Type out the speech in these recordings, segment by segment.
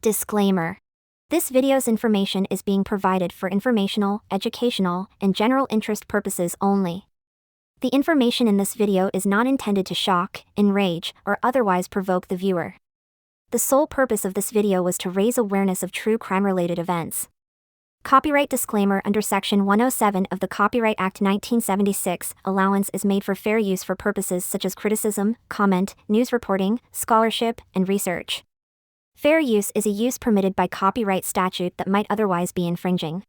Disclaimer. This video's information is being provided for informational, educational, and general interest purposes only. The information in this video is not intended to shock, enrage, or otherwise provoke the viewer. The sole purpose of this video was to raise awareness of true crime-related events. Copyright disclaimer: under Section 107 of the Copyright Act 1976, allowance is made for fair use for purposes such as criticism, comment, news reporting, scholarship, and research. Fair use is a use permitted by copyright statute that might otherwise be infringing.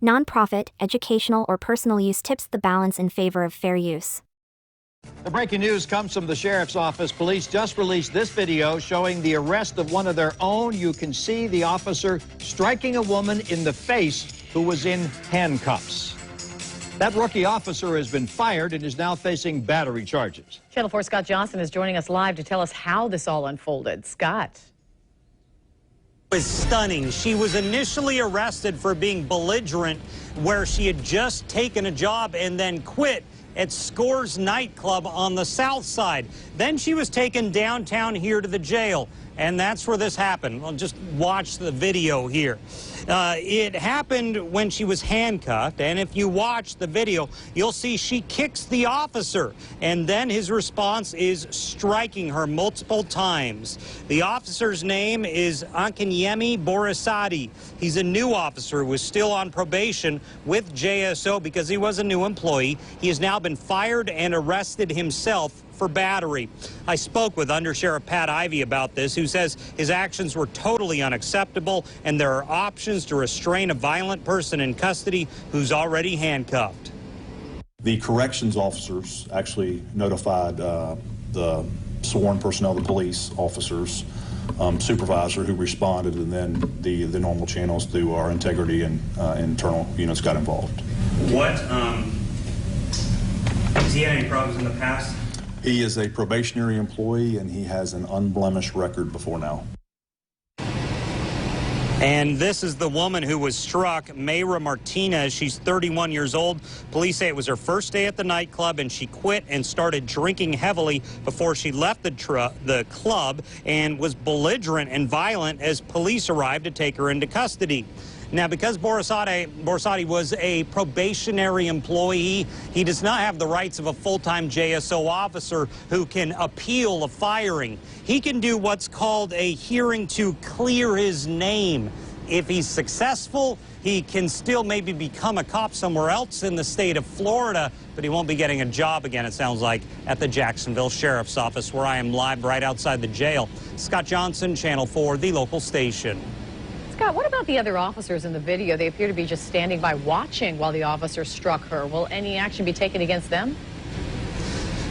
Non-profit, educational, or personal use tips the balance in favor of fair use. The breaking news comes from the Sheriff's Office. Police just released this video showing the arrest of one of their own. You can see the officer striking a woman in the face who was in handcuffs. That rookie officer has been fired and is now facing battery charges. Channel 4's Scott Johnson is joining us live to tell us how this all unfolded. Scott. Was stunning. She was initially arrested for being belligerent, where she had just taken a job and then quit at Scores nightclub on the south side. Then she was taken downtown here to the jail, and that's where this happened. Well, just watch the video here. It happened when she was handcuffed, and if you watch the video, you'll see she kicks the officer, and then his response is striking her multiple times. The officer's name is Akinyemi Borisade. He's a new officer who was still on probation with JSO because he was a new employee. He has now been fired and arrested himself for battery. I spoke with Undersheriff Pat Ivey about this, who says his actions were totally unacceptable and there are options to restrain a violent person in custody who's already handcuffed. The corrections officers actually notified the sworn personnel, the police officers, supervisor who responded, and then the normal channels through our integrity and internal units got involved. What, has he had any problems in the past? He is a probationary employee, and he has an unblemished record before now. And this is the woman who was struck, Mayra Martinez. She's 31 years old. Police say it was her first day at the nightclub, and she quit and started drinking heavily before she left the club and was belligerent and violent as police arrived to take her into custody. Now, because Borisade was a probationary employee, he does not have the rights of a full-time JSO officer who can appeal a firing. He can do what's called a hearing to clear his name. If he's successful, he can still maybe become a cop somewhere else in the state of Florida, but he won't be getting a job again, it sounds like, at the Jacksonville Sheriff's Office, where I am live right outside the jail. Scott Johnson, Channel 4, the local station. Scott, what about the other officers in the video? They appear to be just standing by watching while the officer struck her. Will any action be taken against them?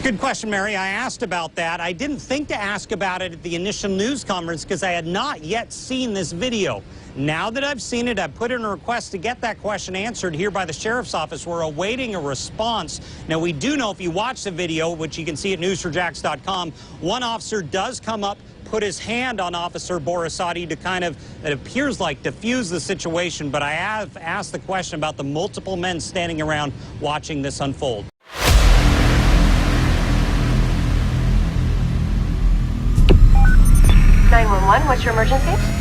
Good question, Mary. I asked about that. I didn't think to ask about it at the initial news conference because I had not yet seen this video. Now that I've seen it, I've put in a request to get that question answered here by the Sheriff's Office. We're awaiting a response. Now, we do know if you watch the video, which you can see at newsforjax.com, one officer does come up, put his hand on Officer Borisade to kind of, it appears like, diffuse the situation, but I have asked the question about the multiple men standing around watching this unfold. 911, what's your emergency?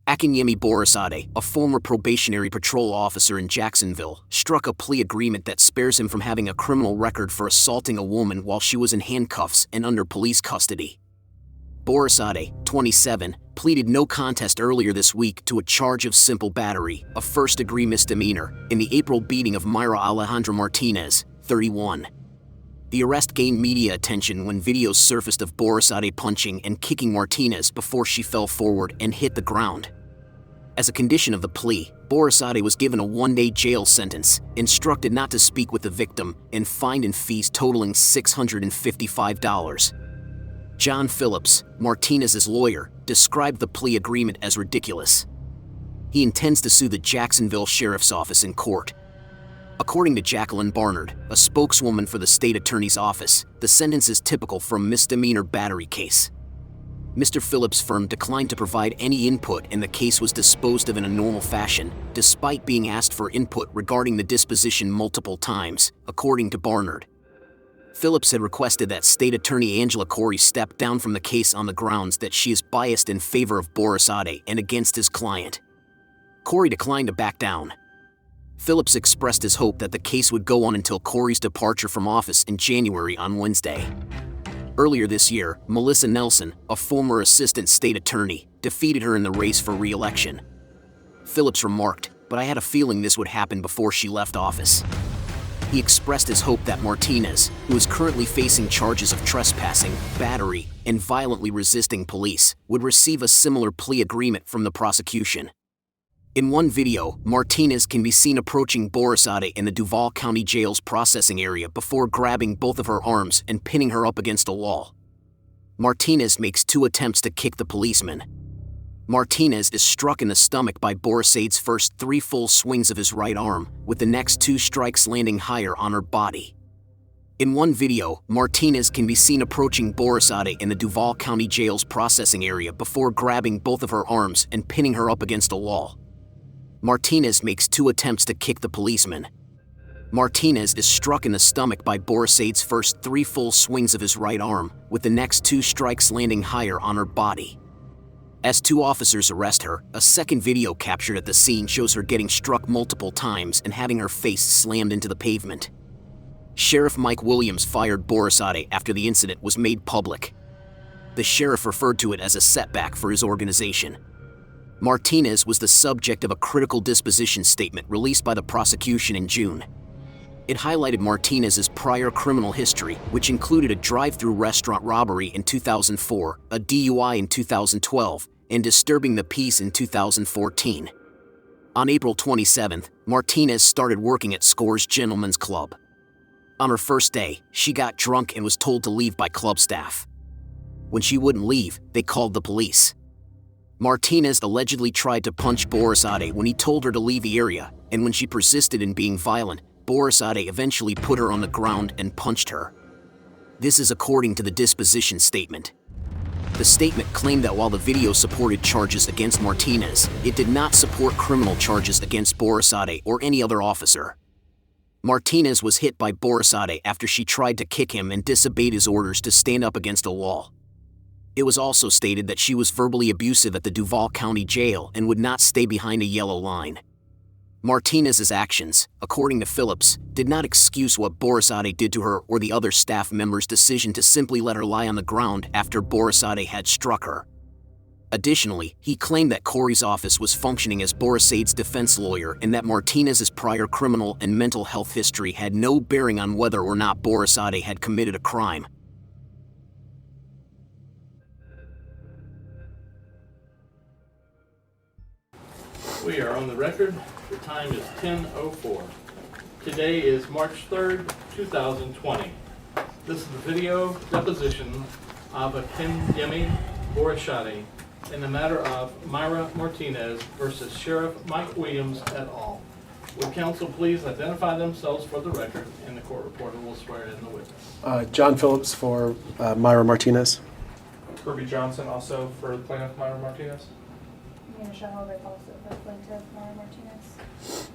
Akinyemi Borisade, a former probationary patrol officer in Jacksonville, struck a plea agreement that spares him from having a criminal record for assaulting a woman while she was in handcuffs and under police custody. Borisade, 27, pleaded no contest earlier this week to a charge of simple battery, a first-degree misdemeanor, in the April beating of Mayra Alejandra Martinez, 31. The arrest gained media attention when videos surfaced of Borisade punching and kicking Martinez before she fell forward and hit the ground. As a condition of the plea, Borisade was given a one-day jail sentence, instructed not to speak with the victim, and fined in fees totaling $655. John Phillips, Martinez's lawyer, described the plea agreement as ridiculous. He intends to sue the Jacksonville Sheriff's Office in court. According to Jacqueline Barnard, a spokeswoman for the state attorney's office, the sentence is typical for a misdemeanor battery case. Mr. Phillips' firm declined to provide any input and the case was disposed of in a normal fashion, despite being asked for input regarding the disposition multiple times, according to Barnard. Phillips had requested that State Attorney Angela Corey step down from the case on the grounds that she is biased in favor of Borisade and against his client. Corey declined to back down. Phillips expressed his hope that the case would go on until Corey's departure from office in January on Wednesday. Earlier this year, Melissa Nelson, a former assistant state attorney, defeated her in the race for re-election. Phillips remarked, "But I had a feeling this would happen before she left office." He expressed his hope that Martinez, who is currently facing charges of trespassing, battery, and violently resisting police, would receive a similar plea agreement from the prosecution. In one video, Martinez can be seen approaching Borisade in the Duval County Jail's processing area before grabbing both of her arms and pinning her up against a wall. Martinez makes 2 attempts to kick the policeman. Martinez is struck in the stomach by Borisade's first 3 full swings of his right arm, with the next 2 strikes landing higher on her body. In one video, Martinez can be seen approaching Borisade in the Duval County Jail's processing area before grabbing both of her arms and pinning her up against a wall. Martinez makes 2 attempts to kick the policeman. Martinez is struck in the stomach by Borisade's first 3 full swings of his right arm, with the next 2 strikes landing higher on her body. As 2 officers arrest her, a second video captured at the scene shows her getting struck multiple times and having her face slammed into the pavement. Sheriff Mike Williams fired Borisade after the incident was made public. The sheriff referred to it as a setback for his organization. Martinez was the subject of a critical disposition statement released by the prosecution in June. It highlighted Martinez's prior criminal history, which included a drive-through restaurant robbery in 2004, a DUI in 2012, and disturbing the peace in 2014. On April 27th, Martinez started working at Score's Gentlemen's Club. On her first day, she got drunk and was told to leave by club staff. When she wouldn't leave, they called the police. Martinez allegedly tried to punch Borisade when he told her to leave the area, and when she persisted in being violent, Borisade eventually put her on the ground and punched her. This is according to the disposition statement. The statement claimed that while the video supported charges against Martinez, it did not support criminal charges against Borisade or any other officer. Martinez was hit by Borisade after she tried to kick him and disobeyed his orders to stand up against a wall. It was also stated that she was verbally abusive at the Duval County Jail and would not stay behind a yellow line. Martinez's actions, according to Phillips, did not excuse what Borisade did to her or the other staff members' decision to simply let her lie on the ground after Borisade had struck her. Additionally, he claimed that Corey's office was functioning as Borisade's defense lawyer and that Martinez's prior criminal and mental health history had no bearing on whether or not Borisade had committed a crime. We are on the record. The time is 10:04. Today is March 3rd, 2020. This is the video deposition of Akinyemi Borisade in the matter of Myra Martinez versus Sheriff Mike Williams et al. Would counsel please identify themselves for the record, and the court reporter will swear in the witness. John Phillips for Myra Martinez. Kirby Johnson also for plaintiff Myra Martinez. Also for plaintiff Myra Martinez.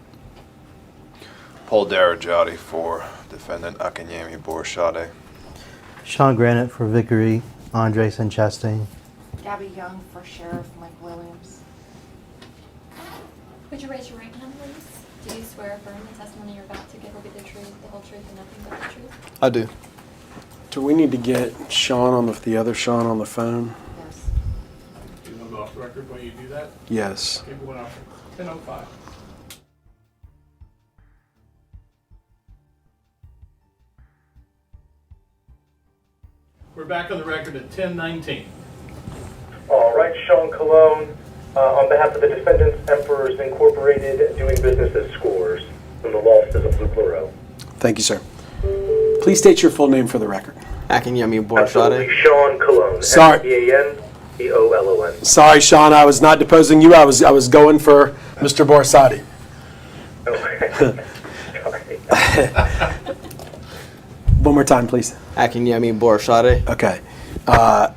Paul Darajati for defendant Akinyemi Borisade. Sean Granite for Vickery, Andre Chastain. Gabby Young for Sheriff Mike Williams. Would you raise your right hand, please? Do you swear affirm the testimony you're about to give will be the truth, the whole truth, and nothing but the truth? I do. Do we need to get Sean on the other Sean on the phone? Yes. Do you want to go off the record while you do that? Yes. Okay, going off 10:05. We're back on the record at 10:19. All right, Sean Cologne, on behalf of the defendants, Emperors Incorporated, doing business as Scores, from the law offices of Blue Pluro. Thank you, sir. Please state your full name for the record. Akinyemi Borisade. Absolutely, Sean Cologne. Sorry. Seancolon. Sorry, Sean, I was not deposing you. I was going for Mr. Borisade. Okay. Sorry. One more time, please. Akinyemi Borisade. Okay. I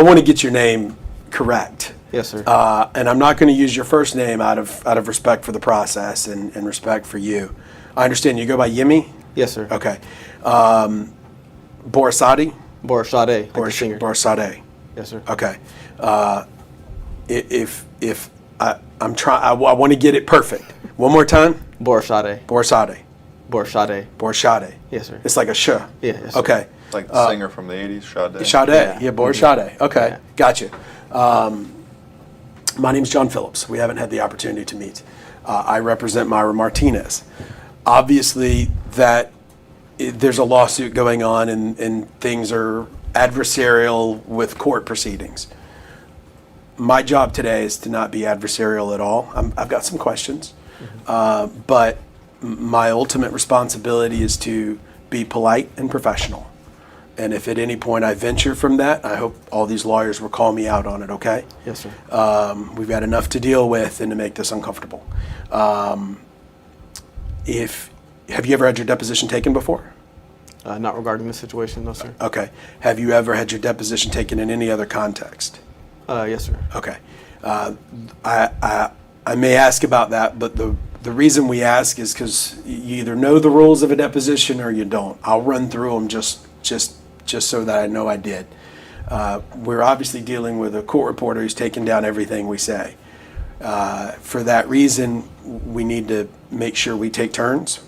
want to get your name correct. Yes, sir. And I'm not going to use your first name out of respect for the process and respect for you. I understand you go by Yemi? Yes, sir. Okay. Borisade? Borisade, like the singer. Borisade. Yes, sir. Okay. If I'm trying, I want to get it perfect. One more time. Borisade. Borisade. Borisade. Borisade. Yes, sir. It's like a sh. Yeah. Yes, sir. Okay. Like the singer from the 80s, Sade. Sade. Yeah, Borisade. Okay. Yeah. Gotcha. My name's John Phillips. We haven't had the opportunity to meet. I represent Myra Martinez. Obviously, there's a lawsuit going on and things are adversarial with court proceedings. My job today is to not be adversarial at all. I've got some questions, but my ultimate responsibility is to be polite and professional. And if at any point I venture from that, I hope all these lawyers will call me out on it, okay? Yes, sir. We've got enough to deal with and to make this uncomfortable. Have you ever had your deposition taken before? Not regarding this situation, no, sir. Okay. Have you ever had your deposition taken in any other context? Yes, sir. Okay. I may ask about that, but the reason we ask is because you either know the rules of a deposition or you don't. I'll run through them just so that I know I did. We're obviously dealing with a court reporter who's taking down everything we say. For that reason, we need to make sure we take turns.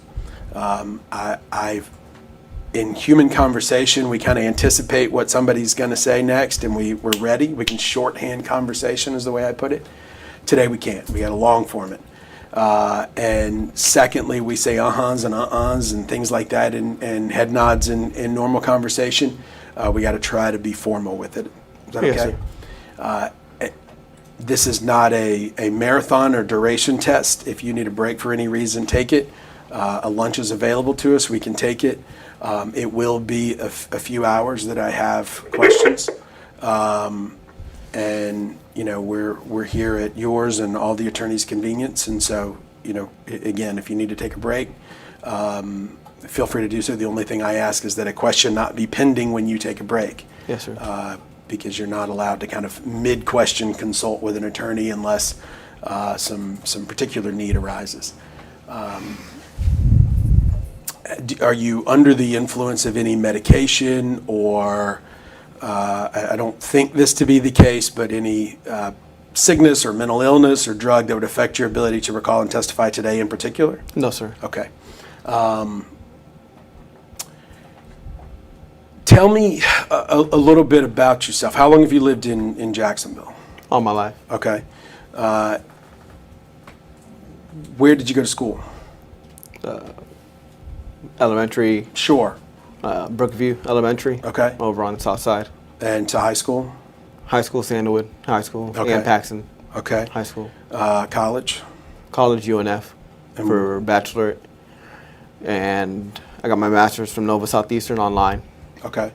In human conversation, we kind of anticipate what somebody's going to say next, and we're ready. We can shorthand conversation is the way I put it. Today we can't. We got a long format. And secondly, we say uh-huhs and uh-uhs and things like that and head nods in normal conversation. We got to try to be formal with it. Is that okay? Yes, This is not a marathon or duration test. If you need a break for any reason, take it. A lunch is available to us. We can take it. It will be a few hours that I have questions. And you know, we're here at yours and all the attorneys' convenience. And so, you know, again, if you need to take a break, feel free to do so. The only thing I ask is that a question not be pending when you take a break. Yes, sir. Because you're not allowed to kind of mid-question consult with an attorney unless some particular need arises. Are you under the influence of any medication or I don't think this to be the case, but any sickness or mental illness or drug that would affect your ability to recall and testify today in particular? No, sir. Okay. Tell me a little bit about yourself. How long have you lived in Jacksonville? All my life. Okay. Where did you go to school? Elementary. Sure. Brookview Elementary. Okay. Over on the south side. And to high school? High school, Sandalwood High School. Okay. And Paxton. Okay. High school. College? College, UNF for bachelorette. And I got my master's from Nova Southeastern online. Okay.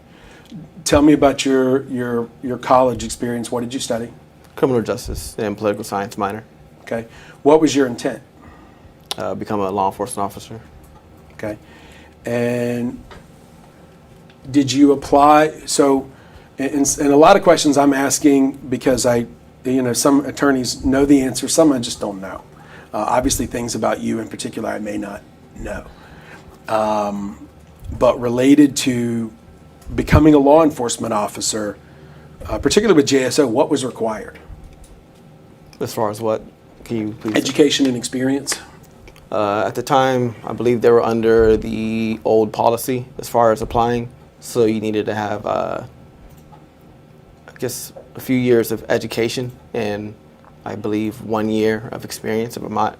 Tell me about your college experience. What did you study? Criminal justice and political science minor. Okay. What was your intent? Become a law enforcement officer. Okay. And did you apply? So, and a lot of questions I'm asking because some attorneys know the answer, some I just don't know. Obviously, things about you in particular I may not know. But related to becoming a law enforcement officer, particularly with JSO, what was required? As far as what? Can you please? Education and experience? At the time, I believe they were under the old policy as far as applying. So you needed to have, I guess, a few years of education and I believe 1 year of experience. If I'm not,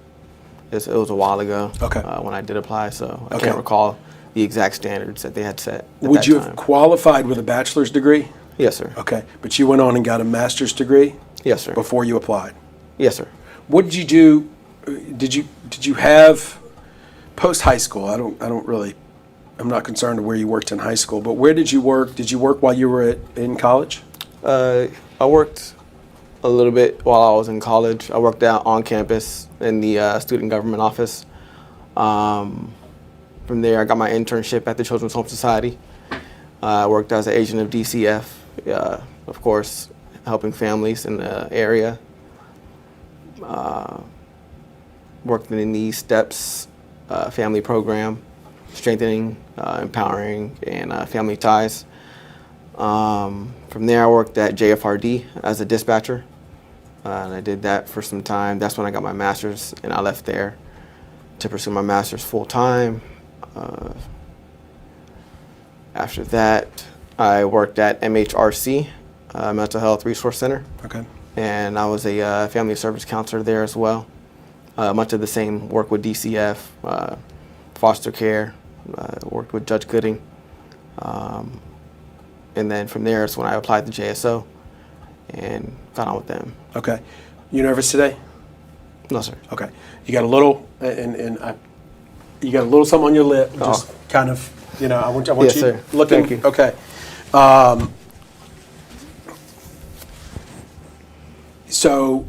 it was a while ago. Okay. When I did apply, so I Okay. can't recall the exact standards that they had set. Would you have qualified with a bachelor's degree? Yes, sir. Okay, but you went on and got a master's degree? Yes, sir. Before you applied? Yes, sir. What did you do? Did you have post high school? I'm not concerned with where you worked in high school, but where did you work? Did you work while you were in college? I worked a little bit while I was in college. I worked out on campus in the student government office. From there, I got my internship at the Children's Home Society. I worked as an agent of DCF, of course, helping families in the area. Worked in the STEPS family program, strengthening, empowering, and family ties. From there, I worked at JFRD as a dispatcher, and I did that for some time. That's when I got my master's, and I left there to pursue my master's full time. After that, I worked at MHRC, Mental Health Resource Center. Okay. And I was a family service counselor there as well. Much of the same work with DCF, foster care, worked with Judge Gooding. And then from there is when I applied to JSO and got on with them. Okay. You nervous today? No, sir. Okay. You got a little, you got a little something on your lip, just kind of, you know, I want Yes, you sir. looking. Thank you. Okay. So,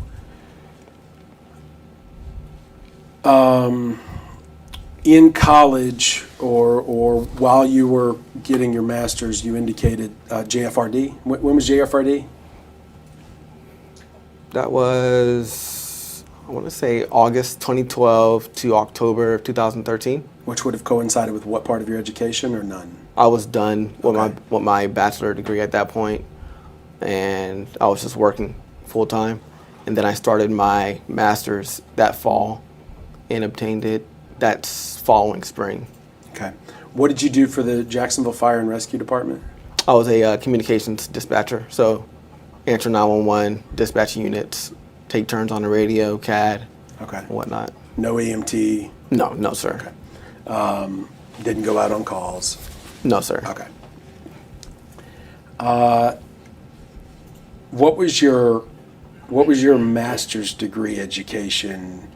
in college or while you were getting your master's, you indicated JFRD. When was JFRD? That was, I want to say, August 2012 to October of 2013. Which would have coincided with what part of your education, or none? I was done with my bachelor degree at that point, and I was just working full time. And then I started my master's that fall and obtained it that following spring. Okay. What did you do for the Jacksonville Fire and Rescue Department? I was a communications dispatcher, so answer 911, dispatch units, take turns on the radio, CAD, and whatnot. No EMT? No, sir. Okay. Didn't go out on calls? No, sir. Okay. What was your master's degree education?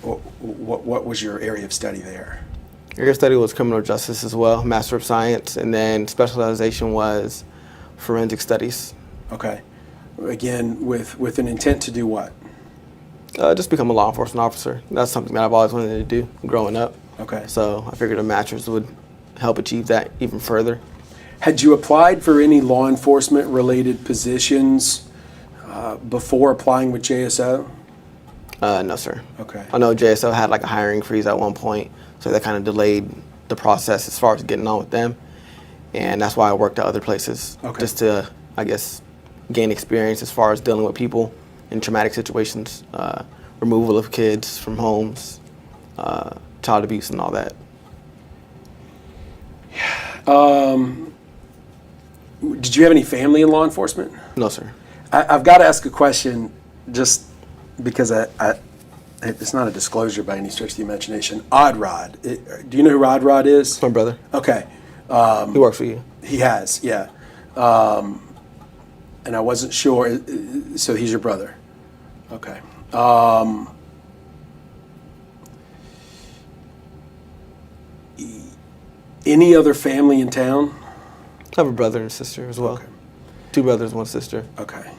What was your area of study there? Area of study was criminal justice as well, Master of Science, and then specialization was forensic studies. Okay. Again, with an intent to do what? Just become a law enforcement officer. That's something that I've always wanted to do growing up. Okay. So I figured a master's would help achieve that even further. Had you applied for any law enforcement related positions before applying with JSO? No, sir. Okay. I know JSO had like a hiring freeze at one point, so that kind of delayed the process as far as getting on with them. And that's why I worked at other places, just to, I guess, gain experience as far as dealing with people in traumatic situations, removal of kids from homes, child abuse and all that. Did you have any family in law enforcement? No, sir. I've got to ask a question just because it's not a disclosure by any stretch of the imagination. Odd Rod. Do you know who Rod Rod is? My brother. Okay. He works for you. He has, yeah. And I wasn't sure. So he's your brother. Okay. Any other family in town? I have a brother and sister as well. Okay. 2 brothers, 1 sister. Okay.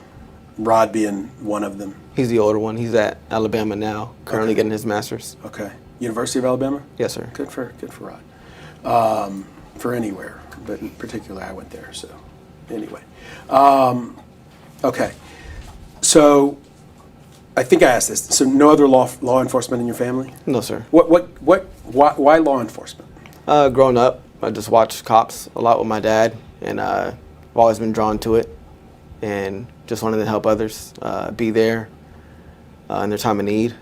Rod being one of them. He's the older one. He's at Alabama now, currently getting his master's. Okay. University of Alabama? Yes, sir. Good for Rod. For anywhere, but in particular I went there, so anyway. Okay. So I think I asked this. So no other law enforcement in your family? No, sir. Why law enforcement? Growing up, I just watched cops a lot with my dad, and I've always been drawn to it, and just wanted to help others be there in their time of need,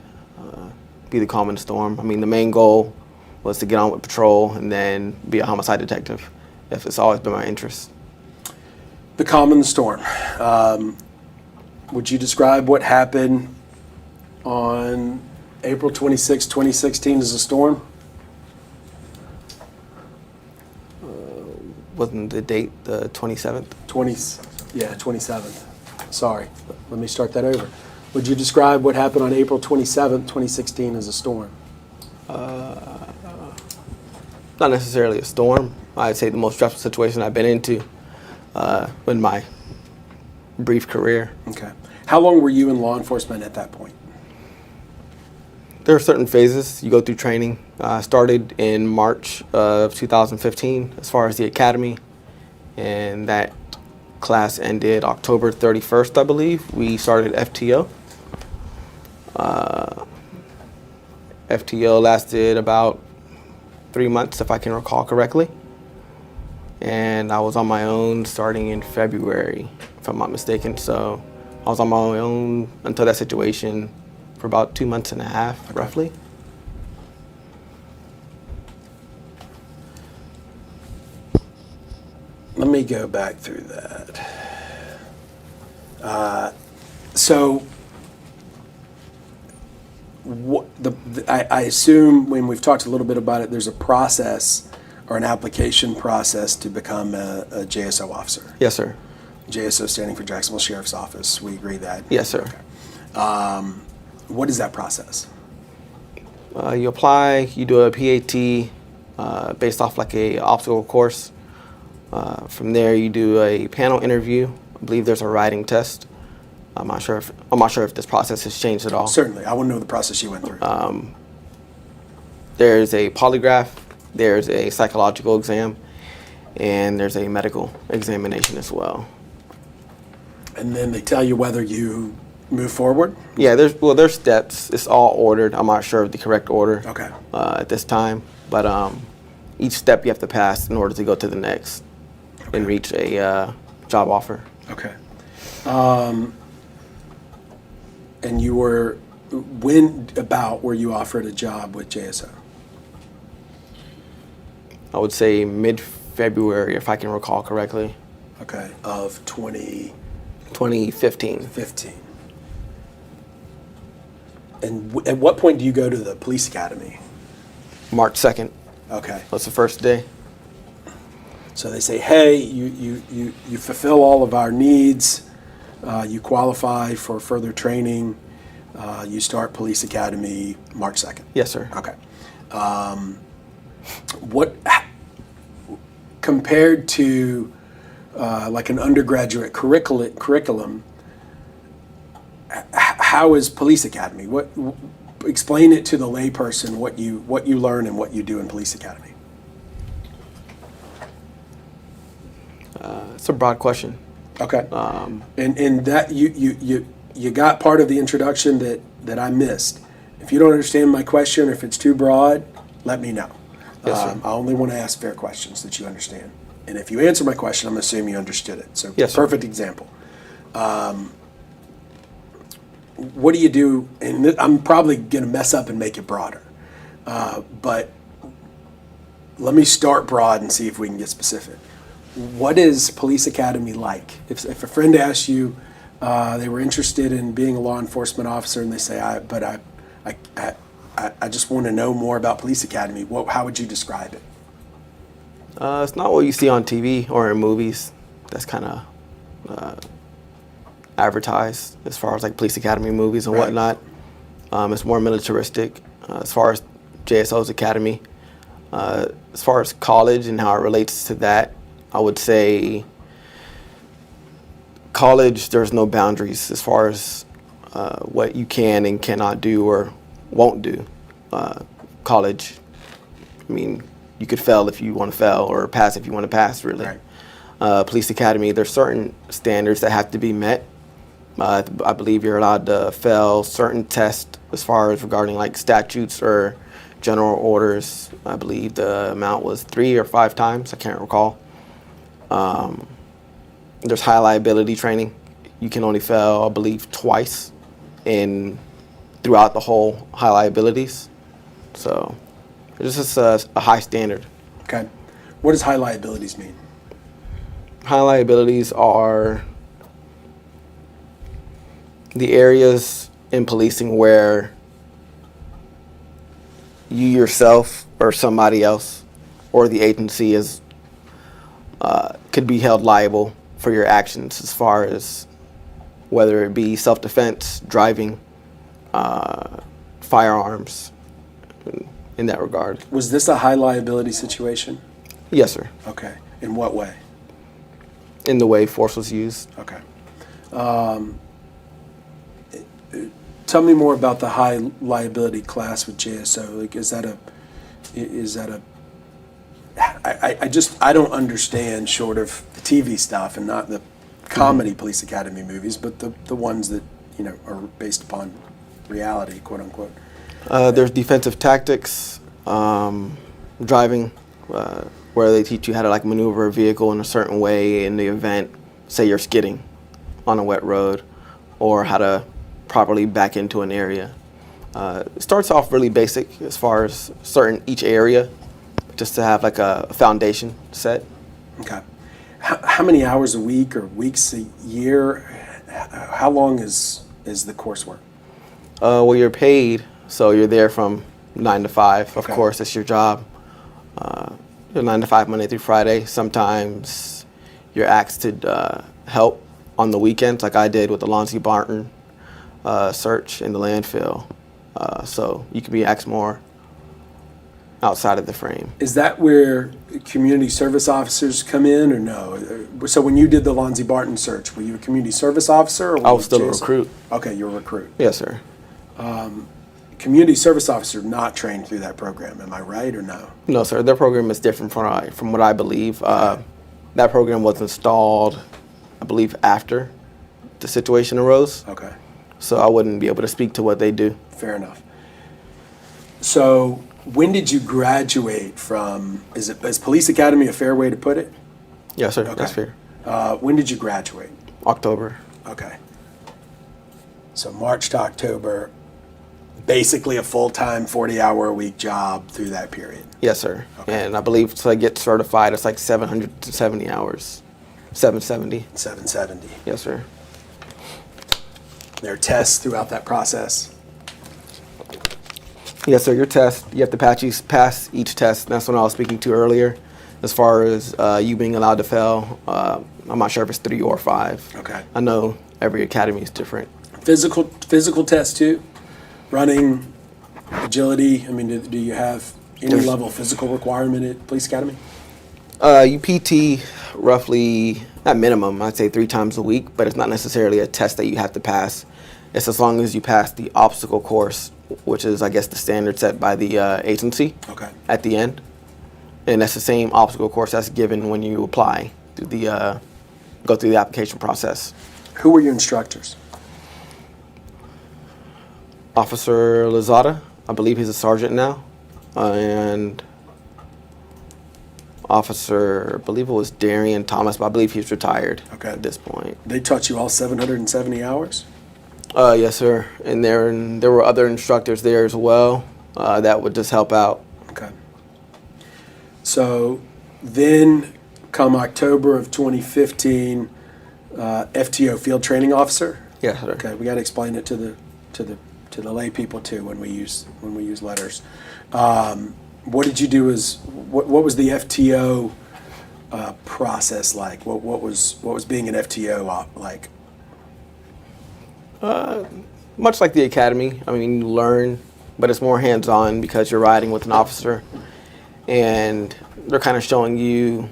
be the calm in the storm. I mean, the main goal was to get on with patrol and then be a homicide detective. It's always been my interest. The calm in the storm. Would you describe what happened on April 26, 2016 as a storm? Wasn't the date the 27th? 27th. Sorry, let me start that over. Would you describe what happened on April 27th, 2016 as a storm? Not necessarily a storm. I'd say the most stressful situation I've been into in my brief career. Okay. How long were you in law enforcement at that point? There are certain phases you go through training. Started in March of 2015 as far as the academy, and that class ended October 31st, I believe. We started FTO. FTO lasted about 3 months, if I can recall correctly. And I was on my own starting in February, if I'm not mistaken. So I was on my own until that situation for about 2 months and a half, roughly. Let me go back through that. So I assume when we've talked a little bit about it, there's a process or an application process to become a JSO officer. Yes, sir. JSO standing for Jacksonville Sheriff's Office. We agree that? Yes, sir. Okay. What is that process? You apply, you do a PAT based off like a obstacle course. From there, you do a panel interview. I believe there's a writing test. I'm not sure if this process has changed at all. Certainly, I want to know the process you went through. There's a polygraph, there's a psychological exam, and there's a medical examination as well. And then they tell you whether you move forward? Yeah, there's steps. It's all ordered. I'm not sure of the correct order. Okay. At this time, but each step you have to pass in order to go to the next and reach a job offer. Okay. And you were, when about were you offered a job with JSO? I would say mid-February, if I can recall correctly. Okay, of 2015. 15. And at what point do you go to the police academy? March 2nd. Okay. That's the first day. So they say, hey, you fulfill all of our needs, you qualify for further training, you start police academy March 2nd. Yes, sir. Okay. What, compared to like an undergraduate curriculum, how is police academy? Explain it to the layperson what you learn and what you do in police academy. It's a broad question. Okay. And that you got part of the introduction that I missed. If you don't understand my question, or if it's too broad, let me know. Yes, sir. I only want to ask fair questions that you understand. And if you answer my question, I'm assuming you understood it. So yes, perfect example. What do you do? And I'm probably going to mess up and make it broader. But let me start broad and see if we can get specific. What is police academy like? If a friend asks you, they were interested in being a law enforcement officer, and they say, I just want to know more about police academy. How would you describe it? It's not what you see on TV or in movies. That's kind of advertised as far as like police academy movies and whatnot. It's more militaristic as far as JSO's academy. As far as college and how it relates to that, I would say college, there's no boundaries as far as what you can and cannot do or won't do. College, I mean, you could fail if you want to fail or pass if you want to pass, really. Right. Police academy, there's certain standards that have to be met. I believe you're allowed to fail certain tests as far as regarding like statutes or general orders. I believe the amount was 3 or 5 times, I can't recall. There's high liability training. You can only fail, I believe, twice throughout the whole high liabilities. So it's just a high standard. Okay. What does high liabilities mean? High liabilities are the areas in policing where you yourself or somebody else or the agency could be held liable for your actions, as far as whether it be self-defense, driving, firearms, in that regard. Was this a high liability situation? Yes, sir. Okay. In what way? In the way force was used. Okay. tell me more about the high liability class with JSO. Like, I don't understand, short of the TV stuff and not the comedy police academy movies, but the ones that, you know, are based upon reality, quote unquote. There's defensive tactics, driving, where they teach you how to like maneuver a vehicle in a certain way in the event, say you're skidding on a wet road, or how to properly back into an area. It starts off really basic as far as each area, just to have like a foundation set. Okay. How many hours a week or weeks a year? How long is the coursework? Well, you're paid, so you're there from 9 to 5. Of Okay. course, it's your job. You're 9 to 5 Monday through Friday. Sometimes you're asked to help on the weekends, like I did with the Lonzy Barton search in the landfill. So you can be asked more outside of the frame. Is that where community service officers come in, or no? So when you did the Lonzy Barton search, were you a community service officer? Or I was still a recruit. Okay, you're a recruit. Yes, sir. Community service officer not trained through that program, am I right or no? No, sir. Their program is different from what I believe. That program was installed, I believe, after the situation arose. Okay. So I wouldn't be able to speak to what they do. Fair enough. So when did you graduate from, is Police Academy a fair way to put it? Yes, sir. Okay. That's fair. When did you graduate? October. Okay. So March to October, basically a full-time 40-hour-a-week job through that period. Yes, sir. Okay. And I believe to get certified, it's like 770 hours. 770. 770. Yes, sir. There are tests throughout that process. Yes, sir. Your test, you have to pass each test. That's what I was speaking to earlier. As far as you being allowed to fail, I'm not sure if it's 3 or 5. Okay. I know every academy is different. Physical tests too? Running, agility? I mean, do you have any level of physical requirement at Police Academy? You PT roughly, at minimum, I'd say 3 times a week, but it's not necessarily a test that you have to pass. It's as long as you pass the obstacle course, which is, I guess, the standard set by the agency at the end. And that's the same obstacle course that's given when you apply through go through the application process. Who were your instructors? Officer Lozada, I believe he's a sergeant now, and Officer, I believe it was Darian Thomas, but I believe he's retired at this point. They taught you all 770 hours? Yes, sir. And there were other instructors there as well that would just help out. Okay. So then, come October of 2015, FTO, field training officer. Yes, sir. Okay, we got to explain it to the lay people too when we use letters. What did you do what was the FTO process like? What was being an FTO like? Much like the academy. I mean, you learn, but it's more hands-on because you're riding with an officer, and they're kind of showing you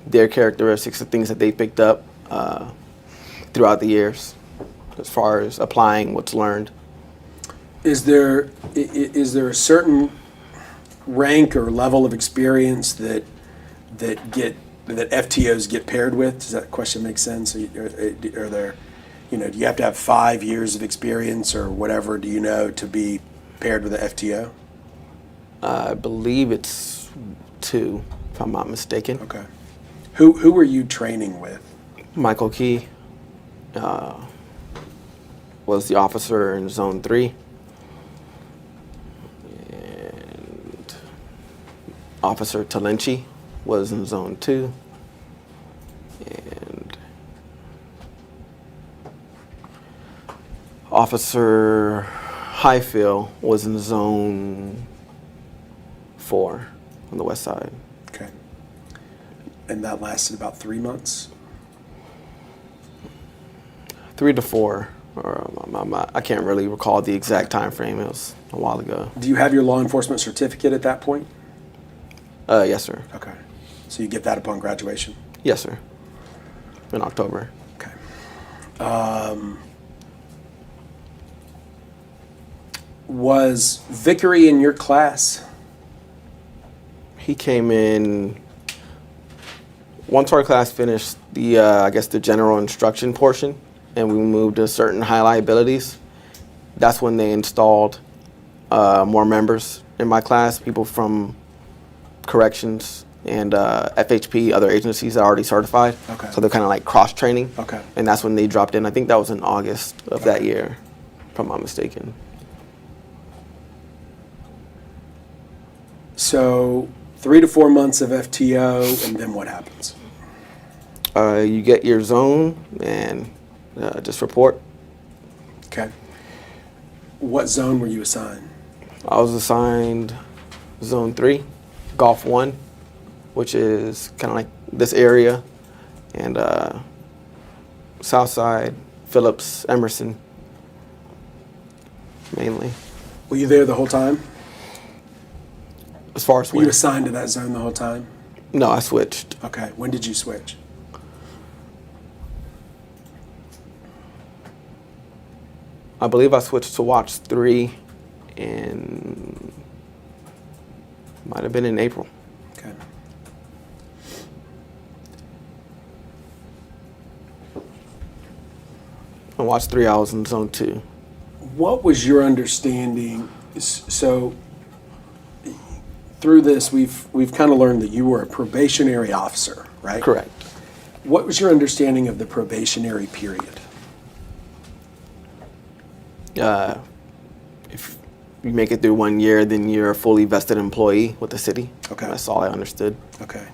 their characteristics, the things that they picked up throughout the years, as far as applying what's learned. Is there a certain rank or level of experience that FTOs get paired with? Does that question make sense? Are there, do you have to have 5 years of experience or whatever, do you know, to be paired with an FTO? I believe it's 2, if I'm not mistaken. Okay. Who were you training with? Michael Key was the officer in Zone 3. And Officer Talenci was in Zone 2. And Officer Highfield was in Zone 4 on the west side. Okay. And that lasted about 3 months? 3 to 4. I can't really recall the exact time frame. It was a while ago. Do you have your law enforcement certificate at that point? Yes, sir. Okay. So you get that upon graduation? Yes, sir. In October. Okay. Was Vickery in your class? He came in once our class finished the I guess the general instruction portion, and we moved to certain high liabilities. That's when they installed more members in my class, people from corrections and FHP, other agencies that are already certified. Okay. So they're kind of like cross training. Okay. And that's when they dropped in. I think that was in August of that year, if I'm not mistaken. So 3 to 4 months of FTO, and then what happens? You get your zone and just report. Okay. What zone were you assigned? I was assigned Zone 3, Golf 1, which is kind of like this area, and Southside, Phillips, Emerson, mainly. Were you there the whole time? As far as Were you assigned to that zone the whole time? No, I switched. Okay. When did you switch? I believe I switched to Watch 3 in, might have been in April. Okay. On Watch 3, I was in Zone 2. What was your understanding? So through this, we've kind of learned that you were a probationary officer, right? Correct. What was your understanding of the probationary period? If you make it through 1 year, then you're a fully vested employee with the city. Okay. That's all I understood. Okay.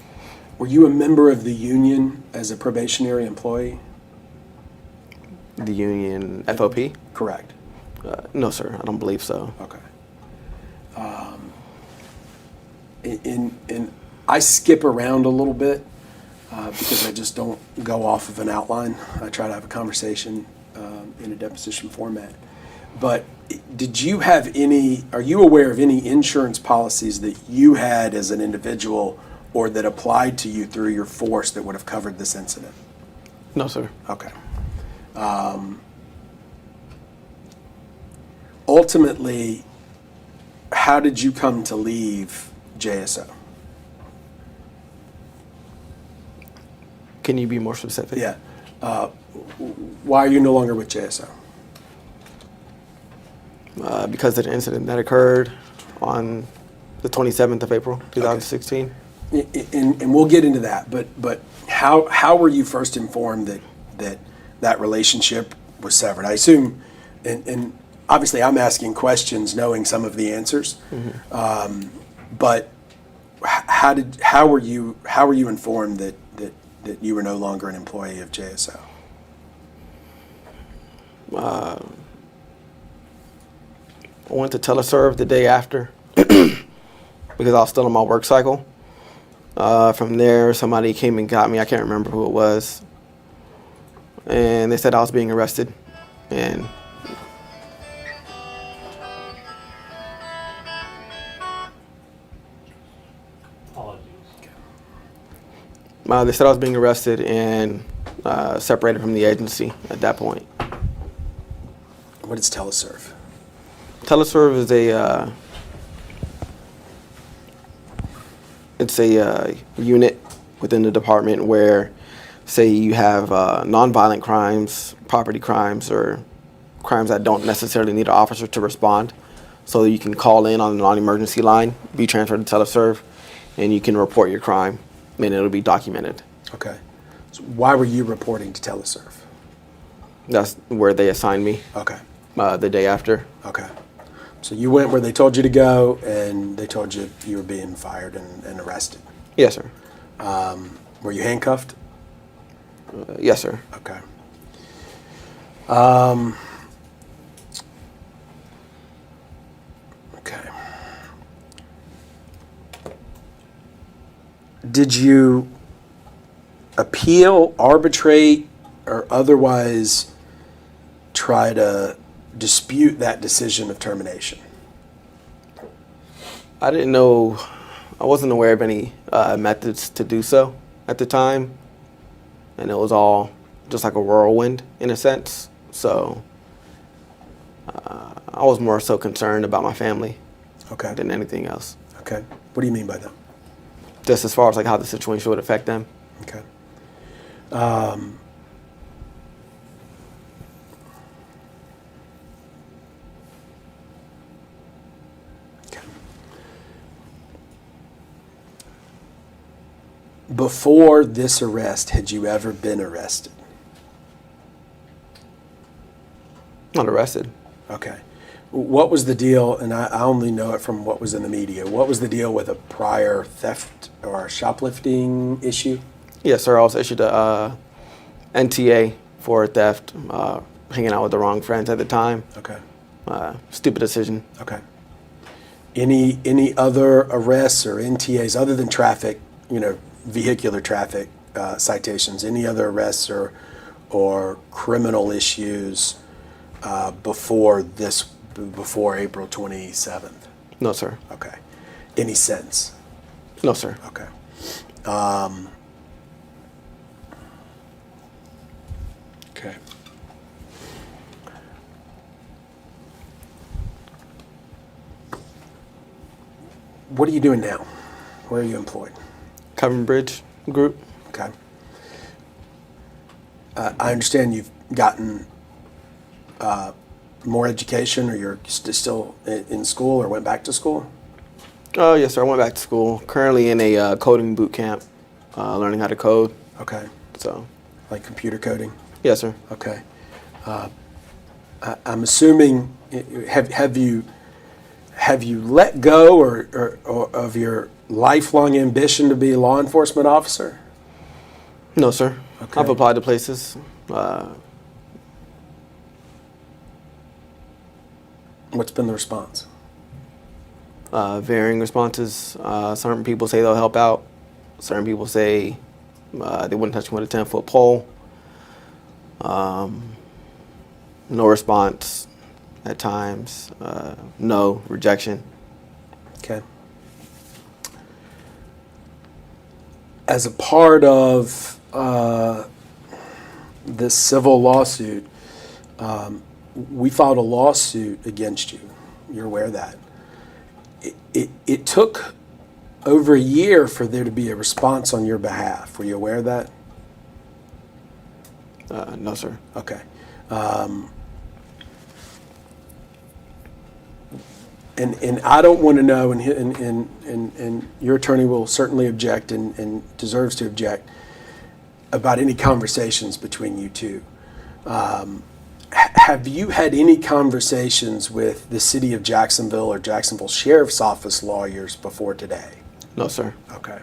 Were you a member of the union as a probationary employee? The union FOP? Correct. No, sir. I don't believe so. Okay. And I skip around a little bit because I just don't go off of an outline. I try to have a conversation in a deposition format. But did you have are you aware of any insurance policies that you had as an individual or that applied to you through your force that would have covered this incident? No, sir. Okay. Ultimately, how did you come to leave JSO? Can you be more specific? Yeah. Why are you no longer with JSO? Because of the incident that occurred on the 27th of April, 2016. Okay. And we'll get into that, but how were you first informed that relationship was severed? I assume, and obviously I'm asking questions knowing some of the answers, but how were you informed that you were no longer an employee of JSO? I went to teleserve the day after because I was still on my work cycle. From there, somebody came and got me. I can't remember who it was. And they said I was being arrested. And they said I was being arrested and separated from the agency at that point. What is teleserve? Teleserve is a unit within the department where, say, you have nonviolent crimes, property crimes, or crimes that don't necessarily need an officer to respond. So you can call in on a non-emergency line, be transferred to teleserve, and you can report your crime, and it'll be documented. Okay. So why were you reporting to teleserve? That's where they assigned me. Okay. The day after. Okay. So you went where they told you to go, and they told you you were being fired and arrested? Yes, sir. Were you handcuffed? Yes, sir. Okay. Okay. Did you appeal, arbitrate, or otherwise try to dispute that decision of termination? I didn't know, I wasn't aware of any methods to do so at the time. And it was all just like a whirlwind in a sense. So I was more so concerned about my family Okay. than anything else. Okay. What do you mean by that? Just as far as like how the situation would affect them. Okay. Before this arrest, had you ever been arrested? Not arrested. Okay. What was the deal, and I only know it from what was in the media, what was the deal with a prior theft or shoplifting issue? Yes, sir. I was issued a NTA for theft, hanging out with the wrong friends at the time. Okay. Stupid decision. Okay. Any other arrests or NTAs other than traffic, vehicular traffic citations, any other arrests or criminal issues before April 27th? No, sir. Okay. Any sense? No, sir. Okay. Okay. What are you doing now? Where are you employed? Covering Bridge Group. Okay. I understand you've gotten more education, or you're still in school or went back to school? Oh, yes, sir. I went back to school. Currently in a coding boot camp, learning how to code. Okay. So. Like computer coding? Yes, sir. Okay. I'm assuming, have you let go or of your lifelong ambition to be a law enforcement officer? No, sir. Okay. I've applied to places. What's been the response? Varying responses. Certain people say they'll help out. Certain people say they wouldn't touch me with a 10-foot pole. No response at times. No, rejection. Okay. As a part of this civil lawsuit, we filed a lawsuit against you. You're aware of that. It took over a year for there to be a response on your behalf. Were you aware of that? No, sir. Okay. And I don't want to know, and your attorney will certainly object and deserves to object about any conversations between you two. Have you had any conversations with the city of Jacksonville or Jacksonville Sheriff's Office lawyers before today? No, sir. Okay.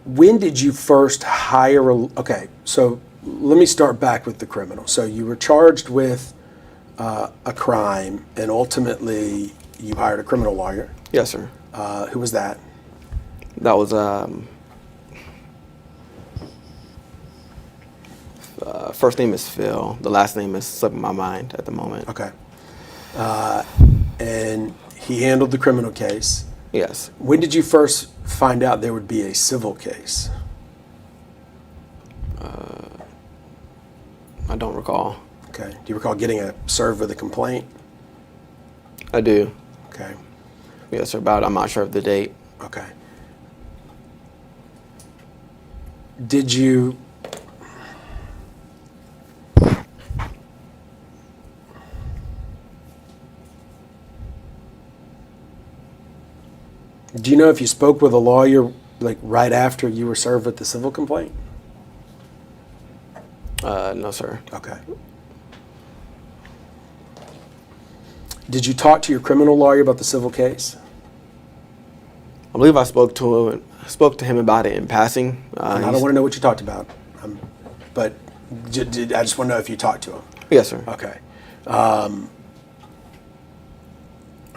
When did you first hire okay, so let me start back with the criminal. So you were charged with a crime, and ultimately you hired a criminal lawyer. Yes, sir. Who was that? That was first name is Phil. The last name is slipping my mind at the moment. Okay. And he handled the criminal case. Yes. When did you first find out there would be a civil case? I don't recall. Okay. Do you recall getting served with a complaint? I do. Okay. Yes, sir. About I'm not sure of the date. Okay. Did you? Do you know if you spoke with a lawyer like right after you were served with the civil complaint? No, sir. Okay. Did you talk to your criminal lawyer about the civil case? I believe I spoke to him about it in passing. I don't want to know what you talked about, but I just want to know if you talked to him. Yes, sir. Okay.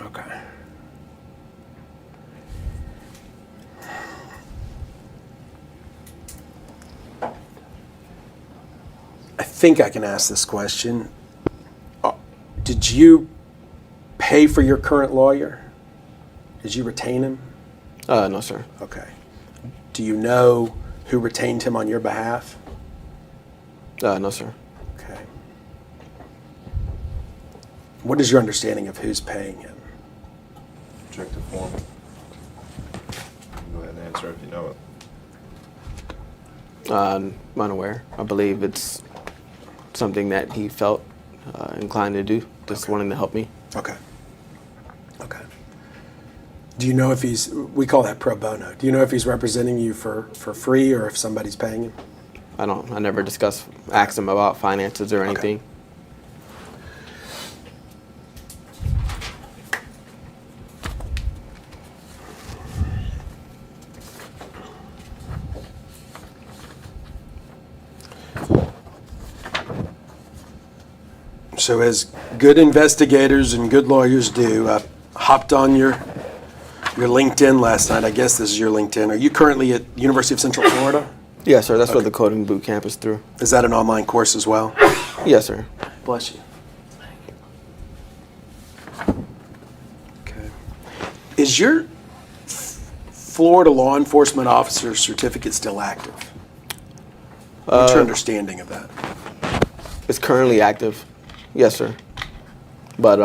Okay. I think I can ask this question. Did you pay for your current lawyer? Did you retain him? No, sir. Okay. Do you know who retained him on your behalf? No, sir. Okay. What is your understanding of who's paying him? Check the form. Go ahead and answer if you know it. I'm unaware. I believe it's something that he felt inclined to do, just wanting to help me. Okay. Okay. Do you know if we call that pro bono. Do you know if he's representing you for free or if somebody's paying him? I never asked him about finances or anything. Okay. So as good investigators and good lawyers do, I hopped on your LinkedIn last night. I guess this is your LinkedIn. Are you currently at University of Central Florida? Yes, sir. That's what the coding boot camp is through. Is that an online course as well? Yes, sir. Bless you. Okay. Is your Florida law enforcement officer certificate still active? What's your understanding of that? It's currently active. Yes, sir. But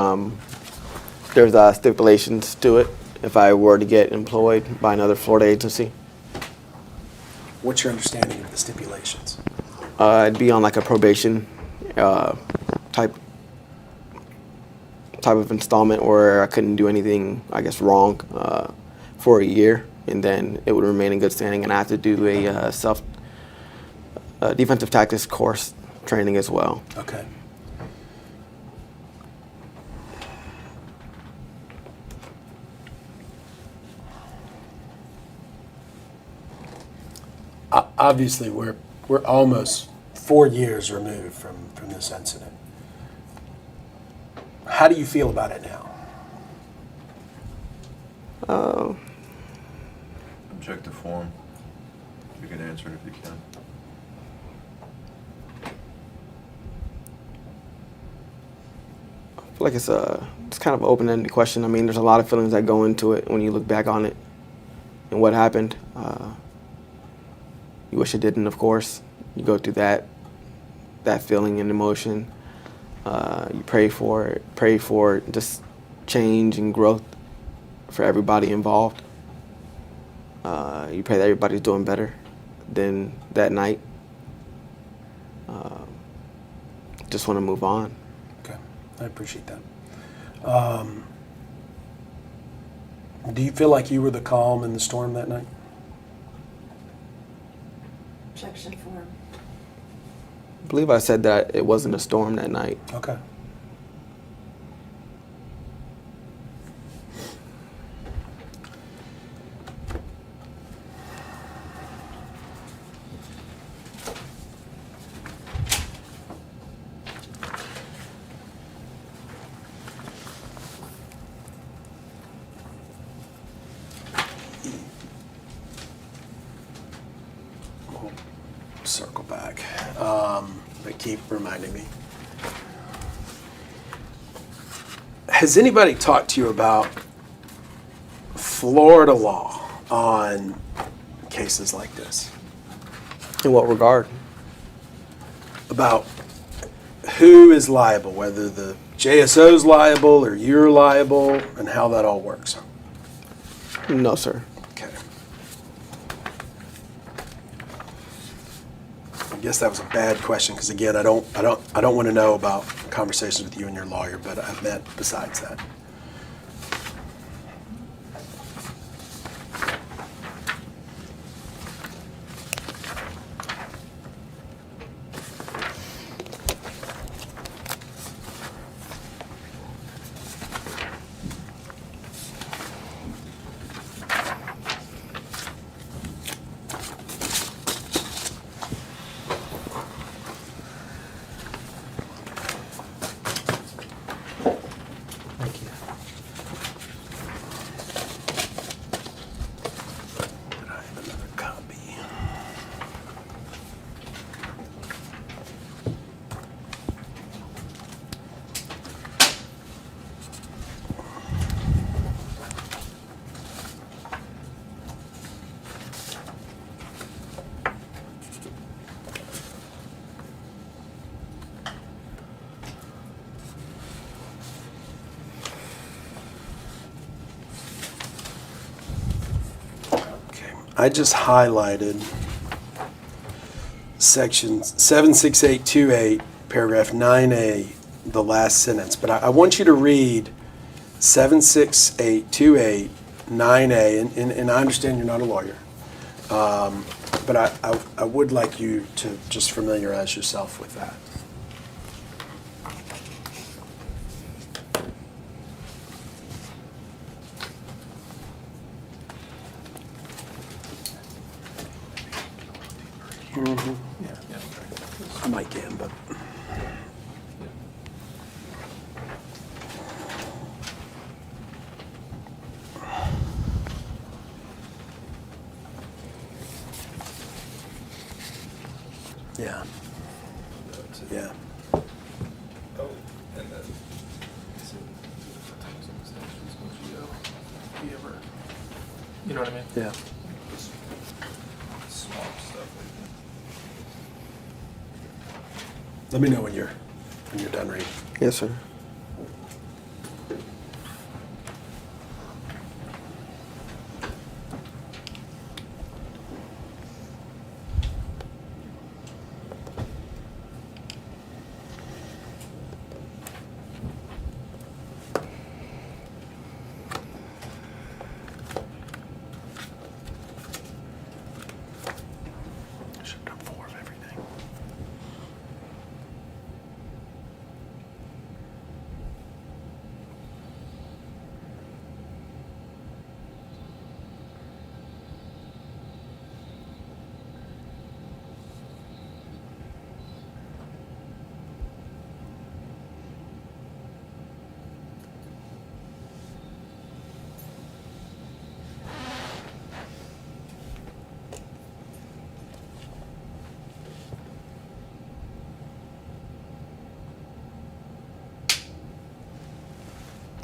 there's stipulations to it if I were to get employed by another Florida agency. What's your understanding of the stipulations? I'd be on like a probation type of installment where I couldn't do anything, I guess, wrong for a year, and then it would remain in good standing, and I have to do a defensive tactics course training as well. Okay. Obviously, we're almost 4 years removed from this incident. How do you feel about it now? Check the form. You can answer it if you can. I feel like it's kind of an open-ended question. I mean, there's a lot of feelings that go into it when you look back on it and what happened. You wish it didn't, of course. You go through that feeling and emotion. You pray for just change and growth for everybody involved. You pray that everybody's doing better than that night. Just want to move on. Okay, I appreciate that. Do you feel like you were the calm in the storm that night? Objection form. I believe I said that it wasn't a storm that night. Okay. Circle back. They keep reminding me. Has anybody talked to you about Florida law on cases like this? In what regard? About who is liable, whether the JSO is liable or you're liable, and how that all works? No, sir. Okay. I guess that was a bad question because again, I don't want to know about conversations with you and your lawyer, but I've met besides that. Thank you. I just highlighted section 76828, paragraph 9A, the last sentence. But I want you to read 76828, 9A, and I understand you're not a lawyer. But I would like you to just familiarize yourself with that. Mm-hmm. I might can, but. Yeah. Yeah. Oh, and then. You know what I mean? Yeah. Small stuff. Let me know when you're done reading. Yes, sir.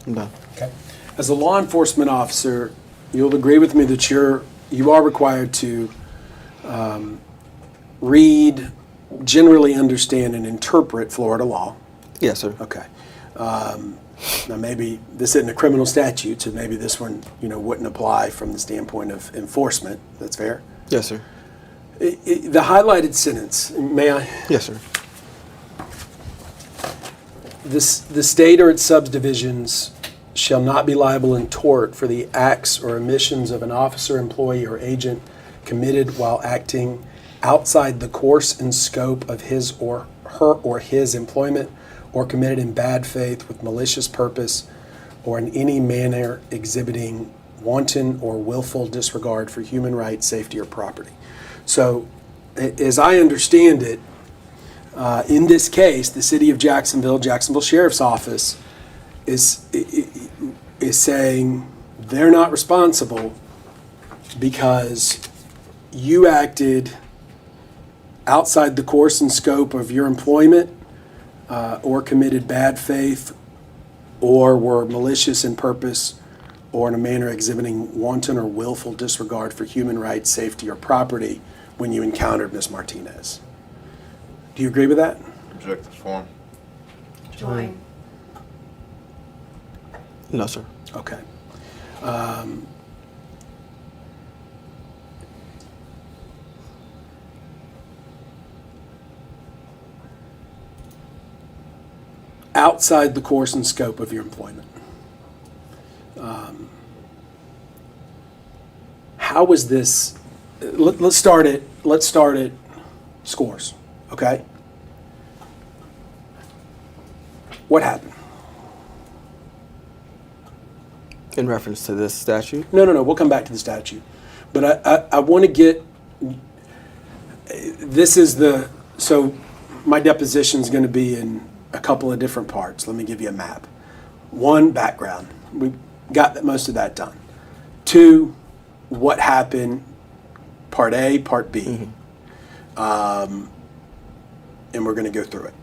I'm done. Okay. As a law enforcement officer, you'll agree with me that you are required to read, generally understand, and interpret Florida law. Yes, sir. Okay. Now maybe this isn't a criminal statute, so maybe this one wouldn't apply from the standpoint of enforcement. That's fair? Yes, sir. The highlighted sentence, may I? Yes, sir. The state or its subdivisions shall not be liable in tort for the acts or omissions of an officer, employee, or agent committed while acting outside the course and scope of his or her or his employment, or committed in bad faith with malicious purpose, or in any manner exhibiting wanton or willful disregard for human rights, safety, or property. So, as I understand it, in this case, the city of Jacksonville Sheriff's Office is saying they're not responsible because you acted outside the course and scope of your employment, or committed bad faith, or were malicious in purpose, or in a manner exhibiting wanton or willful disregard for human rights, safety, or property when you encountered Ms. Martinez. Do you agree with that? Object this form. Join. No, sir. Okay. Outside the course and scope of your employment. How was this? Let's start at scores. Okay. What happened? In reference to this statute? No. We'll come back to the statute. But I want to get, so my deposition is going to be in a couple of different parts. Let me give you a map. 1, background. We got most of that done. 2, what happened, part A, part B. Mm-hmm. And we're going to go through it.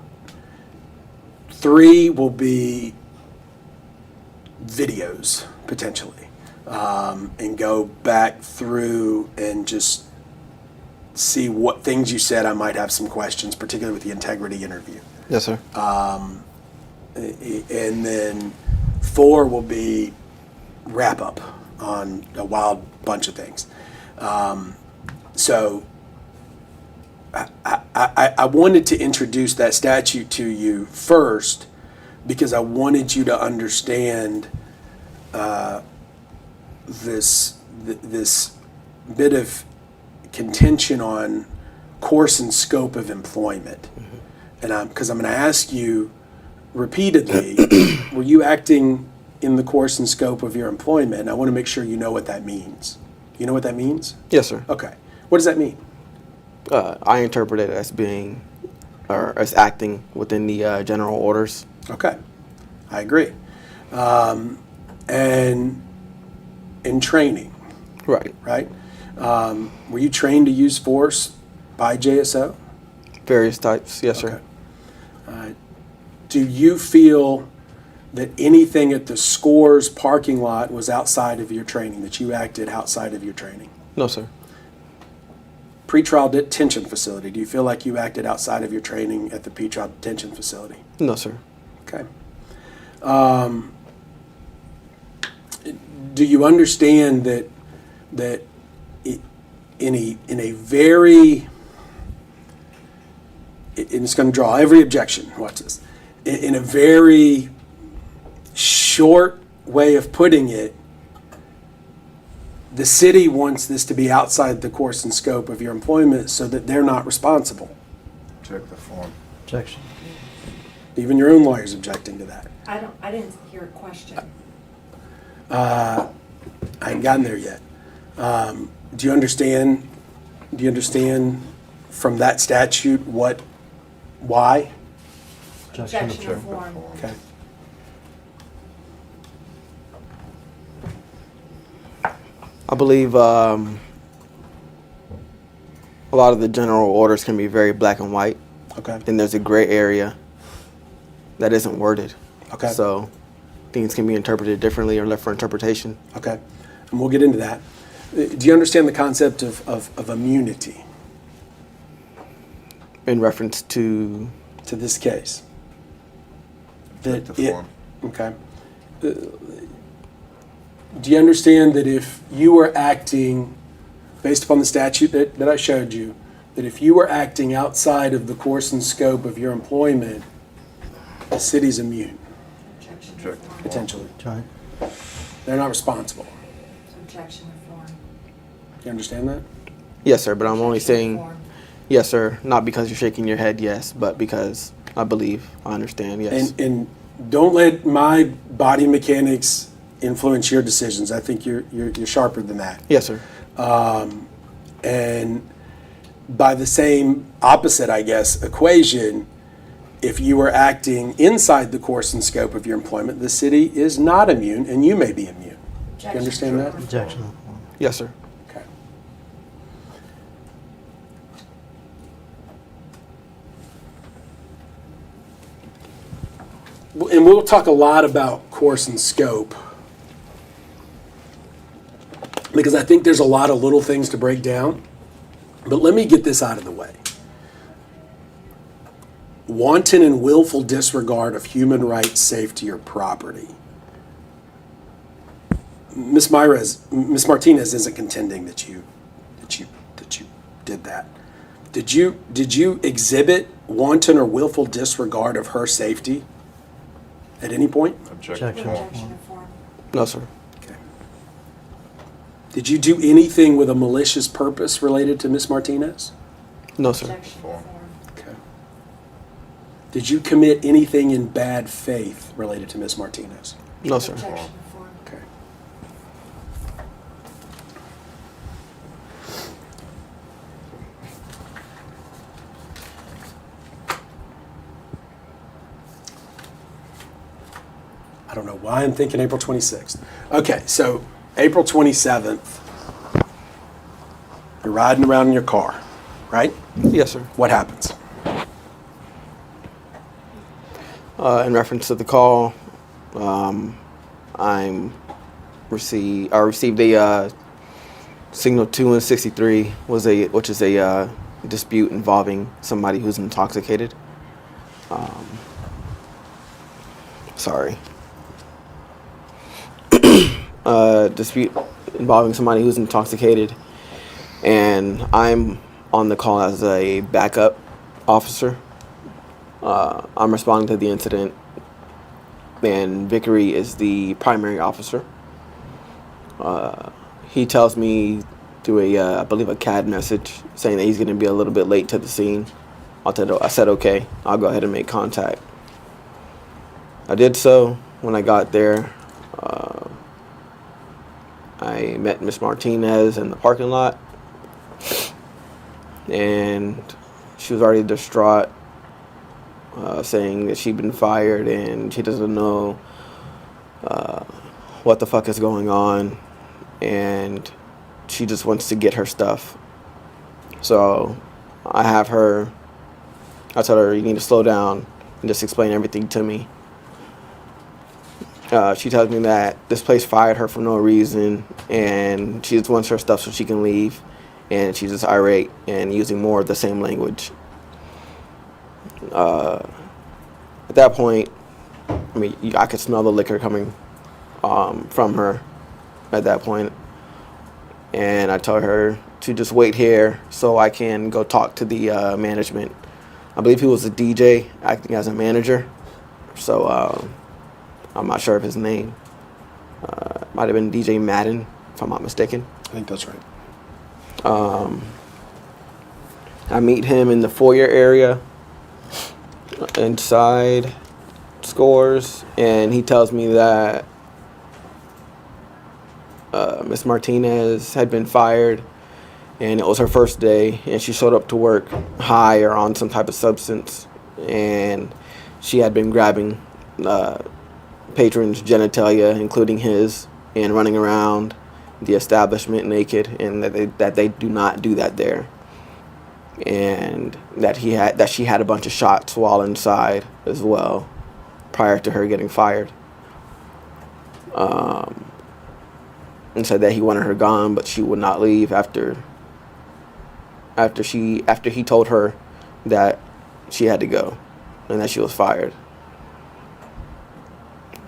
3 will be videos, potentially, and go back through and just see what things you said. I might have some questions, particularly with the integrity interview. Yes, sir. And then 4 will be wrap up on a wild bunch of things. So I wanted to introduce that statute to you first because I wanted you to understand this bit of contention on course and scope of employment. And because I'm going to ask you repeatedly, were you acting in the course and scope of your employment? And I want to make sure you know what that means. You know what that means? Yes, sir. Okay. What does that mean? I interpret it as being, or as acting within the general orders. Okay. I agree. And in training. Right. Right? Were you trained to use force by JSO? Various types, yes, sir. Do you feel that anything at the Scores parking lot was outside of your training, that you acted outside of your training? No, sir. Pretrial detention facility, do you feel like you acted outside of your training at the pretrial detention facility? No, sir. Okay. Do you understand that in a very, and it's going to draw every objection, watch this, in a very short way of putting it, the city wants this to be outside the course and scope of your employment so that they're not responsible. Check the form. Objection. Even your own lawyer's objecting to that. I didn't hear a question. I haven't gotten there yet. Do you understand from that statute why? Objection of form. Okay. I believe a lot of the general orders can be very black and white. Okay. And there's a gray area that isn't worded. Okay. So things can be interpreted differently or left for interpretation. Okay. And we'll get into that. Do you understand the concept of immunity? In reference to this case? Check the form. Okay. Do you understand that if you were acting, based upon the statute that I showed you, that if you were acting outside of the course and scope of your employment, the city's immune? Objection Check of form. Potentially. Right. They're not responsible. Objection of form. You understand that? yes, sir, but I'm only saying Form. yes, sir, not because you're shaking your head yes, but because I believe, I understand, yes. And don't let my body mechanics influence your decisions. I think you're sharper than that. Yes, sir. And by the same opposite, I guess, equation, if you were acting inside the course and scope of your employment, the city is not immune, and you may be immune. Do you understand that? Objection. Yes, sir. Okay. And we'll talk a lot about course and scope, because I think there's a lot of little things to break down. But let me get this out of the way. Wanton and willful disregard of human rights, safety, or property. Ms. Martinez isn't contending that you did that. Did you exhibit wanton or willful disregard of her safety at any point? Objection. Objection of form. No, sir. Did you do anything with a malicious purpose related to Ms. Martinez? No, sir. Objection of form. Okay. Did you commit anything in bad faith related to Ms. Martinez? No, sir. Objection of form. Okay. I don't know why I'm thinking April 26th. Okay, so April 27th, you're riding around in your car, right? Yes, sir. What happens? In reference to the call, I received a signal 2 and 63 which is a dispute involving somebody who's intoxicated. Dispute involving somebody who's intoxicated, and I'm on the call as a backup officer. I'm responding to the incident, and Vickery is the primary officer. He tells me through I believe a CAD message saying that he's going to be a little bit late to the scene. I said, okay, I'll go ahead and make contact. I did so. When I got there, I met Miss Martinez in the parking lot, and she was already distraught, saying that she'd been fired and she doesn't know what the fuck is going on, and she just wants to get her stuff. So I tell her, you need to slow down and just explain everything to me. She tells me that this place fired her for no reason, and she just wants her stuff so she can leave, and she's just irate and using more of the same language. At that point, I mean, I could smell the liquor coming from her at that point, and I tell her to just wait here so I can go talk to the management. I believe he was a DJ acting as a manager, so I'm not sure of his name. Might have been DJ Madden, if I'm not mistaken. I think that's right. I meet him in the foyer area inside Scores, and he tells me that Miss Martinez had been fired, and it was her first day, and she showed up to work high or on some type of substance, and she had been grabbing patrons' genitalia, including his, and running around the establishment naked, and that they do not do that there, and that she had a bunch of shots while inside as well, prior to her getting fired. And said that he wanted her gone, but she would not leave after he told her that she had to go and that she was fired.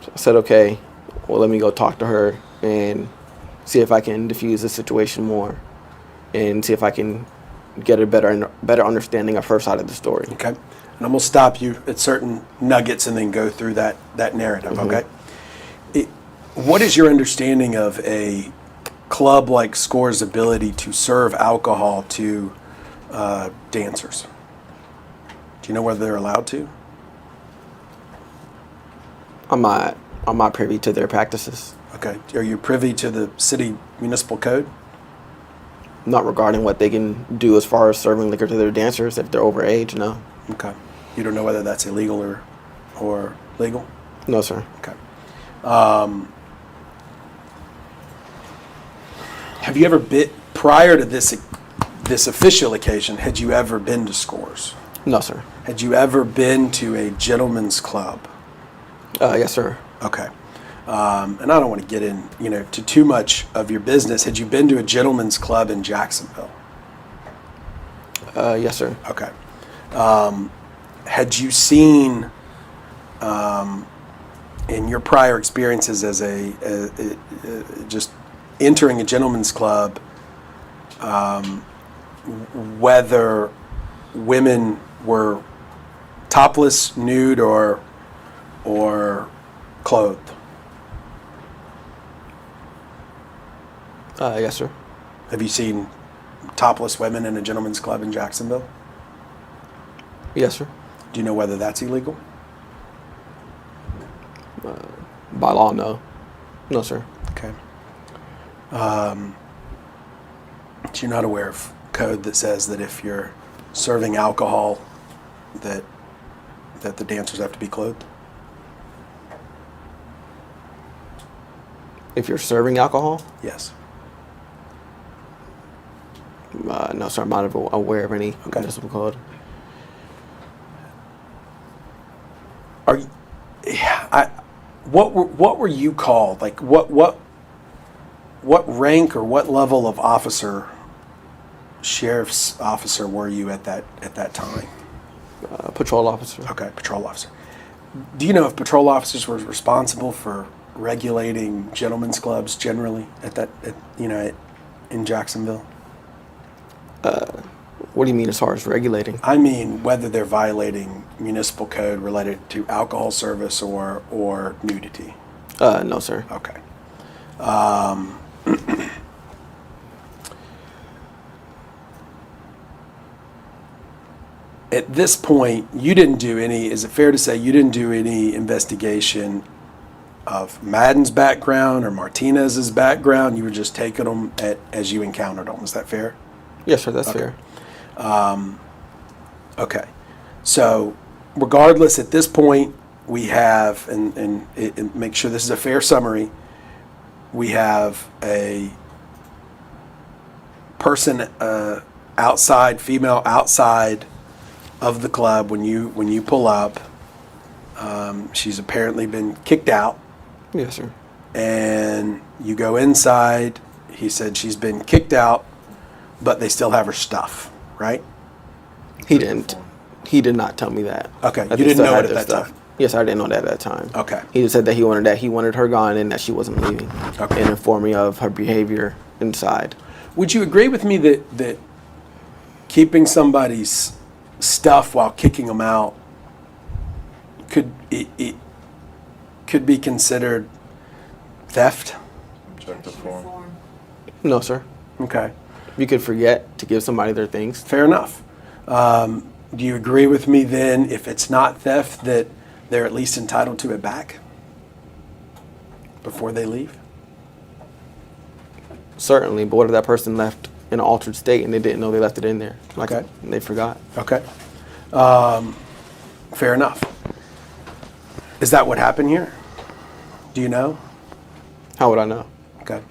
So I said, okay, well, let me go talk to her and see if I can diffuse the situation more and see if I can get a better understanding of her side of the story. Okay. And I'm going to stop you at certain nuggets and then go through that narrative, Mm-hmm. okay? What is your understanding of a club like Score's ability to serve alcohol to dancers? Do you know whether they're allowed to? I'm not privy to their practices. Okay. Are you privy to the city municipal code? Not regarding what they can do as far as serving liquor to their dancers if they're over age, no. Okay. You don't know whether that's illegal or legal? No, sir. Okay. Have you ever been, prior to this official occasion, had you ever been to Scores? No, sir. Had you ever been to a gentleman's club? Yes, sir. Okay. And I don't want to get in, to too much of your business. Had you been to a gentleman's club in Jacksonville? Yes, sir. Okay. Had you seen, in your prior experiences as just entering a gentleman's club, whether women were topless, nude, or clothed? Yes, sir. Have you seen topless women in a gentleman's club in Jacksonville? Yes, sir. Do you know whether that's illegal? By law, no. No, sir. Okay. So you're not aware of code that says that if you're serving alcohol, that the dancers have to be clothed? If you're serving alcohol? Yes. No, sir. I'm not aware of any municipal code. What were you called? Like what rank or what level of officer, sheriff's officer, were you at that time? Patrol officer. Okay, patrol officer. Do you know if patrol officers were responsible for regulating gentlemen's clubs generally in Jacksonville? What do you mean as far as regulating? I mean whether they're violating municipal code related to alcohol service or nudity. No, sir. Okay. At this point, you didn't do any, is it fair to say you didn't do any investigation of Madden's background or Martinez's background? You were just taking them as you encountered them. Is that fair? Yes, sir, that's Okay. fair. Okay. So regardless, at this point, we have, and make sure this is a fair summary, we have a person outside, female outside of the club when you pull up. She's apparently been kicked out. Yes, sir. And you go inside. He said she's been kicked out, but they still have her stuff, right? He didn't. He did not tell me that. Okay, That you they didn't still know had it at their that stuff. time? Yes, I didn't know that at that time. Okay. He just said that he wanted her gone and that she wasn't leaving. Okay. And informed me of her behavior inside. Would you agree with me that keeping somebody's stuff while kicking them out could be considered theft? Objective form. No, sir. Okay. You could forget to give somebody their things. Fair enough. Do you agree with me then, if it's not theft, that they're at least entitled to it back before they leave? Certainly, but what if that person left in an altered state and they didn't know they left it in there? Like, Okay. they forgot. Okay. Fair enough. Is that what happened here? Do you know? How would I know? Okay.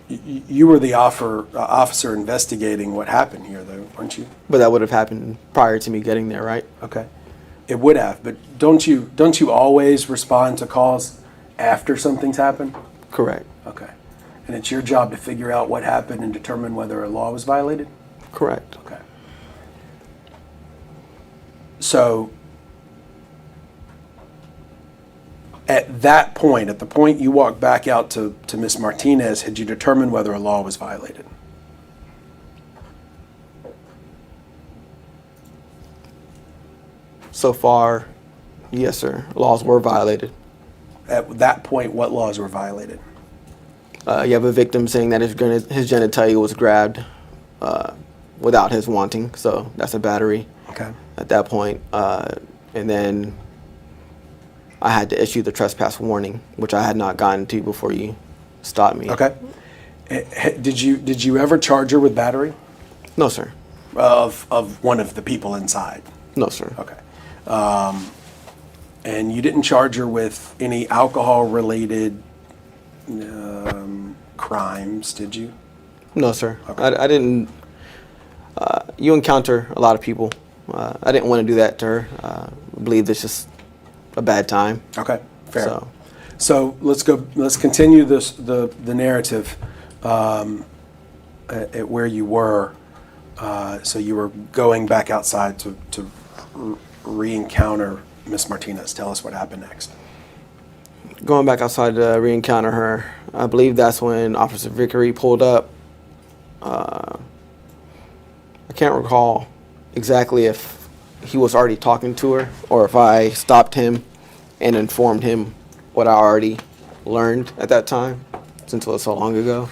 You were the officer investigating what happened here, though, weren't you? But that would have happened prior to me getting there, right? Okay. It would have, but don't you always respond to calls after something's happened? Correct. Okay. And it's your job to figure out what happened and determine whether a law was violated? Correct. Okay. So, at that point, at the point you walked back out to Ms. Martinez, had you determined whether a law was violated? So far, yes, sir. Laws were violated. At that point, what laws were violated? You have a victim saying that his genitalia was grabbed without his wanting, so that's a battery. Okay. At that point, and then I had to issue the trespass warning, which I had not gotten to before you stopped me. Okay. Did you ever charge her with battery? No, sir. Of one of the people inside? No, sir. Okay. And you didn't charge her with any alcohol-related crimes, did you? No, sir. Okay. I didn't. You encounter a lot of people. I didn't want to do that to her. I believe it's just a bad time. Okay, fair. So let's continue the narrative at where you were. So you were going back outside to re-encounter Miss Martinez. Tell us what happened next. Going back outside to re-encounter her, I believe that's when Officer Vickery pulled up. I can't recall exactly if he was already talking to her or if I stopped him and informed him what I already learned at that time, since it was so long ago.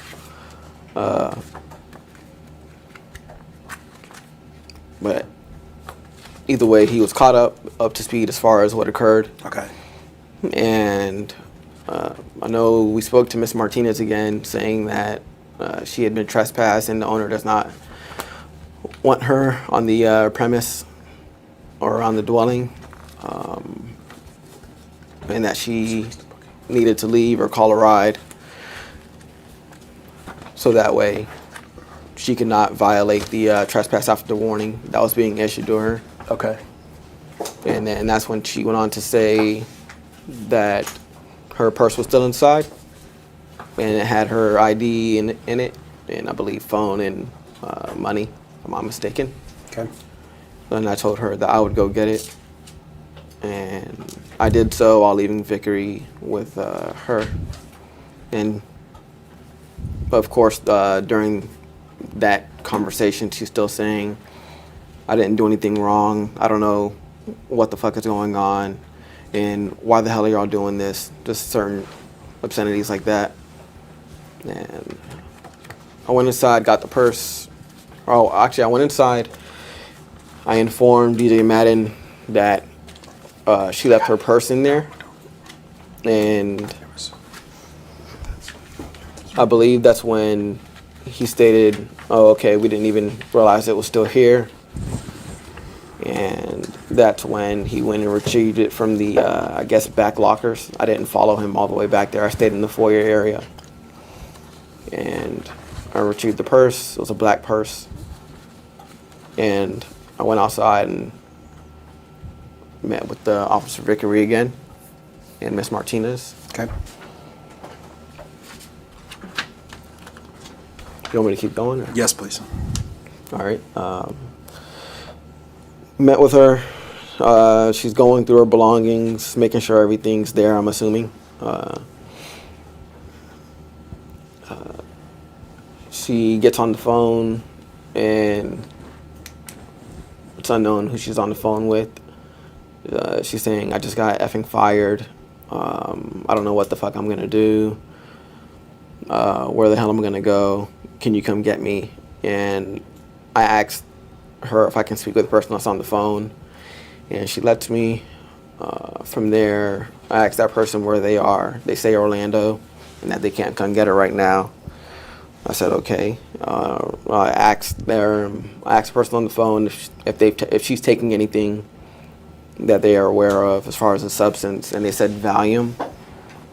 But either way, he was caught up to speed as far as what occurred. Okay. And I know we spoke to Miss Martinez again, saying that she had been trespassed and the owner does not want her on the premise or on the dwelling, and that she needed to leave or call a ride so that way she could not violate the trespass after the warning that was being issued to her. Okay. And then that's when she went on to say that her purse was still inside and it had her ID in it, and I believe phone and money, if I'm not mistaken. Okay. And I told her that I would go get it, and I did so while leaving Vickery with her. And of course, during that conversation, she's still saying, I didn't do anything wrong. I don't know what the fuck is going on. And why the hell are y'all doing this? Just certain obscenities like that. And I went inside, got the purse. Oh, actually, I went inside. I informed DJ Madden that she left her purse in there. And I believe that's when he stated, oh, okay, we didn't even realize it was still here. And that's when he went and retrieved it from the, I guess, back lockers. I didn't follow him all the way back there. I stayed in the foyer area. And I retrieved the purse. It was a black purse. And I went outside and met with the Officer Vickery again and Miss Martinez. Okay. You want me to keep going? Or? Yes, please. All right. Met with her. She's going through her belongings, making sure everything's there, I'm assuming. She gets on the phone, and it's unknown who she's on the phone with. She's saying, I just got effing fired. I don't know what the fuck I'm going to do. Where the hell am I going to go? Can you come get me? And I asked her if I can speak with the person that's on the phone, and she lets me. From there, I asked that person where they are. They say Orlando, and that they can't come get her right now. I said okay. I asked the person on the phone if she's taking anything that they are aware of as far as a substance, and they said Valium.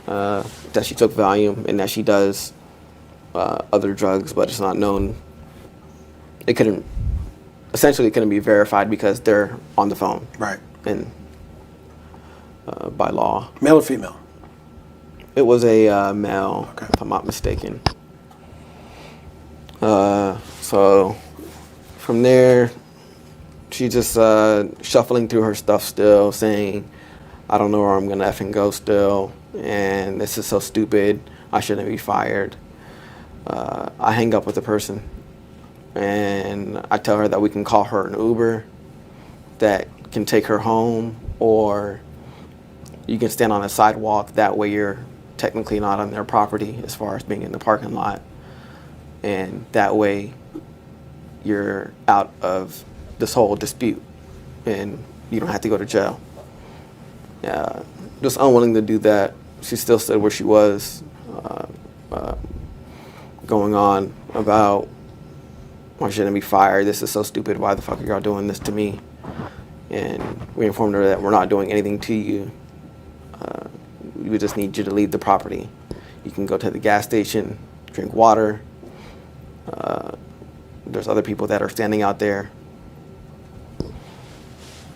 That she took Valium, and that she does other drugs, but it's not known. It couldn't be verified because they're on the phone. Right. And by law. Male or female? It was a male, okay, if I'm not mistaken. So from there, she's just shuffling through her stuff still, saying, I don't know where I'm going to effing go still, and this is so stupid, I shouldn't be fired. I hang up with the person, and I tell her that we can call her an Uber that can take her home, or you can stand on a sidewalk. That way you're technically not on their property as far as being in the parking lot. And that way you're out of this whole dispute and you don't have to go to jail. Just unwilling to do that. She still stood where she was, going on about, I shouldn't be fired. This is so stupid. Why the fuck are y'all doing this to me? And we informed her that we're not doing anything to you. We just need you to leave the property. You can go to the gas station, drink water. There's other people that are standing out there.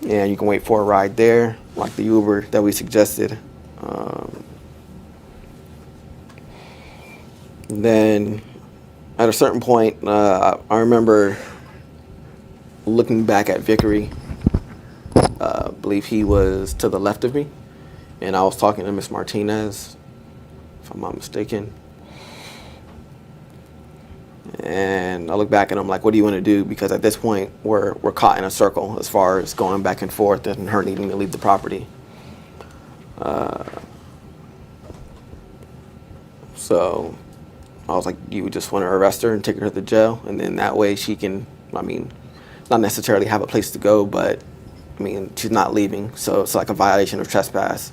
And you can wait for a ride there, like the Uber that we suggested. Then at a certain point, I remember looking back at Vickery. I believe he was to the left of me, and I was talking to Miss Martinez, if I'm not mistaken. And I look back at him like, what do you want to do? Because at this point, we're caught in a circle as far as going back and forth and her needing to leave the property. So I was like, you just want to arrest her and take her to the jail, and then that way she can, not necessarily have a place to go, but she's not leaving, so it's like a violation of trespass.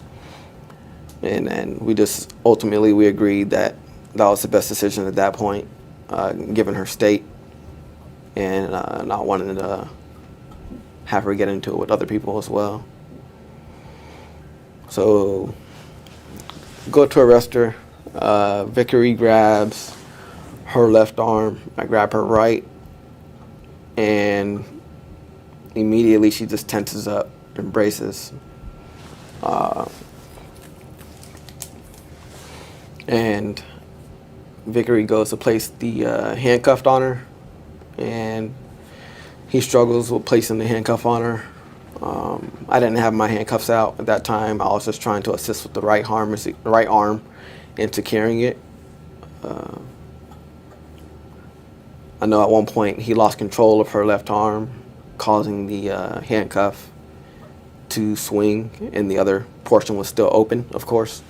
And then we agreed that that was the best decision at that point, given her state and not wanting to have her get into it with other people as well. So go to arrest her. Vickery grabs her left arm. I grab her right, and immediately she just tenses up and braces. And Vickery goes to place the handcuff on her, and he struggles with placing the handcuff on her. I didn't have my handcuffs out at that time. I was just trying to assist with the right arm in securing it. I know at one point he lost control of her left arm, causing the handcuff to swing, and the other portion was still open, of course,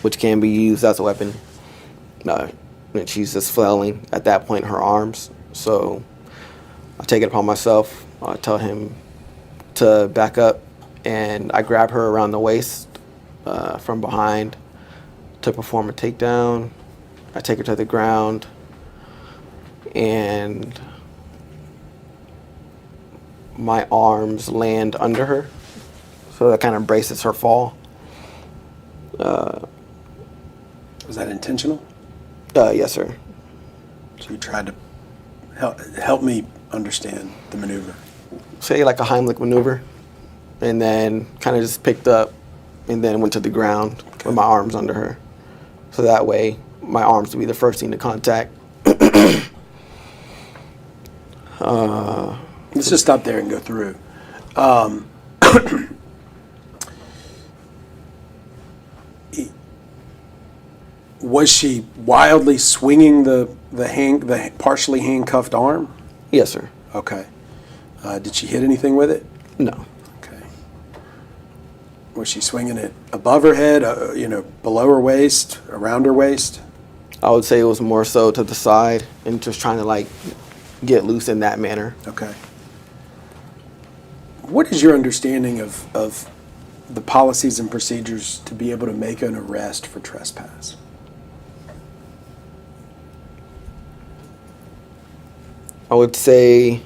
which can be used as a weapon. And she's just flailing at that point her arms. So I take it upon myself. I tell him to back up, and I grab her around the waist from behind to perform a takedown. I take her to the ground, and my arms land under her, so that kind of braces her fall. Was that intentional? Yes, sir. So you tried to help me understand the maneuver. Say like a Heimlich maneuver, and then kind of just picked up and then went to the ground with my arms under her. So that way my arms would be the first thing to contact. Let's just stop there and go through. Was she wildly swinging the partially handcuffed arm? Yes, sir. Okay. Did she hit anything with it? No. Okay. Was she swinging it above her head, below her waist, around her waist? I would say it was more so to the side and just trying to like get loose in that manner. Okay. What is your understanding of the policies and procedures to be able to make an arrest for trespass? I would say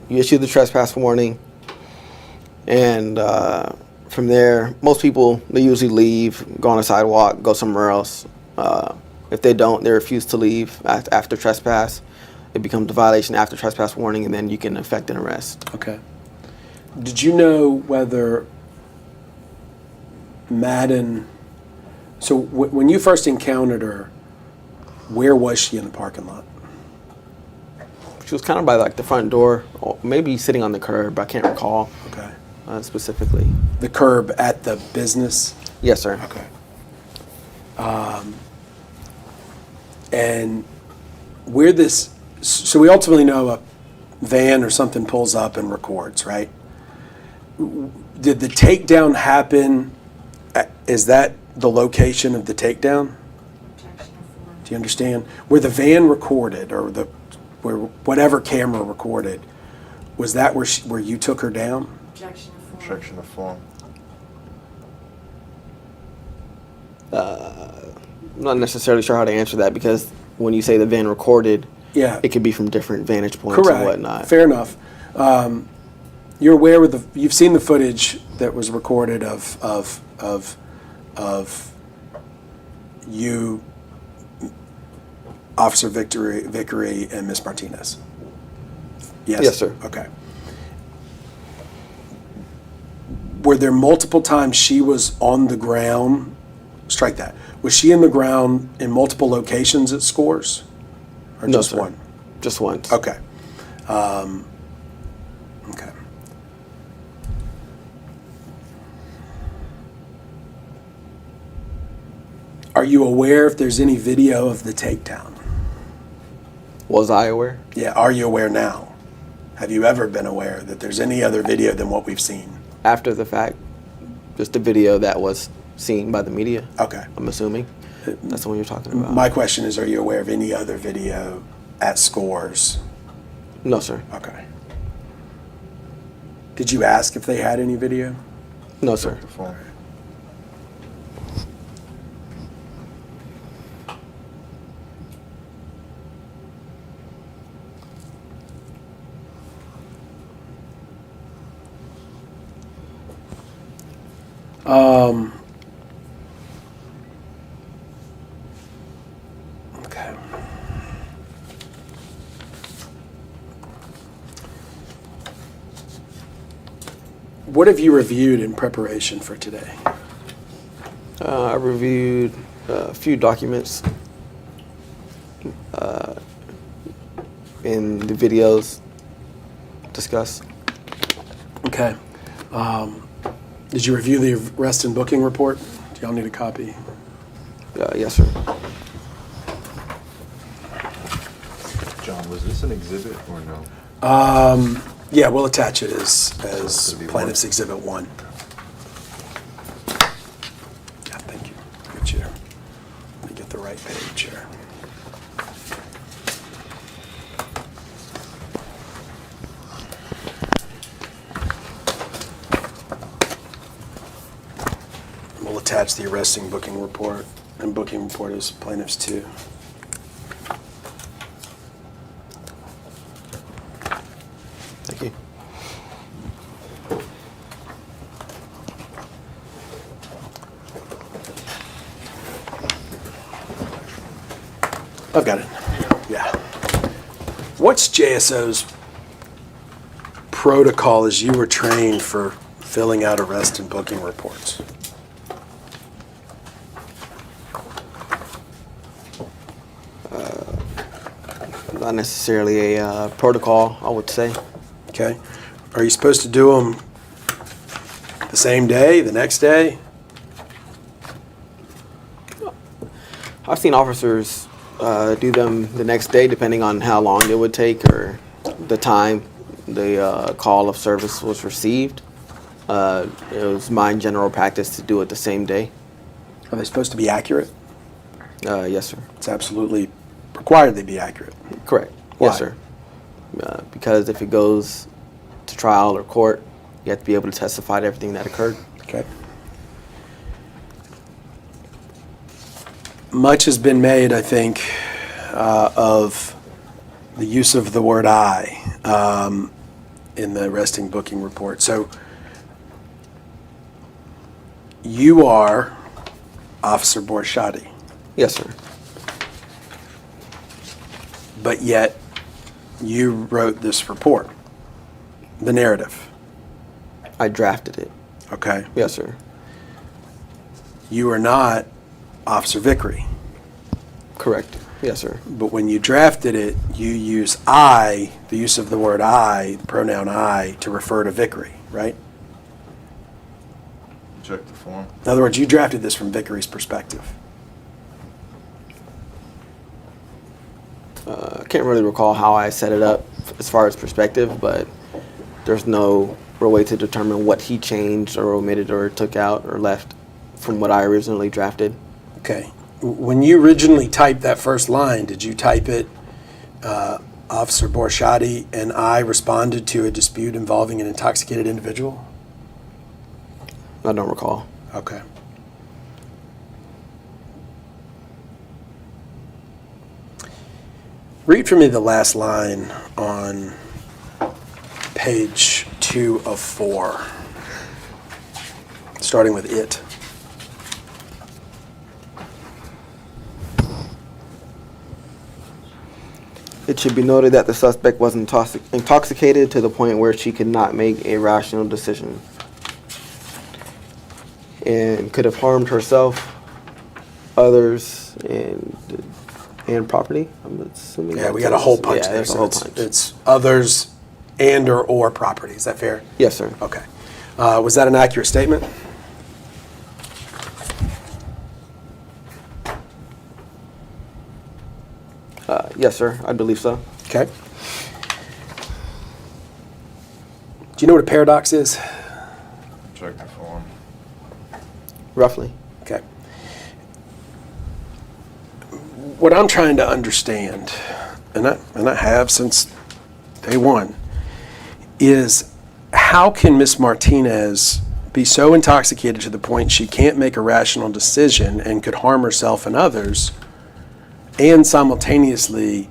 you issue the trespass warning, and from there, most people, they usually leave, go on a sidewalk, go somewhere else. If they don't, they refuse to leave after trespass. It becomes a violation after trespass warning, and then you can effect an arrest. Okay. Did you know whether Madden, so when you first encountered her, where was she in the parking lot? She was kind of by like the front door, or maybe sitting on the curb. I can't recall. Okay. Specifically. The curb at the business? Yes, sir. Okay. And where this, so we ultimately know a van or something pulls up and records, right? Did the takedown happen? Is that the location of the takedown? Do you understand? Where the van recorded, or where whatever camera recorded, was that where you took her down? Objection of form. Objection of form. I'm not necessarily sure how to answer that, because when you say the van recorded, yeah, it could be from different vantage points. Correct. And whatnot. Fair enough. You're aware you've seen the footage that was recorded of you, Officer Vickery, and Miss Martinez. Yes. Yes, sir. Okay. Were there multiple times she was on the ground? Strike that. Was she in the ground in multiple locations at Scores? Or No, just sir. one? Just once. Okay. Okay. Are you aware if there's any video of the takedown? Was I aware? Yeah, are you aware now? Have you ever been aware that there's any other video than what we've seen? After the fact, just the video that was seen by the media. Okay. I'm assuming that's the one you're talking about. My question is, are you aware of any other video at Scores? No, sir. Okay. Did you ask if they had any video? No, sir. Form. Okay. What have you reviewed in preparation for today? I reviewed a few documents in the videos discussed. Okay. Did you review the arrest and booking report? Do y'all need a copy? Yes, sir. John Was this an exhibit or no? Yeah, we'll attach it as Plaintiff's Exhibit 1. Yeah, thank you. Get you. Let me get the right page here. We'll attach the arresting booking report, and booking report is Plaintiff's 2. Thank you. I've got it. Yeah. What's JSO's protocol as you were trained for filling out arrest and booking reports? Not necessarily a protocol, I would say. Okay. Are you supposed to do them the same day, the next day? I've seen officers do them the next day, depending on how long it would take or the time the call of service was received. It was my general practice to do it the same day. Are they supposed to be accurate? Yes, sir. It's absolutely required they be accurate. Correct. Why? Yes, sir. Because if it goes to trial or court, you have to be able to testify to everything that occurred. Okay. Much has been made, I think, of the use of the word I in the arresting booking report. So you are Officer Borisade. Yes, sir. But yet you wrote this report, the narrative. I drafted it. Okay. Yes, sir. You are not Officer Vickery. Correct. Yes, sir. But when you drafted it, you use I, the use of the word I, the pronoun I, to refer to Vickery, right? Check the form. In other words, you drafted this from Vickery's perspective. I can't really recall how I set it up as far as perspective, but there's no real way to determine what he changed or omitted or took out or left from what I originally drafted. Okay. When you originally typed that first line, did you type it, Officer Borisade and I responded to a dispute involving an intoxicated individual? I don't recall. Okay. Read for me the last line on page 2 of 4, starting with it. It should be noted that the suspect was intoxicated to the point where she could not make a rational decision and could have harmed herself, others, and property. I'm assuming. Yeah, we got a whole bunch there. There's a So whole bunch. it's others and or property. Is that fair? Yes, sir. Okay. Was that an accurate statement? Yes, sir. I believe so. Okay. Do you know what a paradox is? Check the form. Roughly. Okay. What I'm trying to understand, and I have since day one, is how can Miss Martinez be so intoxicated to the point she can't make a rational decision and could harm herself and others, and simultaneously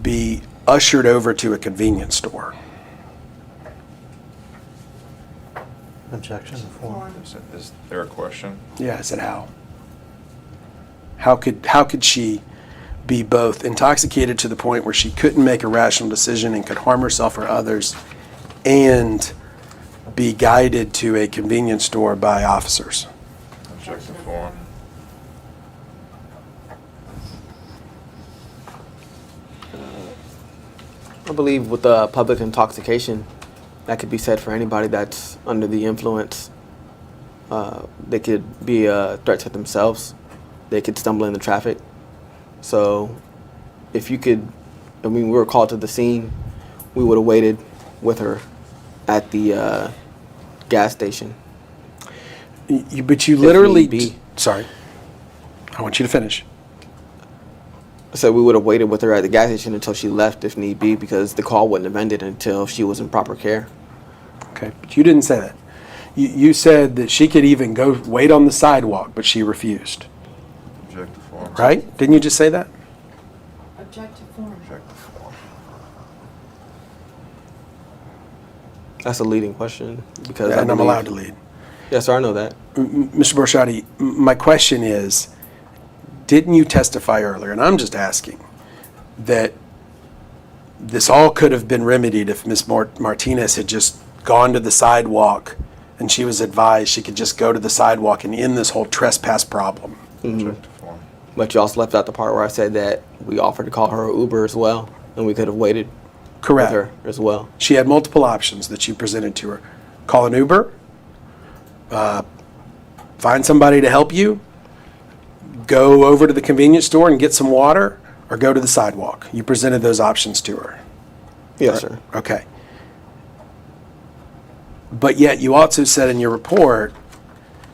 be ushered over to a convenience store? Objection to form. Is there a question? Yeah, I said how. How could she be both intoxicated to the point where she couldn't make a rational decision and could harm herself or others, and be guided to a convenience store by officers? Check the form. I believe with the public intoxication, that could be said for anybody that's under the influence. They could be a threat to themselves. They could stumble into traffic. So if you could I mean, we were called to the scene, we would have waited with her at the gas station. But you literally... Sorry. I want you to finish. So we would have waited with her at the gas station until she left if need be, because the call wouldn't have ended until she was in proper care. Okay, but you didn't say that. You said that she could even go wait on the sidewalk, but she refused. Objective form. Right? Didn't you just say that? Objective form. Objective form. That's a leading question, because And I'm allowed to lead. Yes, sir, I know that. Mr. Borisade, my question is, didn't you testify earlier, and I'm just asking, that this all could have been remedied if Ms. Martinez had just gone to the sidewalk and she was advised she could just go to the sidewalk and end this whole trespass problem? Objective form. But you also left out the part where I said that we offered to call her an Uber as well, and we could have waited Correct. with her as well. She had multiple options that you presented to her. Call an Uber, find somebody to help you, go over to the convenience store and get some water, or go to the sidewalk. You presented those options to her. Yes, sir. Okay. But yet you also said in your report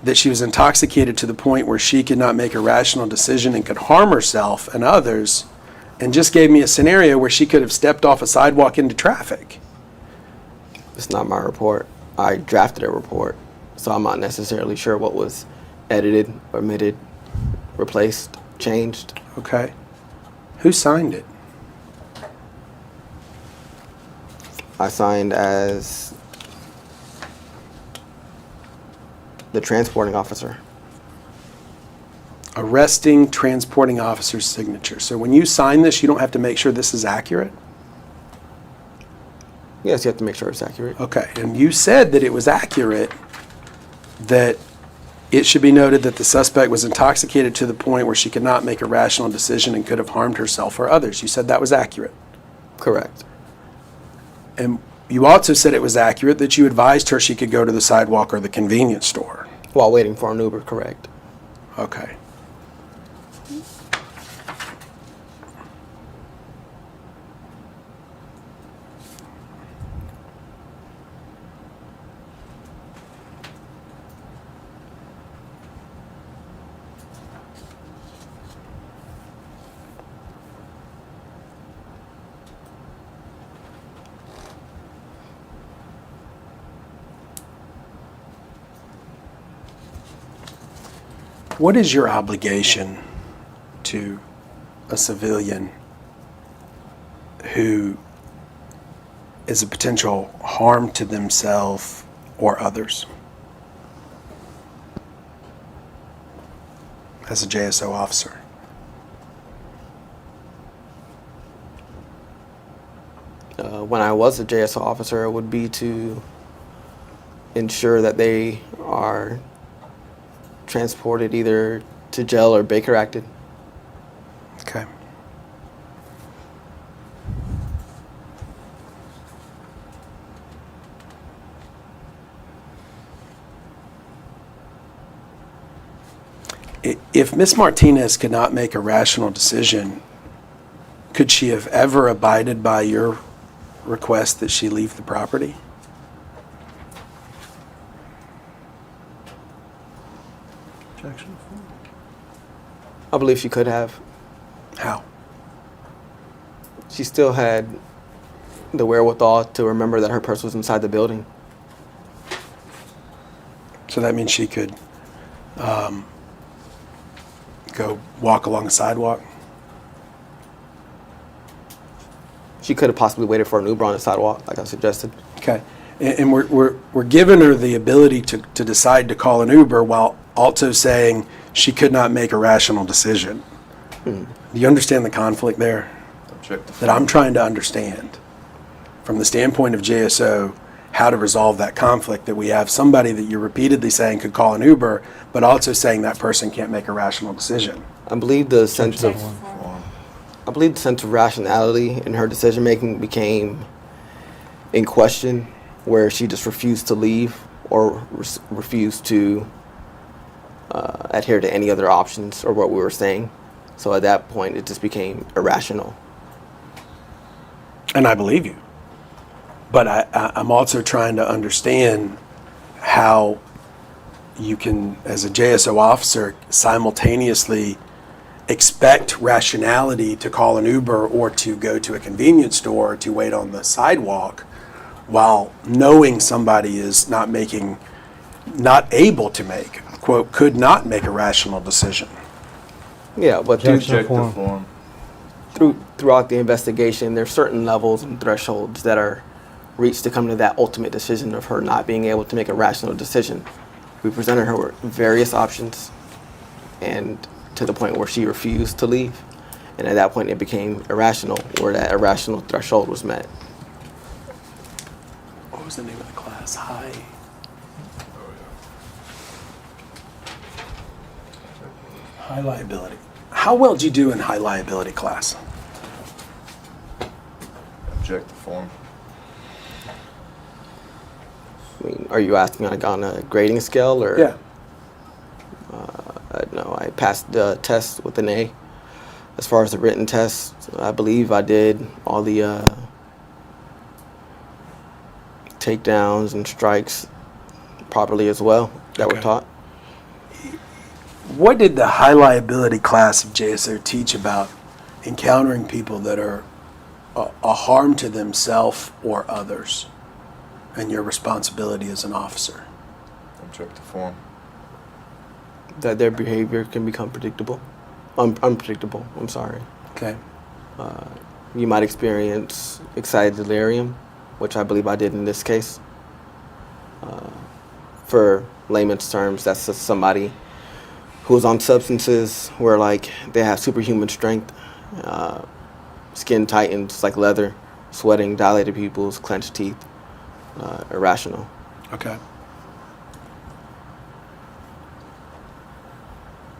that she was intoxicated to the point where she could not make a rational decision and could harm herself and others, and just gave me a scenario where she could have stepped off a sidewalk into traffic. It's not my report. I drafted a report, so I'm not necessarily sure what was edited, omitted, replaced, changed. Okay. Who signed it? I signed as the transporting officer. Arresting transporting officer's signature. So when you sign this, you don't have to make sure this is accurate? Yes, you have to make sure it's accurate. Okay, and you said that it was accurate, that it should be noted that the suspect was intoxicated to the point where she could not make a rational decision and could have harmed herself or others. You said that was accurate. Correct. And you also said it was accurate that you advised her she could go to the sidewalk or the convenience store. While waiting for an Uber, correct. Okay. What is your obligation to a civilian who is a potential harm to themselves or others as a JSO officer? When I was a JSO officer, it would be to ensure that they are transported either to jail or Baker acted. Okay. If Ms. Martinez could not make a rational decision, could she have ever abided by your request that she leave the property? I believe she could have. How? She still had the wherewithal to remember that her purse was inside the building. So that means she could go walk along a sidewalk? She could have possibly waited for an Uber on the sidewalk, like I suggested. Okay. And we're giving her the ability to decide to call an Uber while also saying she could not make a rational decision. Do you understand the conflict there? That I'm trying to understand from the standpoint of JSO, how to resolve that conflict, that we have somebody that you're repeatedly saying could call an Uber, but also saying that person can't make a rational decision. I believe the sense of rationality in her decision making became in question, where she just refused to leave or refused to adhere to any other options or what we were saying. So at that point, it just became irrational. And I believe you. But I'm also trying to understand how you can, as a JSO officer, simultaneously expect rationality to call an Uber or to go to a convenience store or to wait on the sidewalk while knowing somebody is not able to make, quote, could not make a rational decision. Yeah, but Object to form. throughout the investigation, there's certain levels and thresholds that are reached to come to that ultimate decision of her not being able to make a rational decision. We presented her with various options, and to the point where she refused to leave. And at that point, it became irrational, where that irrational threshold was met. What was the name of the class? High liability. How well did you do in high liability class? Object to form. I mean, are you asking like on a grading scale, or? Yeah. No, I passed the test with an A. As far as the written test, I believe I did all the takedowns and strikes properly as well that were taught. What did the high liability class of JSO teach about encountering people that are a harm to themselves or others, and your responsibility as an officer? Object to form. That their behavior can become predictable, unpredictable. I'm sorry. Okay. You might experience excited delirium, which I believe I did in this case. For layman's terms, that's just somebody who's on substances where like they have superhuman strength, skin tightens like leather, sweating, dilated pupils, clenched teeth, irrational. Okay.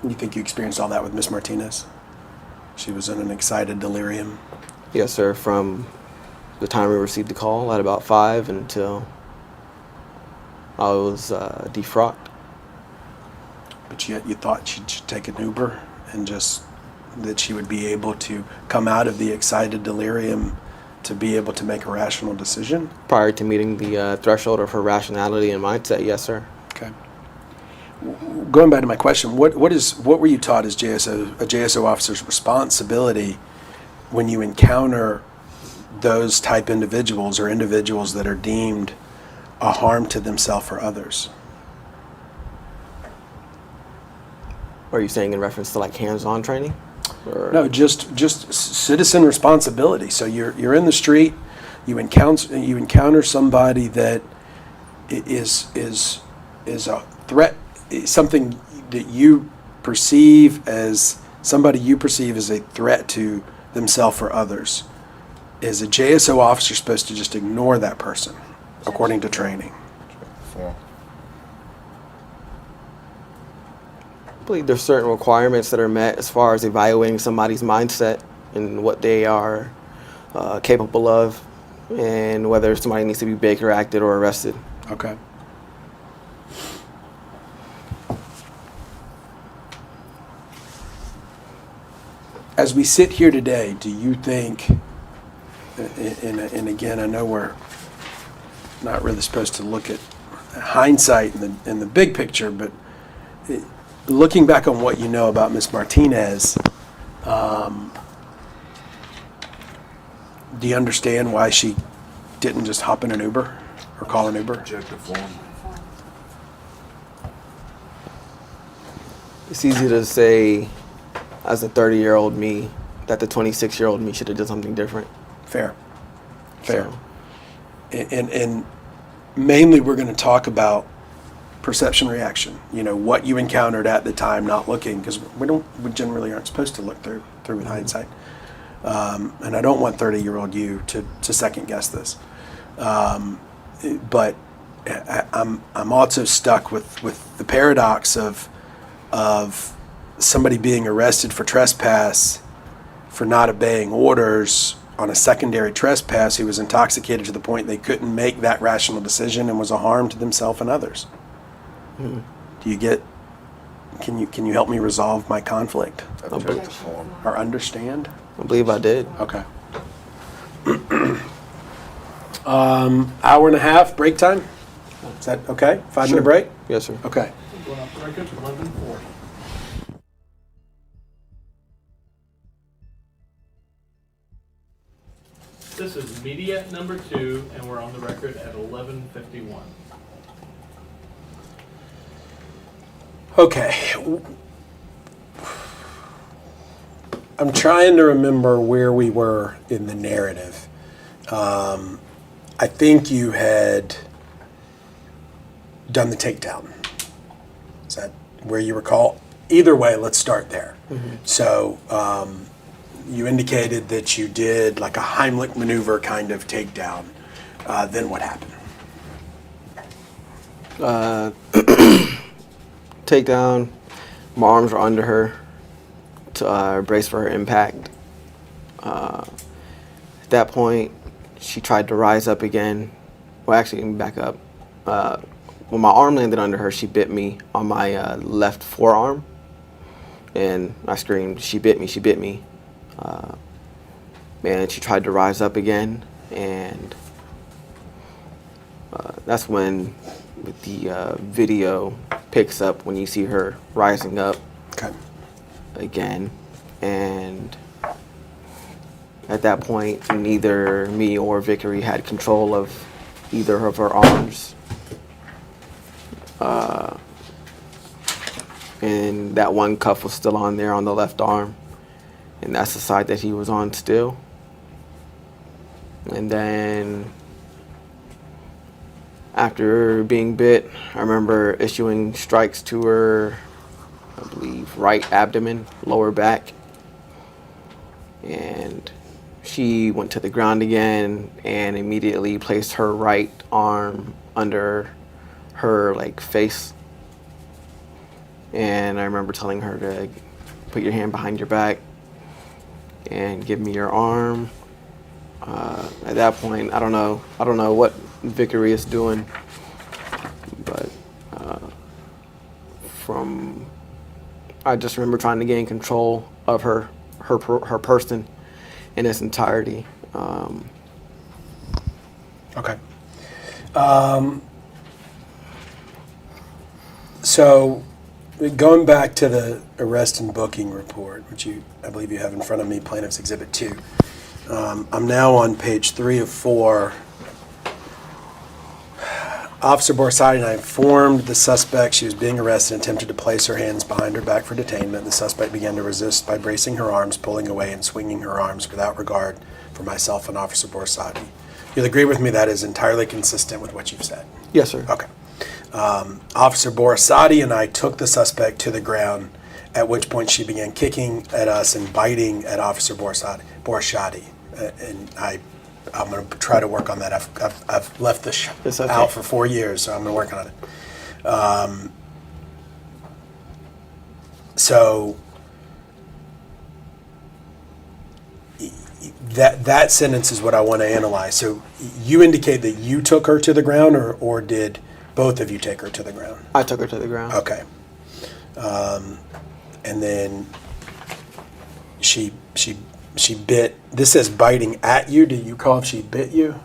You think you experienced all that with Miss Martinez? She was in an excited delirium? Yes, sir. From the time we received the call at about 5 until I was defrocked. But yet you thought she'd take an Uber and just that she would be able to come out of the excited delirium to be able to make a rational decision? Prior to meeting the threshold of her rationality and mindset, yes, sir. Okay. Going back to my question, what were you taught as a JSO officer's responsibility when you encounter those type individuals or individuals that are deemed a harm to themselves or others? Are you saying in reference to like hands-on training? Or? No, just citizen responsibility. So you're in the street, you encounter somebody that is a threat, something that you perceive as somebody you perceive as a threat to themselves or others. Is a JSO officer supposed to just ignore that person, according to training? Form. I believe there's certain requirements that are met as far as evaluating somebody's mindset and what they are capable of, and whether somebody needs to be Baker acted or arrested. Okay. As we sit here today, do you think, and again, I know we're not really supposed to look at hindsight in the big picture, but looking back on what you know about Miss Martinez, do you understand why she didn't just hop in an Uber or call an Uber? Object to form. It's easy to say, as a 30-year-old me, that the 26-year-old me should have done something different. Fair. So. And mainly we're going to talk about perception reaction. You know, what you encountered at the time, not looking, because we generally aren't supposed to look through with hindsight. And I don't want 30-year-old you to second guess this. But I'm also stuck with the paradox of somebody being arrested for trespass for not obeying orders on a secondary trespass who was intoxicated to the point they couldn't make that rational decision and was a harm to themselves and others. Mm-hmm. Do you get, can you help me resolve my conflict? Object to form. Or understand? I believe I did. Okay. Hour and a half break time? Is that okay? 5-minute break? Yes, sir. Okay. Going off the record, 11:40. This is media number 2, and we're on the record at 11:51. Okay. I'm trying to remember where we were in the narrative. I think you had done the takedown. Is that where you recall? Either way, let's start there. So you indicated that you did like a Heimlich maneuver kind of takedown. Then what happened? Takedown. My arms were under her to brace for her impact. At that point, she tried to rise up again. Well, actually, let me back up. When my arm landed under her, she bit me on my left forearm. And I screamed, "She bit me, she bit me." And she tried to rise up again. And that's when the video picks up when you see her rising up again. And at that point, neither me or Vickery had control of either of her arms. And that one cuff was still on there on the left arm. And that's the side that he was on still. And then after being bit, I remember issuing strikes to her, I believe, right abdomen, lower back. And she went to the ground again and immediately placed her right arm under her face. And I remember telling her to put your hand behind your back and give me your arm. At that point, I don't know what Vickery is doing, but I just remember trying to gain control of her person in its entirety. Okay. So going back to the arrest and booking report, which I believe you have in front of me, Plaintiff's Exhibit 2. I'm now on page 3 of 4. Officer Borisade and I informed the suspect she was being arrested and attempted to place her hands behind her back for detainment. The suspect began to resist by bracing her arms, pulling away, and swinging her arms without regard for myself and Officer Borisade. You'll agree with me that is entirely consistent with what you've said? Yes, sir. Okay. Officer Borisade and I took the suspect to the ground, at which point she began kicking at us and biting at Officer Borisade. And I'm going to try to work on that. I've left this out for 4 years, so I'm going to work on it. So that sentence is what I want to analyze. So you indicate that you took her to the ground, or did both of you take her to the ground? I took her to the ground. Okay. And then she bit. This says biting at you. Do you call if she bit you?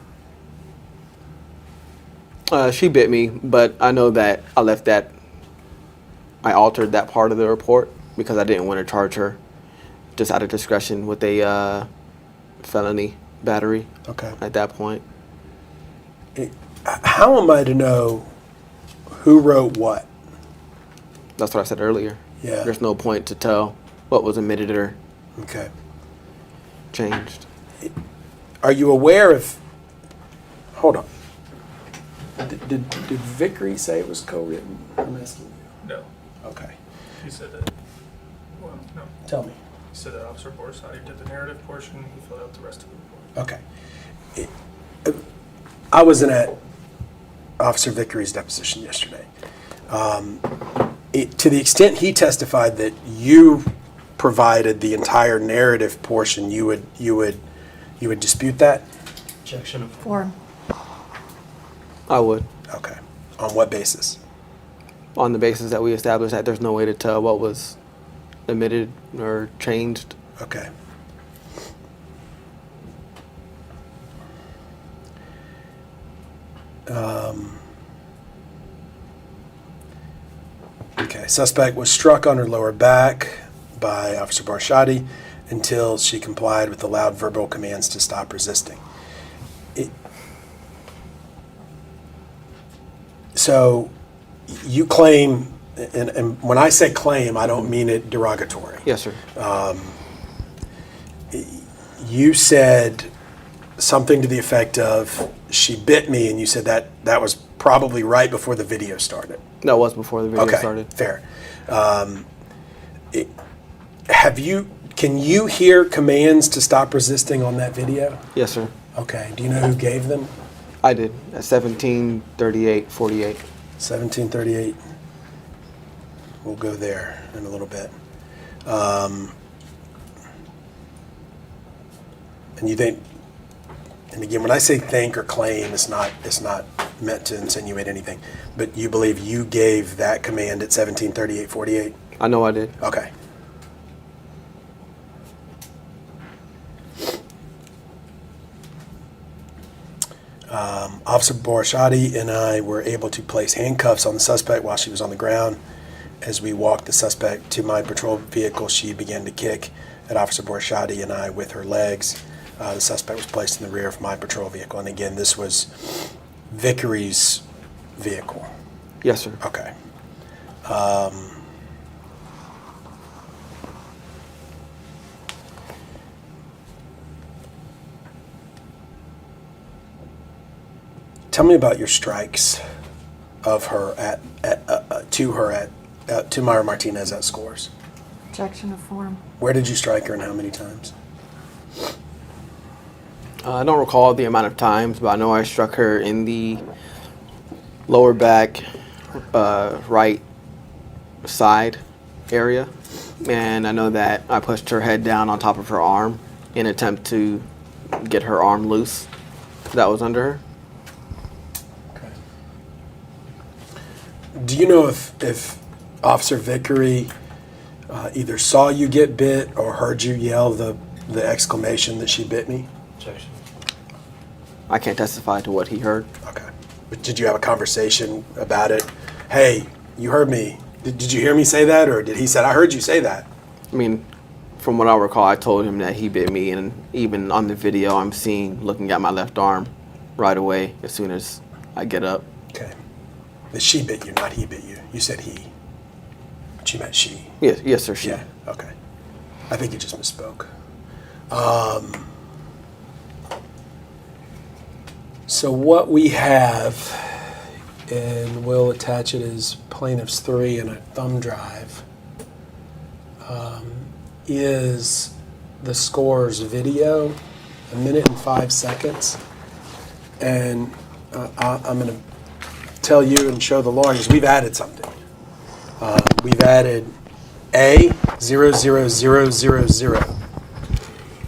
She bit me, but I know that I altered that part of the report because I didn't want to charge her just out of discretion with a felony battery. Okay. At that point. How am I to know who wrote what? That's what I said earlier. Yeah. There's no point to tell what was omitted or changed. Are you aware of... Hold on. Did Vickery say it was co-written? I'm asking you. No. Okay. He said that. Well, no. Tell me. He said that Officer Borisade did the narrative portion. He filled out the rest of the report. Okay. I wasn't at Officer Vickery's deposition yesterday. To the extent he testified that you provided the entire narrative portion, you would dispute that? Objection. Form. I would. Okay. On what basis? On the basis that we established that there's no way to tell what was omitted or changed. Okay. Okay, suspect was struck on her lower back by Officer Borisade until she complied with the loud verbal commands to stop resisting. So you claim, and when I say claim, I don't mean it derogatory. Yes, sir. You said something to the effect of, she bit me, and you said that was probably right before the video started. That was before the video Okay, started. fair. Can you hear commands to stop resisting on that video? Yes, sir. Okay, do you know who gave them? I did, at 17:38:48. 17:38. We'll go there in a little bit. And you think, and again, when I say think or claim, it's not meant to insinuate anything, but you believe you gave that command at 17:38:48? I know I did. Okay. Officer Borisade and I were able to place handcuffs on the suspect while she was on the ground. As we walked the suspect to my patrol vehicle, she began to kick at Officer Borisade and I with her legs. The suspect was placed in the rear of my patrol vehicle. And again, this was Vickery's vehicle. Yes, sir. Okay. Tell me about your strikes of her to Myra Martinez at Scores. Objection of form. Where did you strike her and how many times? I don't recall the amount of times, but I know I struck her in the lower back, right side area, and I know that I pushed her head down on top of her arm in an attempt to get her arm loose that was under her. Do you know if Officer Vickery either saw you get bit or heard you yell the exclamation that she bit me? Objection. I can't testify to what he heard. Okay. But did you have a conversation about it? Hey, you heard me. Did you hear me say that, or did he say, I heard you say that? I mean, from what I recall, I told him that he bit me, and even on the video, I'm seen looking at my left arm right away as soon as I get up. Okay. That she bit you, not he bit you. You said he. But you meant she. Yes, sir, she. Yeah, okay. I think you just misspoke. So what we have, and we'll attach it as plaintiff's 3 in a thumb drive, is the Scores video, 1 minute and 5 seconds. And I'm going to tell you and show the lawyers, we've added something. We've added A00000.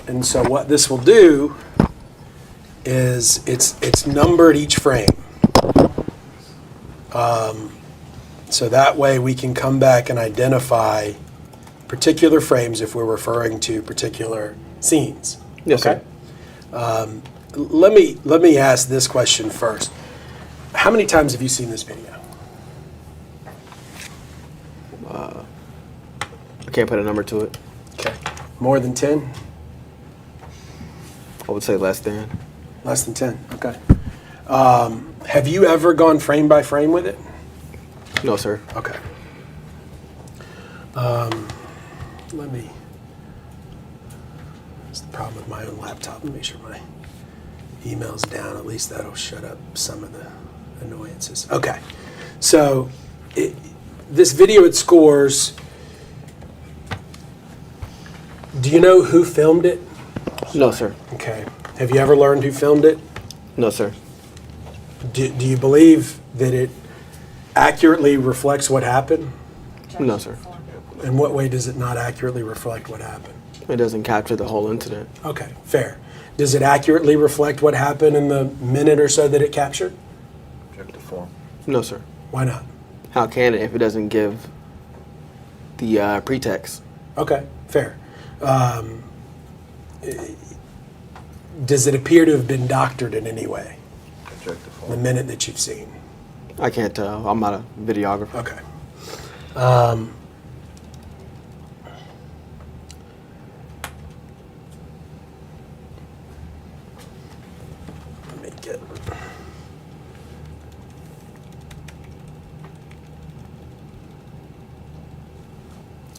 And so what this will do is it's numbered each frame. So that way we can come back and identify particular frames if we're referring to particular scenes. Yes, okay? sir. Let me ask this question first. How many times have you seen this video? I can't put a number to it. Okay. More than 10? I would say less than. Less than 10, okay. Have you ever gone frame by frame with it? No, sir. Okay. Let me, that's the problem with my own laptop. Let me make sure my email's down. At least that'll shut up some of the annoyances. Okay. So this video at Scores, do you know who filmed it? No, sir. Okay. Have you ever learned who filmed it? No, sir. Do you believe that it accurately reflects what happened? No, sir. In what way does it not accurately reflect what happened? It doesn't capture the whole incident. Okay, fair. Does it accurately reflect what happened in the minute or so that it captured? Object to form. No, sir. Why not? How can it if it doesn't give the pretext? Okay, fair. Does it appear to have been doctored in any way? Object to form. The minute that you've seen. I can't tell. I'm not a videographer. Okay. Let me get.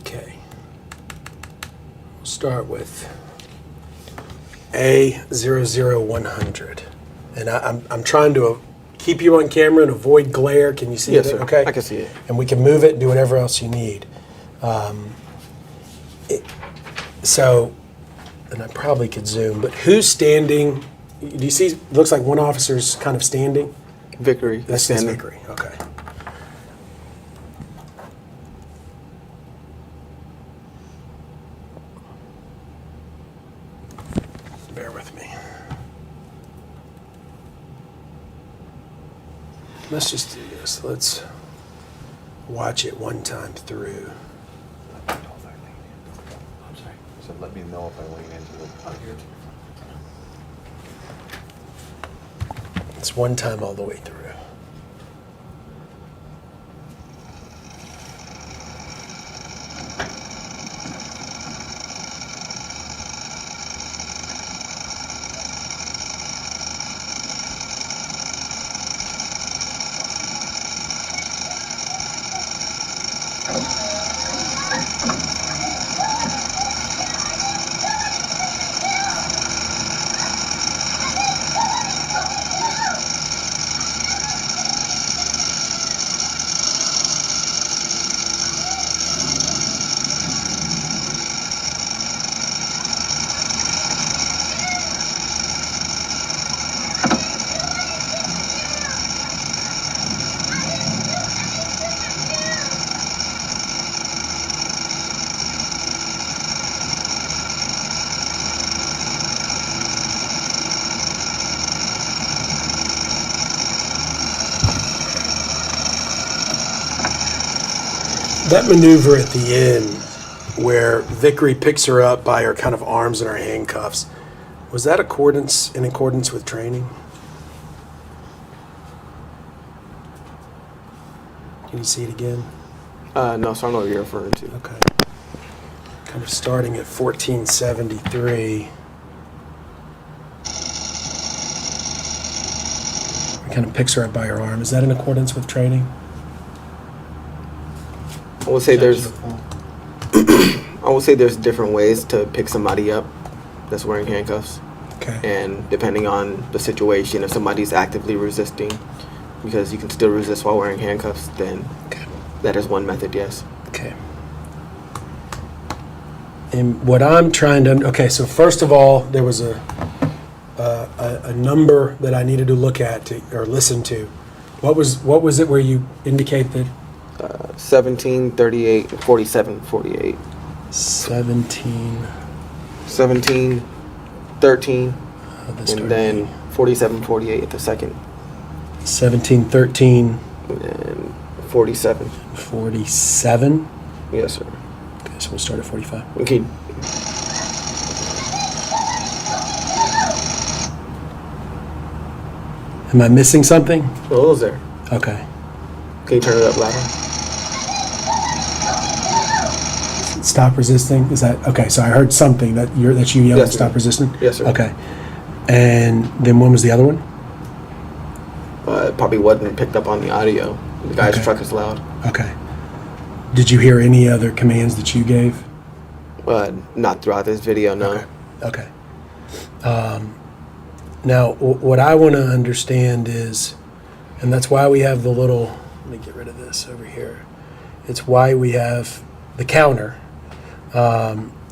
Okay. We'll start with A00100. And I'm trying to keep you on camera and avoid glare. Can you see Yes, it? sir. Okay. I can see it. And we can move it and do whatever else you need. And I probably could zoom, but who's standing? Do you see? Looks like one officer's kind of standing. Vickery. That's Vickery. Okay. Bear with me. Let's just do this. Let's watch it one time through. I'm sorry. So let me know if I lean into the. It's one time all the way through. That maneuver at the end where Vickery picks her up by her kind of arms and her handcuffs, was that in accordance with training? Can you see it again? No, so I know what you're referring to. Okay. Kind of starting at 1473. Kind of picks her up by her arm. Is that in accordance with training? I would say there's different ways to pick somebody up that's wearing handcuffs. Okay. And depending on the situation, if somebody's actively resisting, because you can still resist while wearing handcuffs, then that is one method, yes. Okay. And what I'm trying to, okay, so first of all, there was a number that I needed to look at or listen to. What was it where you indicate that? 17, 38, 47, 48. 17. 17, 13, and then 47, 48 at the second. 17, 13. And 47. 47? Yes, sir. Okay, so we'll start at 45. Okay. Am I missing something? What was there? Okay. Can you turn it up louder? Stop resisting? Is that okay? So I heard something that you yelled. Yes, stop sir. resisting. Yes, sir. Okay. And then when was the other one? It probably wasn't picked up on the audio. The guy's Okay. truck is loud. Okay. Did you hear any other commands that you gave? Not throughout this video, no. Okay. Now, what I want to understand is, and that's why we have the little. Let me get rid of this over here. It's why we have the counter.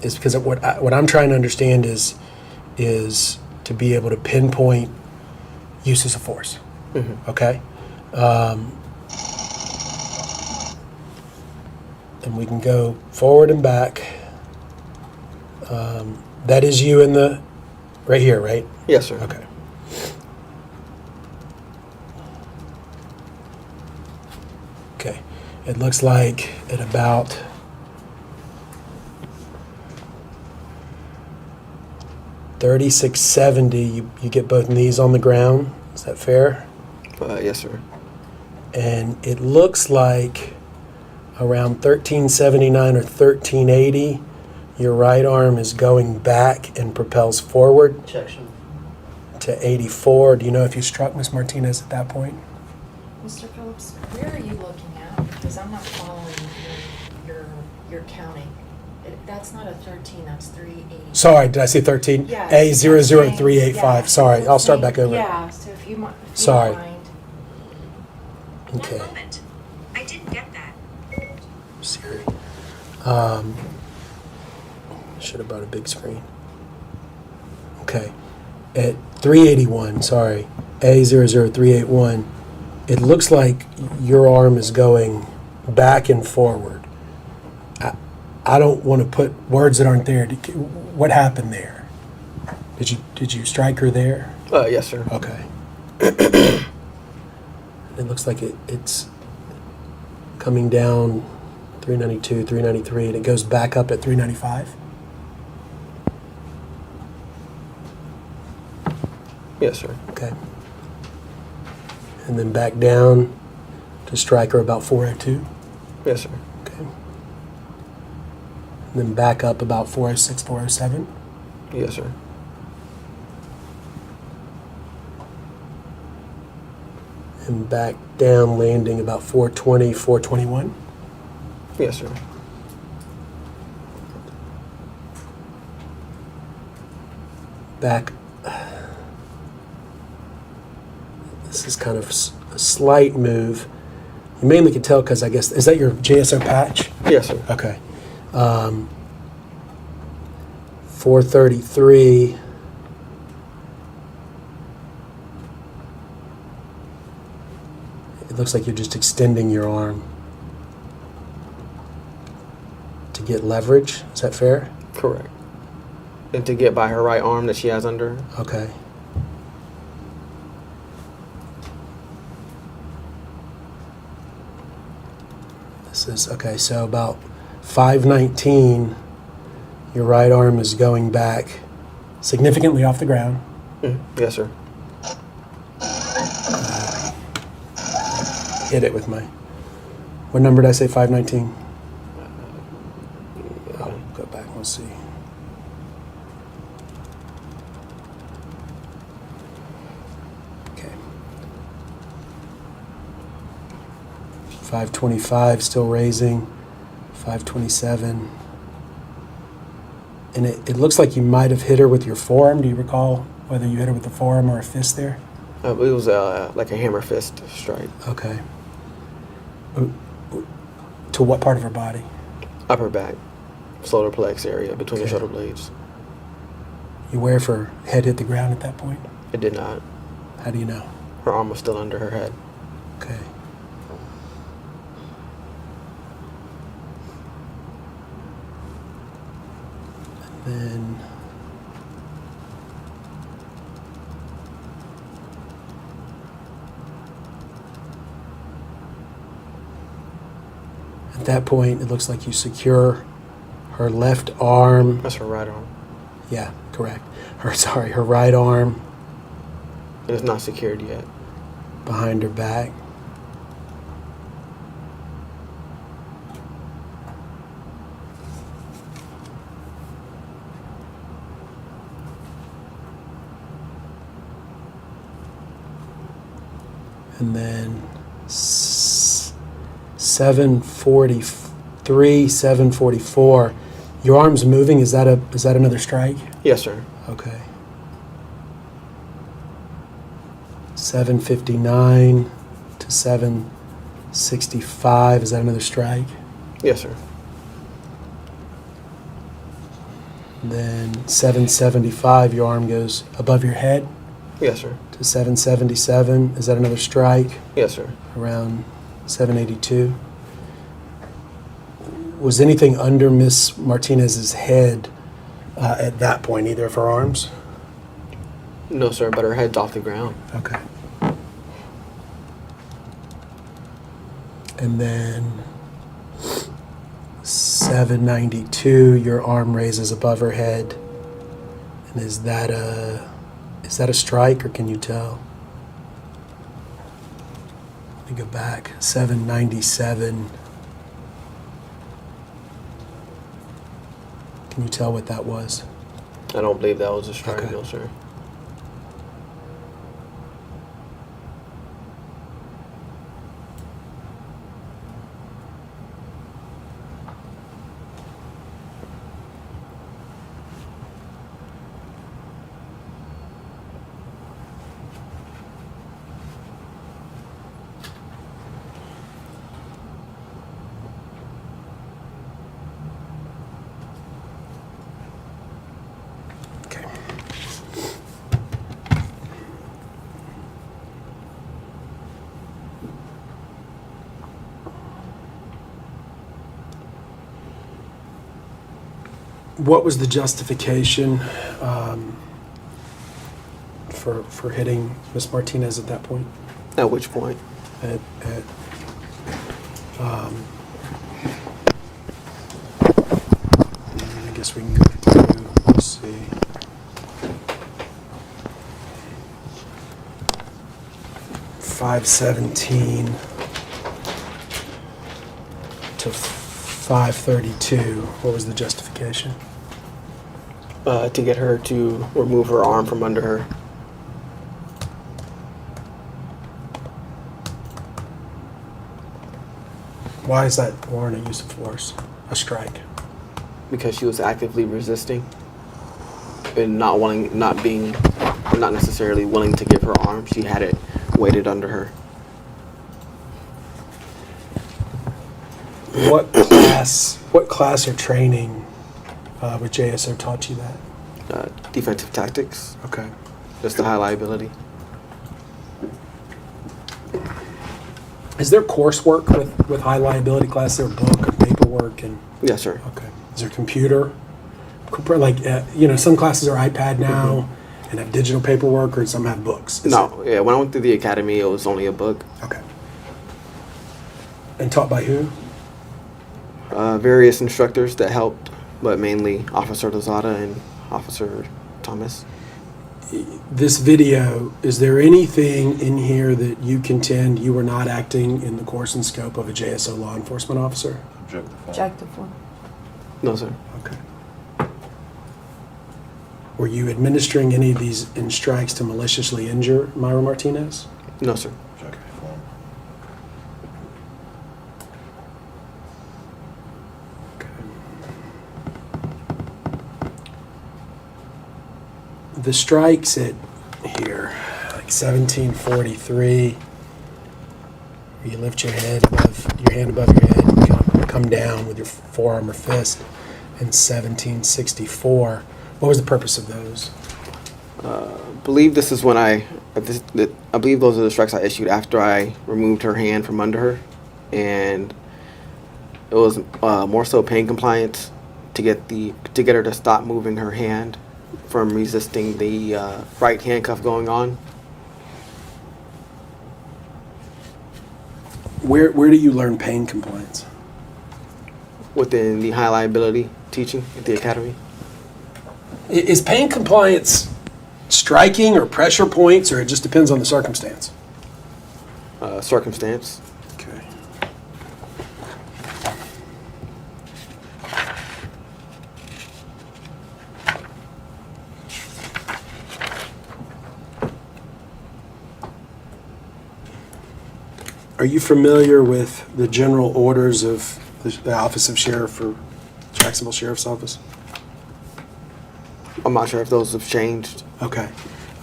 Is because of what I'm trying to understand is to be able to pinpoint uses of force. Mm-hmm. Okay. And we can go forward and back. That is you in the right here, right? Yes, sir. Okay. Okay. It looks like at about $36.70, you get both knees on the ground Is that fair? Yes, sir. And it looks like around 1379 or 1380, your right arm is going back and propels forward. Objection. To 84. Do you know if you struck Miss Martinez at that point? Mr. Phillips, where are you looking at? Because I'm not following your counting. That's not a 13, that's 380. Sorry, did I say 13? Yeah. A00385. Yeah. Sorry, I'll start back over. Yeah, so if you mind. Sorry. Okay. 1 moment. I didn't get that. Siri. Should have brought a big screen. Okay. At 381, sorry, A00381, it looks like your arm is going back and forward. I don't want to put words that aren't there. What happened there? Did you strike her there? Yes, sir. Okay. It looks like it's coming down 392, 393, and it goes back up at 395? Yes, sir. Okay. And then back down to strike her about 402? Yes, sir. Okay. And then back up about 406, 407? Yes, sir. And back down, landing about 420, 421? Yes, sir. Back. This is kind of a slight move. You mainly can tell because I guess, is that your JSO patch? Yes, sir. Okay. 433. It looks like you're just extending your arm to get leverage. Is that fair? Correct. And to get by her right arm that she has under her. Okay. This is, okay, so about 519, your right arm is going back significantly off the ground. Yes, sir. Hit it with my, what number did I say, 519? I'll go back, we'll see. Okay. 525, still raising. 527. And it looks like you might have hit her with your forearm. Do you recall whether you hit her with the forearm or a fist there? It was like a hammer fist strike. Okay. To what part of her body? Upper back, solar plex area between the shoulder blades. You aware if her head hit the ground at that point? It did not. How do you know? Her arm was still under her head. Okay. And then at that point, it looks like you secure her left arm. That's her right arm. Yeah, correct. Her right arm. It's not secured yet. Behind her back. And then 743, 744. Your arm's moving. Is that another strike? Yes, sir. Okay. 759 to 765. Is that another strike? Yes, sir. And then 775. Your arm goes above your head. Yes, sir. To 777. Is that another strike? Yes, sir. Around 782. Was anything under Miss Martinez's head at that point, either of her arms? No, sir, but her head's off the ground. Okay. And then 792, your arm raises above her head. And is that a strike, or can you tell? me go back. 797. Can you tell what that was? I don't believe that was a strike, no, sir. What was the justification for hitting Ms. Martinez at that point? At which point? I guess we can go through, let's see. .517 to 532. What was the justification? To get her to remove her arm from under her. Why is that warrant a use of force, a strike? Because she was actively resisting and not necessarily willing to give her arm. She had it weighted under her. What class or training with JSO taught you that? Defensive tactics. Okay. Just the high liability. Is there coursework with high liability class? Is there a book or paperwork? And yes, sir. Okay. Is there a computer? Like, some classes are iPad now and have digital paperwork, or some have books. When I went through the academy, it was only a book. Okay. And taught by who? Various instructors that helped, but mainly Officer Lozada and Officer Thomas. This video, is there anything in here that you contend you were not acting in the course and scope of a JSO law enforcement officer? Objective one. No, sir. Okay. Were you administering any of these strikes to maliciously injure Myra Martinez? No, sir. The strikes at here, like 1743, you lift your hand above your head and come down with your forearm or fist, and 1764. What was the purpose of those? I believe this is when I believe those are the strikes I issued after I removed her hand from under her, and it was more so pain compliance to get her to stop moving her hand from resisting the right handcuff going on. Where do you learn pain compliance? Within the high liability teaching at the academy. Is pain compliance striking or pressure points, or it just depends on the circumstance? Circumstance. Okay. Are you familiar with the general orders of the Office of Sheriff for Jacksonville Sheriff's Office? I'm not sure if those have changed. Okay.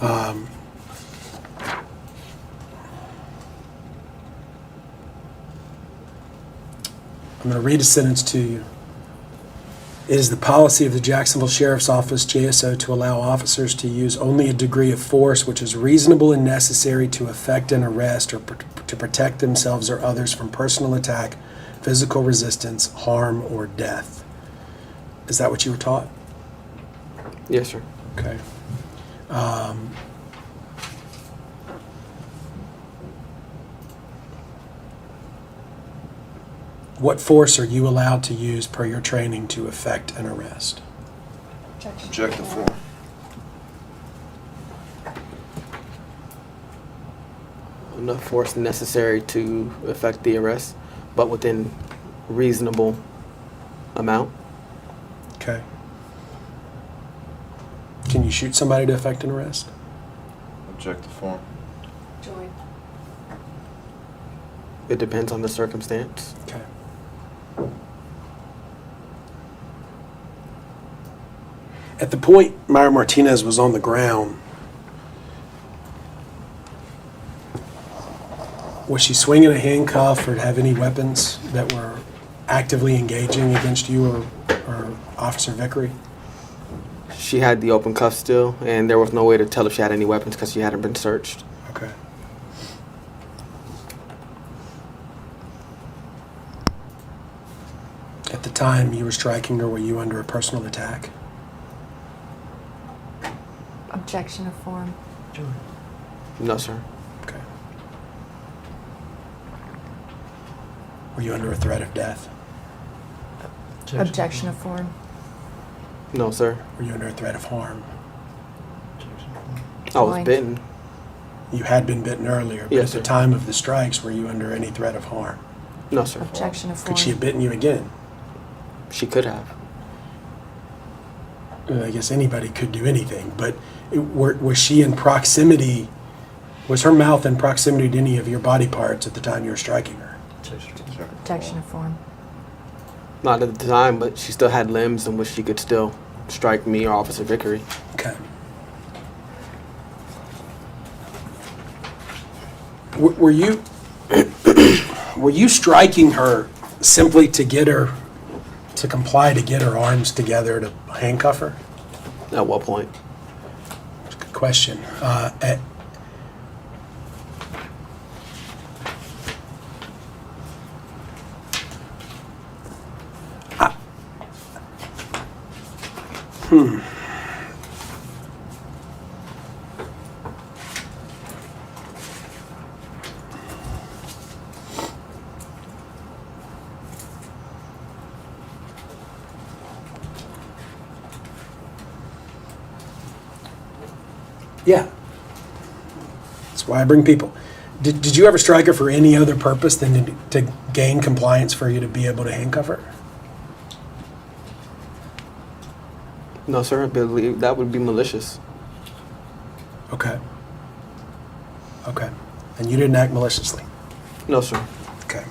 I'm going to read a sentence to you. It is the policy of the Jacksonville Sheriff's Office, JSO, to allow officers to use only a degree of force which is reasonable and necessary to effect an arrest or to protect themselves or others from personal attack, physical resistance, harm, or death. Is that what you were taught? Yes, sir. Okay. What force are you allowed to use per your training to effect an arrest? Objective 4. enough force necessary to effect the arrest, but within reasonable amount. Okay. Can you shoot somebody to effect an arrest? Object to form. Joy. It depends on the circumstance. Okay. At the point Myra Martinez was on the ground, was she swinging a handcuff or have any weapons that were actively engaging against you or Officer Vickery? She had the open cuff still, and there was no way to tell if she had any weapons because she hadn't been searched. Okay. At the time you were striking her, were you under a personal attack? Objection of form. No, sir. Okay. Were you under a threat of death? Objection of form. No, sir. Were you under a threat of harm? I was bitten. You had been bitten earlier, but Yes, at the time of the strikes, were you under any threat of harm? No, sir. Objection of form. Could she have bitten you again? She could have. I guess anybody could do anything, but was she in proximity? Was her mouth in proximity to any of your body parts at the time you were striking her? Objection of form. Not at the time, but she still had limbs in which she could still strike me or Officer Vickery. Okay. Were you were you striking her simply to get her to comply, to get her arms together to handcuff her? At what point? Good question. Yeah. That's why I bring people. Did you ever strike her for any other purpose than to gain compliance for you to be able to handcuff her? No, sir. I believe that would be malicious. Okay. Okay. And you didn't act maliciously? No, sir. Okay.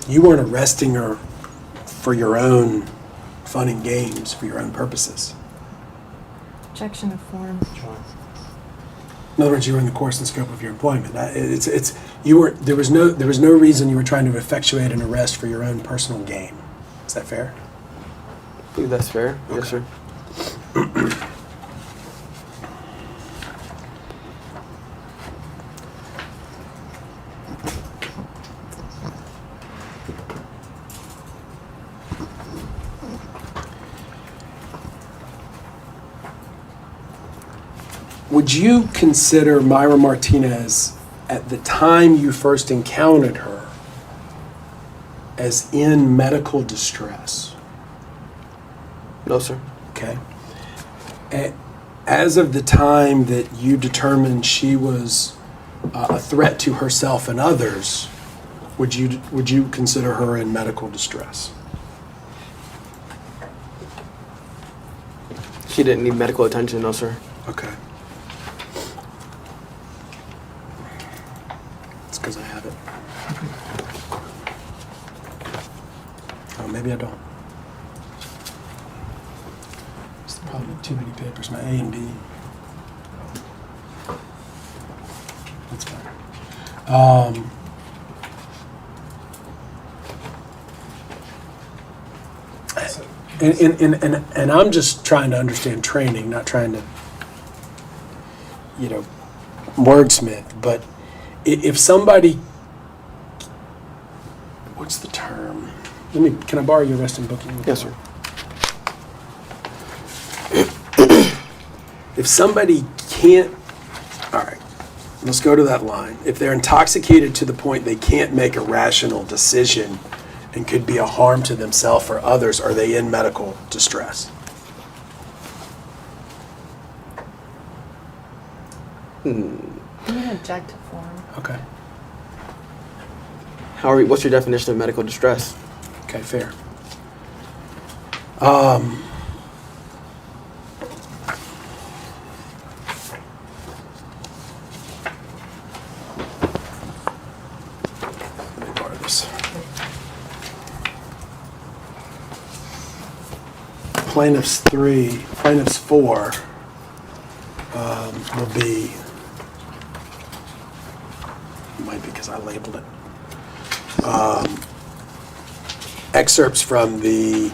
You weren't arresting her for your own fun and games, for your own purposes. Objection of form. In other words, you were in the course and scope of your employment. You were. There was no reason you were trying to effectuate an arrest for your own personal gain. Is that fair? I believe that's fair. Okay. Yes, sir. Would you consider Myra Martinez, at the time you first encountered her, as in medical distress? No, sir. Okay. As of the time that you determined she was a threat to herself and others, would you consider her in medical distress? She didn't need medical attention, no, sir. Okay. It's because I have it. Oh, maybe I don't. It's probably too many papers, my A and B. That's fine. And I'm just trying to understand training, not trying to, wordsmith. But if somebody, what's the term? Can I borrow your resting book? Yes, sir. If somebody can't, all right, let's go to that line. If they're intoxicated to the point they can't make a rational decision and could be a harm to themselves or others, are they in medical distress? I'm going to object to form. Okay. What's your definition of medical distress? Okay, fair. Let me borrow this. Plaintiffs 4 will be, might be because I labeled it. Excerpts from the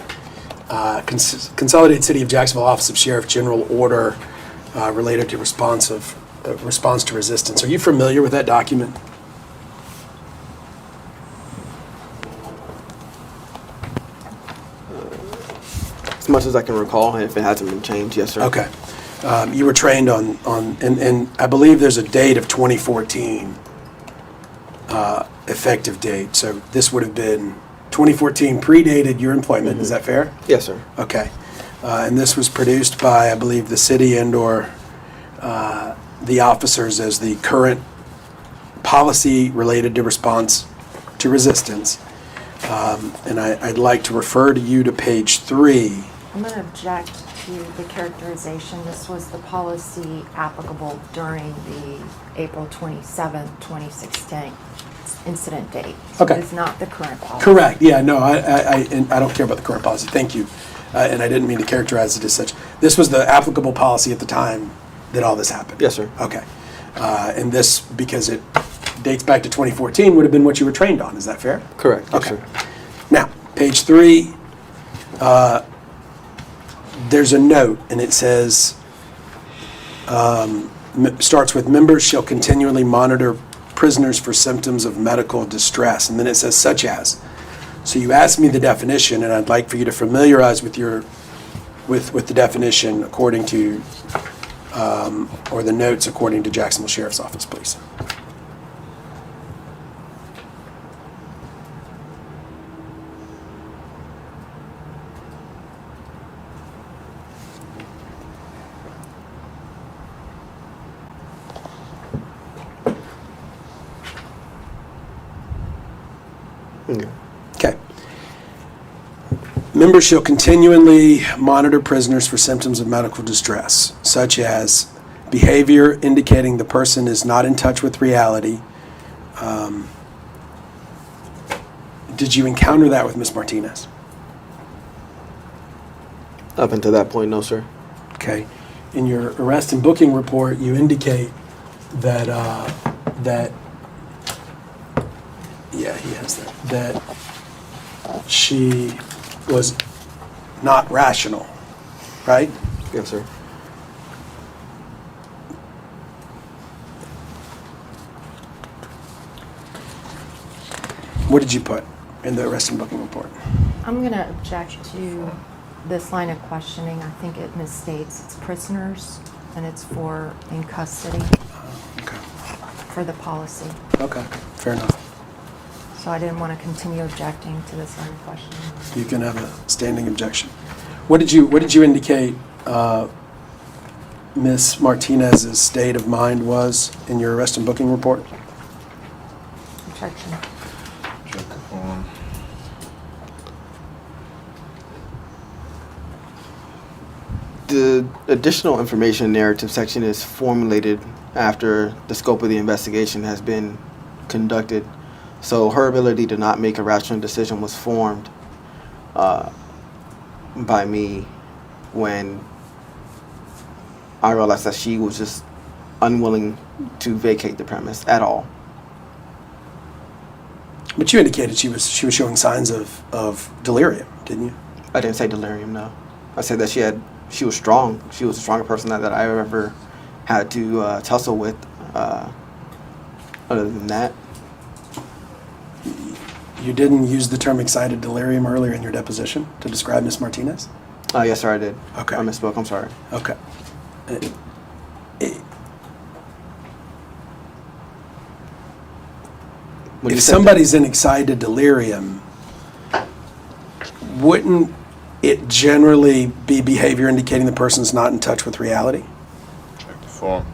Consolidated City of Jacksonville Office of Sheriff General Order related to response to resistance. Are you familiar with that document? As much as I can recall, if it hasn't been changed, yes, sir. Okay. You were trained on and I believe there's a date of 2014 effective date. So this would have been 2014 predated your employment. Mm-hmm. Is that fair? Yes, sir. Okay. And this was produced by, I believe, the city and/or the officers as the current policy related to response to resistance. And I'd like to refer to you to page 3. I'm going to object to the characterization. This was the policy applicable during the April 27th, 2016 incident date. So Okay. It is not the current policy. Correct. Yeah, no, I don't care about the current policy. Thank you. And I didn't mean to characterize it as such. This was the applicable policy at the time that all this happened. Yes, sir. Okay. And this, because it dates back to 2014, would have been what you were trained on. Is that fair? Correct. Yes, Okay. sir. Now, page 3, there's a note, and it says, starts with, members shall continually monitor prisoners for symptoms of medical distress. And then it says, such as. So you asked me the definition, and I'd like for you to familiarize with with the definition according to, or the notes according to Jacksonville Sheriff's Office, please. Okay. Members shall continually monitor prisoners for symptoms of medical distress, such as behavior indicating the person is not in touch with reality. Did you encounter that with Ms. Martinez? Up until that point, no, sir. Okay. In your arrest and booking report, you indicate that, yeah, he has that, that she was not rational, right? Yes, sir. What did you put in the arrest and booking report? I'm going to object to this line of questioning. I think it misstates it's prisoners and it's for in custody Okay. for the policy. Okay, fair enough. So I didn't want to continue objecting to this line of questioning. You can have a standing objection. What did you indicate Ms. Martinez's state of mind was in your arrest and booking report? Objection. The additional information narrative section is formulated after the scope of the investigation has been conducted. So her ability to not make a rational decision was formed by me when I realized that she was just unwilling to vacate the premise at all. But you indicated she was showing signs of delirium, didn't you? I didn't say delirium, no. I said that she was strong. She was a stronger person that I ever had to tussle with. Other than that, You didn't use the term excited delirium earlier in your deposition to describe Ms. Martinez? Yes, sir, I did. Okay. I misspoke. I'm sorry. Okay. If somebody's in excited delirium, wouldn't it generally be behavior indicating the person's not in touch with reality? Check the form.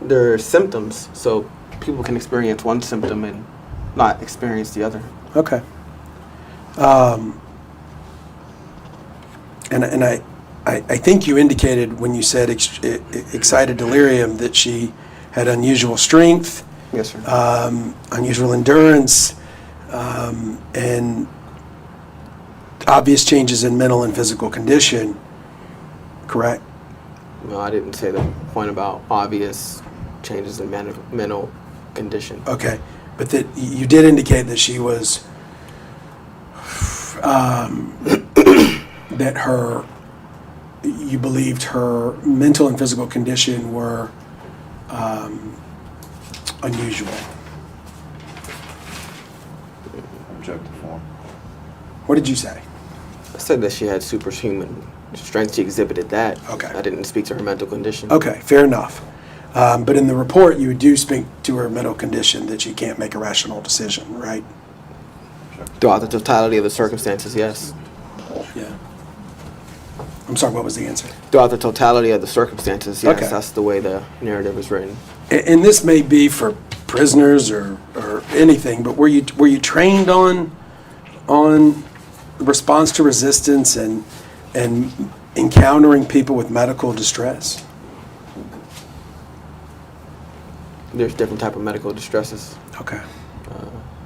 there are symptoms, so people can experience one symptom and not experience the other. Okay. And I think you indicated when you said excited delirium that she had unusual strength. Yes, sir. Unusual endurance, and obvious changes in mental and physical condition, correct? No, I didn't say the point about obvious changes in mental condition. Okay, but that you did indicate that she was, that you believed her mental and physical condition were unusual. Object to form. What did you say? I said that she had superhuman strength. She exhibited that. Okay. I didn't speak to her mental condition. Okay, fair enough. But in the report, you do speak to her mental condition that she can't make a rational decision, right? Throughout the totality of the circumstances, yes. Yeah. I'm sorry, what was the answer? Throughout the totality of the circumstances, yes. Okay. That's the way the narrative is written. And this may be for prisoners or anything, but were you trained on response to resistance and encountering people with medical distress? There's different type of medical distresses. Okay.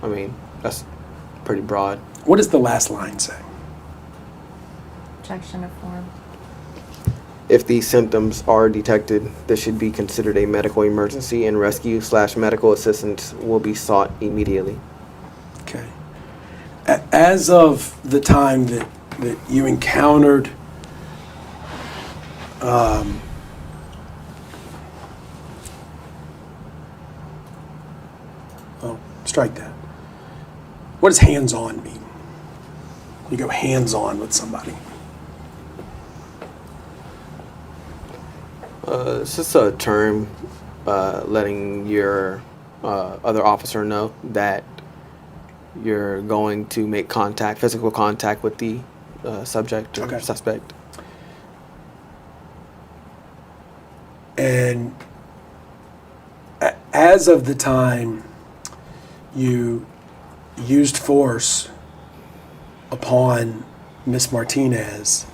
I mean, that's pretty broad. What does the last line say? Objection to form. If these symptoms are detected, this should be considered a medical emergency and rescue/medical assistance will be sought immediately. Okay. As of the time that you encountered strike that. What does hands-on mean? You go hands-on with somebody. It's just a term letting your other officer know that you're going to make contact, physical contact with the subject or suspect. And as of the time you used force upon Miss Martinez,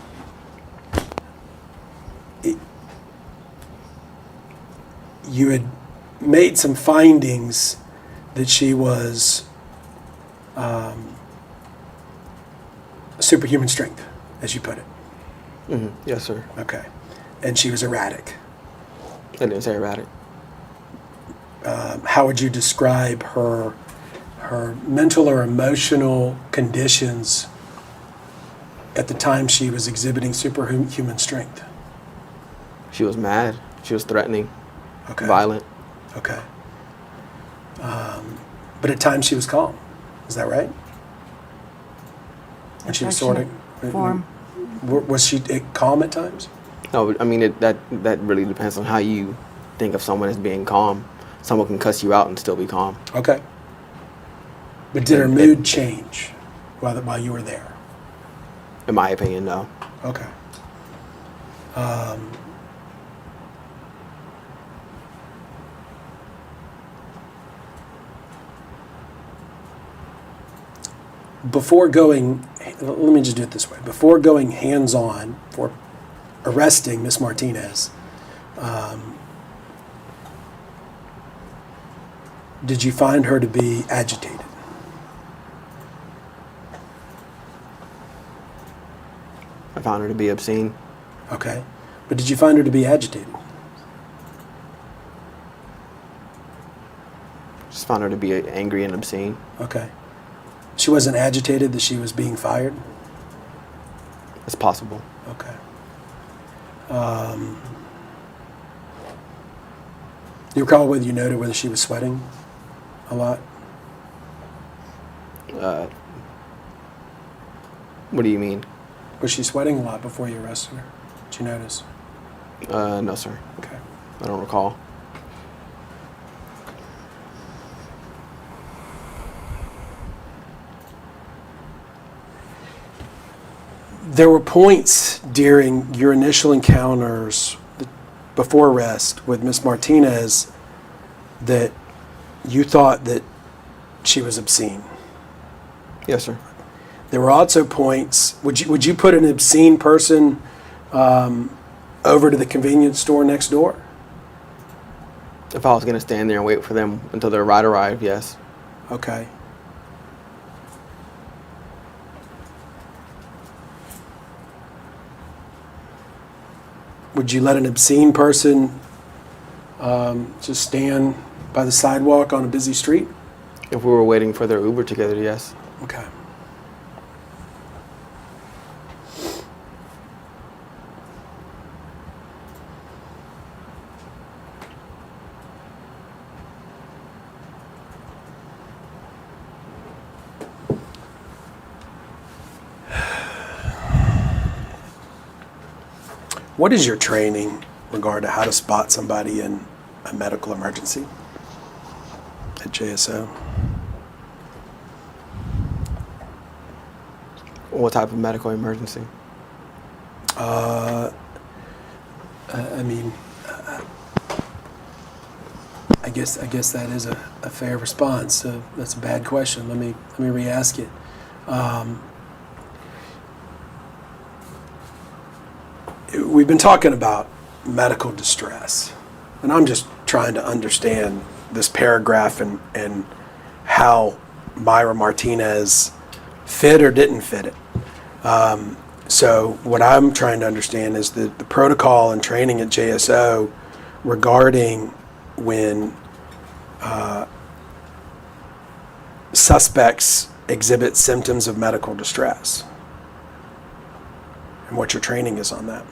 you had made some findings that she was superhuman strength, as you put it. Mm-hmm. Yes, sir. Okay. And she was erratic. I didn't say erratic. How would you describe her mental or emotional conditions at the time she was exhibiting superhuman strength? She was mad. She was threatening. Okay. Violent. Okay. But at times she was calm. Is that right? When she was sorting. Form. Was she calm at times? No, I mean that really depends on how you think of someone as being calm. Someone can cuss you out and still be calm. Okay. But did her mood change while you were there? In my opinion, no. Okay. Before going, let me just do it this way. Before going hands-on for arresting Miss Martinez, did you find her to be agitated? I found her to be obscene. Okay. But did you find her to be agitated? Just found her to be angry and obscene. Okay. She wasn't agitated that she was being fired? It's possible. Okay. You recall whether you noted whether she was sweating a lot? What do you mean? Was she sweating a lot before you arrested her? Did you notice? No, sir. Okay. I don't recall. There were points during your initial encounters before arrest with Miss Martinez that you thought that she was obscene. Yes, sir. There were also points. Would you put an obscene person over to the convenience store next door? If I was going to stand there and wait for them until their ride arrived, yes. Okay. Would you let an obscene person just stand by the sidewalk on a busy street? If we were waiting for their Uber together, yes. Okay. What is your training regarding how to spot somebody in a medical emergency at JSO? What type of medical emergency? I guess that is a fair response. That's a bad question. Let me re-ask it. We've been talking about medical distress, and I'm just trying to understand this paragraph and how Myra Martinez fit or didn't fit it. So what I'm trying to understand is the protocol and training at JSO regarding when suspects exhibit symptoms of medical distress, and what your training is on that.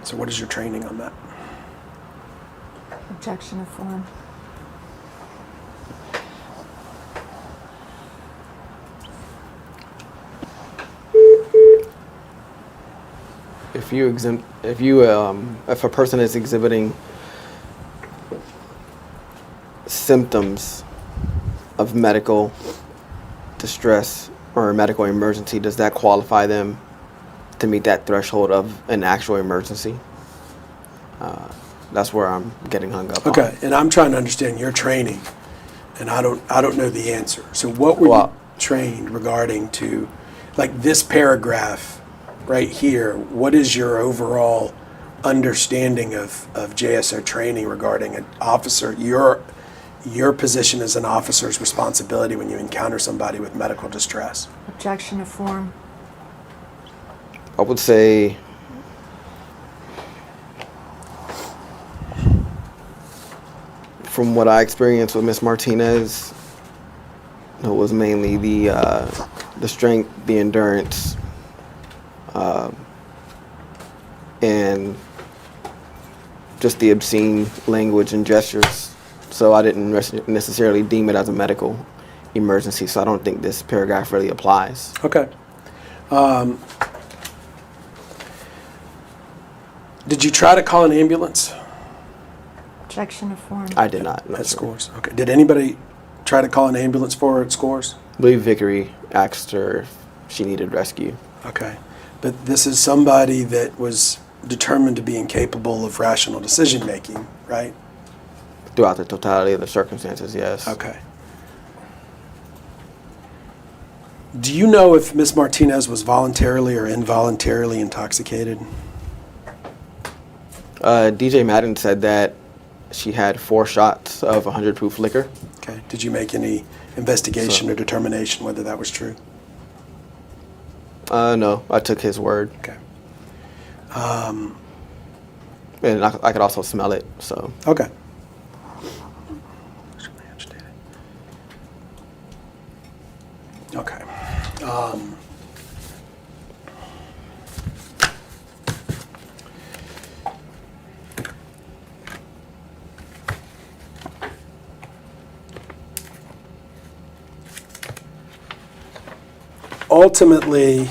So what is your training on that? Objection of form. If a person is exhibiting symptoms of medical distress or a medical emergency, does that qualify them to meet that threshold of an actual emergency? That's where I'm getting hung up on. Okay, and I'm trying to understand your training, and I don't know the answer. So what were you trained regarding to, like this paragraph right here? What is your overall understanding of JSO training regarding an officer, your position as an officer's responsibility when you encounter somebody with medical distress? Objection of form. I would say from what I experienced with Ms. Martinez, it was mainly the strength, the endurance, and just the obscene language and gestures. So I didn't necessarily deem it as a medical emergency, so I don't think this paragraph really applies. Okay. Did you try to call an ambulance? Objection of form. I did not. No, At sir. Scores. Okay. Did anybody try to call an ambulance for her at Scores? I believe Vickery asked her if she needed rescue. Okay. But this is somebody that was determined to be incapable of rational decision making, right? Throughout the totality of the circumstances, yes. Okay. Do you know if Ms. Martinez was voluntarily or involuntarily intoxicated? DJ Madden said that she had 4 shots of 100 proof liquor. Okay. Did you make any investigation or determination whether that was true? No, I took his word. Okay. And I could also smell it, so. Okay. Okay. Ultimately,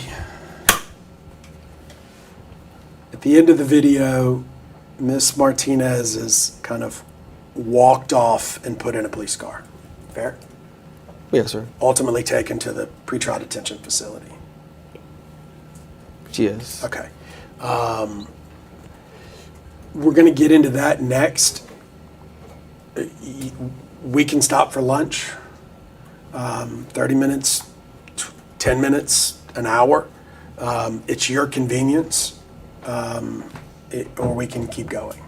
at the end of the video, Miss Martinez is kind of walked off and put in a police car. Fair? Yes, sir. Ultimately taken to the pretrial detention facility. She is. Okay. We're going to get into that next. We can stop for lunch, 30 minutes, 10 minutes, an hour. It's your convenience, or we can keep going.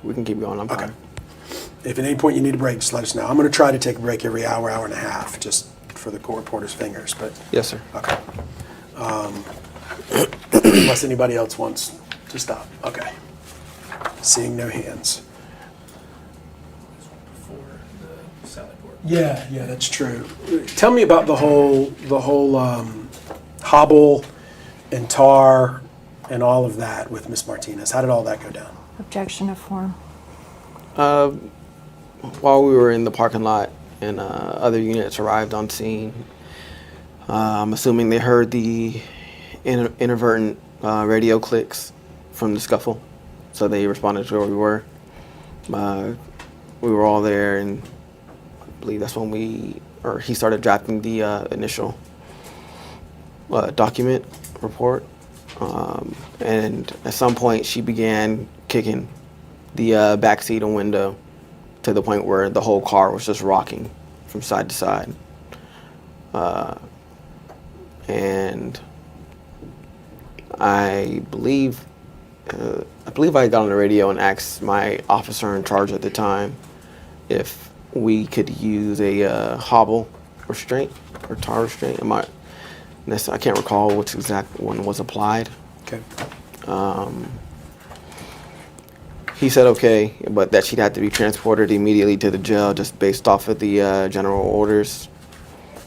We can keep going. I'm fine. If at any point you need a break, just let us know. I'm going to try to take a break every hour, hour and a half, just for the court reporter's fingers. But yes, sir. Okay. Unless anybody else wants to stop. Okay. Seeing no hands. Yeah, that's true. Tell me about the whole hobble and tar and all of that with Miss Martinez. How did all that go down? Objection to form. While we were in the parking lot and other units arrived on scene, I'm assuming they heard the inadvertent radio clicks from the scuffle, so they responded to where we were. We were all there, and I believe that's when he started drafting the initial document report. And at some point, she began kicking the back seat and window to the point where the whole car was just rocking from side to side. And I believe I got on the radio and asked my officer in charge at the time if we could use a hobble restraint or tar restraint. I can't recall which exact one was applied. Okay. He said okay, but that she'd have to be transported immediately to the jail just based off of the general orders.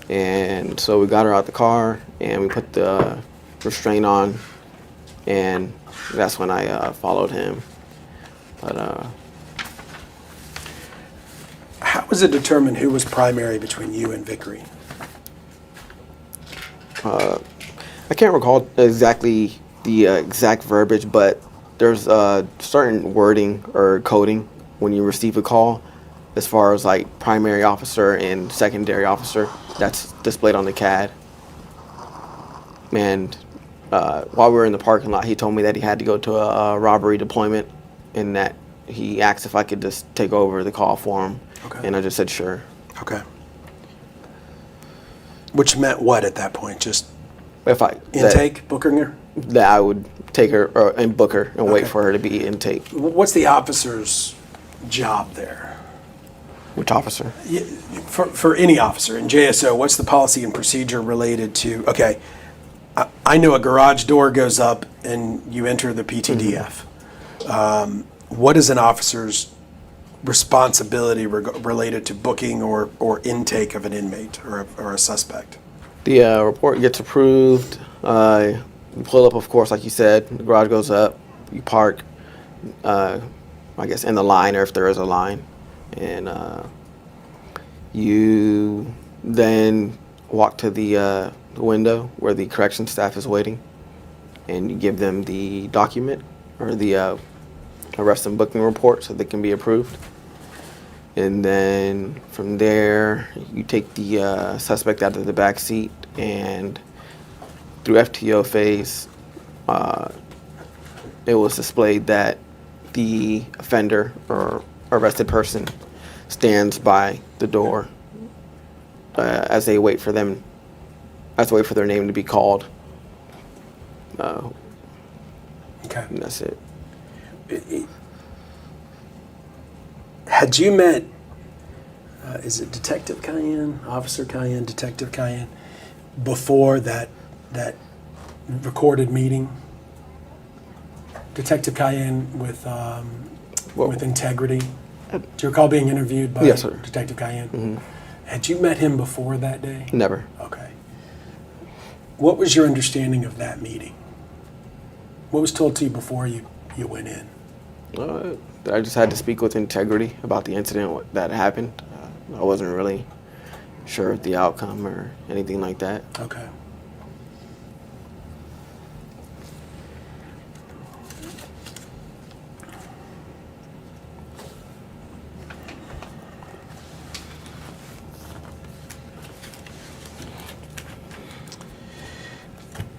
And so we got her out the car and we put the restraint on, and that's when I followed him. But how was it determined who was primary between you and Vickery? I can't recall exactly the exact verbiage, but there's certain wording or coding when you receive a call as far as like primary officer and secondary officer that's displayed on the CAD. And while we were in the parking lot, he told me that he had to go to a robbery deployment and that he asked if I could just take over the call for him. Okay. And I just said sure. Okay. Which meant what at that point? Just booking her? That I would take her and book her and wait for her to be intake. What's the officer's job there? Which officer? For any officer in JSO, what's the policy and procedure related to? Okay, I know a garage door goes up and you enter the PTDF. Mm-hmm. What is an officer's responsibility related to booking or intake of an inmate or a suspect? The report gets approved. You pull up, of course, like you said, the garage goes up, you park, I guess, in the line, or if there is a line, and you then walk to the window where the correction staff is waiting, and you give them the document or the arrest and booking report so they can be approved. And then from there, you take the suspect out of the back seat, and through FTO phase, it was displayed that the offender or arrested person stands by the door as they wait for their name to be called. Okay. And that's it. Had you met, is it Detective Cayenne, Officer Cayenne, Detective Cayenne, before that recorded meeting? Detective Cayenne with integrity. Do you recall being interviewed by yes, sir. Detective Cayenne? Mm-hmm. Had you met him before that day? Never. Okay. What was your understanding of that meeting? What was told to you before you went in? I just had to speak with integrity about the incident that happened. I wasn't really sure of the outcome or anything like that. Okay.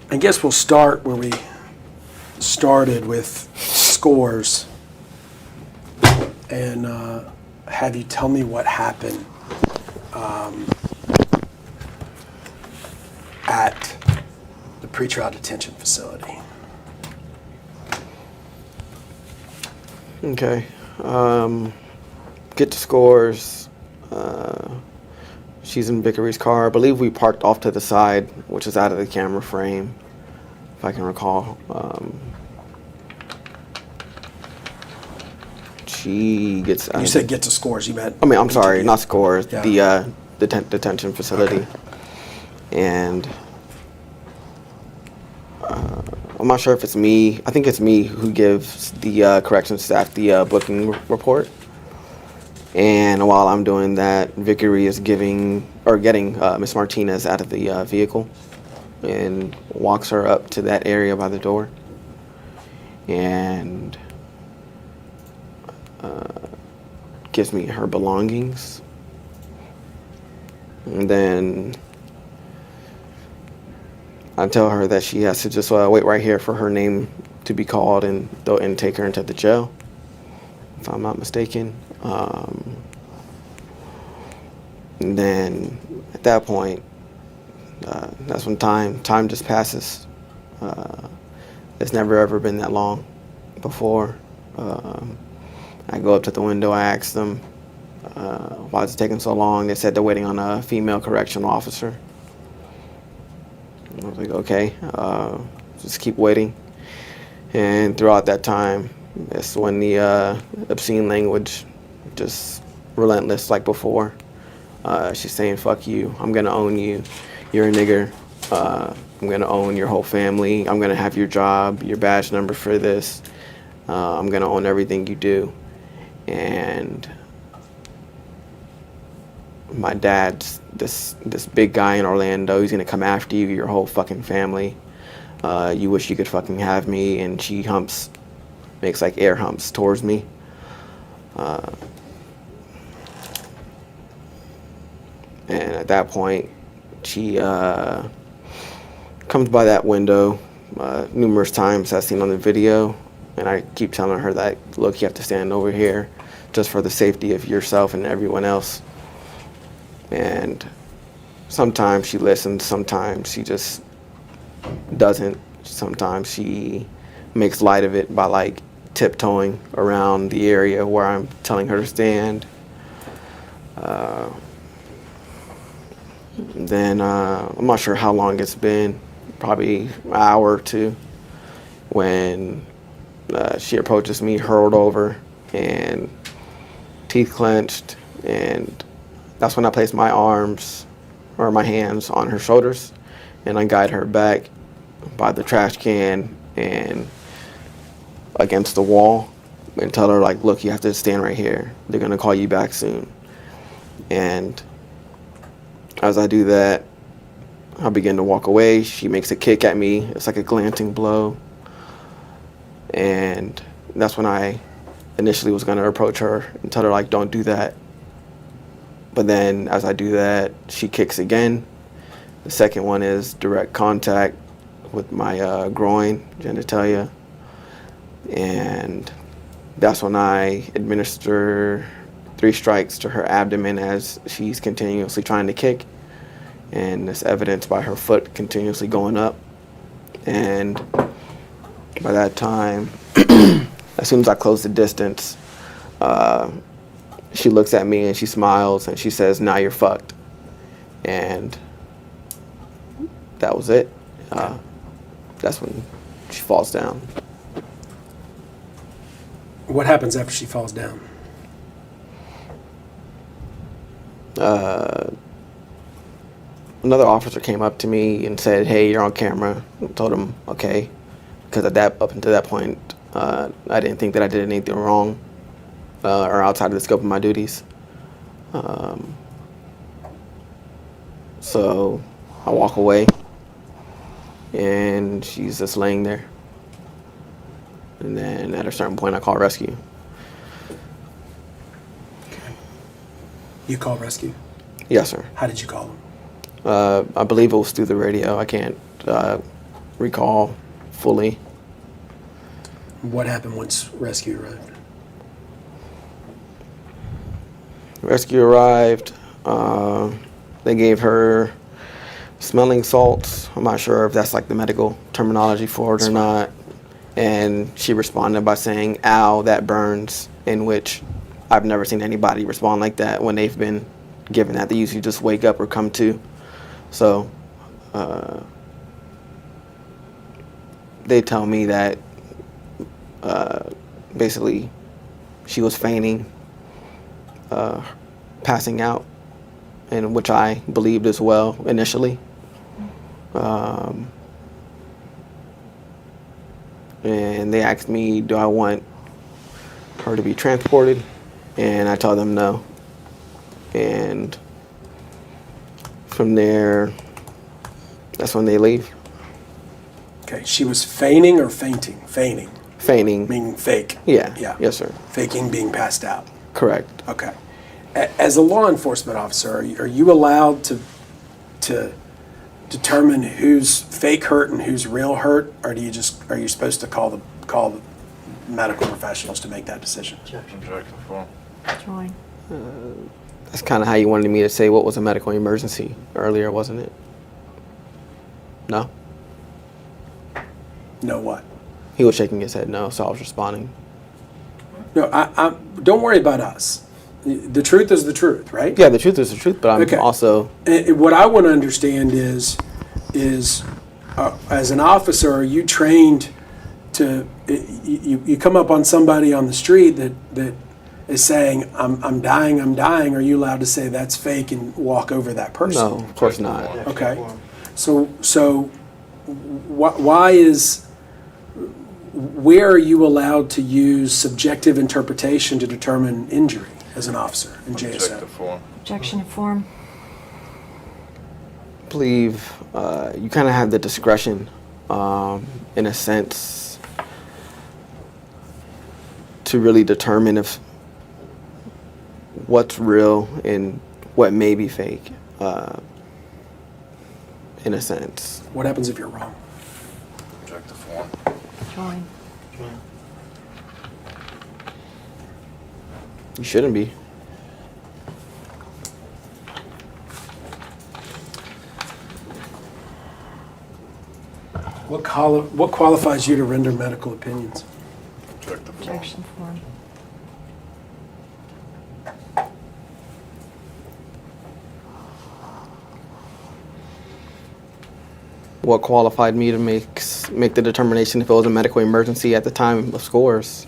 I guess we'll start where we started with scores. And have you tell me what happened at the pretrial detention facility. Okay. Get to Scores. She's in Vickery's car. I believe we parked off to the side, which is out of the camera frame, if I can recall. She gets out. You said get to Scores. You meant? I mean, I'm sorry, not Scores. Yeah. The detention facility. Okay. And I'm not sure if it's me. I think it's me who gives the corrections staff the booking report. And while I'm doing that, Vickery is getting Miss Martinez out of the vehicle and walks her up to that area by the door and gives me her belongings. And then I tell her that she has to just wait right here for her name to be called and take her into the jail, if I'm not mistaken. And then at that point, that's when time just passes. It's never ever been that long before. I go up to the window, I ask them why it's taking so long. They said they're waiting on a female correctional officer. I was like, okay, just keep waiting. And throughout that time, that's when the obscene language, just relentless like before. She's saying, fuck you, I'm gonna own you, you're a nigger, I'm gonna own your whole family, I'm gonna have your job, your badge number for this, I'm gonna own everything you do. And my dad's this big guy in Orlando, he's gonna come after you, your whole fucking family. You wish you could fucking have me. And she makes like air humps towards me. And at that point, she comes by that window numerous times as seen on the video. And I keep telling her that, look, you have to stand over here just for the safety of yourself and everyone else. And sometimes she listens, sometimes she just doesn't. Sometimes she makes light of it by like tiptoeing around the area where I'm telling her to stand. Then I'm not sure how long it's been, probably an hour or two, when she approaches me, hurled over, and teeth clenched, and that's when I place my arms or my hands on her shoulders, and I guide her back by the trash can and against the wall, and tell her, like, look, you have to stand right here. They're gonna call you back soon. And as I do that, I begin to walk away. She makes a kick at me. It's like a glancing blow. And that's when I initially was gonna approach her and tell her, like, don't do that. But then as I do that, she kicks again. The second one is direct contact with my groin, genitalia. And that's when I administer 3 strikes to her abdomen as she's continuously trying to kick. And it's evidenced by her foot continuously going up. And by that time, as soon as I close the distance, she looks at me and she smiles and she says, now you're fucked. And that was it. That's when she falls down. What happens after she falls down? Another officer came up to me and said, hey, you're on camera. I told him, okay. Because up until that point, I didn't think that I did anything wrong or outside of the scope of my duties. So I walk away, and she's just laying there. And then at a certain point, I call rescue. Okay. You call rescue? Yes, sir. How did you call them? I believe it was through the radio. I can't recall fully. What happened once rescue arrived? Rescue arrived. They gave her smelling salts. I'm not sure if that's like the medical terminology for it or not. And she responded by saying, "Ow, that burns," in which I've never seen anybody respond like that when they've been given that. They usually just wake up or come to. So they tell me that basically she was feigning passing out, and which I believed as well initially. And they asked me, do I want her to be transported? And I told them no. And from there, that's when they leave. Okay, she was feigning or fainting? Feigning. Feigning. Meaning fake. Yeah. Yeah. Yes, sir. Faking being passed out. Correct. Okay. As a law enforcement officer, are you allowed to determine who's fake hurt and who's real hurt, or are you supposed to call the medical professionals to make that decision? Join. That's kind of how you wanted me to say what was a medical emergency earlier, wasn't it? No? No what? He was shaking his head no, so I was responding. No, I don't worry about us. The truth is the truth, right? Yeah, the truth is the truth, but I'm also... What I want to understand is as an officer, are you trained to... You come up on somebody on the street that is saying, I'm dying, are you allowed to say that's fake and walk over that person? No, of course not. Okay. So why is... Where are you allowed to use subjective interpretation to determine injury as an officer in JSO? Objection to form. I believe you kind of have the discretion, in a sense, to really determine if what's real and what may be fake, in a sense. What happens if you're wrong? Object to form. Join. You shouldn't be. What qualifies you to render medical opinions? Objection form. What qualified me to make the determination if it was a medical emergency at the time of scores?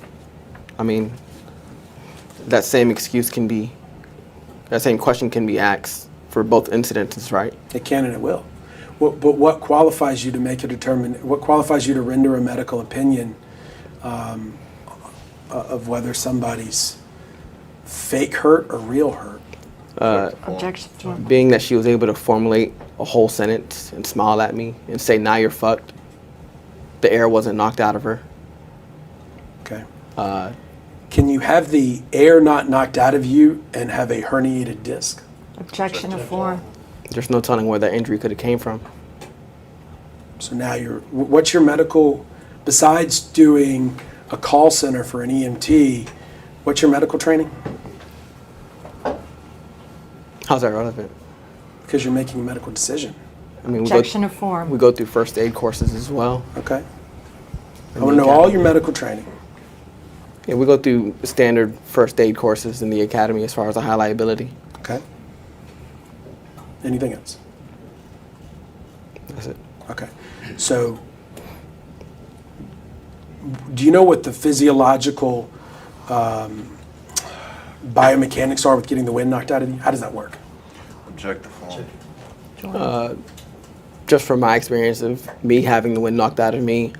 I mean, that same question can be asked for both incidents, right? It can and it will. But what qualifies you to what qualifies you to render a medical opinion of whether somebody's fake hurt or real hurt? Objection to form. Being that she was able to formulate a whole sentence and smile at me and say, "Now you're fucked." The air wasn't knocked out of her. Okay. Can you have the air not knocked out of you and have a herniated disc? Objection to form. There's no telling where that injury could have came from. So now what's your medical, besides doing a call center for an EMT, what's your medical training? How's that relevant? Because you're making a medical decision. I mean, Objection to form. We go through first aid courses as well. Okay. I want to know all your medical training. Yeah, we go through standard first aid courses in the academy as far as the high liability. Okay. Anything else? That's it. Okay. So, do you know what the physiological biomechanics are with getting the wind knocked out of you? How does that work? Object to form. Just from my experience of me having the wind knocked out of me,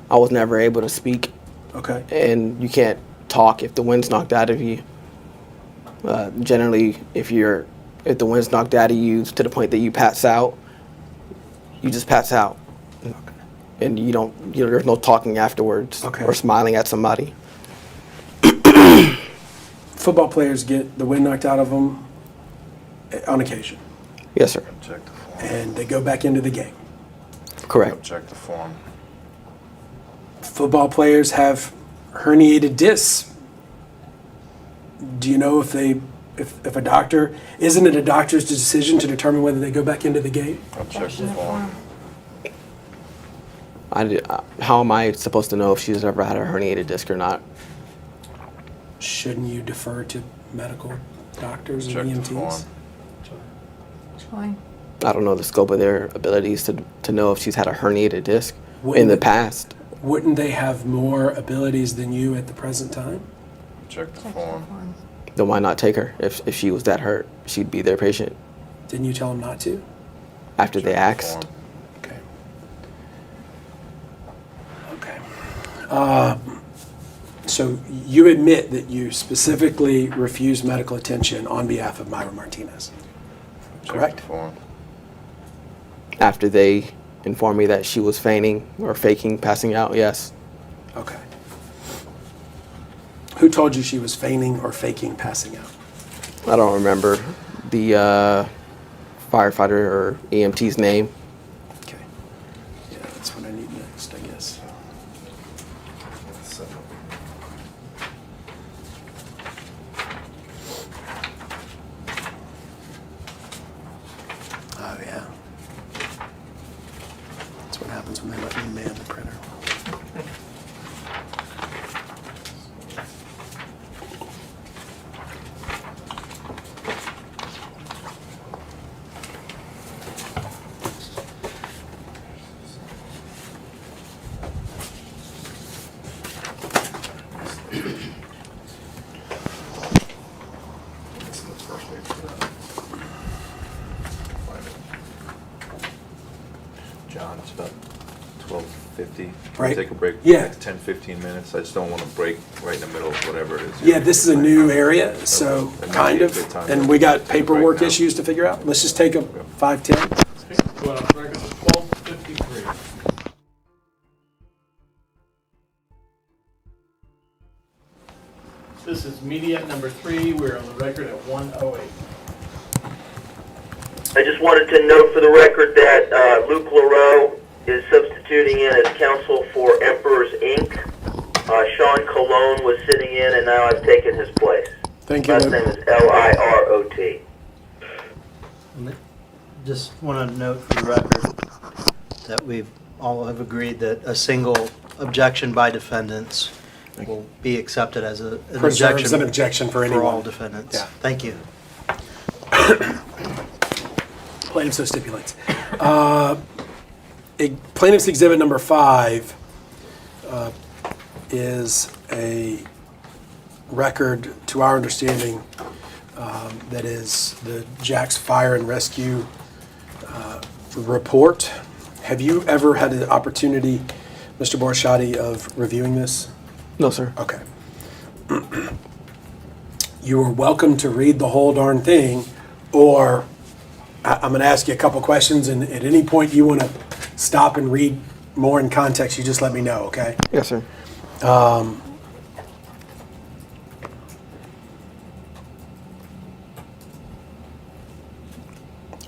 I was never able to speak. Okay. And you can't talk if the wind's knocked out of you. Generally, if the wind's knocked out of you to the point that you pass out, you just pass out. Okay. And there's no talking afterwards or smiling at somebody. Football players get the wind knocked out of them on occasion. Yes, sir. Object to form. And they go back into the game. Correct. Object to form. Football players have herniated discs. Do you know if they if a doctor, isn't it a doctor's decision to determine whether they go back into the game? Objection form. How am I supposed to know if she's ever had a herniated disc or not? Shouldn't you defer to medical doctors and Check the form. EMTs? Fine. I don't know the scope of their abilities to know if she's had a herniated disc in Wouldn't the it- past. Wouldn't they have more abilities than you at the present time? Check the form. Then why not take her? If she was that hurt, she'd be their patient. Didn't you tell them not to? After they Check the asked. form. Okay. Okay. So you admit that you specifically refused medical attention on behalf of Myra Martinez, Check correct? the form. After they informed me that she was feigning or faking passing out, yes. Okay. Who told you she was feigning or faking passing out? I don't remember the firefighter or EMT's name. Okay. Yeah, that's what I need next, I guess. Oh, yeah. That's what happens when they let me man the printer. John, it's about 12:50. Right. Take a break. Yeah. Next 10, 15 minutes. I just don't want to break right in the middle of whatever it is. Yeah, this is a new area, so That might kind be a of, good time and to we got take a break paperwork now. issues to figure out. Let's just take a 5-10. Okay, going off record at 12:53. This is media number 3. We're on the record at 1:08. I just wanted to note for the record that Luke LaRoe is substituting in as counsel for Emperors Inc. Sean Colon was sitting in, and now I've taken his place. Thank you, Last Luke. name is Lirot. Just want to note for the record that we've all have agreed that a single objection by defendants will be accepted as an Preserves an objection for anyone. all defendants. Yeah. Thank you. Plaintiff so stipulates. Plaintiff's exhibit number 5 is a record, to our understanding, that is the Jack's Fire and Rescue report. Have you ever had an opportunity, Mr. Borisade, of reviewing this? No, sir. Okay. You are welcome to read the whole darn thing, or I'm going to ask you a couple questions, and at any point you want to stop and read more in context, you just let me know, okay? Yes, sir.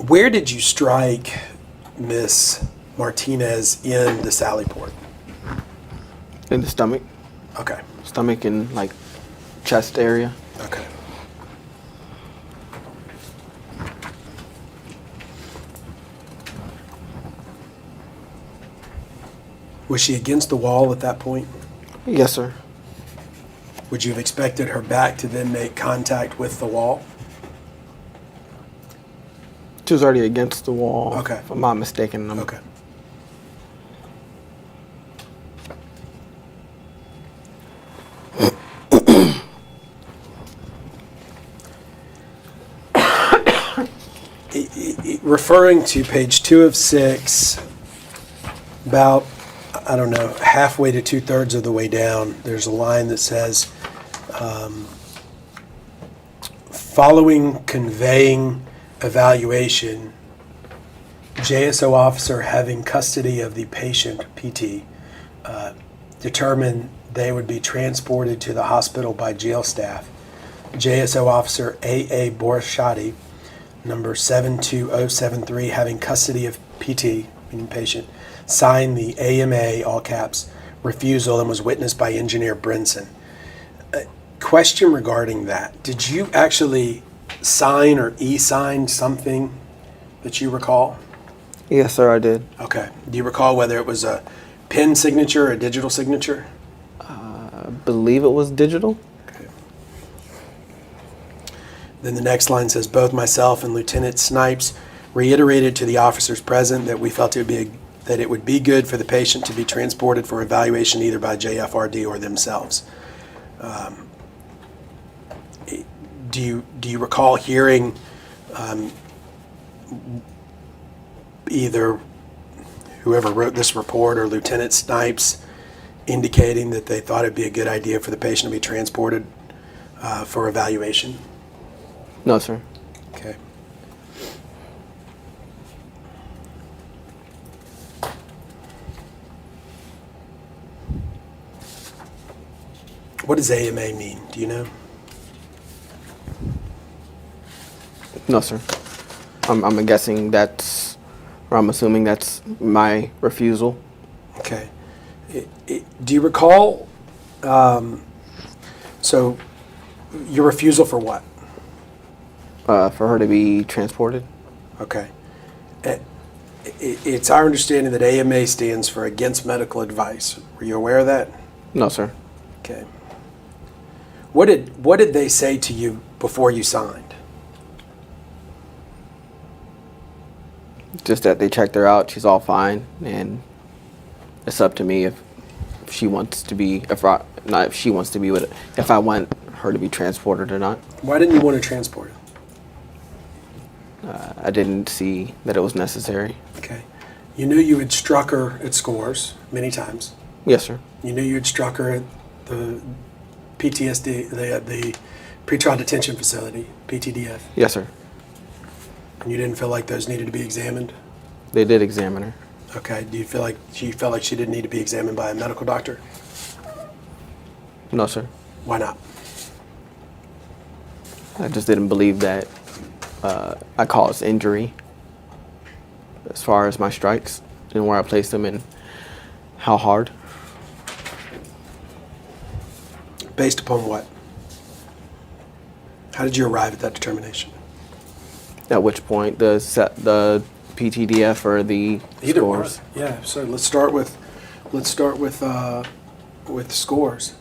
Where did you strike Miss Martinez in the Sally Port? In the stomach. Okay. Stomach and like chest area. Okay. Was she against the wall at that point? Yes, sir. Would you have expected her back to then make contact with the wall? She was already against the wall. Okay. If I'm not mistaken. Okay. Referring to page 2 of 6, about, I don't know, halfway to 2/3 of the way down, there's a line that says, following conveying evaluation, JSO officer having custody of the patient, PT, determined they would be transported to the hospital by jail staff. JSO officer A.A. Borisade, number 72073, having custody of PT, meaning patient, signed the AMA, all caps, refusal, and was witnessed by engineer Brinson. Question regarding that. Did you actually sign or e-sign something that you recall? Yes, sir, I did. Okay. Do you recall whether it was a pen signature or a digital signature? I believe it was digital. Okay. Then the next line says, both myself and Lieutenant Snipes reiterated to the officers present that we felt that it would be good for the patient to be transported for evaluation either by JFRD or themselves. Do you recall hearing either whoever wrote this report or Lieutenant Snipes indicating that they thought it'd be a good idea for the patient to be transported for evaluation? No, sir. Okay. What does AMA mean? Do you know? No, sir. I'm guessing that's, or I'm assuming that's my refusal. Okay. Do you recall, so your refusal for what? For her to be transported. Okay. It's our understanding that AMA stands for Against Medical Advice. Were you aware of that? No, sir. Okay. What did they say to you before you signed? Just that they checked her out. She's all fine, and it's up to me if she wants to be, if she wants to be with it, if I want her to be transported or not. Why didn't you want to transport her? I didn't see that it was necessary. Okay. You knew you had struck her at Scores many times. Yes, sir. You knew you had struck her at the PTSD, the pretrial detention facility, PTDF. Yes, sir. And you didn't feel like those needed to be examined? They did examine her. Okay. Do you feel like she felt like she didn't need to be examined by a medical doctor? No, sir. Why not? I just didn't believe that I caused injury as far as my strikes and where I placed them and how hard. Based upon what? How did you arrive at that determination? At which point the PTDF or the Either Scores? one. Yeah. So let's start with Scores.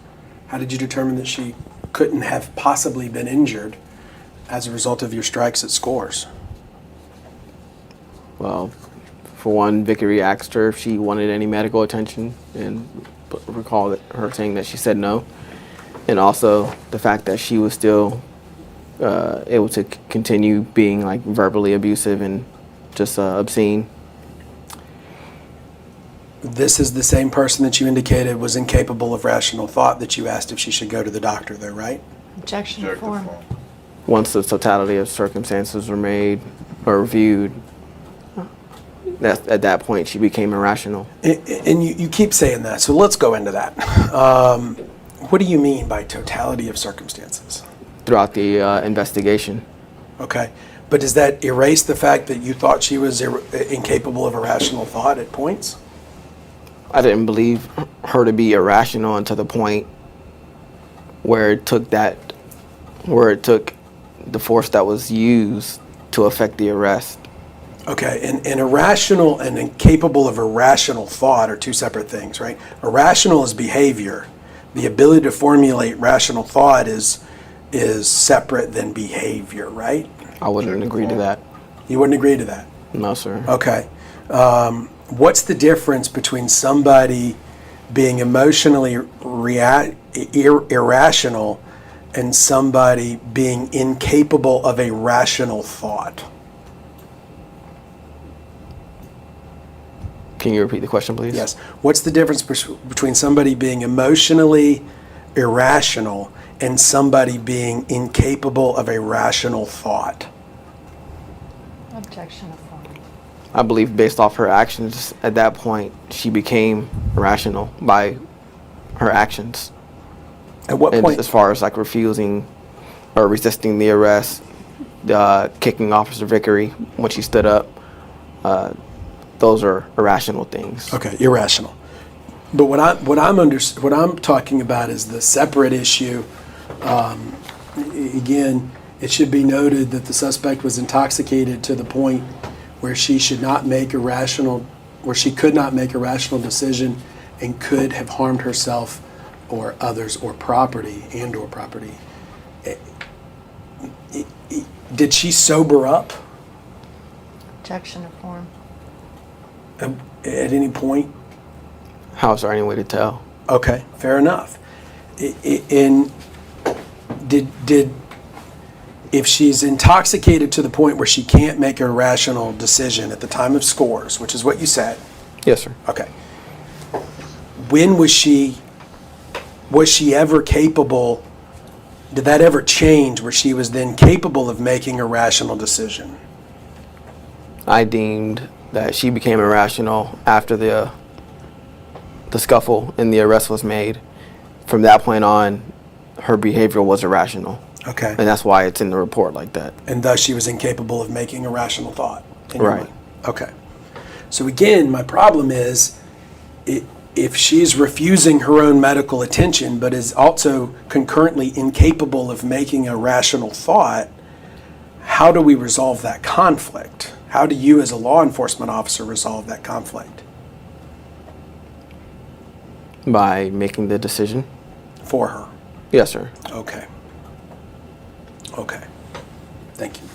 How did you determine that she couldn't have possibly been injured as a result of your strikes at Scores? Well, for one, Vickery asked her if she wanted any medical attention, and recall that her saying that she said no, and also the fact that she was still able to continue being like verbally abusive and just obscene. This is the same person that you indicated was incapable of rational thought that you asked if she should go to the doctor, though, right? Objection form. Once the totality of circumstances were made or reviewed, at that point she became irrational. And you keep saying that, so let's go into that. What do you mean by totality of circumstances? Throughout the investigation. Okay, but does that erase the fact that you thought she was incapable of irrational thought at points? I didn't believe her to be irrational until the point where it took the force that was used to affect the arrest. Okay, and irrational and incapable of irrational thought are two separate things, right? Irrational is behavior. The ability to formulate rational thought is separate than behavior, right? I wouldn't agree to that. You wouldn't agree to that? No, sir. Okay. What's the difference between somebody being emotionally irrational and somebody being incapable of a rational thought? Can you repeat the question, please? Yes. What's the difference between somebody being emotionally irrational and somebody being incapable of a rational thought? Objection form. I believe based off her actions at that point, she became irrational by her actions. At what point? As far as like refusing or resisting the arrest, kicking Officer Vickery when she stood up, those are irrational things. Okay, irrational. But what I'm talking about is the separate issue. Again, it should be noted that the suspect was intoxicated to the point where she could not make a rational decision and could have harmed herself or others or property. Did she sober up Objection to form. at any point? How is there any way to tell? Okay, fair enough. If she's intoxicated to the point where she can't make a rational decision at the time of scores, which is what you said. Yes, sir. Okay. When was she ever capable, did that ever change where she was then capable of making a rational decision? I deemed that she became irrational after the scuffle and the arrest was made. From that point on, her behavior was irrational. Okay. And that's why it's in the report like that. And thus she was incapable of making a rational thought. Right. Okay. So again, my problem is if she's refusing her own medical attention but is also concurrently incapable of making a rational thought, how do we resolve that conflict? How do you as a law enforcement officer resolve that conflict? By making the decision. For her? Yes, sir. Okay. Okay. Thank you.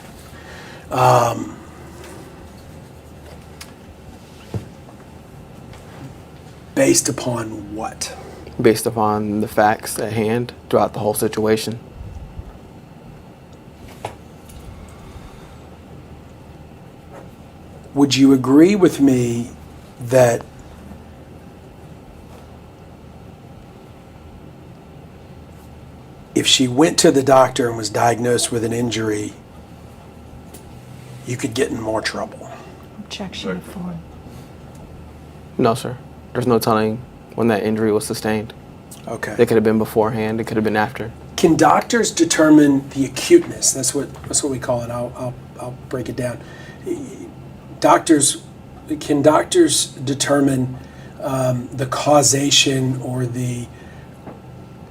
Based upon what? Based upon the facts at hand throughout the whole situation. Would you agree with me that if she went to the doctor and was diagnosed with an injury, you could get in more trouble? Objection to form. No, sir. There's no telling when that injury was sustained. Okay. It could have been beforehand. It could have been after. Can doctors determine the acuteness? That's what we call it. I'll break it down. Can doctors determine the causation or the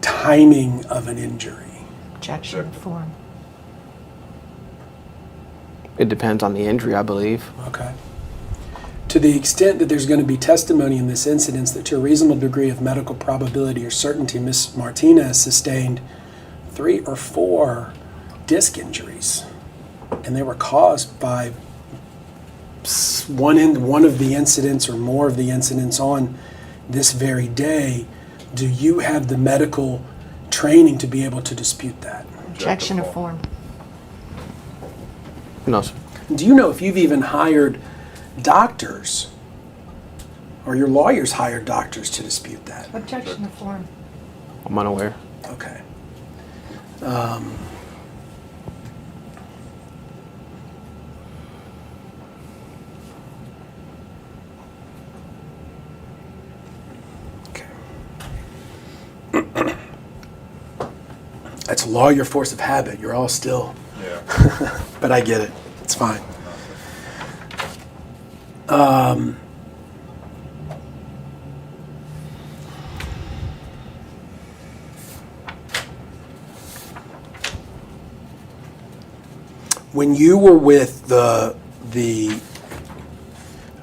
timing of an injury? Objection to form. It depends on the injury, I believe. Okay. To the extent that there's going to be testimony in this incident that to a reasonable degree of medical probability or certainty, Ms. Martinez sustained 3 or 4 disc injuries, and they were caused by one of the incidents or more of the incidents on this very day. Do you have the medical training to be able to dispute that? Objection to form. No, sir. Do you know if you've even hired doctors or your lawyers hired doctors to dispute that? Objection to form. I'm unaware. Okay. That's law, your force of habit. You're all still. Yeah. But I get it. It's fine. When you were with the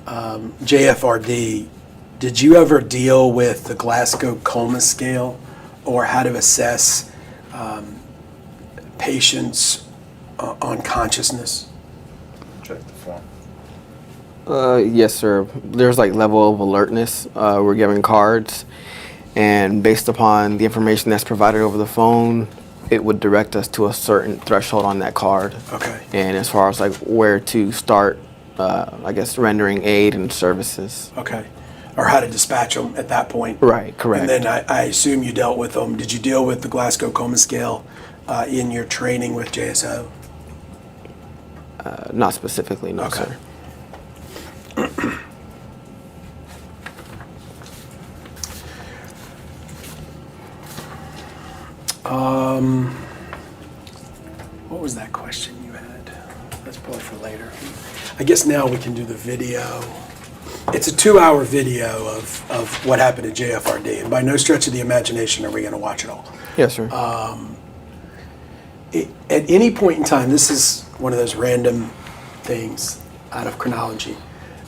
JFRD, did you ever deal with the Glasgow Coma Scale or how to assess patients on consciousness? Check the form. Yes, sir. There's like level of alertness. We're given cards, and based upon the information that's provided over the phone, it would direct us to a certain threshold on that card. Okay. And as far as like where to start, I guess rendering aid and services. Okay. Or how to dispatch them at that point. Right, correct. And then I assume you dealt with them. Did you deal with the Glasgow Coma Scale in your training with JSO? Not specifically, no, Okay. sir. What was that question you had? That's probably for later. I guess now we can do the video. It's a 2-hour video of what happened at JFRD, and by no stretch of the imagination are we going to watch it all. Yes, sir. At any point in time, this is one of those random things out of chronology,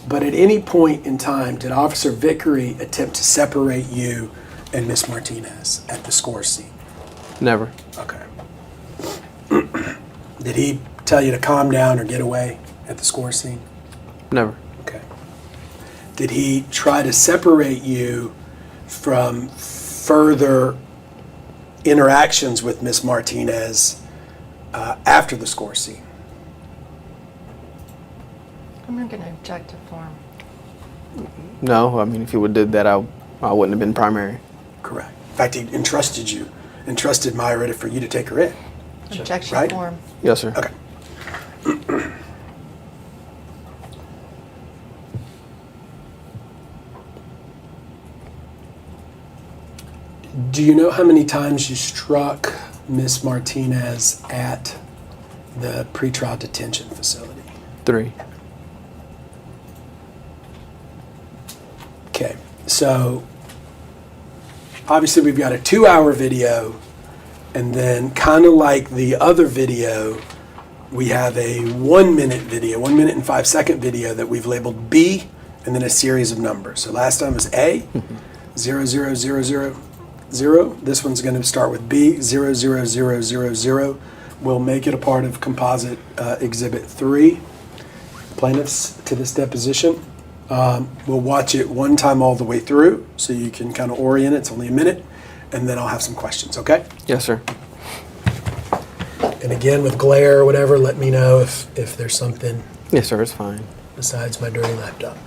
but at any point in time, did Officer Vickery attempt to separate you and Miss Martinez at the score scene? Never. Okay. Did he tell you to calm down or get away at the score scene? Never. Okay. Did he try to separate you from further interactions with Miss Martinez after the score scene? I'm not going to object to form. No, I mean, if he would have did that, I wouldn't have been primary. Correct. In fact, he entrusted Myra for you to take her in. Objection Right? form. Yes, sir. Okay. Do you know how many times you struck Miss Martinez at the pretrial detention facility? 3. Okay, so obviously we've got a 2-hour video, and then kind of like the other video, we have a 1-minute video, 1 minute and 5-second video that we've labeled B, and then a series of numbers. So last time was A, 00000. This one's going to start with B, 00000. We'll make it a part of composite exhibit 3. Plaintiffs to this deposition. We'll watch it one time all the way through so you can kind of orient it. It's only a minute, and then I'll have some questions, okay? Yes, sir. And again, with glare or whatever, let me know if there's something Yes, sir, it's fine. besides my dirty laptop.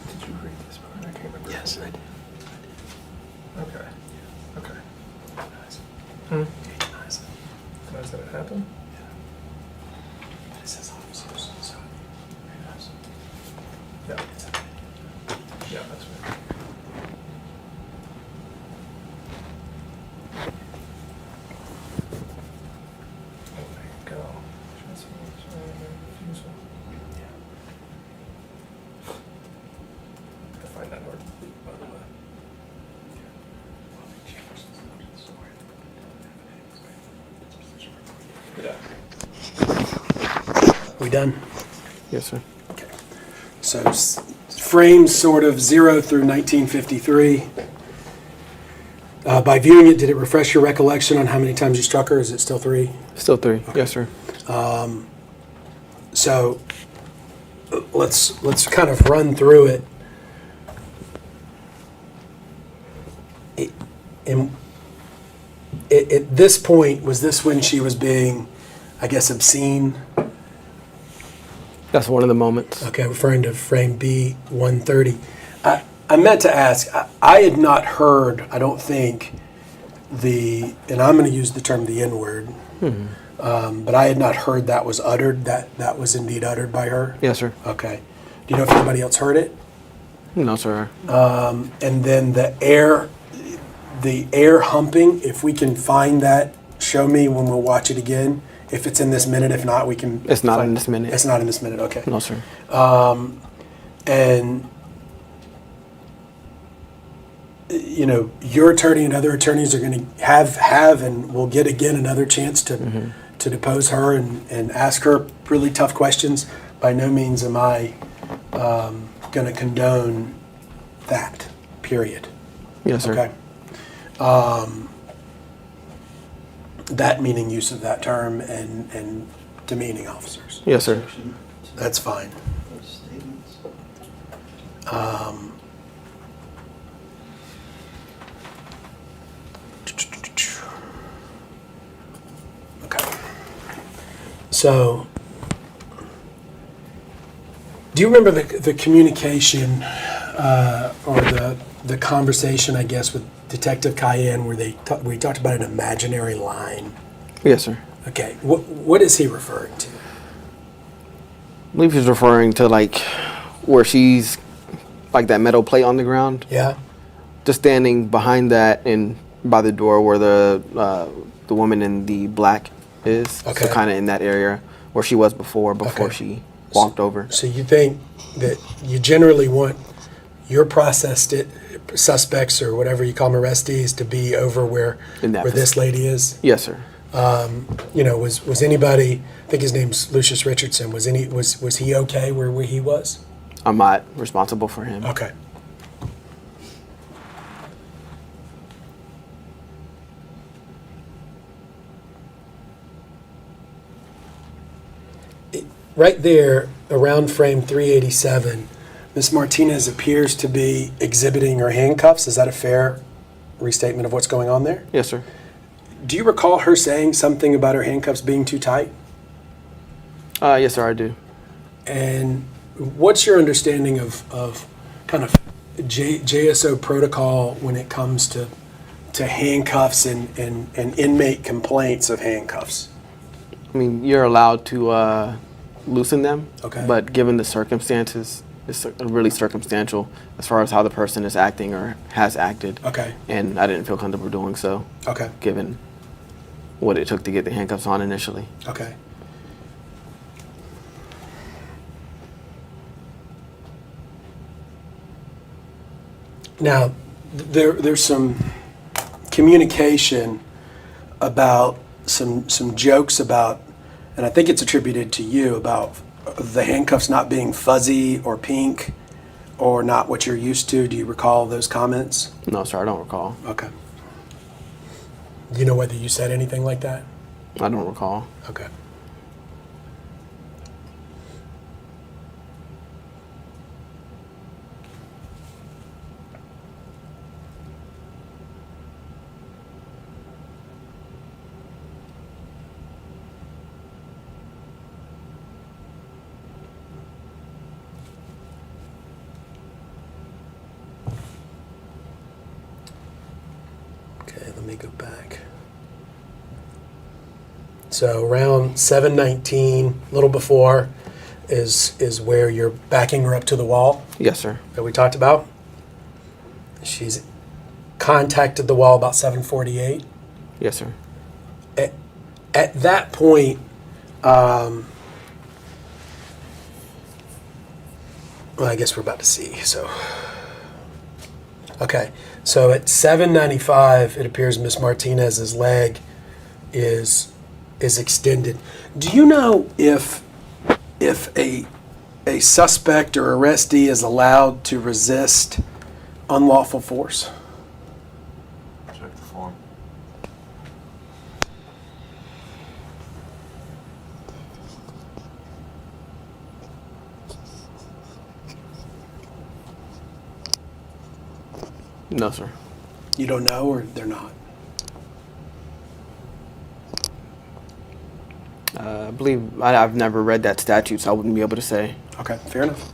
Did you read this part? I can't remember. Yes, I did. Okay. Okay. Nice. Nice. Nice that it happened? It says officers, so Yeah. Yeah, that's right. Oh, there you go. Refusal. I find that hard, by the way. Yeah. We done? Yes, sir. Okay. So frames sort of 0 through 1953. By viewing it, did it refresh your recollection on how many times you struck her? Is it still 3? Still 3. Yes, sir. So let's kind of run through it. At this point, was this when she was being, I guess, obscene? That's one of the moments. Okay, referring to frame B 130. I meant to ask, I had not heard, I don't think, and I'm going to use the term the N-word, but I had not heard that was uttered, that was indeed uttered by her? Yes, sir. Okay. Do you know if anybody else heard it? No, sir. And then the air humping, if we can find that, show me when we'll watch it again. If it's in this minute, if not, we can... It's not in this minute. It's not in this minute, okay. No, sir. And, you know, your attorney and other attorneys are going to have and will get again another chance to depose her and ask her really tough questions. By no means am I going to condone that, period. Yes, sir. Okay. That meaning use of that term and demeaning officers. Yes, sir. That's fine. Okay. So, do you remember the communication or the conversation, I guess, with Detective Cayenne where we talked about an imaginary line? Yes, sir. Okay. What is he referring to? I believe he's referring to, like, where she's like that metal plate on the ground. Yeah. Just standing behind that and by the door where the woman in the black is. Okay. So kind of in that area where she was before Okay. she walked over. So you think that you generally want your suspects or whatever you call them, arrestees, to be over where this lady is? Yes, sir. You know, was anybody? I think his name's Lucius Richardson. Was he okay where he was? I'm not responsible for him. Okay. Right there, around frame 387, Ms. Martinez appears to be exhibiting her handcuffs. Is that a fair restatement of what's going on there? Yes, sir. Do you recall her saying something about her handcuffs being too tight? Yes, sir, I do. And what's your understanding of kind of JSO protocol when it comes to handcuffs and inmate complaints of handcuffs? I mean, you're allowed to loosen them, Okay. but given the circumstances, it's really circumstantial as far as how the person is acting or has acted. Okay. And I didn't feel comfortable doing so. Okay. Given what it took to get the handcuffs on initially. Okay. Now, there's some communication about some jokes about, and I think it's attributed to you, about the handcuffs not being fuzzy or pink or not what you're used to. Do you recall those comments? No, sir, I don't recall. Okay. Do you know whether you said anything like that? I don't recall. Okay. Okay, let me go back. So around 7:19, a little before, is where you're backing her up to the wall Yes, sir. that we talked about. She's contacted the wall about 7:48. Yes, sir. At that point, well, I guess we're about to see. So, okay. So at 7:95, it appears Miss Martinez's leg is extended. Do you know if a suspect or arrestee is allowed to resist unlawful force? Check the form. No, sir. You don't know, or they're not? I believe I've never read that statute, so I wouldn't be able to say. Okay, fair enough.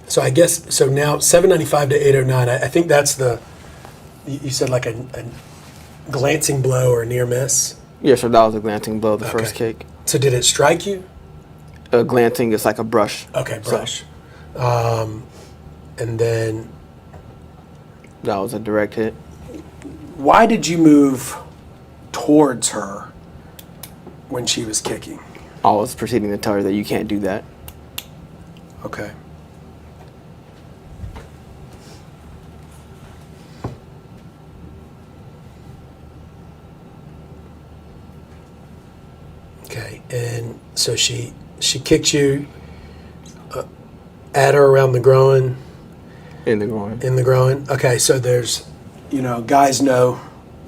So I guess, so now 795 to 809, I think that's you said like a glancing blow or a near miss? Yes, sir, that was a glancing blow, the first kick. So did it strike you? Glancing is like a brush. Okay, So, brush. And then that was a direct hit. why did you move towards her when she was kicking? I was proceeding to tell her that you can't do that. Okay. Okay, and so she kicked you at her around the groin? In the groin. In the groin. Okay, so there's, guys know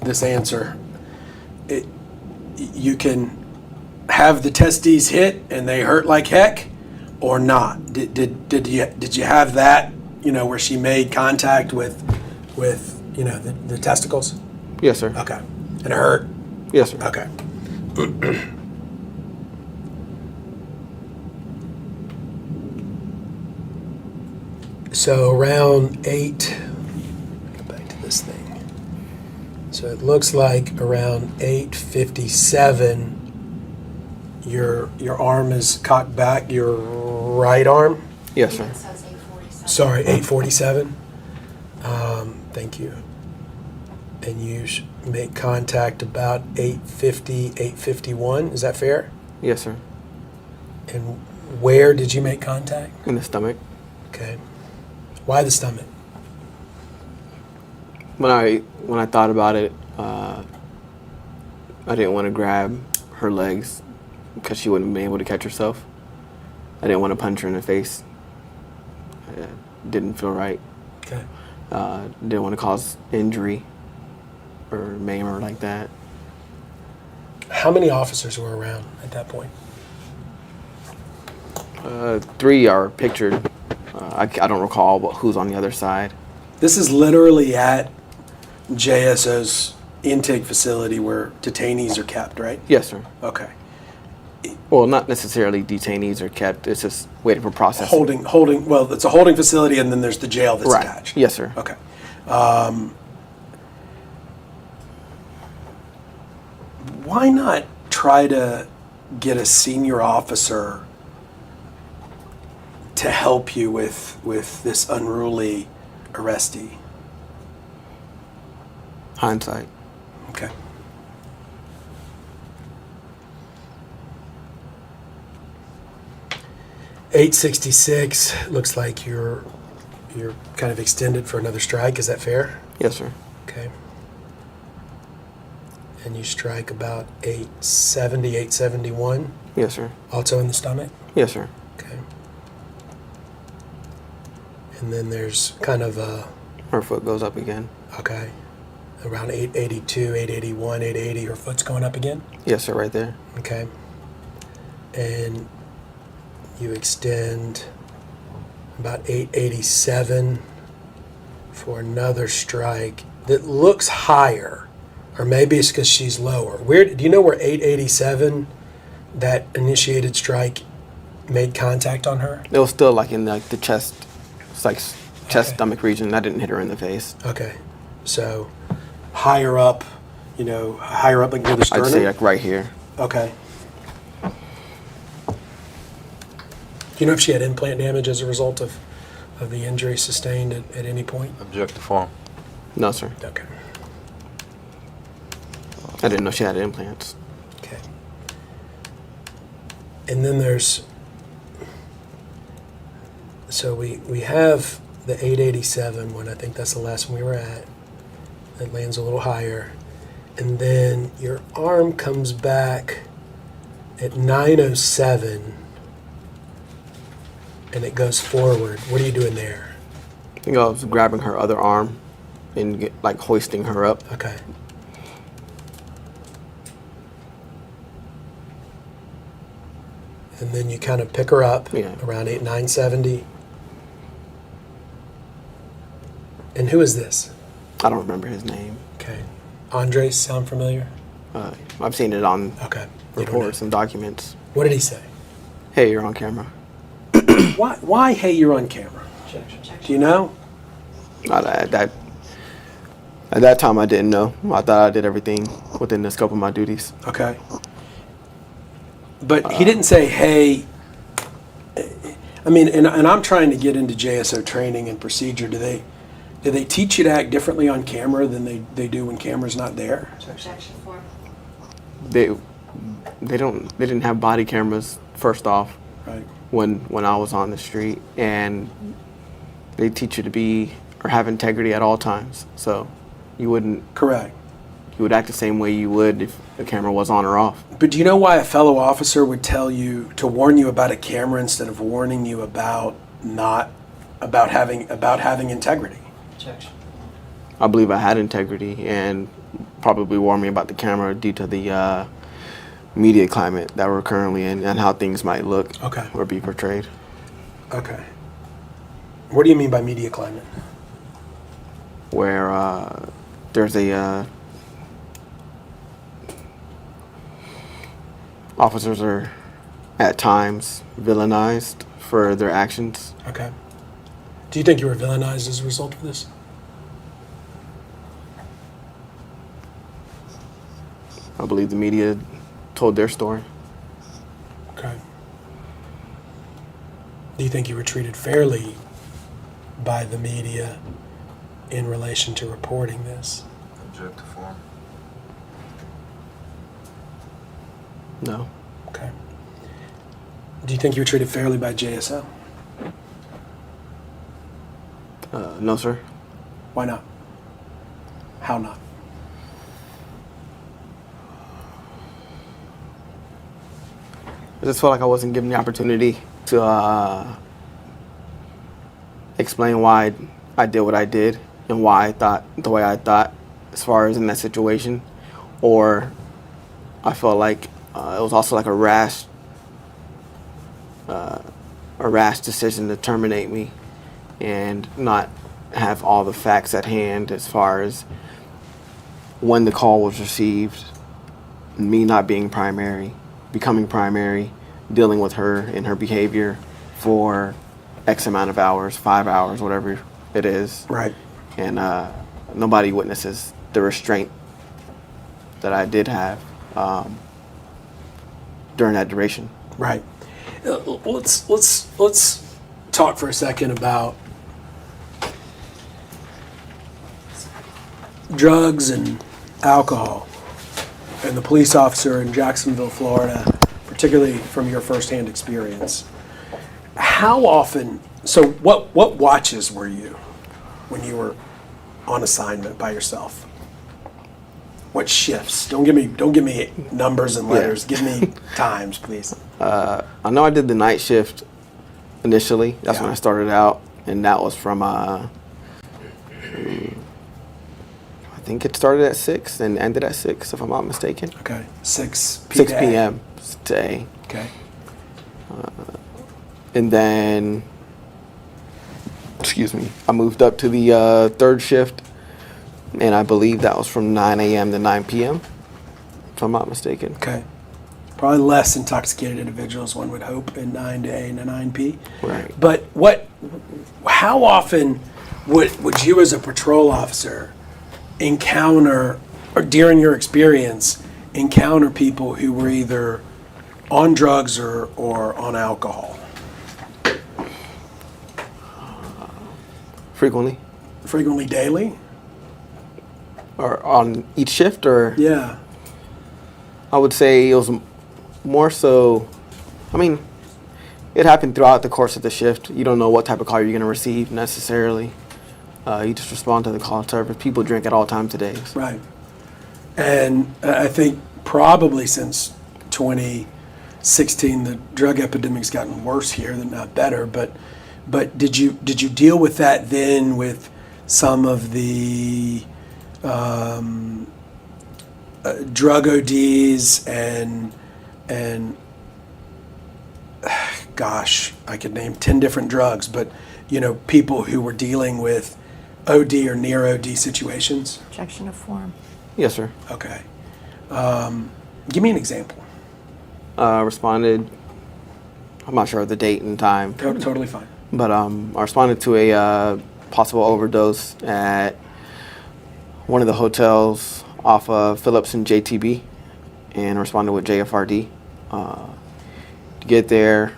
this answer. You can have the testes hit and they hurt like heck, or not. Did you have that? Where she made contact with the testicles? Yes, sir. Okay, and it hurt. Yes, sir. Okay. So around 8, go back to this thing. So it looks like around 8:57, your arm is cocked back, your right arm? Yes, sir. Sorry, 847. Thank you. And you make contact about 850, 851. Is that fair? Yes, sir. And where did you make contact? In the stomach. Okay. Why the stomach? When I thought about it, I didn't want to grab her legs because she wouldn't be able to catch herself. I didn't want to punch her in the face. It didn't feel right. Okay. Didn't want to cause injury or maim her like that. How many officers were around at that point? 3 are pictured. I don't recall who's on the other side. This is literally at JSO's intake facility where detainees are kept, right? Yes, sir. Okay. Well, not necessarily detainees are kept. It's just waiting for processing. Holding. Well, it's a holding facility, and then there's the jail that's Right. attached. Yes, sir. Okay. Why not try to get a senior officer to help you with this unruly arrestee? Hindsight. Okay. $866 looks like you're kind of extended for another strike. Is that fair? Yes, sir. Okay. And you strike about 870, 871. Yes, sir. Also in the stomach. Yes, sir. Okay. And then there's kind of a. Her foot goes up again. Okay. Around 882, 881, 880. Her foot's going up again. Yes, sir. Right there. Okay. And you extend about 887 for another strike that looks higher, or maybe it's because she's lower. Where do you know where 887, that initiated strike, made contact on her? It was still like in the chest, it's like chest stomach region. I didn't hit her in the face. Okay, so higher up, higher up like near the sternum. I'd say like right here. Okay. Do you know if she had implant damage as a result of the injury sustained at any point? Object to form. No, sir. Okay. I didn't know she had implants. Okay. And then there's, so we have the 887 one. I think that's the last one we were at. It lands a little higher. And then your arm comes back at 907. And it goes forward. What are you doing there? I think I was grabbing her other arm and like hoisting her up. Okay. And then you kind of pick her up around 970. And who is this? I don't remember his name. Okay. Andres, sound familiar? I've seen it on You reports and documents. What did he say? Hey, you're on camera. Why, hey, you're on camera? Do you know? At that time, I didn't know. I thought I did everything within the scope of my duties. Okay. But he didn't say, hey, I mean, and I'm trying to get into JSO training and procedure. Do they teach you to act differently on camera than they do when camera's not there? Objection form. They didn't have body cameras first off. Right. When I was on the street, and they teach you to be or have integrity at all times. So you wouldn't. Correct. You would act the same way you would if the camera was on or off. But do you know why a fellow officer would tell you to warn you about a camera instead of warning you about having integrity? Objection. I believe I had integrity, and probably warned me about the camera due to the media climate that we're currently in and how things might look or be portrayed. Okay. What do you mean by media climate? Where there's a officers are at times villainized for their actions. Okay. Do you think you were villainized as a result of this? I believe the media told their story. Do you think you were treated fairly by the media in relation to reporting this? Object to form. No. Okay. Do you think you were treated fairly by JSO? No, sir. Why not? How not? I just felt like I wasn't given the opportunity to explain why I did what I did and why I thought the way I thought as far as in that situation. Or I felt like it was also like a rash decision to terminate me and not have all the facts at hand as far as when the call was received, me not being primary, becoming primary, dealing with her and her behavior for X amount of hours, 5 hours, whatever it is. Right. And nobody witnesses the restraint that I did have during that duration. Right. Let's talk for a second about drugs and alcohol and the police officer in Jacksonville, Florida, particularly from your firsthand experience. How often, so what watches were you when you were on assignment by yourself? What shifts? Don't give me numbers and letters. Give me times, please. I know I did the night shift initially. That's when I started out, and that was from I think it started at 6 and ended at 6, if I'm not mistaken. Okay, 6 p.m. today. Okay. And then, excuse me, I moved up to the third shift, and I believe that was from 9 a.m. to 9 p.m., if I'm not mistaken. Okay. Probably less intoxicated individuals, one would hope, in 9 to 8 and 9 p. Right. But how often would you as a patrol officer encounter, or during your experience, encounter people who were either on drugs or on alcohol? Frequently. Frequently daily? Or on each shift, or? Yeah. I would say it was more so, I mean, it happened throughout the course of the shift. You don't know what type of call you're going to receive necessarily. You just respond to the call service. People drink at all times today. So. Right. And I think probably since 2016, the drug epidemic's gotten worse here than not better. But did you deal with that then with some of the drug ODs and gosh, I could name 10 different drugs, but people who were dealing with OD or near OD situations? Objection of form. Yes, sir. Okay. Give me an example. Responded, I'm not sure of the date and time. Totally fine. But I responded to a possible overdose at one of the hotels off of Phillips and JTB, and responded with JFRD. To get there,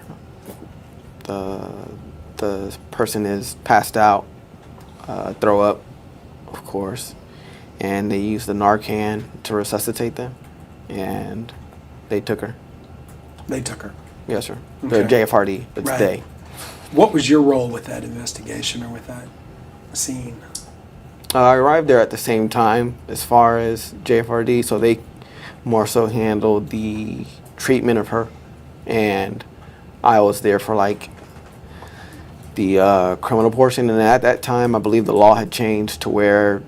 the person is passed out, throw up, of course, and they used the Narcan to resuscitate them, and they took her. They took her? Yes, sir. Okay. The JFRD, it's Right. they. What was your role with that investigation or with that scene? I arrived there at the same time as far as JFRD, so they more so handled the treatment of her, and I was there for like the criminal portion. And at that time, I believe the law had changed to where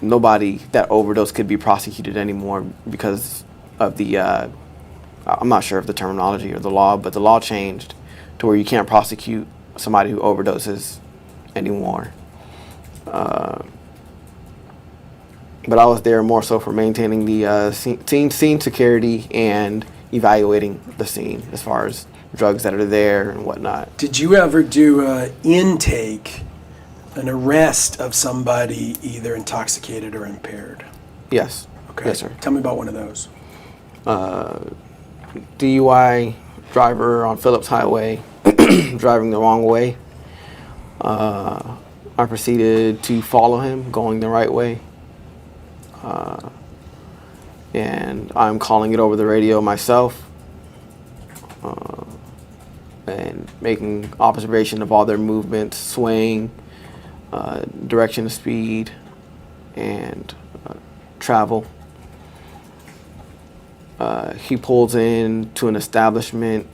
nobody that overdose could be prosecuted anymore because of the I'm not sure of the terminology or the law, but the law changed to where you can't prosecute somebody who overdoses anymore. But I was there more so for maintaining the scene security and evaluating the scene as far as drugs that are there and whatnot. Did you ever do an intake, an arrest of somebody either intoxicated or impaired? Yes. Okay. Yes, sir. Tell me about one of those. DUI driver on Phillips Highway driving the wrong way. I proceeded to follow him, going the right way. And I'm calling it over the radio myself and making observation of all their movements, swing, direction of speed, and travel. He pulls in to an establishment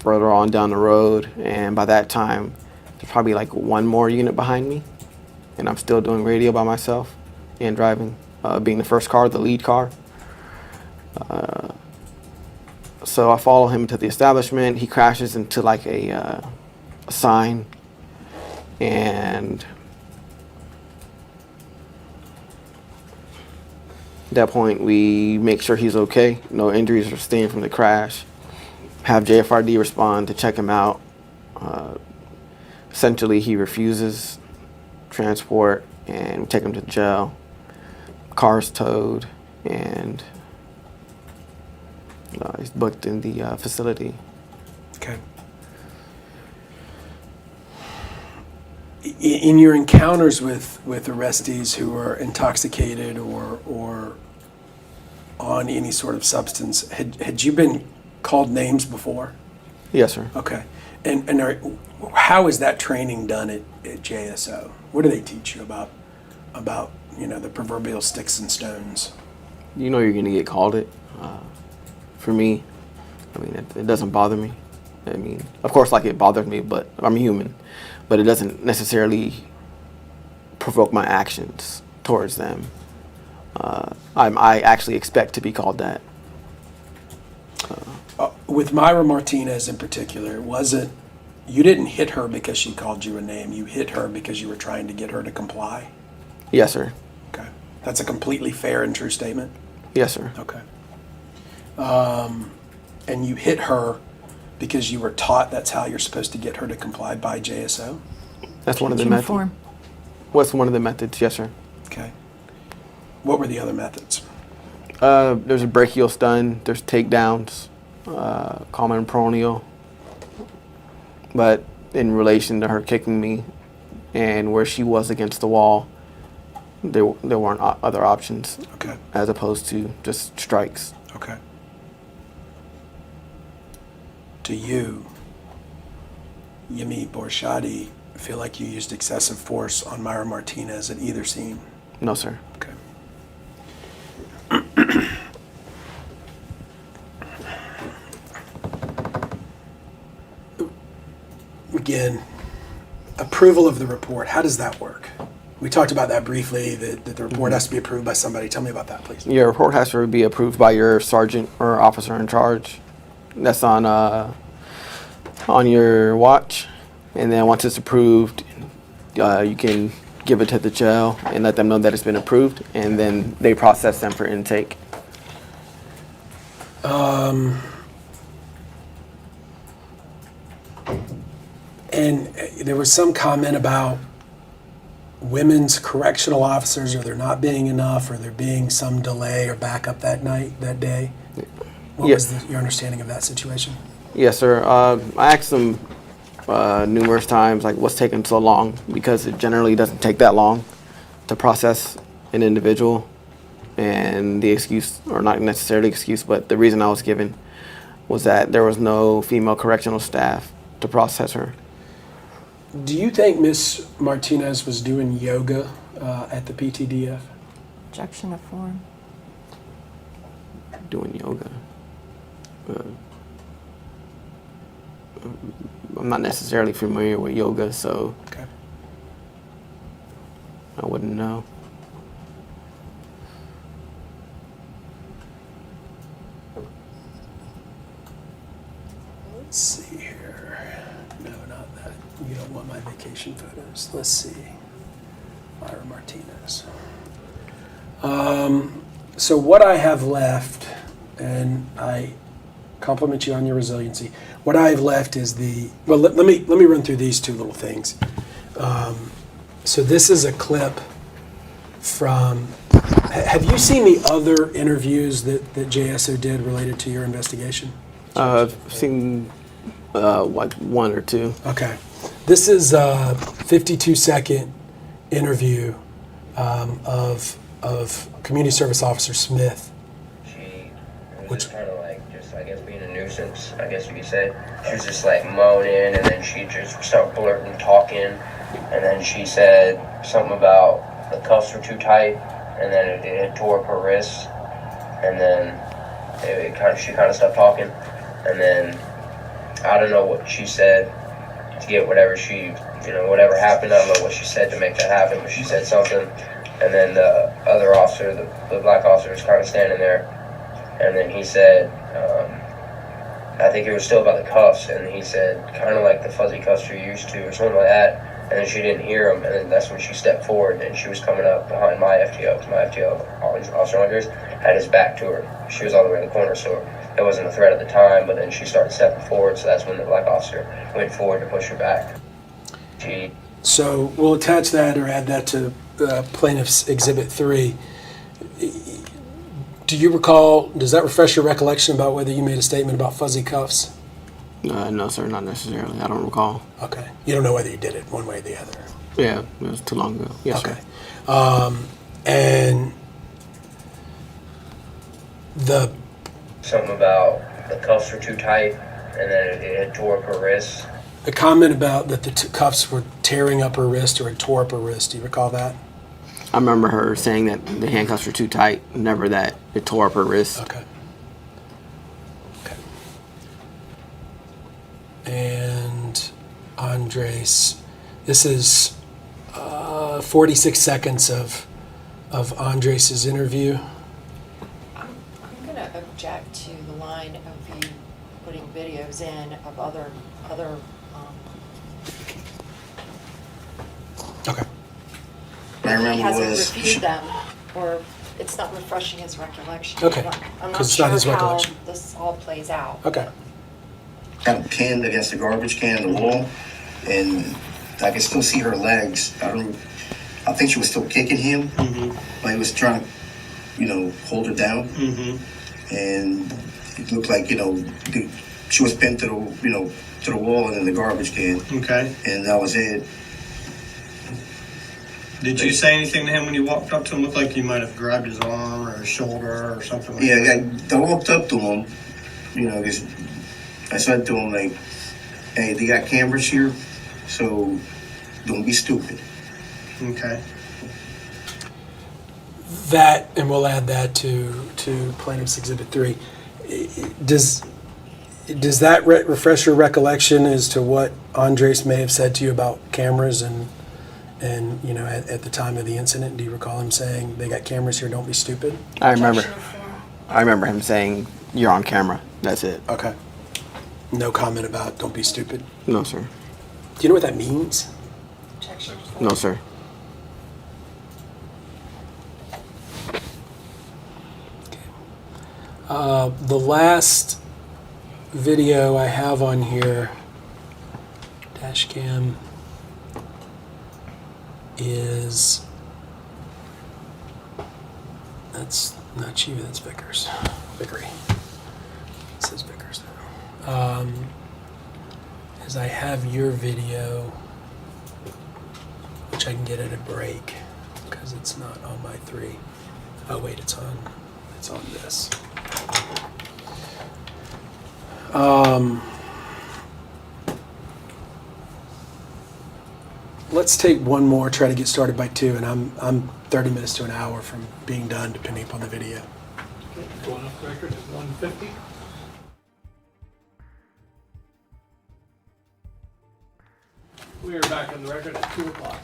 further on down the road, and by that time there's probably like one more unit behind me, and I'm still doing radio by myself and driving, being the first car, the lead car. So I follow him to the establishment. He crashes into like a sign, and at that point we make sure he's okay, no injuries are stemming from the crash. Have JFRD respond to check him out. Essentially, he refuses transport, and we take him to jail. Car's towed, and he's booked in the facility. Okay. In your encounters with arrestees who are intoxicated or on any sort of substance, had you been called names before? Yes, sir. Okay. And how is that training done at JSO? What do they teach you about the proverbial sticks and stones? You know you're going to get called it. For me, I mean, it doesn't bother me. I mean, of course, like it bothers me, but I'm human. But it doesn't necessarily provoke my actions towards them. I actually expect to be called that. With Myra Martinez in particular, you didn't hit her because she called you a name. You hit her because you were trying to get her to comply? Yes, sir. Okay. That's a completely fair and true statement? Yes, sir. Okay. And you hit her because you were taught that's how you're supposed to get her to comply by JSO? That's one of the methods. What's one of the methods? Yes, sir. Okay. What were the other methods? There's a brachial stun. There's takedowns, common proneal. But in relation to her kicking me and where she was against the wall, there weren't other options. Okay. As opposed to just strikes. Okay. Do you, Akinyemi Borisade, feel like you used excessive force on Myra Martinez at either scene? No, sir. Okay. Again, approval of the report, how does that work? We talked about that briefly, that the report has to be approved by somebody. Tell me about that, please. Your report has to be approved by your sergeant or officer in charge. That's on your watch. And then once it's approved, you can give it to the jail and let them know that it's been approved, and then they process them for intake. And there was some comment about women's correctional officers, or there not being enough, or there being some delay or backup that day. What was your understanding of that situation? Yes, sir. I asked them numerous times, like, what's taking so long? Because it generally doesn't take that long to process an individual. And the excuse, or not necessarily excuse, but the reason I was given was that there was no female correctional staff to process her. Do you think Ms. Martinez was doing yoga at the PTDF? Objection to form. Doing yoga. I'm not necessarily familiar with yoga, so okay. I wouldn't know. Let's see here. No, not that. You don't want my vacation photos. Let's see. Myra Martinez. So what I have left, and I compliment you on your resiliency. What I have left is let me run through these two little things. So this is a clip from. Have you seen the other interviews that JSO did related to your investigation? I've seen Like 1 or 2. Okay. This is a 52-second interview of Community Service Officer Smith. She was kind of like just, I guess, being a nuisance, I guess you could say. She was just like moaning, and then she just started blurting, talking, and then she said something about the cuffs were too tight, and then it tore up her wrists, and then she kind of stopped talking, and then I don't know what she said to get whatever whatever happened. I don't know what she said to make that happen, but she said something. And then the other officer, the black officer, was kind of standing there. And then he said, I think it was still about the cuffs. And he said, kind of like the fuzzy cuffs you're used to or something like that. And then she didn't hear him. And then that's when she stepped forward and she was coming up behind my FTO. Because my FTO, Officer Andres, had his back to her. She was all the way in the corner, so it wasn't a threat at the time, but then she started stepping forward, so that's when the black officer went forward to push her back. So we'll attach that or add that to Plaintiff's Exhibit 3. Do you recall, does that refresh your recollection about whether you made a statement about fuzzy cuffs? No, sir, not necessarily. I don't recall. Okay. You don't know whether you did it one way or the other? Yeah, it was too long ago. Yes, okay. Sir. And something about the cuffs were too tight, and then it tore up her wrists. The comment about that the cuffs were tearing up her wrist or it tore up her wrist, do you recall that? I remember her saying that the handcuffs were too tight, never that it tore up her wrist. Okay. And Andres, this is 46 seconds of Andres' interview. I'm going to object to the line of you putting videos in of other. Okay. He hasn't reviewed them, or it's not refreshing his recollection. Okay. I'm not It's sure not his how recollection. this all plays out. Okay. Kind of pinned against the garbage can on the wall, and I can still see her legs. I think she was still kicking him, but he was trying to, hold her down. And it looked like, she was pinned to the, to the wall and in the garbage can. Okay. And that was it. Did you say anything to him when you walked up to him? Looked like you might have grabbed his arm or his shoulder or something like that. Yeah, I walked up to him, because I said to him, like, hey, they got cameras here, so don't be stupid. Okay. That, and we'll add that to Plaintiff's Exhibit 3. Does that refresh your recollection as to what Andres may have said to you about cameras and at the time of the incident? Do you recall him saying, they got cameras here, don't be stupid? I remember him saying, you're on camera. That's it. Okay. No comment about don't be stupid? No, sir. Do you know what that means? No, sir. The last video I have on here, dash cam, is, that's not you, that's Vickers. Vickery. It says Vickers now. Is I have your video, which I can get at a break, because it's not on my 3. Oh wait, it's on this. Let's take one more, try to get started by 2, and I'm 30 minutes to an hour from being done, depending upon the video. Going off the record at 1:50. We are back on the record at 2 o'clock.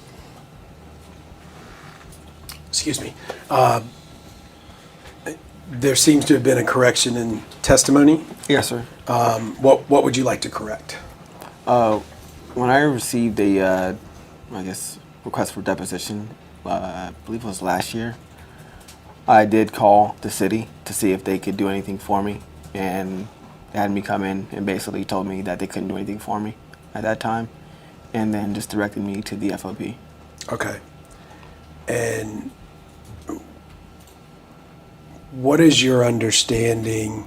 Excuse me. There seems to have been a correction in testimony. Yes, sir. What would you like to correct? When I received a, request for deposition, I believe it was last year, I did call the city to see if they could do anything for me, and they had me come in and basically told me that they couldn't do anything for me at that time, and then just directed me to the FOP. Okay. And what is your understanding?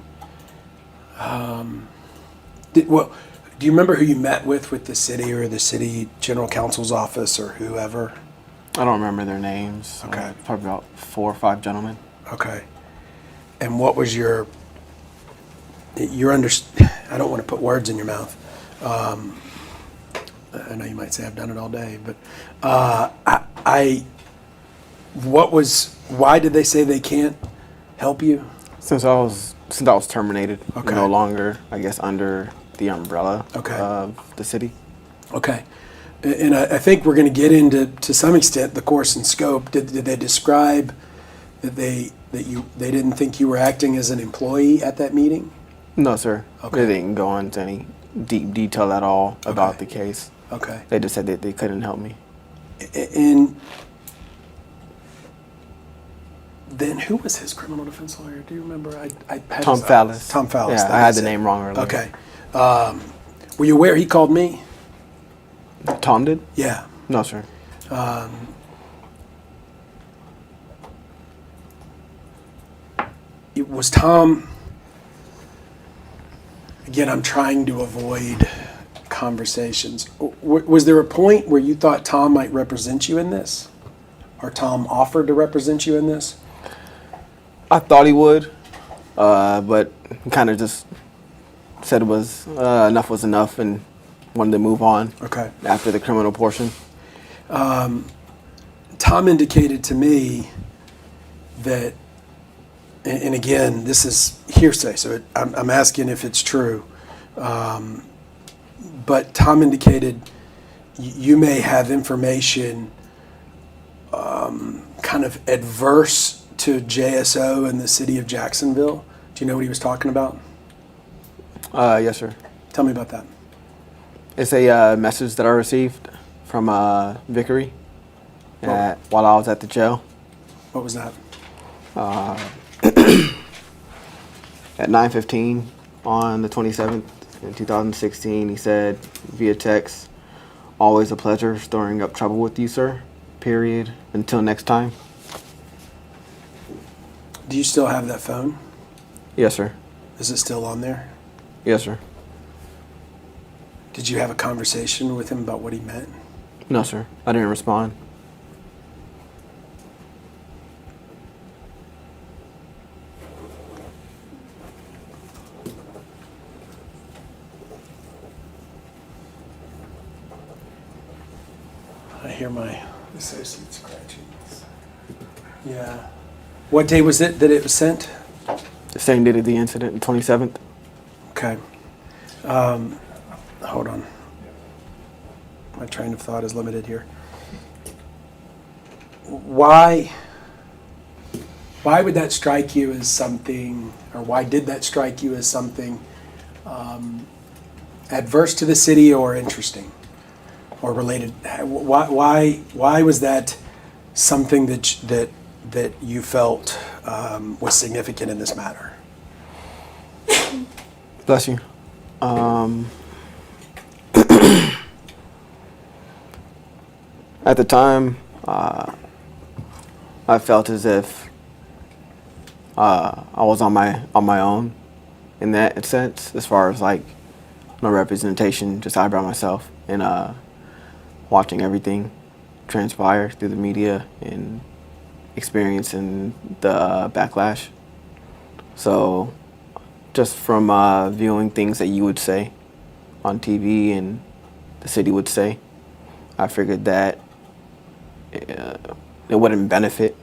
Do you remember who you met with the city or the city general counsel's office or whoever? I don't remember their names. Okay. Probably about 4 or 5 gentlemen. Okay. And what was your I don't want to put words in your mouth. I know you might say I've done it all day, but why did they say they can't help you? Since I was terminated, Okay. no longer, I guess, under the umbrella Okay. of the city. Okay. And I think we're going to get into, to some extent, the course and scope. Did they describe that they didn't think you were acting as an employee at that meeting? No, sir. Okay. They didn't go into any deep detail at all about the case. Okay. They just said that they couldn't help me. And then who was his criminal defense lawyer? Do you remember? I had Tom Fallis. Tom Fallis. Yeah, I had the name wrong earlier. Okay. Were you aware he called me? Tom did? Yeah. No, sir. It was Tom. Again, I'm trying to avoid conversations. Was there a point where you thought Tom might represent you in this? Or Tom offered to represent you in this? I thought he would, but he kind of just said it was enough was enough and wanted to move on. Okay. After the criminal portion. Tom indicated to me that, and again, this is hearsay, so I'm asking if it's true. But Tom indicated you may have information kind of adverse to JSO in the city of Jacksonville. Do you know what he was talking about? Yes, sir. Tell me about that. It's a message that I received from Vickery while I was at the jail. What was that? At 9:15 on the 27th in 2016, he said via text, "Always a pleasure stirring up trouble with you, sir. Period. Until next time." Do you still have that phone? Yes, sir. Is it still on there? Yes, sir. Did you have a conversation with him about what he meant? No, sir. I didn't respond. I hear my associate scratching. Yeah. What day was it that it was sent? The same day of the incident, the 27th. Okay. Hold on. My train of thought is limited here. Why would that strike you as something, or why did that strike you as something adverse to the city or interesting or related? Why was that something that you felt was significant in this matter? Bless you. At the time, I felt as if I was on my own in that sense, as far as like no representation, just I by myself, and watching everything transpire through the media and experiencing the backlash. So just from viewing things that you would say on TV and the city would say, I figured that it wouldn't benefit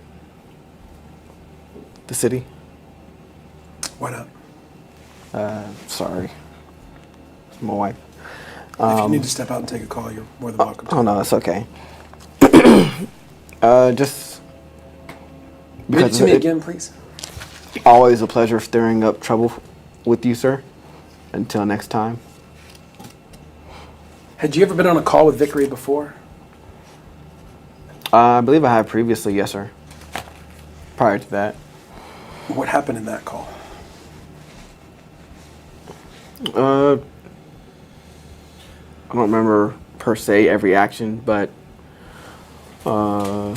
the city. Why not? Sorry. My wife. If you need to step out and take a call, you're more than welcome to. Oh, no, that's okay. Just Read it to me again, please. Always a pleasure stirring up trouble with you, sir. Until next time. Had you ever been on a call with Vickery before? I believe I have previously, yes, sir. Prior to that. What happened in that call? I don't remember per se every action, but I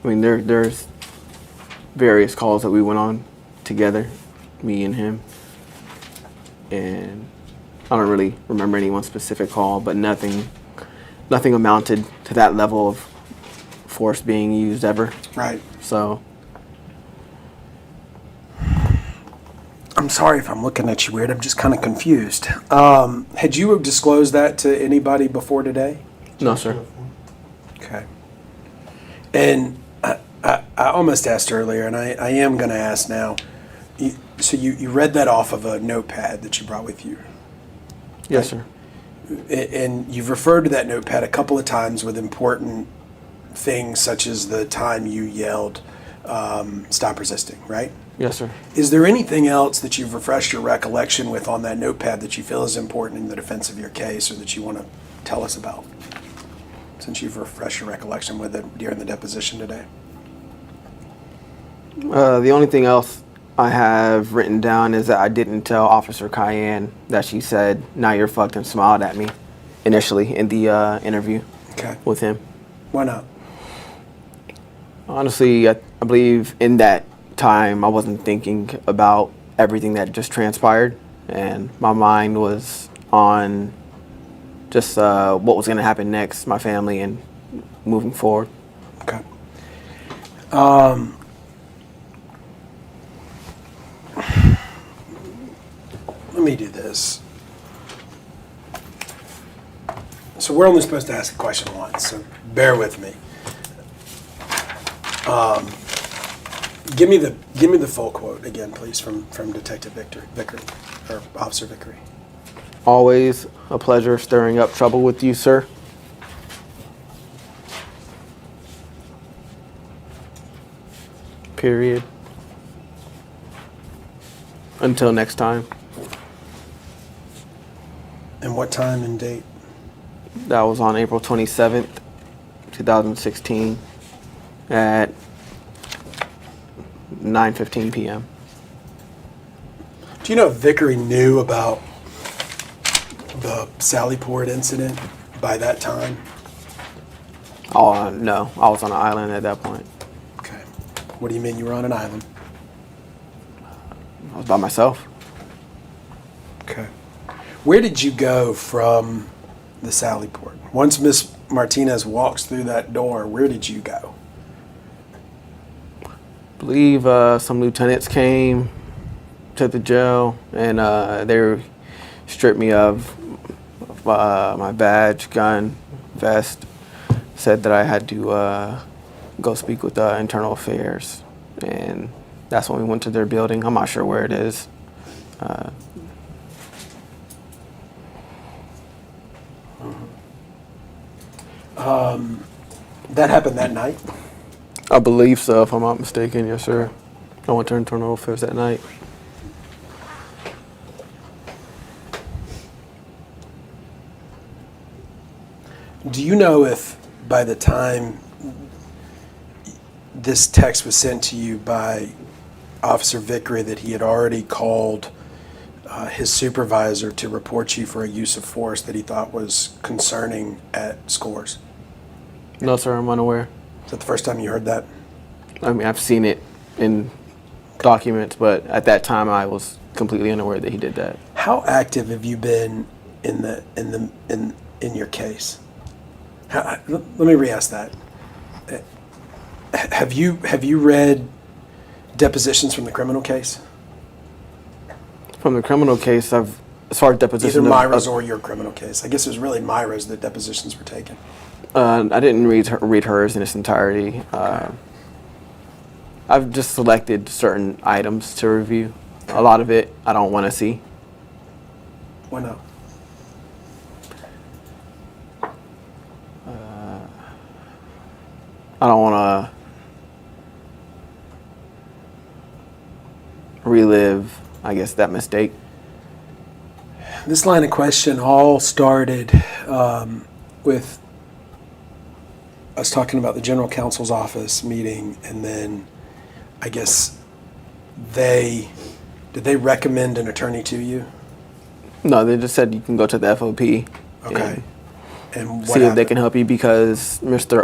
mean, there's various calls that we went on together me and him. And I don't really remember any one specific call, but nothing amounted to that level of force being used ever. Right. So. I'm sorry if I'm looking at you weird. I'm just kind of confused. Had you disclosed that to anybody before today? No, sir. Okay. And I almost asked earlier, and I am going to ask now. So you read that off of a notepad that you brought with you? Yes, sir. And you've referred to that notepad a couple of times with important things such as the time you yelled, stop resisting, right? Yes, sir. Is there anything else that you've refreshed your recollection with on that notepad that you feel is important in the defense of your case or that you want to tell us about? Since you've refreshed your recollection with it during the deposition today. The only thing else I have written down is that I didn't tell Officer Cayenne that she said, "Now you're fucked," and smiled at me initially in the interview with him. Why not? Honestly, I believe in that time I wasn't thinking about everything that just transpired, and my mind was on just what was going to happen next, my family, and moving forward. Okay. Let me do this. So we're only supposed to ask a question once, so bear with me. Give me the full quote again, please, from Detective Vickery, or Officer Vickery. Always a pleasure stirring up trouble with you, sir. Period. Until next time. And what time and date? That was on April 27th, 2016 at 9:15 p.m. Do you know if Vickery knew about the Sallyport incident by that time? Oh, no. I was on an island at that point. Okay. What do you mean you were on an island? I was by myself. Okay. Where did you go from the Sallyport? Once Miss Martinez walks through that door, where did you go? I believe some lieutenants came to the jail, and they stripped me of my badge, gun, vest, said that I had to go speak with internal affairs, and that's when we went to their building. I'm not sure where it is. That happened that night? I believe so, if I'm not mistaken, yes, sir. I went to internal affairs that night. Do you know if by the time this text was sent to you by Officer Vickery that he had already called his supervisor to report you for a use of force that he thought was concerning at Scores? No, sir, I'm unaware. Is that the first time you heard that? I mean, I've seen it in documents, but at that time I was completely unaware that he did that. How active have you been in your case? Let me re-ask that. Have you read depositions from the criminal case? From the criminal case, as far as deposition. Either Myra's or your criminal case. I guess it was really Myra's that depositions were taken. I didn't read hers in its entirety. I've just selected certain items to review. A lot of it I don't want to see. Why not? I don't want to relive, I guess, that mistake. This line of question all started with us talking about the general counsel's office meeting, and then I guess did they recommend an attorney to you? No, they just said you can go to the FOP. Okay. And what see if happened? they can help you, because Mr.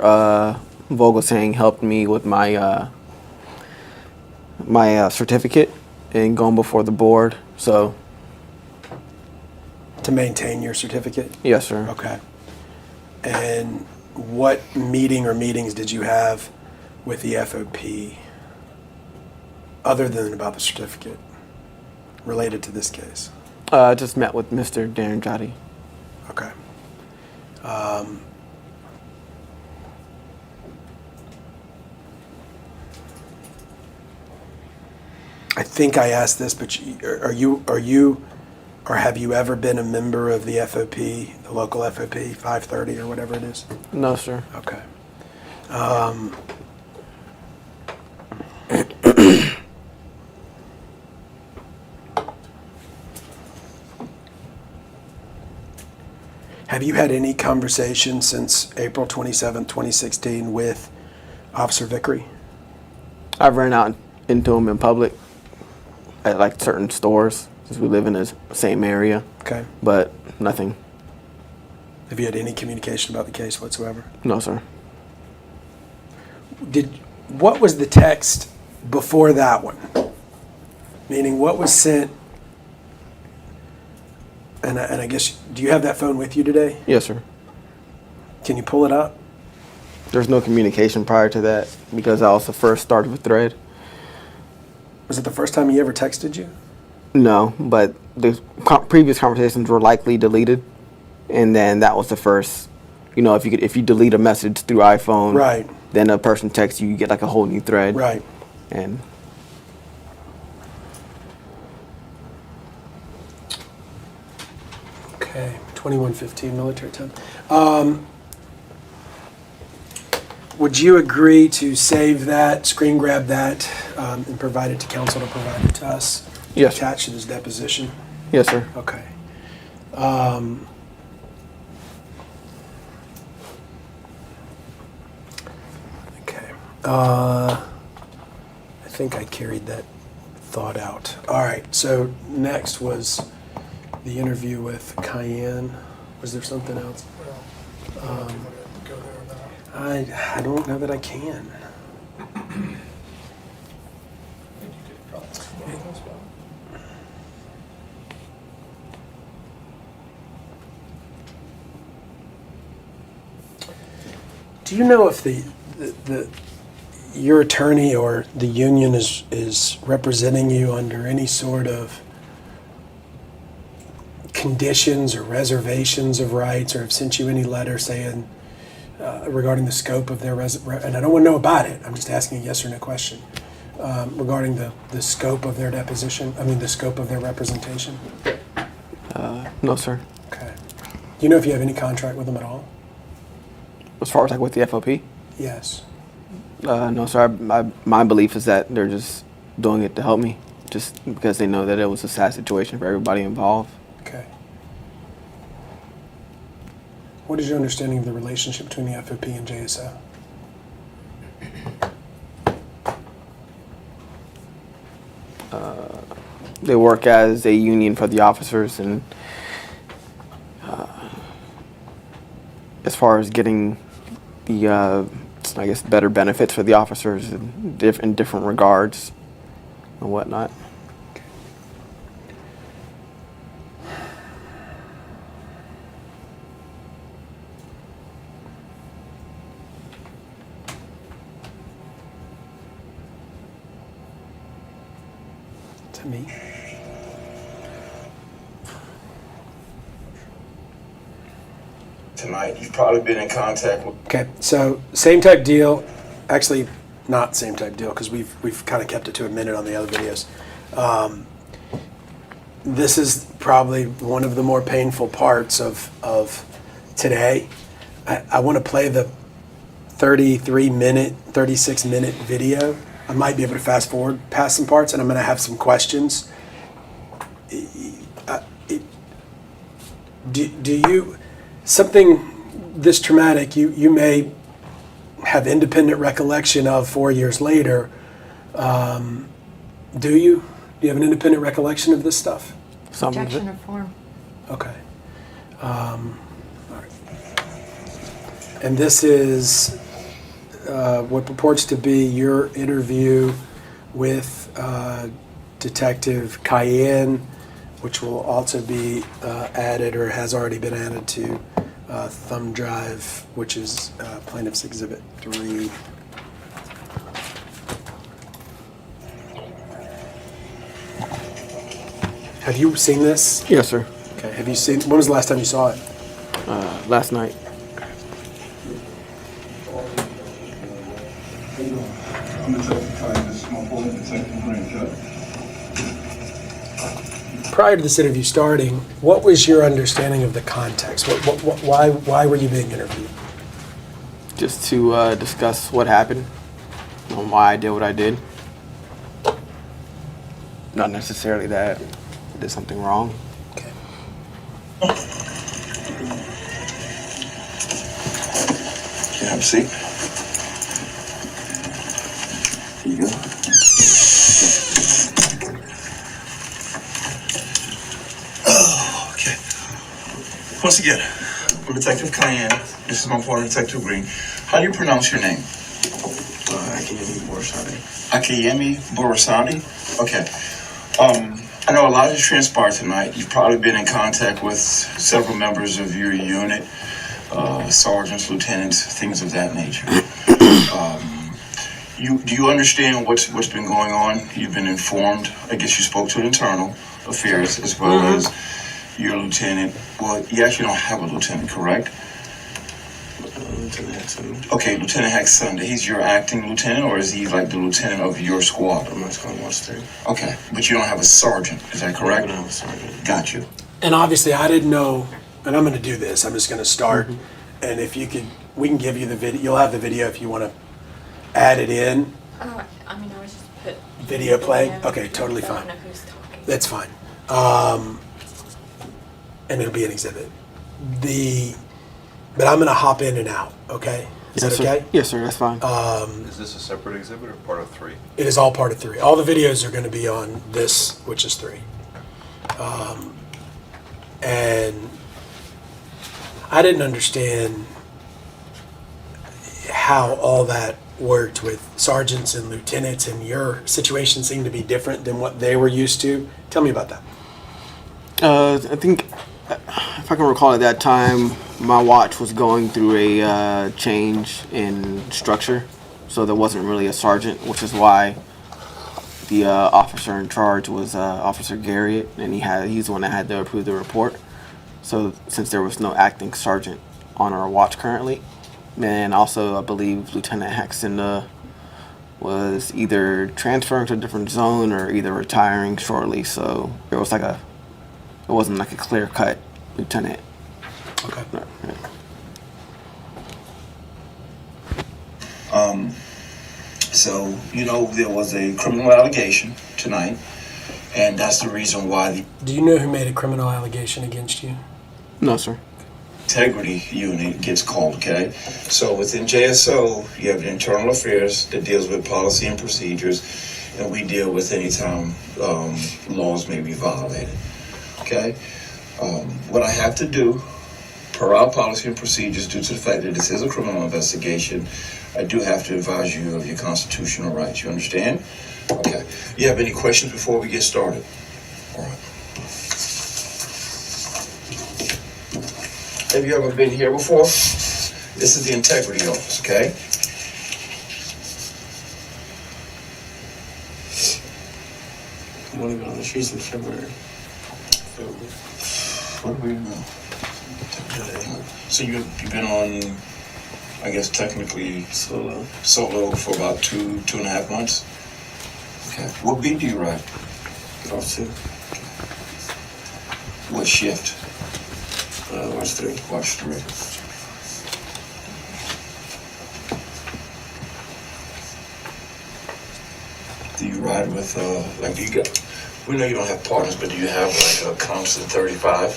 Vogelsang helped me with my my certificate and going before the board. So, to maintain your certificate? yes, sir. Okay. And what meeting or meetings did you have with the FOP other than about the certificate related to this case? I just met with Mr. Deranjati. Okay. I think I asked this, but are you or have you ever been a member of the FOP, the local FOP 530 or whatever it is? No, sir. Okay. Have you had any conversation since April 27, 2016 with Officer Vickery? I've ran out into him in public at like certain stores since we live in the same area. Okay. But nothing. Have you had any communication about the case whatsoever? No, sir. What was the text before that one? Meaning what was sent? And I guess, do you have that phone with you today? Yes, sir. Can you pull it up? There's no communication prior to that because I also first started with Thread. Was it the first time he ever texted you? No, but the previous conversations were likely deleted, and then that was the first. You know, if you delete a message through iPhone, right, then a person texts you, you get like a whole new thread, right, and. Okay, 2115 military time. Would you agree to save that, screen grab that, and provide it to counsel to provide it to us? Yes. Attached to this deposition? Yes, sir. Okay. Okay. I think I carried that thought out. All right, so next was the interview with Cayenne. Was there something else? I don't know that I can. Do you know if your attorney or the union is representing you under any sort of conditions or reservations of rights, or have sent you any letter saying regarding the scope of their and I don't want to know about it, I'm just asking a yes or no question, regarding the scope of their deposition, the scope of their representation? No, sir. Okay. Do you know if you have any contract with them at all? As far as like with the FOP? Yes. No, sir. My belief is that they're just doing it to help me, just because they know that it was a sad situation for everybody involved. Okay. What is your understanding of the relationship between the FOP and JSO? They work as a union for the officers, and as far as getting the, I guess, better benefits for the officers in different regards and whatnot. To me. Tonight, you've probably been in contact with. Okay, so same type deal, actually not same type deal because we've kind of kept it to a minute on the other videos. This is probably one of the more painful parts of today. I want to play the 36-minute video. I might be able to fast forward past some parts, and I'm going to have some questions. Do you, something this traumatic, you may have independent recollection of 4 years later. Do you? Do you have an independent recollection of this stuff? Some of Objection it. of form. Okay. All right. And this is what purports to be your interview with Detective Cayenne, which will also be added or has already been added to thumb drive, which is Plaintiff's Exhibit 3. Have you seen this? Yes, sir. Okay. Have you seen? When was the last time you saw it? Last night. Prior to this interview starting, what was your understanding of the context? Why were you being interviewed? Just to discuss what happened and why I did what I did. Not necessarily that I did something wrong. Okay. Can I have a seat? Here you go. Oh, okay. Once again, I'm Detective Cayenne. This is my partner, Detective Green. How do you pronounce your name? Akinyemi Borisade. Akinyemi Borisade? Okay. I know a lot has transpired tonight. You've probably been in contact with several members of your unit, sergeants, lieutenants, things of that nature. Do you understand what's been going on? You've been informed. I guess you spoke to internal affairs as well as your lieutenant. Well, you actually don't have a lieutenant, correct? Lieutenant Hackson. Okay, Lieutenant Hackson. He's your acting lieutenant, or is he like the lieutenant of your squad? I'm not going to watch that. Okay, but you don't have a sergeant, is that correct? I don't have a sergeant. Got you. And obviously, I didn't know, and I'm going to do this. I'm just going to start, and if you could, we can give you the video. You'll have the video if you want to add it in. I mean, I was just put Video play? in, Okay, totally so I fine. don't know who's talking. That's fine. And it'll be an exhibit. But I'm going to hop in and out, okay? Is Yes, that okay? sir. Yes, sir, that's fine. Is this a separate exhibit or part of 3? It is all part of 3. All the videos are going to be on this, which is 3. And I didn't understand how all that worked with sergeants and lieutenants, and your situation seemed to be different than what they were used to. Tell me about that. I think, if I can recall at that time, my watch was going through a change in structure, so there wasn't really a sergeant, which is why the officer in charge was Officer Garriott, and he's the one that had to approve the report. So since there was no acting sergeant on our watch currently, and also I believe Lieutenant Hackson was either transferring to a different zone or either retiring shortly, so it wasn't like a clear-cut lieutenant. Okay. So, there was a criminal allegation tonight, and that's the reason why the Do you know who made a criminal allegation against you? No, sir. integrity unit gets called, okay? So within JSO, you have the internal affairs that deals with policy and procedures, and we deal with any time laws may be violated, okay? What I have to do, per our policy and procedures, due to the fact that this is a criminal investigation, I do have to advise you of your constitutional rights. You understand? Okay. You have any questions before we get started? All right. Have you ever been here before? This is the integrity office, okay? I'm only been on the streets in February. What do we know? So you've been on, I guess technically solo for about two and a half months? Okay. What beat do you ride? Off 2. What shift? Watch 3. Watch 3. Do you ride with, we know you don't have partners, but do you have like a constant 35?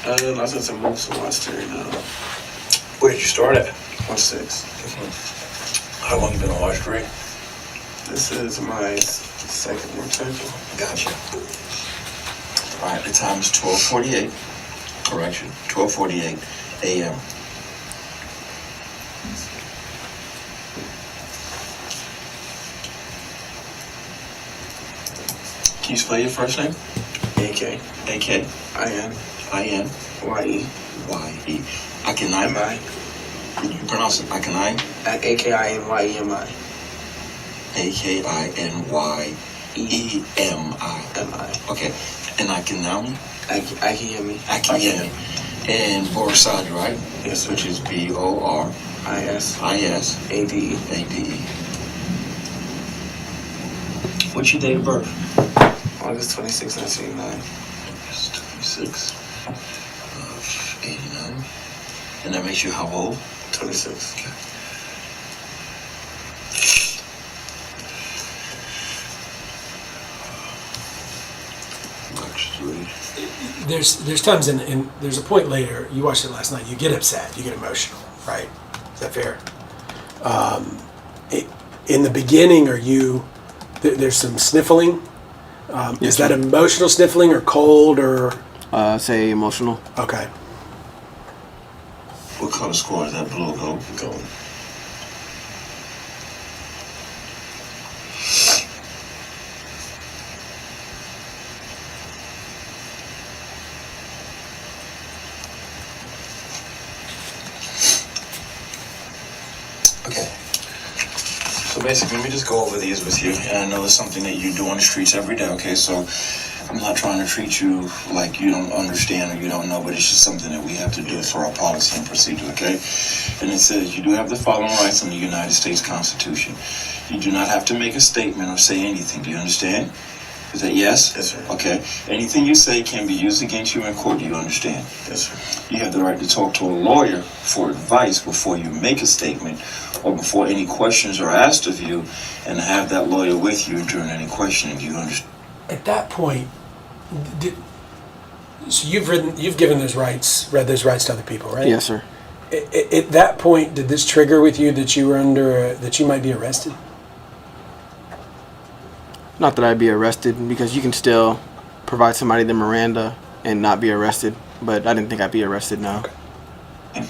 I since I moved to Watch 3 now. Where did you start at? Watch 6. How long you been on Watch 3? This is my second rotation. Gotcha. All right, the time is 12:48. Correction, 12:48 a.m. you spell your first name? AK. AK. IN. IN. YE. YE. Akinyemi. You pronounce it Akinyemi? AKINYEMI. AKINYEMI. Okay. And Akinyemi? Akinyemi. Akinyemi. And Borisade, right? Yes, which is BORISISADE. What's your date of birth? August 26, 1989. August 26 of 89. And that makes you how old? 26. Okay. There's times in there's a point later, you watched it last night, you get upset, you get emotional, right? Is that fair? In the beginning, there's some sniffling. Is that emotional sniffling or cold or? Say emotional. Okay. What color score is that? Blue or gold? Gold. Okay. So basically, let me just go over these with you. And I know it's something that you do on the streets every day, okay? So I'm not trying to treat you like you don't understand or you don't know, but it's just something that we have to do for our policy and procedure, okay? And it says you do have the following rights in the United States Constitution. You do not have to make a statement or say anything. Do you understand? Is that yes? Yes, sir. Okay. Anything you say can be used against you in court. Do you understand? Yes, sir. You have the right to talk to a lawyer for advice before you make a statement or before any questions are asked of you, and have that lawyer with you during any questioning. Do you understand? At that point, so you've given those rights, read those rights to other people, right? Yes, sir. At that point, did this trigger with you that you were that you might be arrested? Not that I'd be arrested, because you can still provide somebody the Miranda and not be arrested, but I didn't think I'd be arrested now. Okay.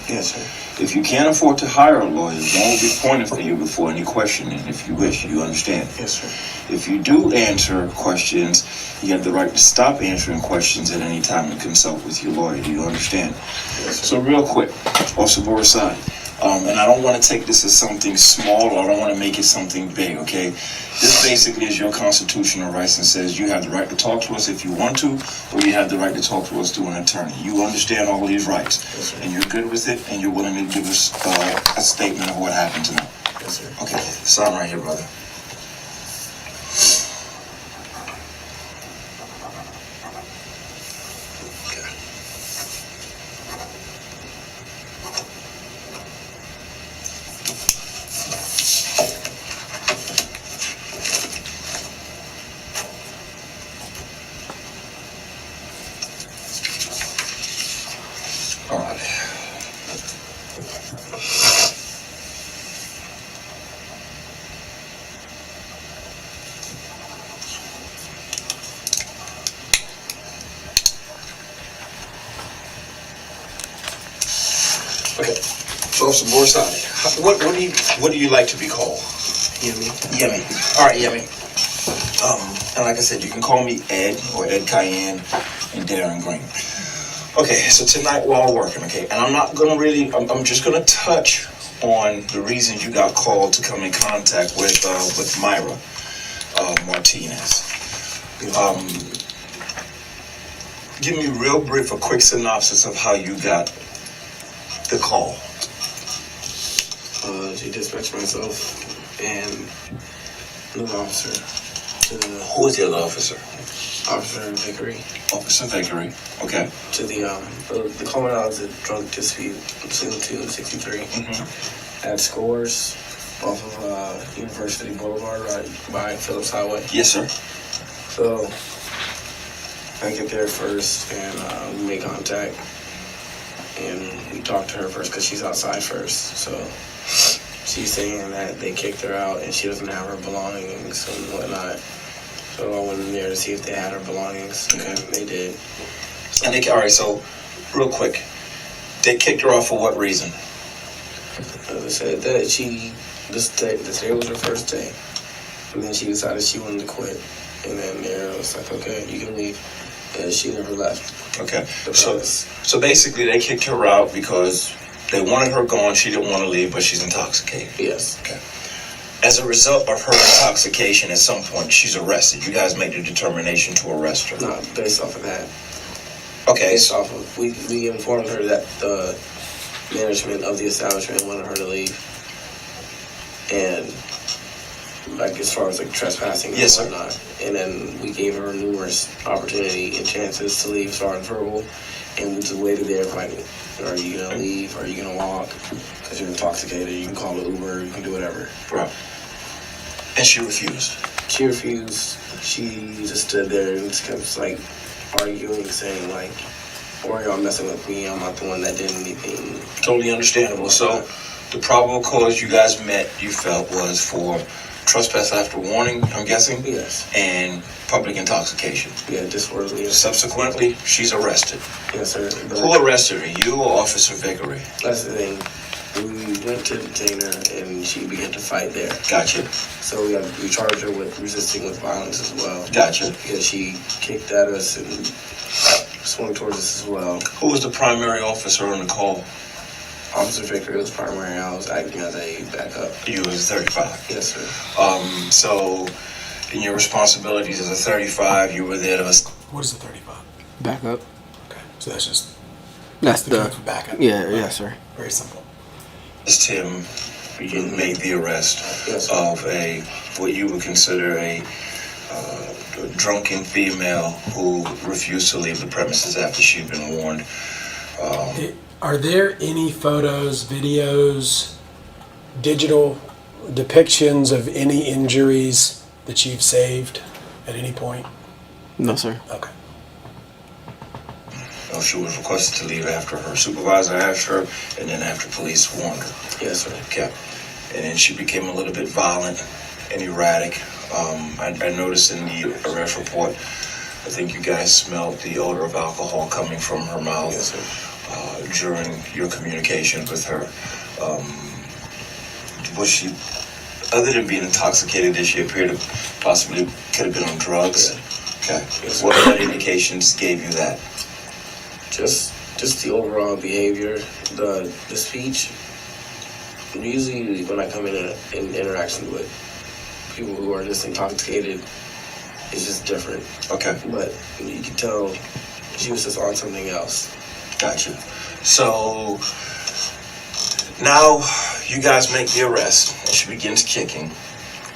Yes, sir. If you can't afford to hire a lawyer, one will be appointed for you before any questioning, if you wish. You understand? Yes, sir. If you do answer questions, you have the right to stop answering questions at any time and consult with your lawyer. Do you understand? Yes, sir. So real quick, Officer Borisade, and I don't want to take this as something small, or I don't want to make it something big, okay? This basically is your constitutional rights and says you have the right to talk to us if you want to, or you have the right to talk to us through an attorney. You understand all these rights, yes, and you're good with it, and you're willing to give us a statement of what happened tonight. Yes, sir. Okay, sign right here, brother. All right. Okay, Officer Borisade, what do you like to be called? Yemi. Yemi. All right, Yemi. And like I said, you can call me Ed or Ed Cayenne and Darren Green. Okay, so tonight we're all working, okay? And I'm not gonna really, I'm just gonna touch on the reasons you got called to come in contact with Myra Martinez. Give me real brief, a quick synopsis of how you got the call. She dispatched myself and another officer to the... Who is the other officer? Officer Vickery. Officer Vickery, okay. To the call went out as a drug dispute between 2 and 63 at Scores off of University Boulevard, right by Phillips Highway. Yes, sir. So I get there first and we make contact. And we talked to her first because she's outside first. So she's saying that they kicked her out and she doesn't have her belongings and whatnot. So I went in there to see if they had her belongings. Okay. And they did. And they, all right, so real quick, they kicked her off for what reason? They said that today was her first day. And then she decided she wanted to quit. And then there was like, okay, you can leave. And she never left. Okay. So basically they kicked her out because they wanted her gone. She didn't want to leave, but she's intoxicated. Yes. Okay. As a result of her intoxication, at some point she's arrested. You guys made the determination to arrest her. No, based off of that. Okay. Based off of, we informed her that the management of the establishment wanted her to leave. And like as far as like trespassing and whatnot. And then we gave her numerous opportunity and chances to leave as far as verbal. And we just waited there for like, are you gonna leave? Are you gonna walk? Because you're intoxicated. You can call an Uber. You can do whatever. Right. And she refused. She refused. She just stood there and just kept like arguing, saying like, "Why are y'all messing with me? I'm not the one that did anything." Totally understandable. So the probable cause you guys met, you felt, was for trespass after warning, I'm guessing? Yes. And public intoxication. Yeah, disorderly. Yes. Subsequently, she's arrested. Yes, sir. Who arrested her, you or Officer Vickery? That's the thing. We went to detain her and she began to fight there. Gotcha. So we charged her with resisting with violence as well. Gotcha. Because she kicked at us and swung towards us as well. Who was the primary officer on the call? Officer Vickery was primary. I was acting as a backup. You was 35? Yes, sir. So in your responsibilities as a 35, you were there to... What is the 35? Backup. Okay, so that's just... That's the code for backup. Yeah, yes, sir. Very simple. Tim, you made the arrest of what you would consider a drunken female who refused to leave the premises after she'd been warned. Are there any photos, videos, digital depictions of any injuries that you've saved at any point? No, sir. Okay. She was requested to leave after her supervisor asked her, and then after police warned her. Yes, sir. Okay. And then she became a little bit violent and erratic. I noticed in the arrest report, I think you guys smelled the odor of alcohol coming from her mouth. Yes, sir. During your communication with her. Was she, other than being intoxicated, did she appear to possibly could have been on drugs? Yeah. Okay. Yes, what other indications gave you that? Just the overall behavior, the speech. Usually when I come in interaction with people who are just intoxicated, it's just different. Okay. But you can tell she was just on something else. Gotcha. So now you guys make the arrest and she begins kicking.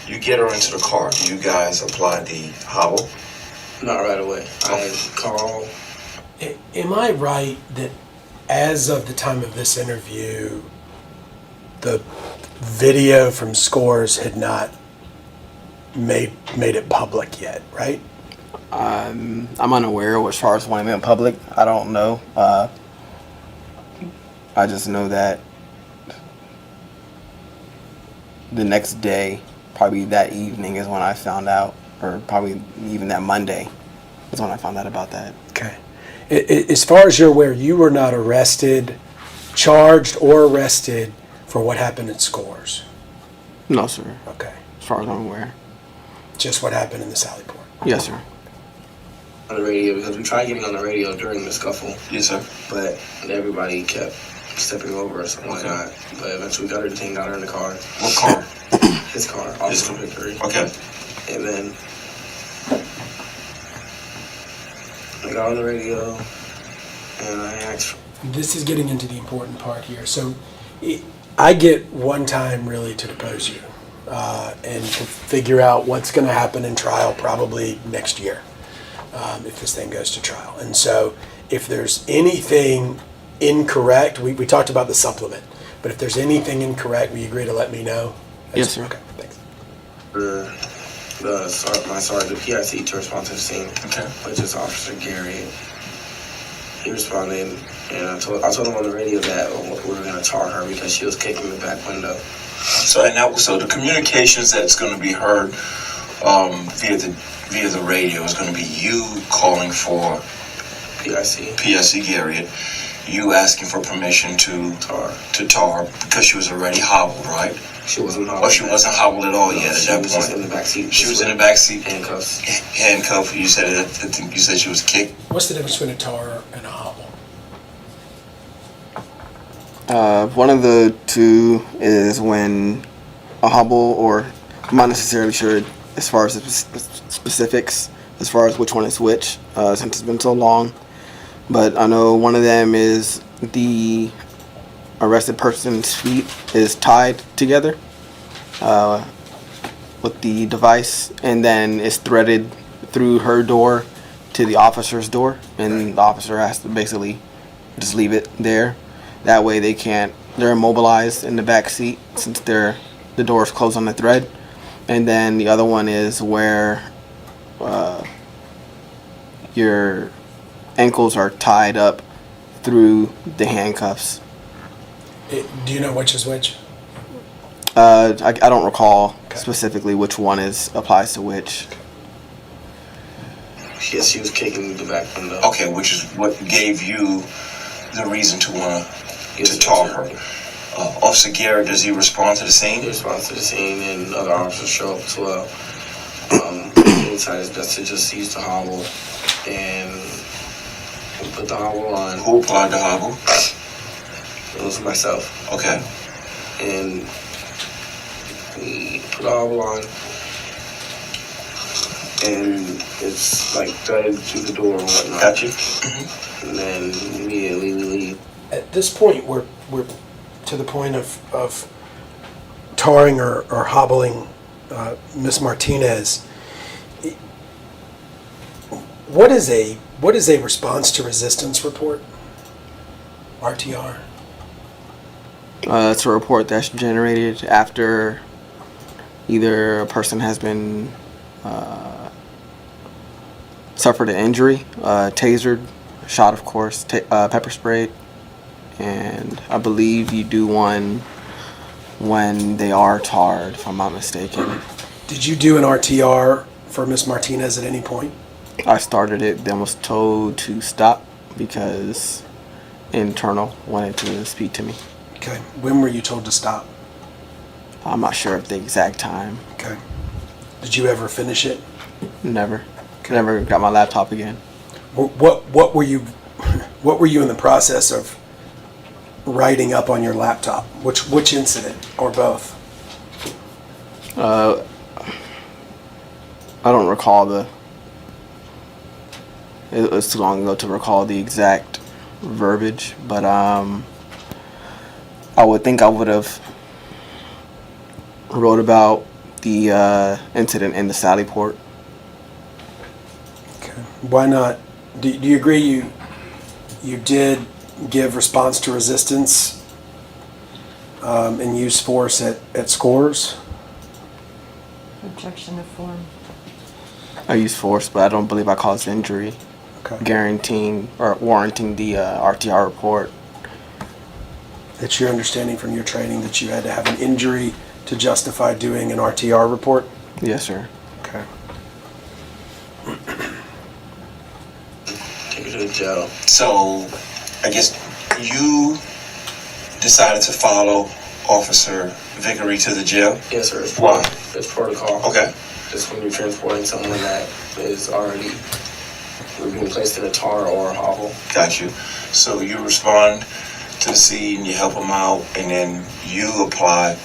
You get her into the car. Do you guys apply the hobble? Not right away. I call. Am I right that as of the time of this interview, the video from Scores had not made it public yet, right? I'm unaware as far as when it went public. I don't know. I just know that the next day, probably that evening, is when I found out, or probably even that Monday is when I found out about that. Okay. As far as you're aware, you were not charged or arrested for what happened at Scores? No, sir. Okay. As far as I'm aware. Just what happened in the Sallyport? Yes, sir. On the radio, because we tried getting on the radio during the scuffle. Yes, sir. But everybody kept stepping over us and whatnot. But eventually we got her detained, got her in the car. What car? His car, Officer Vickery. Okay. And then I got on the radio and I asked. This is getting into the important part here. So I get one time really to depose you and to figure out what's going to happen in trial probably next year if this thing goes to trial. And so if there's anything incorrect, we talked about the supplement, but if there's anything incorrect, will you agree to let me know? Yes, sir. Okay, thanks. My sergeant, PIC to responsive scene, which is Officer Gary. He responded, and I told him on the radio that we were going to tar her because she was kicking the back window. So the communications that's going to be heard via the radio is going to be you calling for PIC Garrett, you asking for permission to tar because she was already hobbled, right? She wasn't hobbled. Oh, she wasn't hobbled at all yet at that point? She was in the back seat. She was in the back seat? Handcuffs. Handcuffed. You said it, I think you said she was kicked? What's the difference between a tar and a hobble? One of the two is when a hobble, or I'm not necessarily sure as far as the specifics, as far as which one is which, since it's been so long. But I know one of them is the arrested person's feet is tied together with the device, and then it's threaded through her door to the officer's door, and the officer has to basically just leave it there. That way they're immobilized in the back seat since the door is closed on the thread. And then the other one is where your ankles are tied up through the handcuffs. Do you know which is which? I don't recall specifically which one applies to which. Yes, she was kicking the back window. Okay, which is what gave you the reason to want to tar her. Officer Garrett, does he respond to the scene? He responds to the scene, and other officers show up as well. He decided it's best to just use the hobble and put the hobble on. Who applied the hobble? It was myself. Okay. And we put the hobble on, and it's like threaded through the door and whatnot. Got you. And then immediately we leave. At this point, we're to the point of tarring or hobbling Miss Martinez. What is a response to resistance report? RTR. It's a report that's generated after either a person has been suffered an injury, tasered, shot, of course, pepper sprayed, and I believe you do one when they are tarred, if I'm not mistaken. Did you do an RTR for Miss Martinez at any point? I started it, then was told to stop because internal wanted to speak to me. Okay. When were you told to stop? I'm not sure of the exact time. Okay. Did you ever finish it? Never. Never got my laptop again. What were you in the process of writing up on your laptop? Which incident or both? I don't recall it was too long ago to recall the exact verbiage, but I would think I would have wrote about the incident in the Sally Port. Okay. Why not? Do you agree you did give response to resistance and use force at Scores? Objection to form. I used force, but I don't believe I caused injury. Okay. Guaranteeing or warranting the RTR report. It's your understanding from your training that you had to have an injury to justify doing an RTR report? Yes, sir. Okay. Take her to the jail. So, I guess you decided to follow Officer Vickery to the jail? Yes, sir. It's Why? It's protocol. Okay. Just when you're transporting someone that is already being placed in a tar or a hobble. Got you. So you respond to the scene, you help him out, and then you apply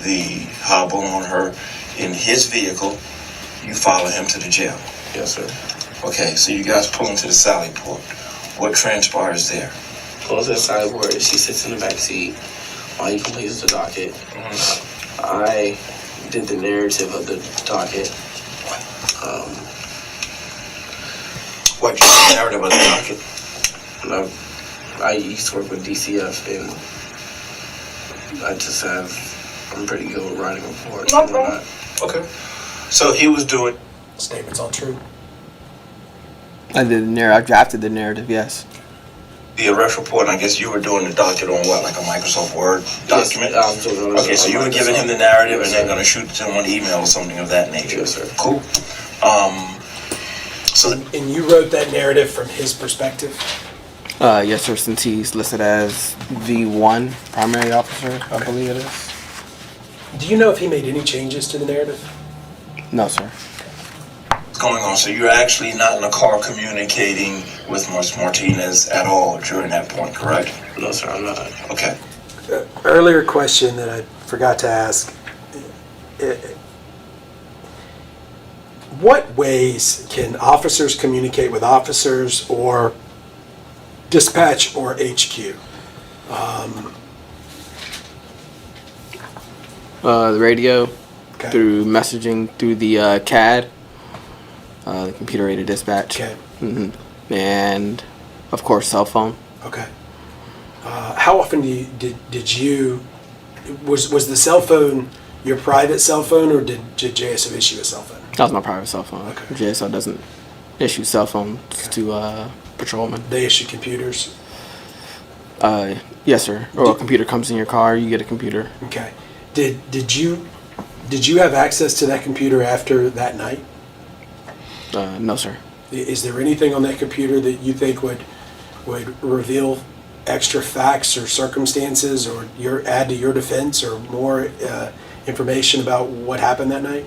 the hobble on her in his vehicle. You follow him to the jail. Yes, sir. Okay, so you guys pull into the Sally Port. What transpires there? Pulls to the side where she sits in the back seat while he completes the docket. I did the narrative of the docket. What is the narrative of the docket? I used to work with DCF, and I'm pretty good with writing reports and whatnot. Okay. So he was doing... Statement's all true. I drafted the narrative, yes. The arrest report, and I guess you were doing the docket on what, like a Microsoft Word document? Yes, okay, so you were giving him the narrative and then going to shoot it to him on email or something of that nature. Yes, sir. Cool. And you wrote that narrative from his perspective? Yes, sir, since he's listed as V1 primary officer, I believe it is. Do you know if he made any changes to the narrative? No, sir. What's going on? So you're actually not in the car communicating with Ms. Martinez at all during that point, correct? No, sir, I'm not. Okay. Earlier question that I forgot to ask. What ways can officers communicate with officers or dispatch or HQ? The radio, through messaging, through the CAD, the computer-aided dispatch. Okay. And, of course, cell phone. Okay. How often was the cell phone your private cell phone, or did JSO issue a cell phone? That was my private cell phone. Okay. JSO doesn't issue cell phones to patrolmen. They issue computers? Yes, sir. Or a computer comes in your car, you get a computer. Okay. Did you have access to that computer after that night? No, sir. Is there anything on that computer that you think would reveal extra facts or circumstances, or add to your defense, or more information about what happened that night?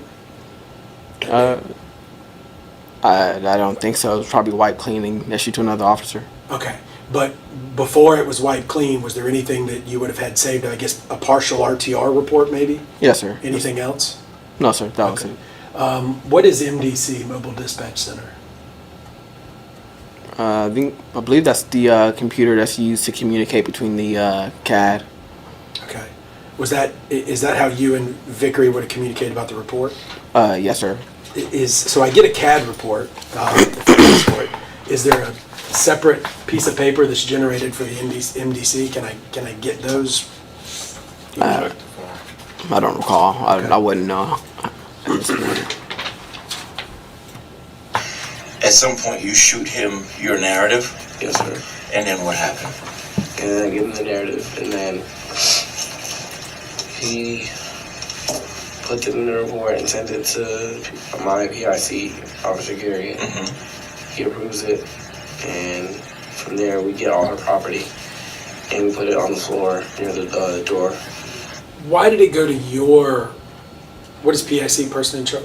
I don't think so. It was probably wipe cleaning issued to another officer. Okay. But before it was wiped clean, was there anything that you would have had saved? I guess a partial RTR report, maybe? Yes, sir. Anything else? No, sir. That was it. What is MDC, Mobile Dispatch Center? I believe that's the computer that's used to communicate between the CAD. Okay. Is that how you and Vickery would have communicated about the report? Yes, sir. So I get a CAD report. Is there a separate piece of paper that's generated for the MDC? Can I get those? I don't recall. I wouldn't know. At some point, you shoot him your narrative. Yes, sir. And then what happened? And then I give him the narrative, and then he put it in the report and sent it to my PIC, Officer Gary. He approves it, and from there we get all her property, and we put it on the floor near the door. Why did it go to your? What is PIC, person in charge?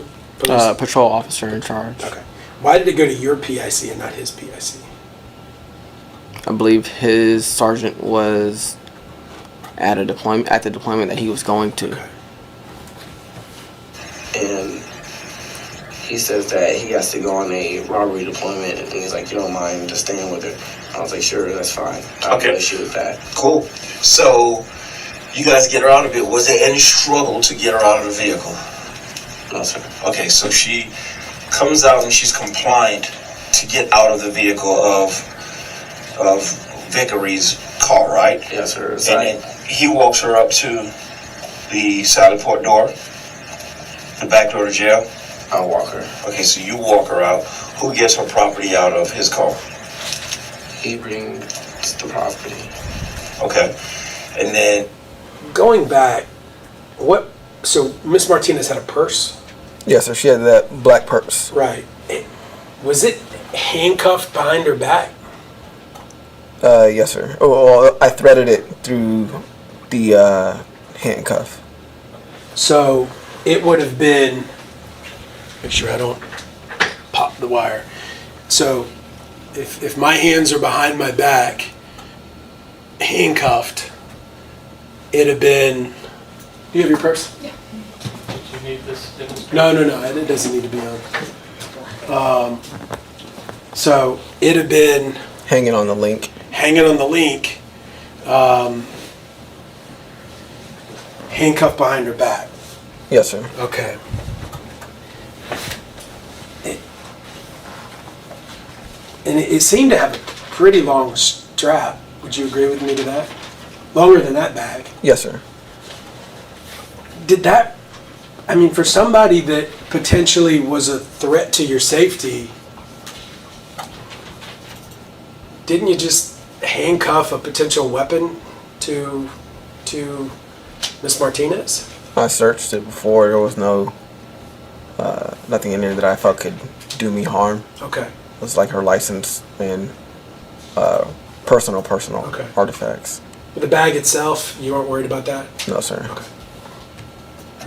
Patrol officer in charge. Okay. Why did it go to your PIC and not his PIC? I believe his sergeant was at the deployment that he was going to. Okay. And he says that he has to go on a robbery deployment, and he's like, you don't mind just staying with her? I was like, sure, that's fine. I have no issue with that. Cool. So you guys get her out of it. Was there any struggle to get her out of the vehicle? No, sir. Okay, so she comes out and she's compliant to get out of the vehicle of Vickery's car, right? Yes, sir. And then he walks her up to the Sally Port door, the back door to jail. I'll walk her. Okay, so you walk her out. Who gets her property out of his car? He brings the property. Okay, and then going back, so Miss Martinez had a purse? Yes, sir. She had that black purse. Right. Was it handcuffed behind her back? Yes, sir. Well, I threaded it through the handcuff. So it would have been, make sure I don't pop the wire. So if my hands are behind my back, handcuffed, it'd have been, do you have your purse? Yeah. Do you need this demonstration? No, it doesn't need to be on. So it'd have been hanging on the link. Handcuffed behind her back. Yes, sir. Okay. And it seemed to have a pretty long strap. Would you agree with me to that? Longer than that bag. Yes, sir. Did that, I mean, for somebody that potentially was a threat to your safety, didn't you just handcuff a potential weapon to Miss Martinez? I searched it before. There was nothing in there that I felt could do me harm. Okay. It was like her license and personal artifacts. But the bag itself, you weren't worried about that? No, sir. Okay.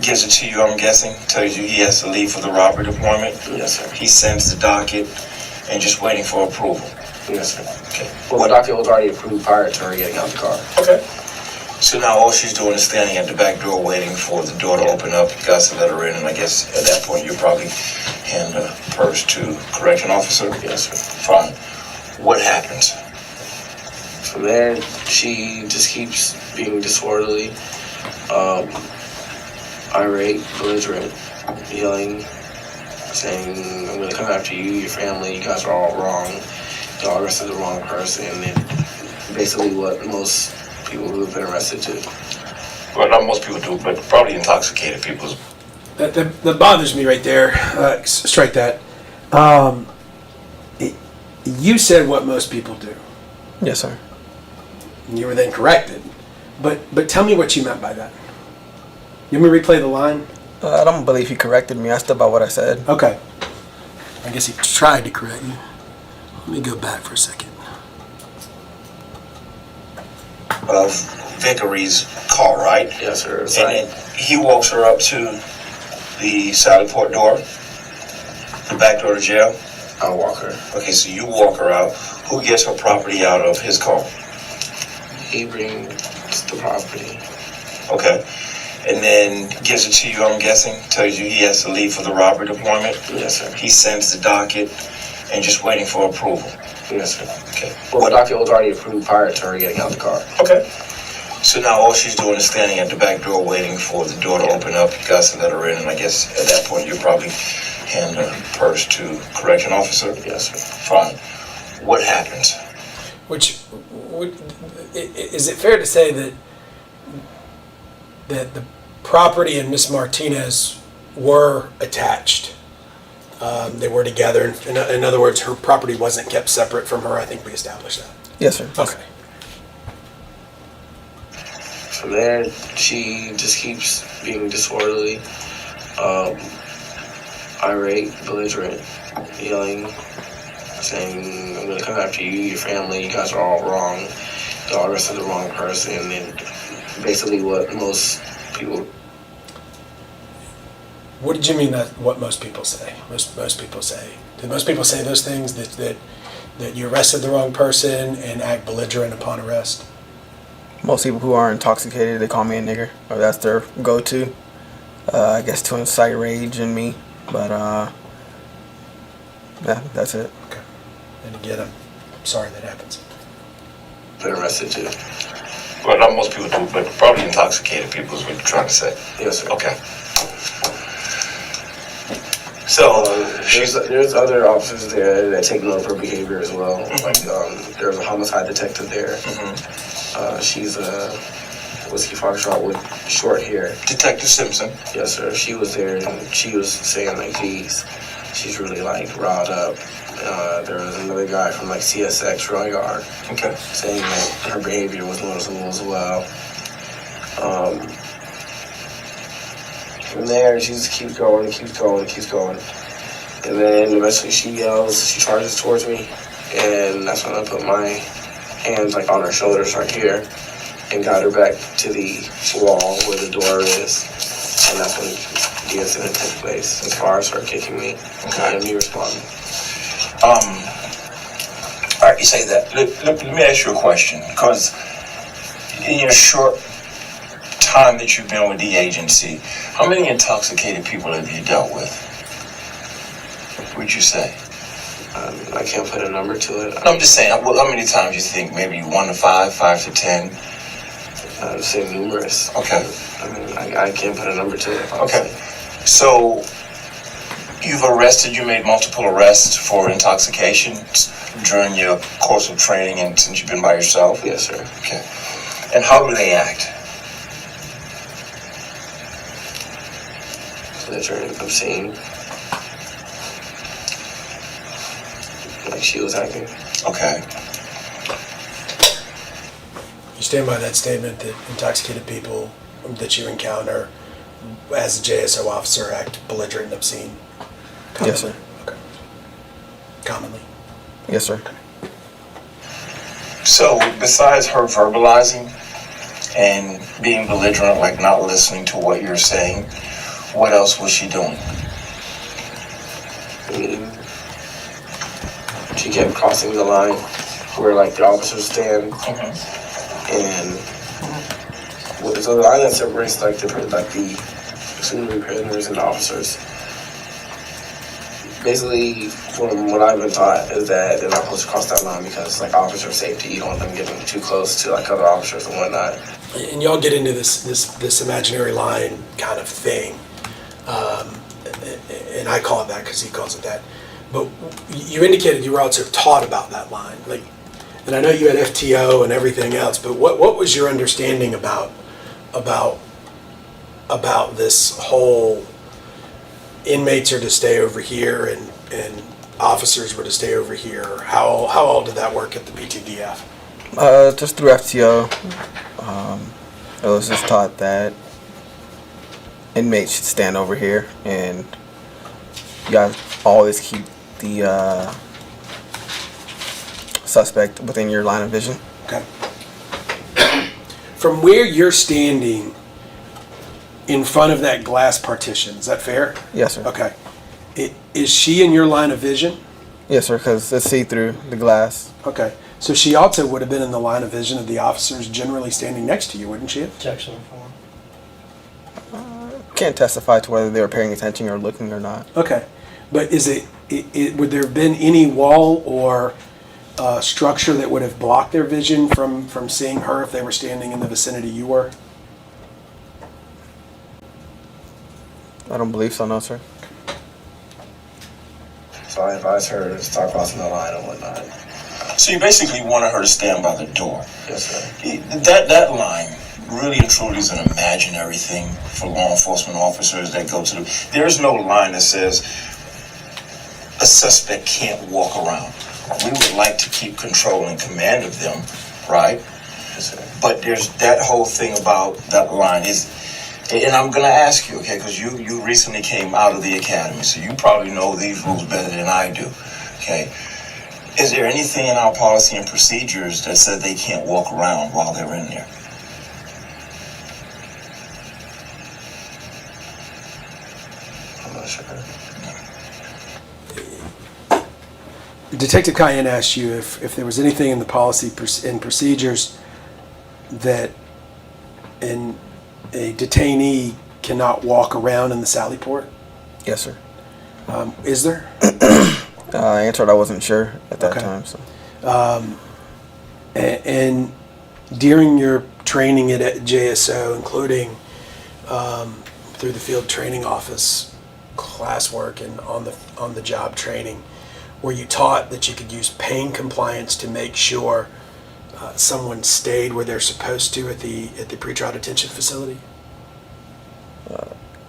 gives it to you, I'm guessing, tells you he has to leave for the robbery deployment. Yes, sir. He sends the docket and just waiting for approval. Yes, sir. Okay. Well, the docket was already approved prior to her getting out the car. Okay. So now all she's doing is standing at the back door waiting for the door to open up. You guys to let her in, and I guess at that point you probably hand the purse to correction officer. Yes, sir. Fine. What happens? From there, she just keeps being disorderly, irate, belligerent, yelling, saying, "I'm gonna come after you, your family, you guys are all wrong. Y'all arrested the wrong person," and basically what most people who have been arrested do. Well, not most people do, but probably intoxicated people. That bothers me right there. Strike that. You said what most people do. Yes, sir. And you were then corrected. But tell me what you meant by that. You want me to replay the line? I don't believe he corrected me. I stood by what I said. Okay. I guess he tried to correct you. Let me go back for a second. Vickery's car, right? Yes, sir. And then he walks her up to the Sally Port door, the back door to jail. I'll walk her. Okay, so you walk her out. Who gets her property out of his car? He brings the property. Okay. And then gives it to you, I'm guessing, tells you he has to leave for the robbery deployment. Yes, sir. He sends the docket and just waiting for approval. Yes, sir. Okay. Well, the docket was already approved prior to her getting out the car. Okay. So now all she's doing is standing at the back door waiting for the door to open up. You guys to let her in, and I guess at that point you probably hand the purse to correction officer. Yes, sir. Fine. What happens? Is it fair to say that the property and Miss Martinez were attached? They were together. In other words, her property wasn't kept separate from her. I think we established that. Yes, sir. Okay. From there, she just keeps being disorderly, irate, belligerent, yelling, saying, "I'm gonna come after you, your family, you guys are all wrong. Y'all arrested the wrong person," and basically what most people. What did you mean that what most people say? Most people say. Did most people say those things that you arrested the wrong person and act belligerent upon arrest? Most people who are intoxicated, they call me a nigger, or that's their go-to. I guess to incite rage in me, but yeah, that's it. Okay. And again, I'm sorry that happens. Been arrested too. Well, not most people do, but probably intoxicated people is what you're trying to say. Yes, sir. Okay. So there's other officers there that take note of her behavior as well. Like there's a homicide detective there. She's a whiskey foxtrot with short hair. Detective Simpson. Yes, sir. She was there and she was saying like, "Geez, she's really like riled up." There was another guy from like CSX Roy Yard. Okay. Saying that her behavior was noticeable as well. From there, she just keeps going, keeps going, keeps going. And then eventually she yells, she charges towards me. And that's when I put my hands like on her shoulders right here and got her back to the wall where the door is. And that's when the incident took place, as far as her kicking me and me responding. All right, you say that. Let me ask you a question, because in your short time that you've been with the agency, how many intoxicated people have you dealt with? Would you say? I can't put a number to it. No, I'm just saying, how many times you think? Maybe 1 to 5, 5 to 10? I would say numerous. Okay. I mean, I can't put a number to it. Okay. So, you made multiple arrests for intoxication during your course of training and since you've been by yourself? Yes, sir. Okay. And how do they act? Belligerent, obscene. Like she was acting. Okay. You stand by that statement that intoxicated people that you encounter as a JSO officer act belligerent and obscene? Commonly? Yes, sir. Okay. Commonly? Yes, sir. So, besides her verbalizing and being belligerent, like not listening to what you're saying. What else was she doing? She kept crossing the line where like the officers stand, and so the line that separates like the assuming prisoners and the officers. Basically, from what I've been taught, is that they're not supposed to cross that line because like officer safety. You don't want them getting too close to like other officers and whatnot. And y'all get into this imaginary line kind of thing, and I call it that because he calls it that. But you indicated you were also taught about that line, like, and I know you had FTO and everything else. But what was your understanding about this whole inmates are to stay over here and officers were to stay over here? How all did that work at the PTDF? Just through FTO. It was just taught that inmates should stand over here, and you guys always keep the suspect within your line of vision. Okay. From where you're standing in front of that glass partition, is that fair? Yes, sir. Okay. Is she in your line of vision? Yes, sir, because it's see-through the glass. Okay. So she also would have been in the line of vision of the officers generally standing next to you, wouldn't she have? Objection form. Can't testify to whether they were paying attention or looking or not. Okay. But would there have been any wall or structure that would have blocked their vision from seeing her if they were standing in the vicinity you were? I don't believe so, no, sir. So I advised her to start crossing the line and whatnot. So you basically wanted her to stand by the door. Yes, sir. That line really and truly is an imaginary thing for law enforcement officers that go to the... There's no line that says a suspect can't walk around. We would like to keep control and command of them, right? Yes, sir. But there's that whole thing about that line is... And I'm going to ask you, okay, because you recently came out of the academy, so you probably know these rules better than I do, okay? Is there anything in our policy and procedures that said they can't walk around while they're in there? I'm not sure. Detective Cayenne asked you if there was anything in the policy and procedures that a detainee cannot walk around in the Sally Port. Yes, sir. Is there? I answered I wasn't sure at that time. So. And during your training at JSO, including through the field training office classwork and on the job training, were you taught that you could use pain compliance to make sure someone stayed where they're supposed to at the pretrial detention facility?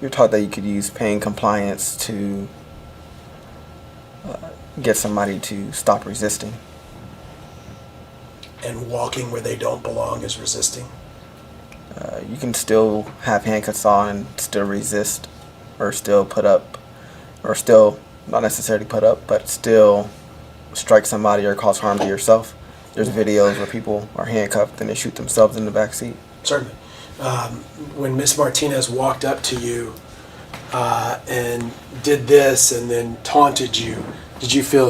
You're taught that you could use pain compliance to get somebody to stop resisting. And walking where they don't belong is resisting? You can still have handcuffs on and still resist, or still put up, or still not necessarily put up, but still strike somebody or cause harm to yourself. There's videos where people are handcuffed and they shoot themselves in the back seat. Certainly. When Miss Martinez walked up to you and did this and then taunted you, did you feel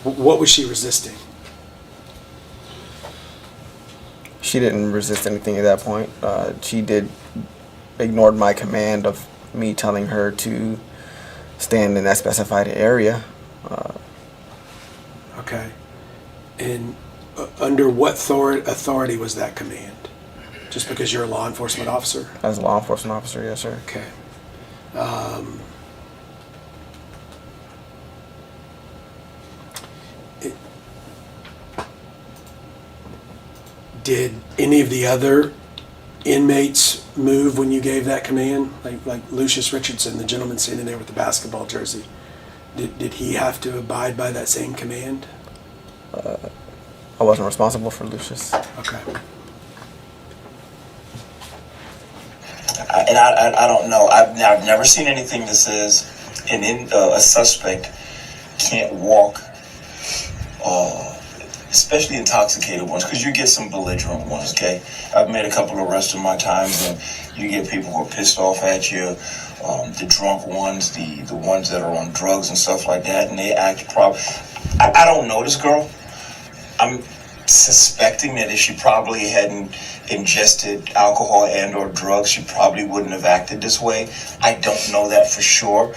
what was she resisting? She didn't resist anything at that point. She ignored my command of me telling her to stand in that specified area. Okay. And under what authority was that command? Just because you're a law enforcement officer? As a law enforcement officer, yes, sir. Okay. Did any of the other inmates move when you gave that command? Like Lucius Richardson, the gentleman standing there with the basketball jersey. Did he have to abide by that same command? I wasn't responsible for Lucius. Okay. I don't know. I've never seen anything that says a suspect can't walk especially intoxicated ones, because you get some belligerent ones, okay? I've made a couple of arrests in my times, and you get people who are pissed off at you, the drunk ones, the ones that are on drugs and stuff like that, and they act I don't know this girl. I'm suspecting that if she probably hadn't ingested alcohol and or drugs, she probably wouldn't have acted this way. I don't know that for sure.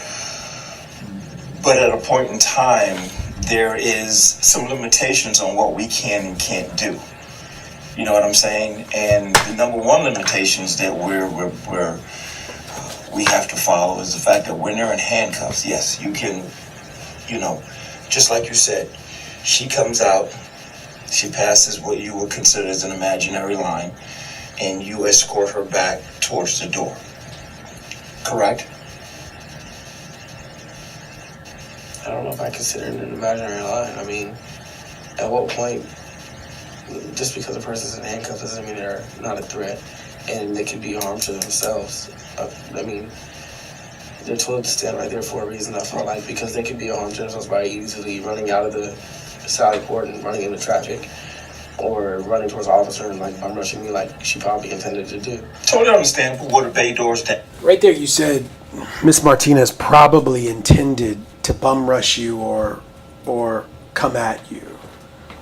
But at a point in time, there is some limitations on what we can and can't do. You know what I'm saying? And the number one limitations that we have to follow is the fact that when they're in handcuffs, yes, you can, just like you said, she comes out, she passes what you would consider as an imaginary line, and you escort her back towards the door. Correct? I don't know if I consider it an imaginary line. I mean, at what point, just because a person's in handcuffs doesn't mean they're not a threat, and they can be harm to themselves. I mean, they're told to stand right there for a reason, I feel like, because they can be a harm to themselves by easily running out of the Sally Port and running into traffic, or running towards the officer and bum rushing me like she probably intended to do. Totally understandable. What are bay doors down? Right there, you said Miss Martinez probably intended to bum rush you or come at you.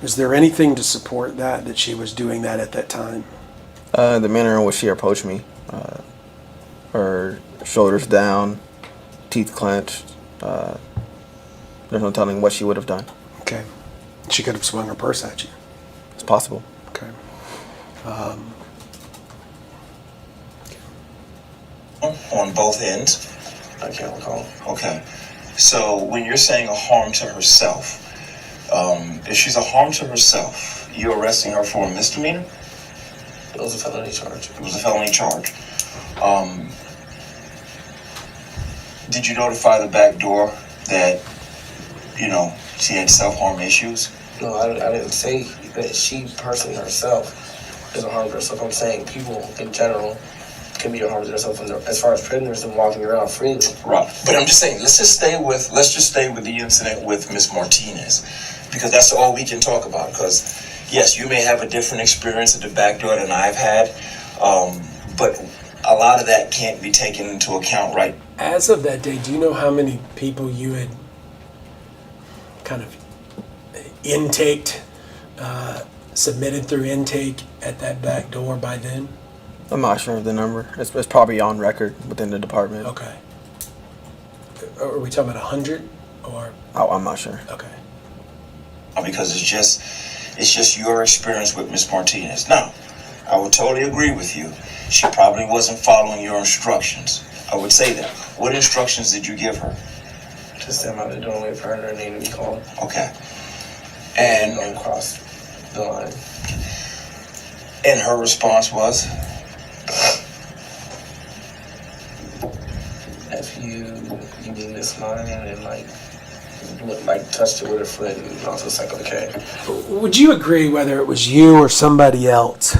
Is there anything to support that she was doing that at that time? The manner in which she approached me, her shoulders down, teeth clenched. There's no telling what she would have done. Okay. She could have swung her purse at you. It's possible. Okay. On both ends? I can't recall. Okay. So when you're saying a harm to herself, if she's a harm to herself, you're arresting her for a misdemeanor? It was a felony charge. It was a felony charge. Did you notify the back door that, she had self-harm issues? No, I didn't say that she personally herself is a harm to herself. I'm saying people in general can be a harm to themselves as far as prisoners and walking around freely. Right. But I'm just saying, let's just stay with the incident with Miss Martinez, because that's all we can talk about. Because yes, you may have a different experience at the back door than I've had, but a lot of that can't be taken into account, right? As of that day, do you know how many people you had kind of intaked, submitted through intake at that back door by then? I'm not sure of the number. It's probably on record within the department. Okay. Are we talking about 100 or? Oh, I'm not sure. Okay. Because it's just your experience with Miss Martinez. Now, I would totally agree with you. She probably wasn't following your instructions. I would say that. What instructions did you give her? Just stand by the door and wait for her name to be called. Okay. And don't cross the line. And her response was? If you mean this line, and then touched it with her foot and also said, okay. Would you agree, whether it was you or somebody else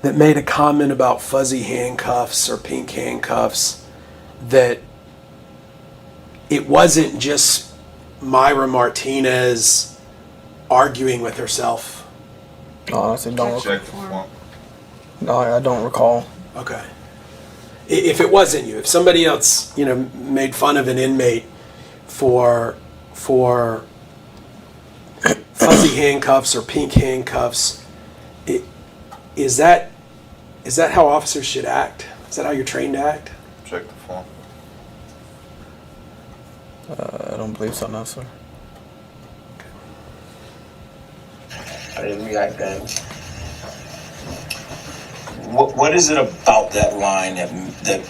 that made a comment about fuzzy handcuffs or pink handcuffs, that it wasn't just Myra Martinez arguing with herself? No, I don't recall. No, I don't recall. Okay. If it wasn't you, if somebody else, made fun of an inmate for fuzzy handcuffs or pink handcuffs, is that how officers should act? Is that how you're trained to act? Check the form. I don't believe so, no, sir. I didn't react then. What is it about that line that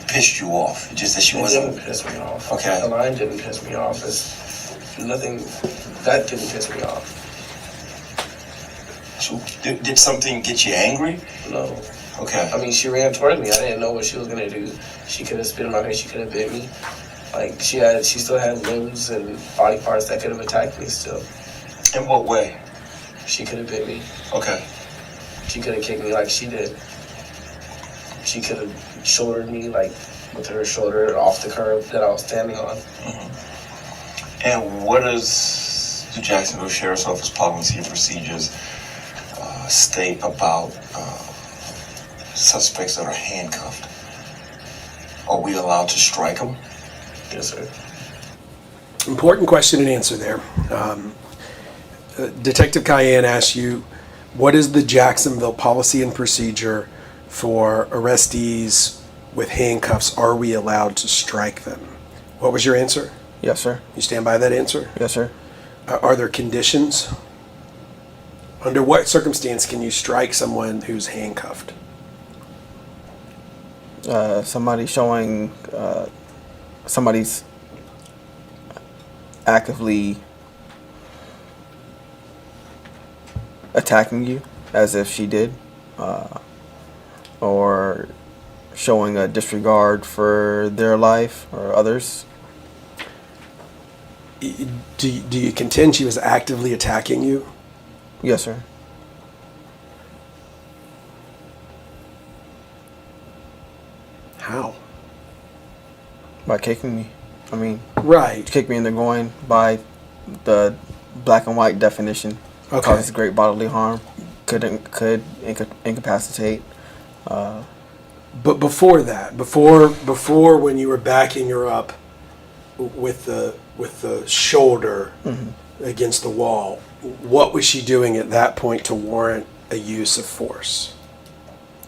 pissed you off? Just that she wasn't. It didn't piss me off. Okay. The line didn't piss me off. It's nothing that didn't piss me off. So did something get you angry? No. Okay. I mean, she ran towards me. I didn't know what she was gonna do. She could have spit in my face. She could have bit me. She still had limbs and body parts that could have attacked me still. In what way? She could have bit me. Okay. She could have kicked me like she did. She could have shouldered me with her shoulder off the curb that I was standing on. Mm-hmm. And what does the Jacksonville Sheriff's Office policy and procedures state about suspects that are handcuffed? Are we allowed to strike them? Yes, sir. Important question and answer there. Detective Cayenne asked you, what is the Jacksonville policy and procedure for arrestees with handcuffs? Are we allowed to strike them? What was your answer? Yes, sir. You stand by that answer? Yes, sir. Are there conditions? Under what circumstance can you strike someone who's handcuffed? Somebody showing somebody's actively attacking you as if she did, or showing a disregard for their life or others. Do you contend she was actively attacking you? Yes, sir. How? By kicking me. I mean, right. Kick me in the groin by the black and white definition. Okay. Causes great bodily harm. Could incapacitate. But before that, before when you were backing her up with the shoulder against the wall, what was she doing at that point to warrant a use of force?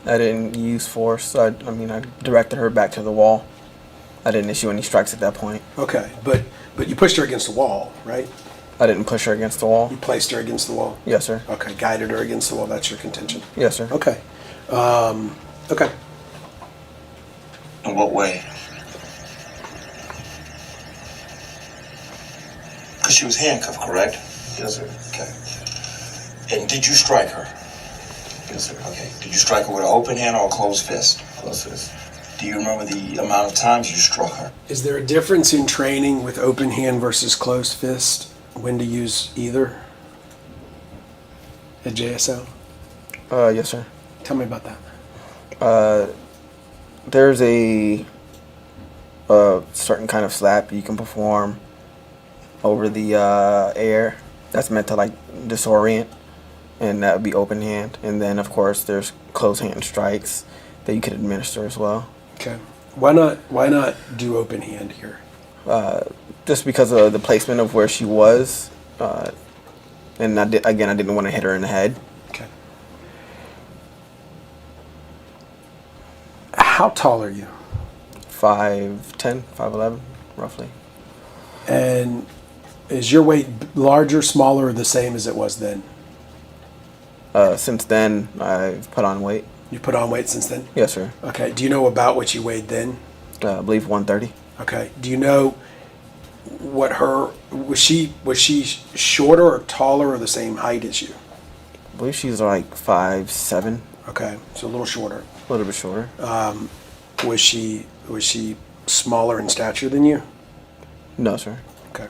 I didn't use force. I directed her back to the wall. I didn't issue any strikes at that point. Okay, but you pushed her against the wall, right? I didn't push her against the wall. You placed her against the wall? Yes, sir. Okay, guided her against the wall. That's your contention? Yes, sir. Okay. Okay. In what way? Because she was handcuffed, correct? Yes, sir. Okay. And did you strike her? Yes, sir. Okay. Did you strike her with an open hand or a closed fist? Closed fist. Do you remember the amount of times you struck her? Is there a difference in training with open hand versus closed fist? When to use either at JSO? Yes, sir. Tell me about that. There's a certain kind of slap you can perform over the air that's meant to like disorient, and that would be open hand. And then of course there's closed hand strikes that you could administer as well. Okay. Why not do open hand here? Just because of the placement of where she was, and I didn't want to hit her in the head. Okay. How tall are you? 5'10", 5'11", roughly. And is your weight larger, smaller, or the same as it was then? Since then, I've put on weight. You put on weight since then? Yes, sir. Okay. Do you know about what you weighed then? I believe 130. Okay. Do you know what was she shorter or taller or the same height as you? I believe she's like 5'7". Okay, so a little shorter. A little bit shorter. Was she smaller in stature than you? No, sir. Okay.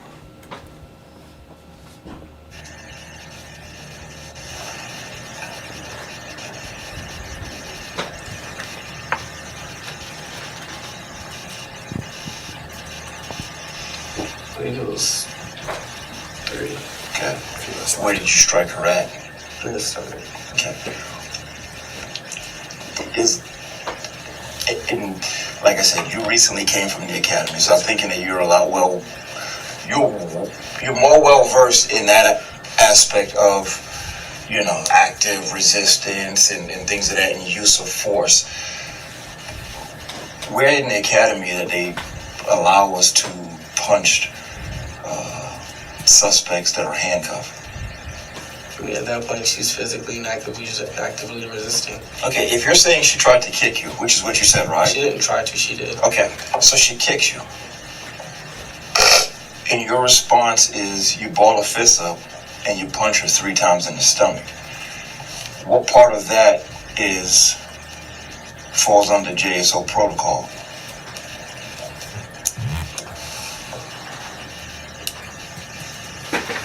I think it was 30. Okay. Where did you strike her at? In the stomach. Okay. And like I said, you recently came from the academy, so I'm thinking that you're more well versed in that aspect of, active resistance and things of that, and use of force. Where in the academy that they allow us to punch suspects that are handcuffed? I mean, at that point, she's physically and actively resisting. Okay, if you're saying she tried to kick you, which is what you said, right? She didn't try to, she did. Okay, so she kicks you. And your response is you ball a fist up and you punch her 3 times in the stomach. What part of that falls under JSO protocol?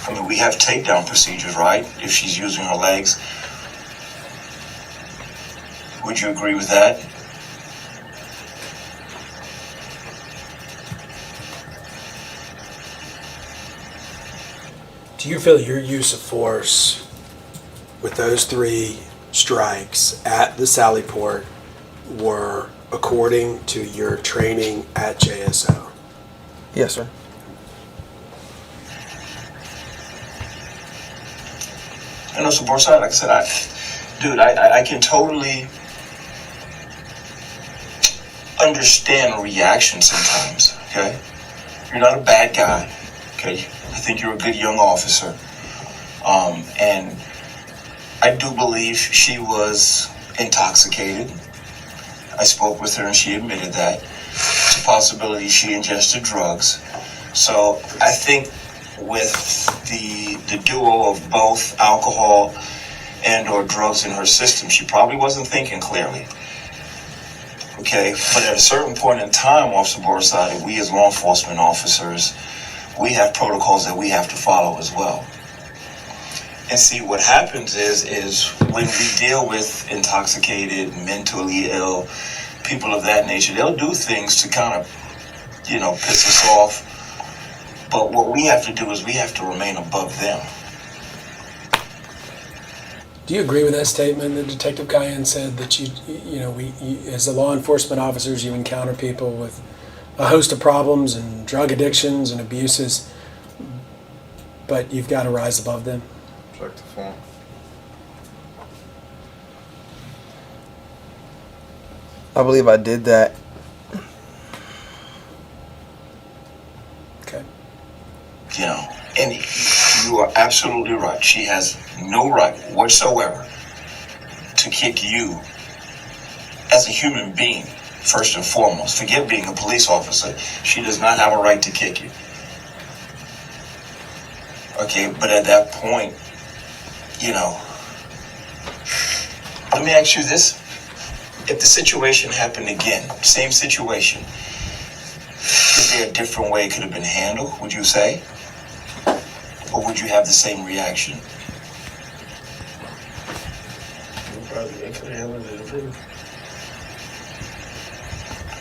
I mean, we have takedown procedures, right? If she's using her legs. Would you agree with that? Do Do you feel your use of force with those 3 strikes at the Sally Port were according to your training at JSO? Yes, sir. And also, Borisade, like I said, I can totally understand a reaction sometimes, okay? You're not a bad guy, okay? I think you're a good young officer. And I do believe she was intoxicated. I spoke with her and she admitted that. It's a possibility she ingested drugs. So I think with the duo of both alcohol and or drugs in her system, she probably wasn't thinking clearly. Okay, but at a certain point in time, Officer Borisade, we as law enforcement officers, we have protocols that we have to follow as well. And see, what happens is when we deal with intoxicated, mentally ill people of that nature, they'll do things to kind of, piss us off. But what we have to do is we have to remain above them. Do you agree with that statement that Detective Cayenne said that you as the law enforcement officers, you encounter people with a host of problems and drug addictions and abuses, but you've got to rise above them? Check the phone. I believe I did that. Okay. And you are absolutely right. She has no right whatsoever to kick you as a human being, first and foremost. Forget being a police officer. She does not have a right to kick you. Okay, but at that point, let me ask you this. If the situation happened again, same situation, is there a different way it could have been handled, would you say? Or would you have the same reaction?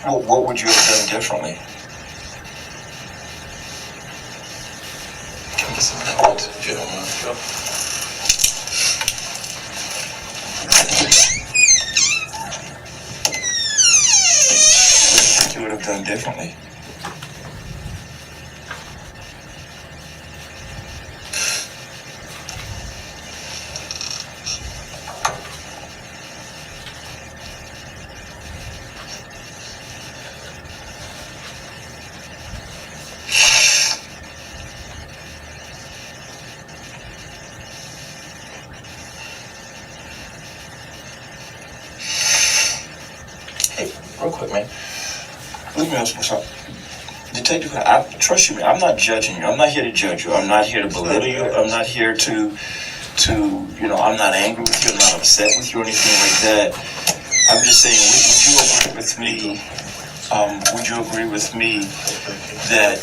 Well, what would you have done differently? Can we get some help, gentlemen? What would you have done differently? Real quick, man. Let me ask you something. Detective, trust you, man. I'm not judging you. I'm not here to judge you. I'm not here to belittle you. I'm not here to I'm not angry with you. I'm not upset with you or anything like that. I'm just saying, would you agree with me? Would you agree with me that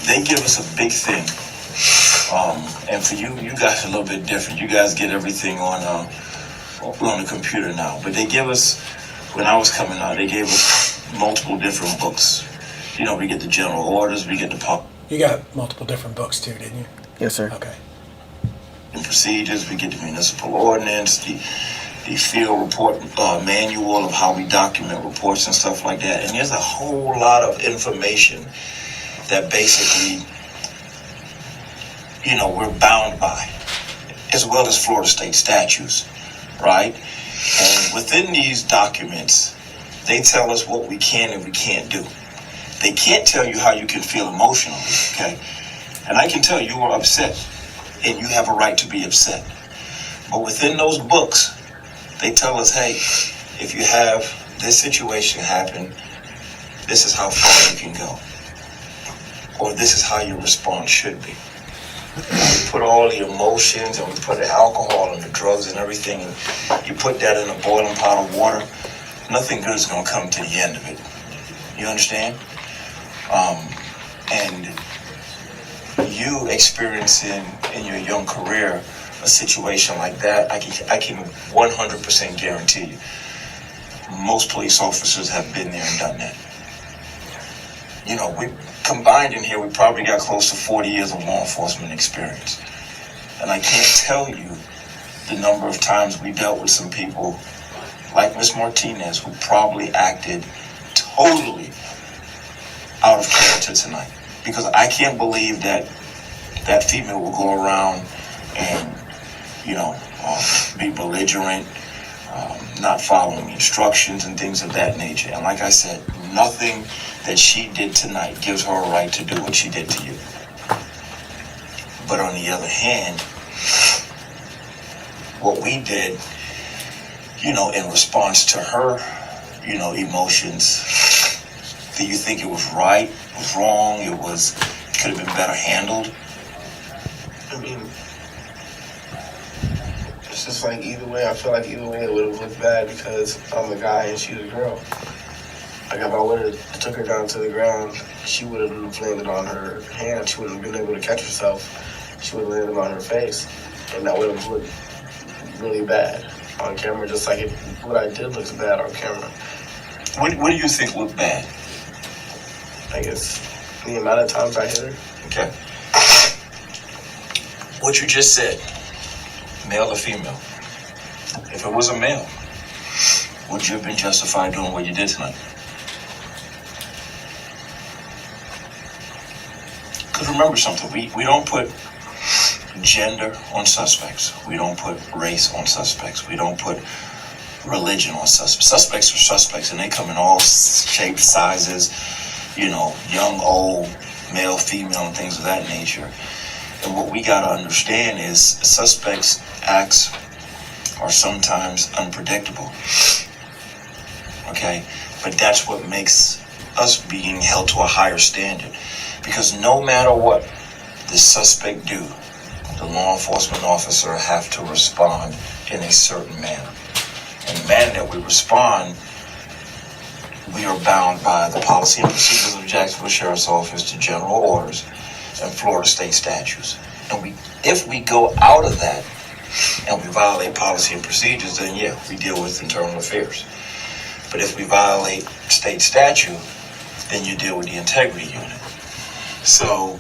they give us a big thing? And for you guys are a little bit different. You guys get everything on the computer now. But they give us, when I was coming out, they gave us multiple different books. We get the general orders, we get the You got multiple different books too, didn't you? Yes, sir. Okay. and procedures, we get the municipal ordinance, the field report manual of how we document reports and stuff like that. And there's a whole lot of information that basically, we're bound by, as well as Florida state statutes, right? And within these documents, they tell us what we can and we can't do. They can't tell you how you can feel emotionally, okay? And I can tell you are upset, and you have a right to be upset. But within those books, they tell us, hey, if you have this situation happen, this is how far you can go. Or this is how your response should be. We put all the emotions and we put the alcohol and the drugs and everything, and you put that in a boiling pot of water, nothing good is going to come to the end of it. You understand? And you experiencing in your young career a situation like that, I can 100% guarantee you, most police officers have been there and done that. we combined in here, we probably got close to 40 years of law enforcement experience. And I can't tell you the number of times we dealt with some people like Miss Martinez who probably acted totally out of character tonight. Because I can't believe that that female will go around and, be belligerent, not following instructions and things of that nature. And like I said, nothing that she did tonight gives her a right to do what she did to you. But on the other hand, what we did, in response to her, emotions, do you think it was right, it was wrong, it could have been better handled? I mean, it's just like either way, I feel like either way it would have looked bad because I'm a guy and she's a girl. Like if I would have took her down to the ground, she would have landed on her hand, she wouldn't have been able to catch herself, she would have landed on her face, and that would have looked really bad on camera, just like what I did looks bad on camera. What do you think looked bad? I guess the amount of times I hit her. Okay. What you just said, male or female? If it was a male, would you have been justified doing what you did tonight? Because remember something, we don't put gender on suspects. We don't put race on suspects. We don't put religion on suspects. Suspects are suspects, and they come in all shapes, sizes, young, old, male, female, and things of that nature. And what we got to understand is suspects' acts are sometimes unpredictable. Okay? But that's what makes us being held to a higher standard. Because no matter what the suspect do, the law enforcement officer have to respond in a certain manner. And the manner that we respond, we are bound by the policy and procedures of the Jacksonville Sheriff's Office to general orders and Florida state statutes. And if we go out of that and we violate policy and procedures, then yeah, we deal with internal affairs. But if we violate state statute, then you deal with the integrity unit. So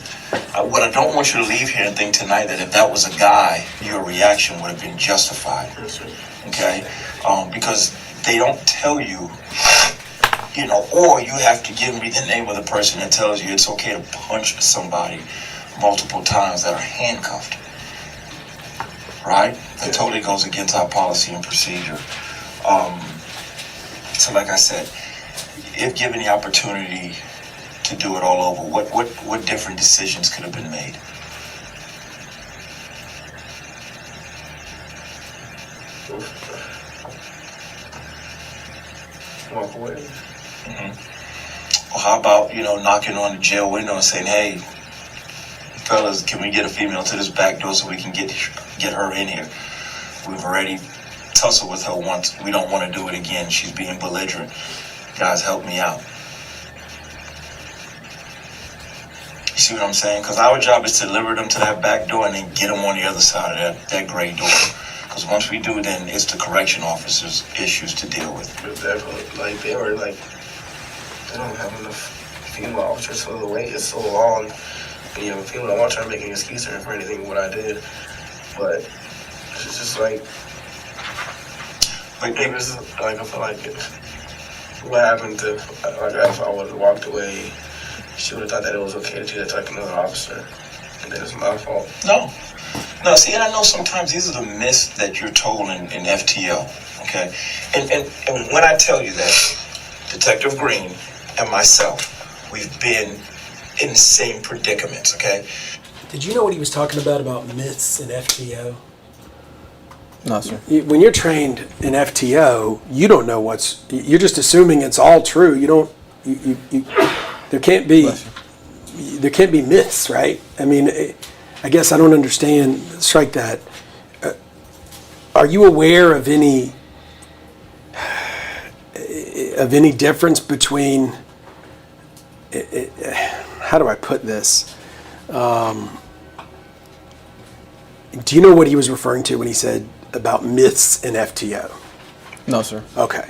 what I don't want you to leave here and think tonight that if that was a guy, your reaction would have been justified. Okay? Because they don't tell you, or you have to give me the name of the person that tells you it's okay to punch somebody multiple times that are handcuffed. Right? That totally goes against our policy and procedure. So like I said, if given the opportunity to do it all over, what different decisions could have been made? Walk away. Mm-hmm. Well, how about, knocking on the jail window and saying, hey, fellas, can we get a female to this back door so we can get her in here? We've already tussled with her once. We don't want to do it again. She's being belligerent. Guys, help me out. You see what I'm saying? Because our job is to deliver them to that back door and then get them on the other side of that gray door. Because once we do, then it's the correction officer's issues to deal with. Definitely. Like, they don't have enough female officers, so the wait is so long. And, people don't want to try to make an excuse for anything what I did. But it's just like, I feel like what happened to, if I would have walked away, she would have thought that it was okay to do that to another officer. And that was my fault. No, see, and I know sometimes these are the myths that you're told in FTO, okay? And when I tell you that, Detective Green and myself, we've been in the same predicaments, okay? Did you know what he was talking about myths in FTO? No, sir. When you're trained in FTO, you don't know you're just assuming it's all true. You don't, there can't be myths, right? I mean, I guess I don't understand, strike that. Are you aware of any difference between, how do I put this? Do you know what he was referring to when he said about myths in FTO? No, sir. Okay.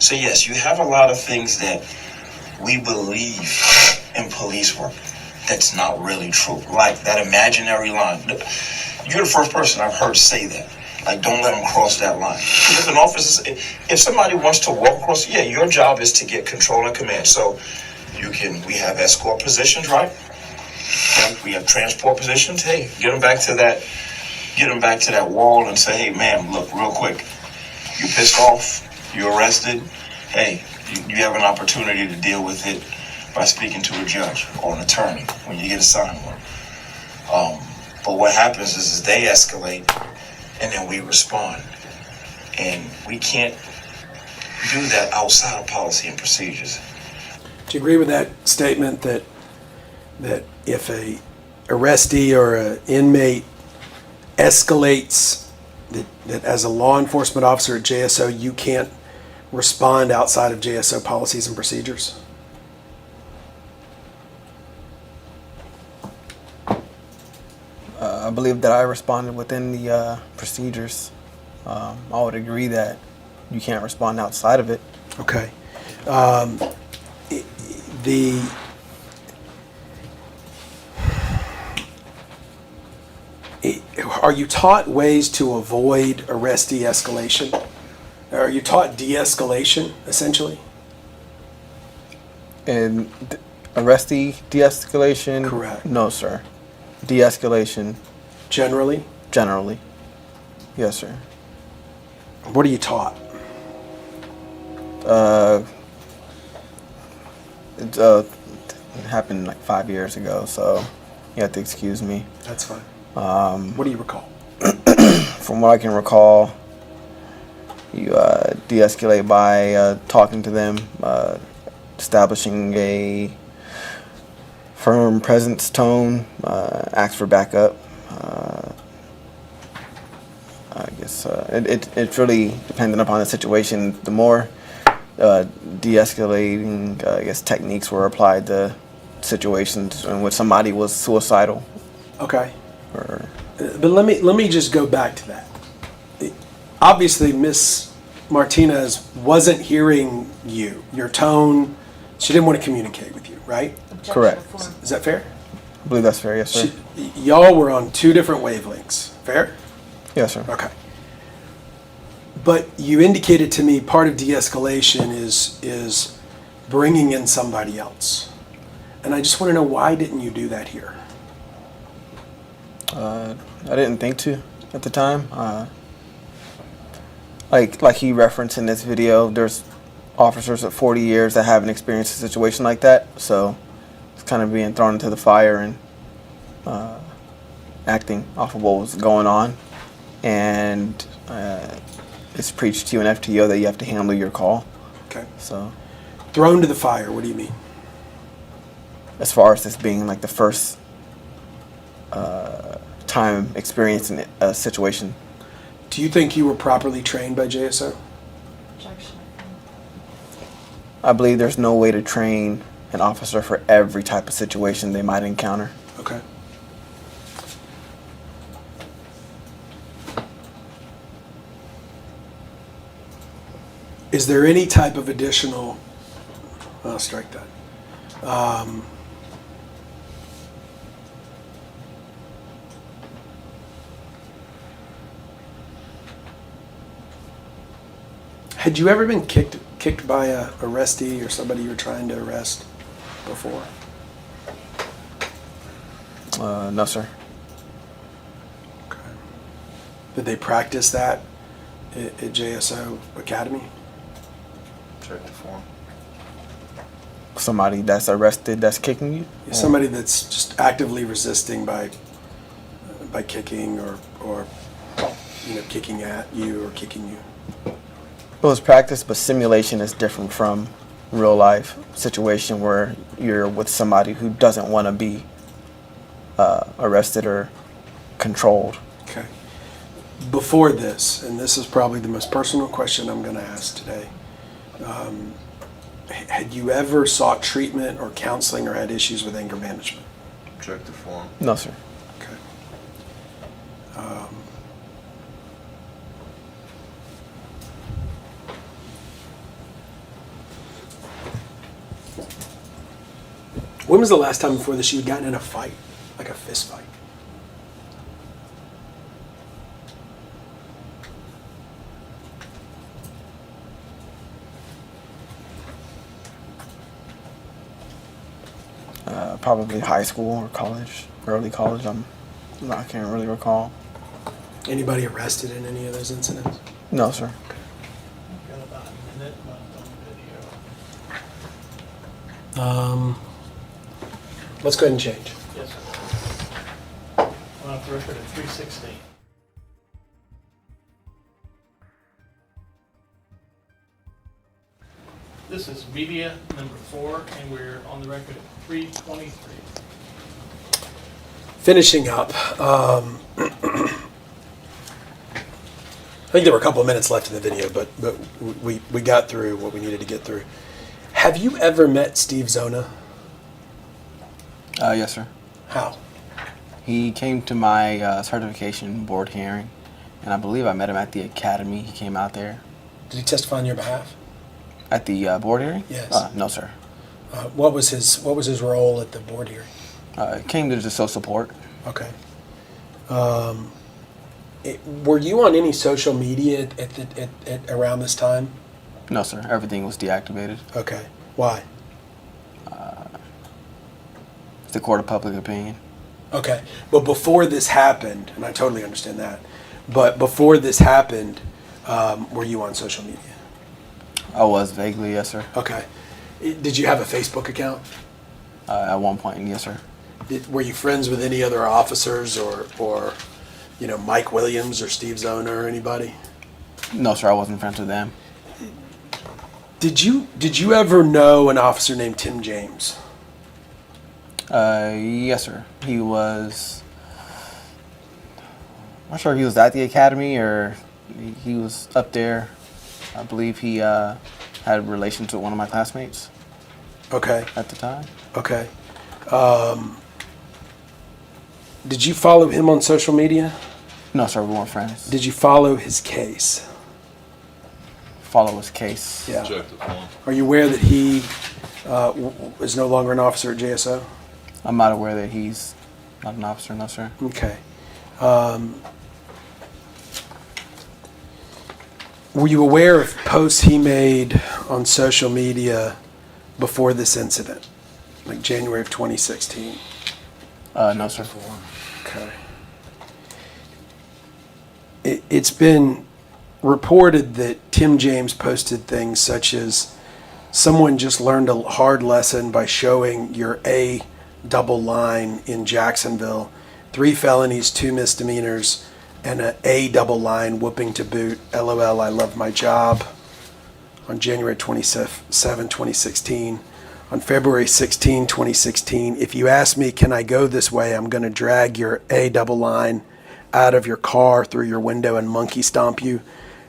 So yes, you have a lot of things that we believe in police work that's not really true. Like that imaginary line. You're the first person I've heard say that. Like, don't let them cross that line. Because an officer, if somebody wants to walk across, yeah, your job is to get control and command. So we have escort positions, right? And we have transport positions. Hey, get them back to that wall and say, hey, ma'am, look, real quick. You pissed off, you're arrested. Hey, you have an opportunity to deal with it by speaking to a judge or an attorney when you get assigned one. But what happens is they escalate and then we respond. And we can't do that outside of policy and procedures. Do you agree with that statement that if a arrestee or an inmate escalates, that as a law enforcement officer at JSO, you can't respond outside of JSO policies and procedures? I believe that I responded within the procedures. I would agree that you can't respond outside of it. Okay. Are you taught ways to avoid arrestee escalation? Are you taught de-escalation, essentially? And arrestee de-escalation? Correct. No, sir. De-escalation. Generally? Generally. Yes, sir. What are you taught? It happened like 5 years ago, so you have to excuse me. That's fine. What do you recall? From what I can recall, you de-escalate by talking to them, establishing a firm presence tone, ask for backup. I guess it's really dependent upon the situation. The more de-escalating, I guess, techniques were applied to situations in which somebody was suicidal. Okay. But let me just go back to that. Obviously, Miss Martinez wasn't hearing you, your tone. She didn't want to communicate with you, right? Correct. Is that fair? I believe that's fair, yes, sir. Y'all were on two different wavelengths. Fair? Yes, sir. Okay. But you indicated to me part of de-escalation is bringing in somebody else. And I just want to know, why didn't you do that here? I didn't think to at the time. Like he referenced in this video, there's officers of 40 years that haven't experienced a situation like that. So it's kind of being thrown into the fire and acting off of what was going on. And it's preached to you in FTO that you have to handle your call. Okay. So thrown to the fire, what do you mean? As far as this being like the first time experiencing a situation. Do you think you were properly trained by JSO? Objection. I believe there's no way to train an officer for every type of situation they might encounter. Okay. Is there any type of additional, I'll strike that. Had you ever been kicked by a arrestee or somebody you were trying to arrest before? No, sir. Okay. Did they practice that at JSO Academy? Check the form. Somebody that's arrested that's kicking you? Somebody that's just actively resisting by kicking or kicking at you or kicking you. It was practice, but simulation is different from real life situation where you're with somebody who doesn't want to be arrested or controlled. Okay. Before this, and this is probably the most personal question I'm going to ask today, had you ever sought treatment or counseling or had issues with anger management? Check the form. No, sir. Okay. When was the last time before this you had gotten in a fight, like a fist fight? Probably high school or college, early college. I can't really recall. Anybody arrested in any of those incidents? No, sir. Got about a minute left on the video. Let's go ahead and change. Yes, sir. We're on the record at 3:16. This is media number 4, and we're on the record at 3:23. Finishing up, I think there were a couple of minutes left in the video, but we got through what we needed to get through. Have you ever met Steve Zona? Yes, sir. How? He came to my certification board hearing, and I believe I met him at the academy. He came out there. Did he testify on your behalf? At the board hearing? Yes. No, sir. What was his role at the board hearing? Came to just show support. Okay. Were you on any social media at around this time? No, sir. Everything was deactivated. Okay. Why? It's the court of public opinion. Okay. But before this happened, and I totally understand that, but before this happened, were you on social media? I was vaguely, yes, sir. Okay. Did you have a Facebook account? At one point, yes, sir. Were you friends with any other officers or Mike Williams or Steve Zona or anybody? No, sir. I wasn't friends with them. Did you ever know an officer named Tim James? Yes, sir. He was. I'm not sure if he was at the academy or he was up there. I believe he had relations with one of my classmates. Okay. At the time. Okay. Did you follow him on social media? No, sir. We weren't friends. Did you follow his case? Follow his case. Yeah. Are you aware that he is no longer an officer at JSO? I'm not aware that he's not an officer, no, sir. Okay. Were you aware of posts he made on social media before this incident, like January of 2016? No, sir. Okay. It's been reported that Tim James posted things such as, someone just learned a hard lesson by showing your A double line in Jacksonville, 3 felonies, 2 misdemeanors, and an A double line whooping to boot. LOL, I love my job. On January 27, 2016. On February 16, 2016, if you ask me, can I go this way, I'm going to drag your A double line out of your car through your window and monkey stomp you.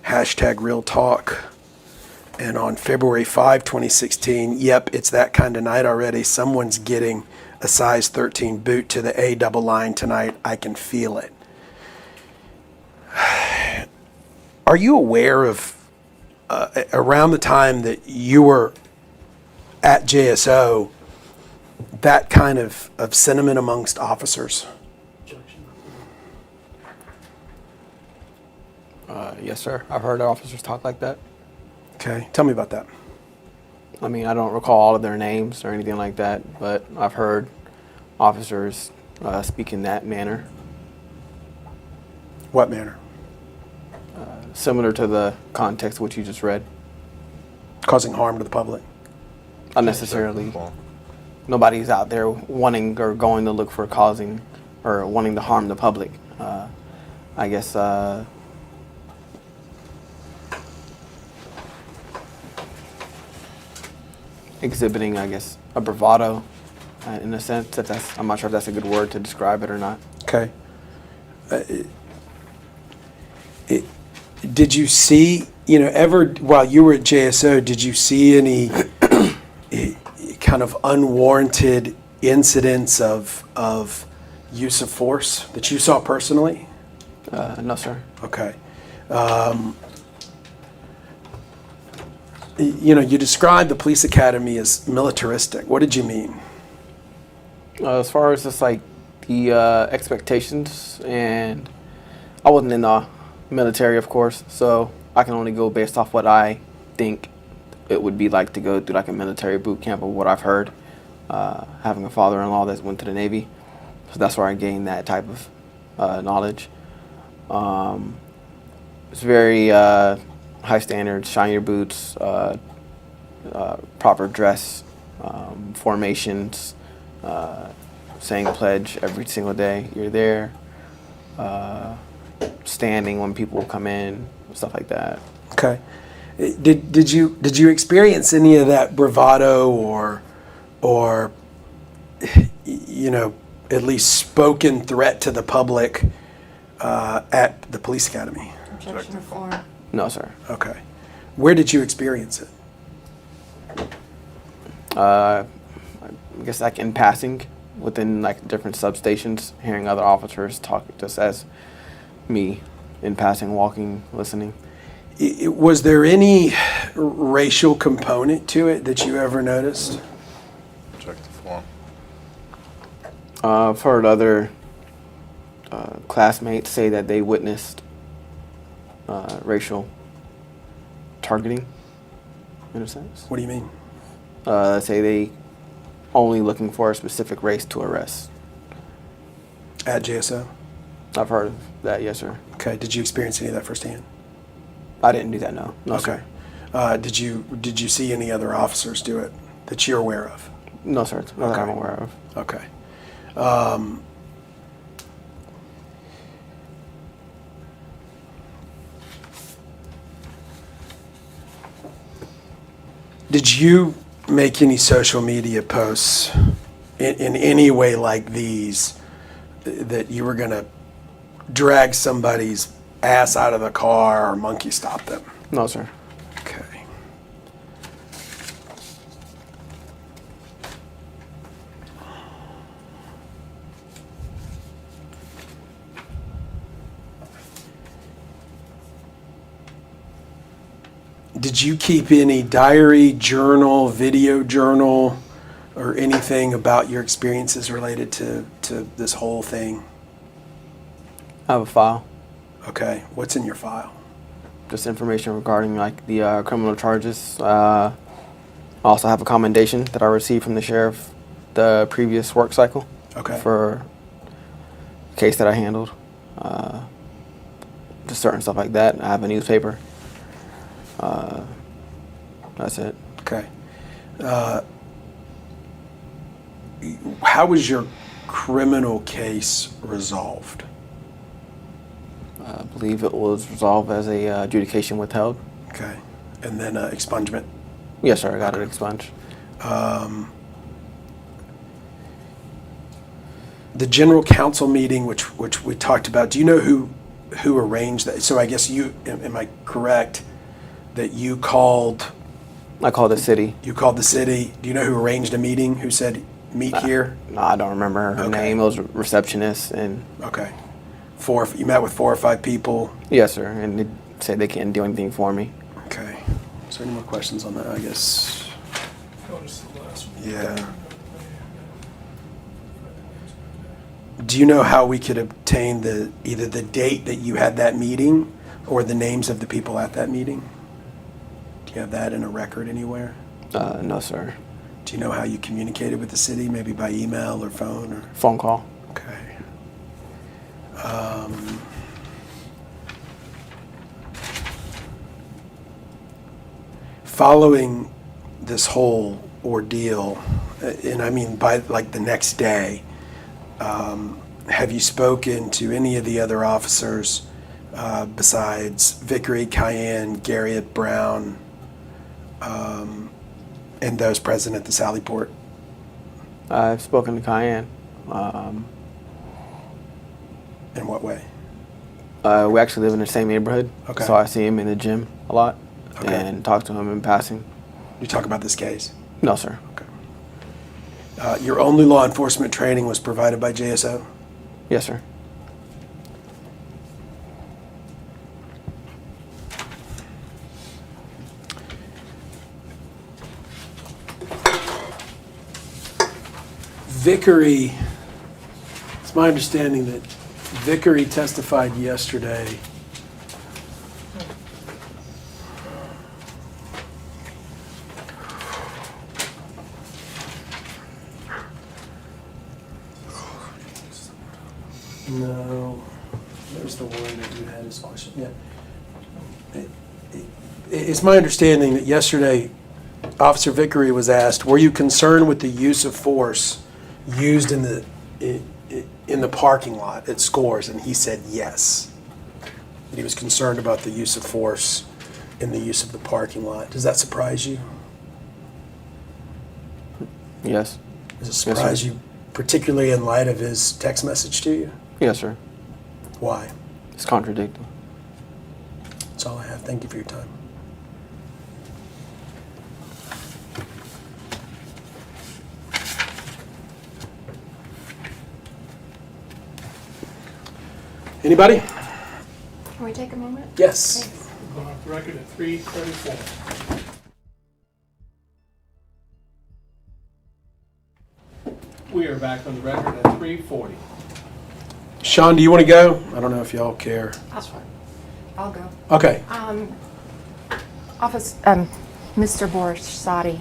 Hashtag real talk. And on February 5, 2016, yep, it's that kind of night already. Someone's getting a size 13 boot to the A double line tonight. I can feel it. Are you aware of, around the time that you were at JSO, that kind of sentiment amongst officers? Yes, sir. I've heard officers talk like that. Okay, tell me about that. I mean, I don't recall all of their names or anything like that, but I've heard officers speak in that manner. What manner? Similar to the context which you just read. Causing harm to the public? Unnecessarily. Nobody's out there wanting or going to look for causing or wanting to harm the public. I guess exhibiting, I guess, a bravado in a sense. I'm not sure if that's a good word to describe it or not. Okay. Did you see, ever while you were at JSO, did you see any kind of unwarranted incidents of use of force that you saw personally? No, sir. Okay. You described the police academy as militaristic. What did you mean? As far as just like the expectations, and I wasn't in the military, of course, so I can only go based off what I think it would be like to go through like a military boot camp, or what I've heard. Having a father-in-law that went to the Navy, so that's where I gained that type of knowledge. It's very high standards, shine your boots, proper dress, formations, saying the pledge every single day you're there, standing when people come in, stuff like that. Okay. Did you experience any of that bravado or you know, at least spoken threat to the public at the police academy? Objection form. No, sir. Okay. Where did you experience it? I guess like in passing, within like different substations, hearing other officers talk just as me in passing, walking, listening. Was there any racial component to it that you ever noticed? Check the form. I've heard other classmates say that they witnessed racial targeting, in a sense. What do you mean? Say they only looking for a specific race to arrest. At JSO? I've heard of that, yes, sir. Okay. Did you experience any of that firsthand? I didn't do that, no. No, okay. sir. Did you see any other officers do it that you're aware of? No, sir. Not that I'm aware of. Okay. Did you make any social media posts in any way like these that you were going to drag somebody's ass out of the car or monkey stop them? No, sir. Okay. Did you keep any diary, journal, video journal, or anything about your experiences related to this whole thing? I have a file. Okay. What's in your file? Just information regarding like the criminal charges. I also have a commendation that I received from the sheriff the previous work cycle. Okay. For a case that I handled. Just certain stuff like that. I have a newspaper. That's it. Okay. How was your criminal case resolved? I believe it was resolved as a adjudication withheld. Okay. And then expungement? Yes, sir. I got it expunged. The general council meeting, which we talked about, do you know who arranged that? So I guess am I correct that you called? I called the city. You called the city. Do you know who arranged a meeting? Who said meet here? No, I don't remember her name. It was a receptionist and. Okay. You met with 4 or 5 people? Yes, sir. And they said they can't do anything for me. Okay. Is there any more questions on that? I guess. Yeah. Do you know how we could obtain either the date that you had that meeting or the names of the people at that meeting? Do you have that in a record anywhere? No, sir. Do you know how you communicated with the city, maybe by email or phone? Or phone call. Okay. Following this whole ordeal, and I mean by like the next day, have you spoken to any of the other officers besides Vickery, Cayenne, Garriott, Brown, and those present at the Sally Port? I've spoken to Cayenne. In what way? We actually live in the same neighborhood, Okay. so I see him in the gym a lot Okay. and talk to him in passing. You talk about this case? No, sir. Your only law enforcement training was provided by JSO? Yes, sir. Vickery, it's my understanding that Vickery testified yesterday. No, there's the one that you had this question. Yeah. It's my understanding that yesterday, Officer Vickery was asked, were you concerned with the use of force used in the parking lot at Scores? And he said yes. That he was concerned about the use of force in the use of the parking lot. Does that surprise you? Yes. Does it surprise you, particularly in light of his text message to you? Yes, sir. Why? It's contradicting. That's all I have. Thank you for your time. Anybody? Can we take a moment? Yes. Thanks. Going off the record at 3:34. We are back on the record at 3:40. Sean, do you want to go? I don't know if y'all care. That's fine. I'll go. Okay. Mr. Borisade,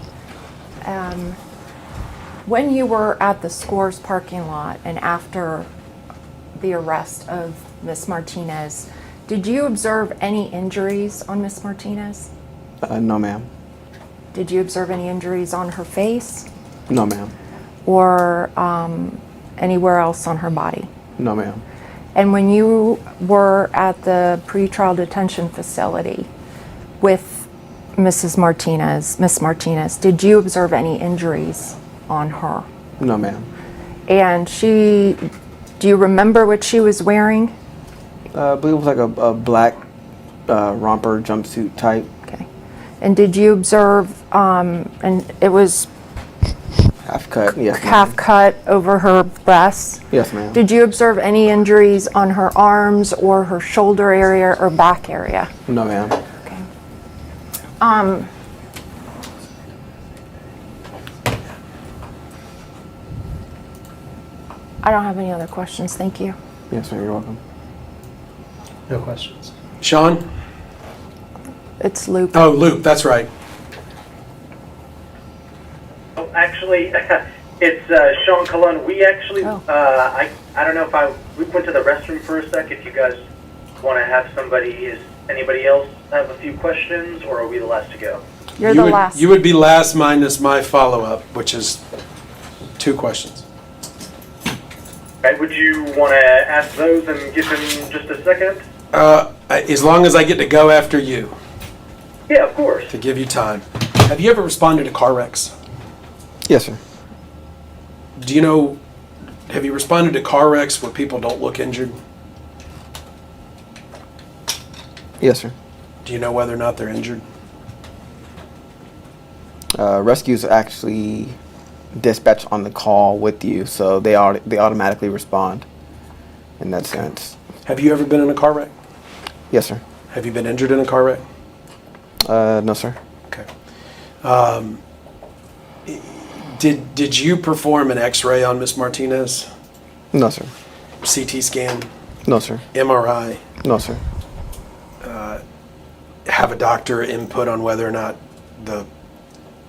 when you were at the Scores parking lot and after the arrest of Miss Martinez, did you observe any injuries on Miss Martinez? No, ma'am. Did you observe any injuries on her face No, ma'am. or anywhere else on her body? No, ma'am. And when you were at the pretrial detention facility with Miss Martinez, did you observe any injuries on her? No, ma'am. And do you remember what she was wearing? I believe it was like a black romper jumpsuit type. Okay. And did you observe, and it was Half cut, yes, ma'am. half cut over her breasts? Yes, ma'am. Did you observe any injuries on her arms or her shoulder area or back area? No, ma'am. Okay. I don't have any other questions. Thank you. Yes, sir. You're welcome. No questions. Sean? It's Luke. Oh, Luke, that's right. Oh, actually, it's Sean Colon. We actually, I don't know if we went to the restroom for a sec. If you guys want to have anybody else have a few questions, or are we the last to go? You're the last. You would be last minus my follow-up, which is 2 questions. Okay, would you want to ask those and give him just a second? As long as I get to go after you. Yeah, of course. To give you time. Have you ever responded to car wrecks? Yes, sir. Do you know, have you responded to car wrecks where people don't look injured? Yes, sir. Do you know whether or not they're injured? Rescues actually dispatch on the call with you, so they automatically respond in that sense. Have you ever been in a car wreck? Yes, sir. Have you been injured in a car wreck? No, sir. Okay. Did you perform an X-ray on Miss Martinez? No, sir. CT scan? No, sir. MRI? No, sir. Have a doctor input on whether or not the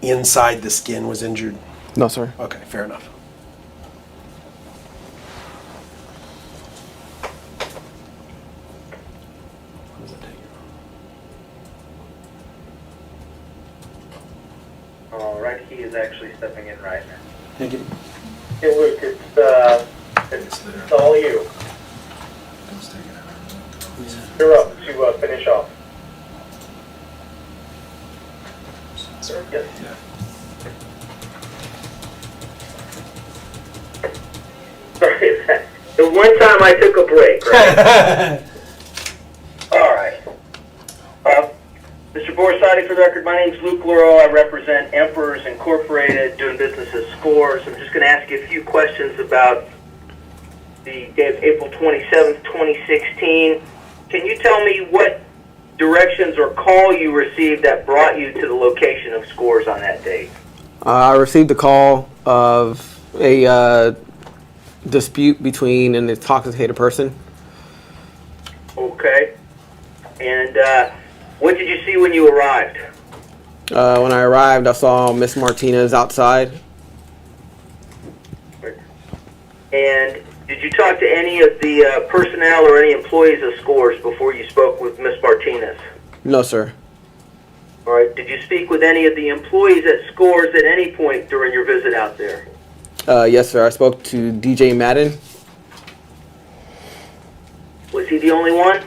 inside the skin was injured? No, sir. Okay, fair enough. All right, he is actually stepping in right now. Thank you. Hey, Luke, it's all you. You're up to finish off. Sir, yes. Sorry, the one time I took a break, right? All right. Mr. Borisade, for the record, my name's Luke Leroux. I represent Emperors Incorporated, doing business as Scores. I'm just going to ask you a few questions about the day of April 27th, 2016. Can you tell me what directions or call you received that brought you to the location of Scores on that date? I received a call of A dispute between an intoxicated person. Okay. And what did you see when you arrived? When I arrived, I saw Miss Martinez outside. And did you talk to any of the personnel or any employees of Scores before you spoke with Miss Martinez? No, sir. All right. Did you speak with any of the employees at Scores at any point during your visit out there? Yes, sir. I spoke to DJ Madden. Was he the only one?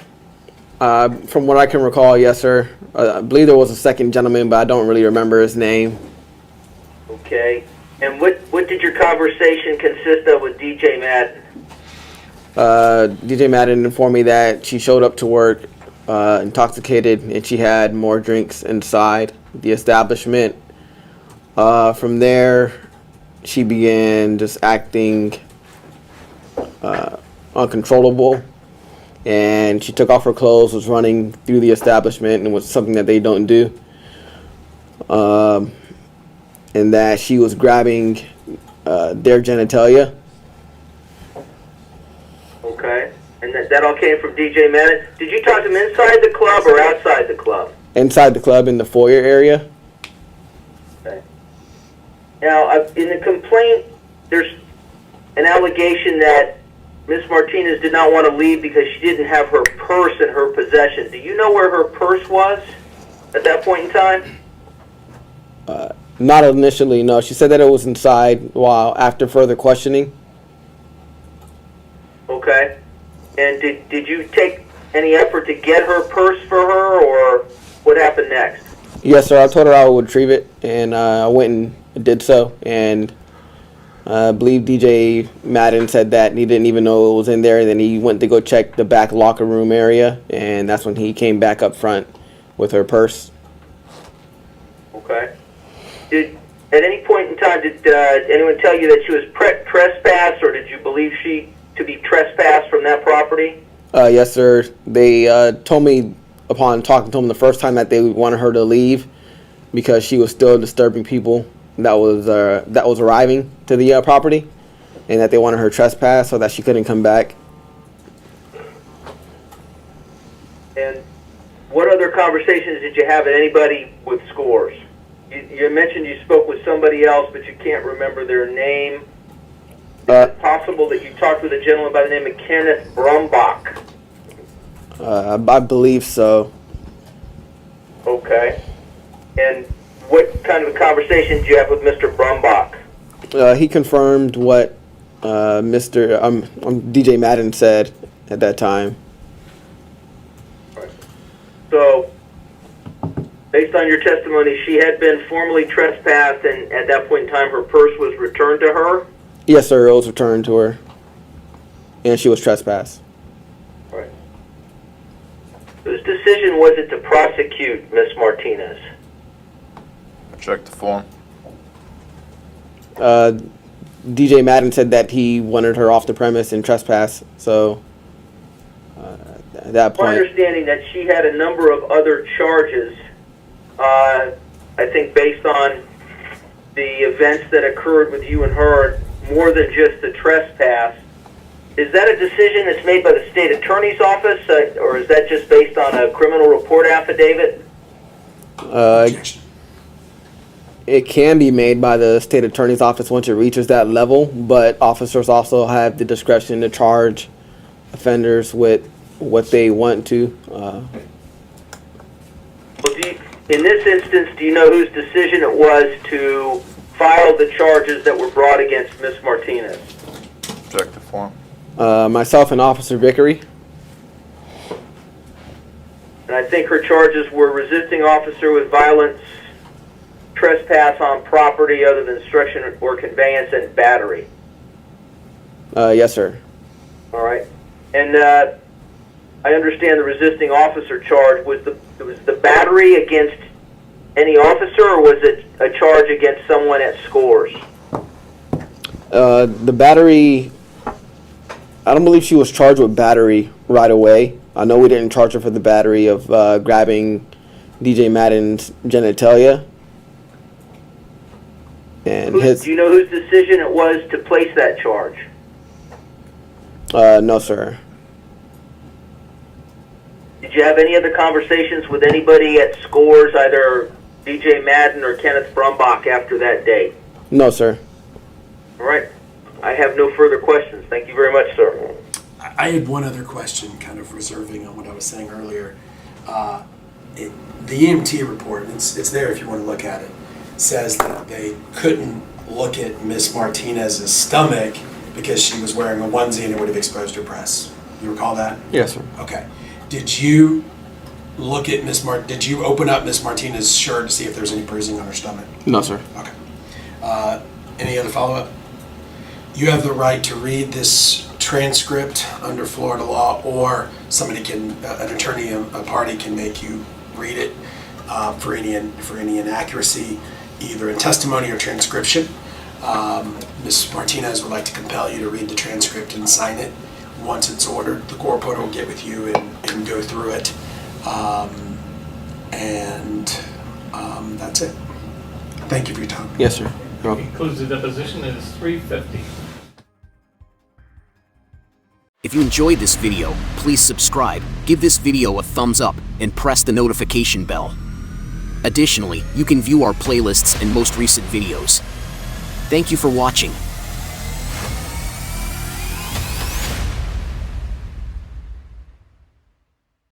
From what I can recall, yes, sir. I believe there was a second gentleman, but I don't really remember his name. Okay. And what did your conversation consist of with DJ Madden? DJ Madden informed me that she showed up to work intoxicated and she had more drinks inside the establishment. From there, she began just acting uncontrollable, and she took off her clothes, was running through the establishment, and was something that they don't do. And that she was grabbing their genitalia. Okay. And that all came from DJ Madden. Did you talk to him inside the club or outside the club? Inside the club in the foyer area. Okay. Now, in the complaint, there's an allegation that Miss Martinez did not want to leave because she didn't have her purse in her possession. Do you know where her purse was at that point in time? Not initially, no. She said that it was inside while after further questioning. Okay. And did you take any effort to get her purse for her, or what happened next? Yes, sir. I told her I would retrieve it, and I went and did so. And I believe DJ Madden said that he didn't even know it was in there. And then he went to go check the back locker room area, and that's when he came back up front with her purse. Okay. At any point in time, did anyone tell you that she was trespassed, or did you believe she to be trespassed from that property? Yes, sir. They told me upon talking to them the first time that they wanted her to leave because she was still disturbing people that was arriving to the property, and that they wanted her trespassed so that she couldn't come back. And what other conversations did you have with anybody with Scores? You mentioned you spoke with somebody else, but you can't remember their name. Is it possible that you talked with a gentleman by the name of Kenneth Brumbach? I believe so. Okay. And what kind of a conversation did you have with Mr. Brumbach? He confirmed what DJ Madden said at that time. So, based on your testimony, she had been formally trespassed, and at that point in time, her purse was returned to her? Yes, sir. It was returned to her, and she was trespassed. Right. Whose decision was it to prosecute Miss Martinez? Check the form. DJ Madden said that he wanted her off the premise and trespass, so at that point... My understanding that she had a number of other charges, I think based on the events that occurred with you and her, more than just the trespass. Is that a decision that's made by the state attorney's office, or is that just based on a criminal report affidavit? It can be made by the state attorney's office once it reaches that level, but officers also have the discretion to charge offenders with what they want to. Well, in this instance, do you know whose decision it was to file the charges that were brought against Miss Martinez? Check the form. Myself and Officer Vickery. And I think her charges were resisting officer with violence, trespass on property other than destruction or conveyance, and battery. Yes, sir. All right. And I understand the resisting officer charge. Was the battery against any officer, or was it a charge against someone at Scores? The battery, I don't believe she was charged with battery right away. I know we didn't charge her for the battery of grabbing DJ Madden's genitalia. And Do you know whose decision it was to place that charge? No, sir. Did you have any other conversations with anybody at Scores, either DJ Madden or Kenneth Brumbach, after that date? No, sir. All right. I have no further questions. Thank you very much, sir. I had one other question, kind of reserving on what I was saying earlier. The EMT report, and it's there if you want to look at it, says that they couldn't look at Miss Martinez's stomach because she was wearing a onesie and it would have exposed her breasts. You recall that? Yes, sir. Okay. Did you look at did you open up Miss Martinez's shirt to see if there was any bruising on her stomach? No, sir. Okay. Any other follow-up? You have the right to read this transcript under Florida law, or somebody can, an attorney, a party can make you read it for any inaccuracy, either in testimony or transcription. Ms. Martinez would like to compel you to read the transcript and sign it. Once it's ordered, the court reporter will get with you and go through it. That's it. Thank you for your time. Yes, sir. You're welcome. Concludes the deposition. It is 3:50. If you enjoyed this video, please subscribe, give this video a thumbs up, and press the notification bell. Additionally, you can view our playlists and most recent videos. Thank you for watching.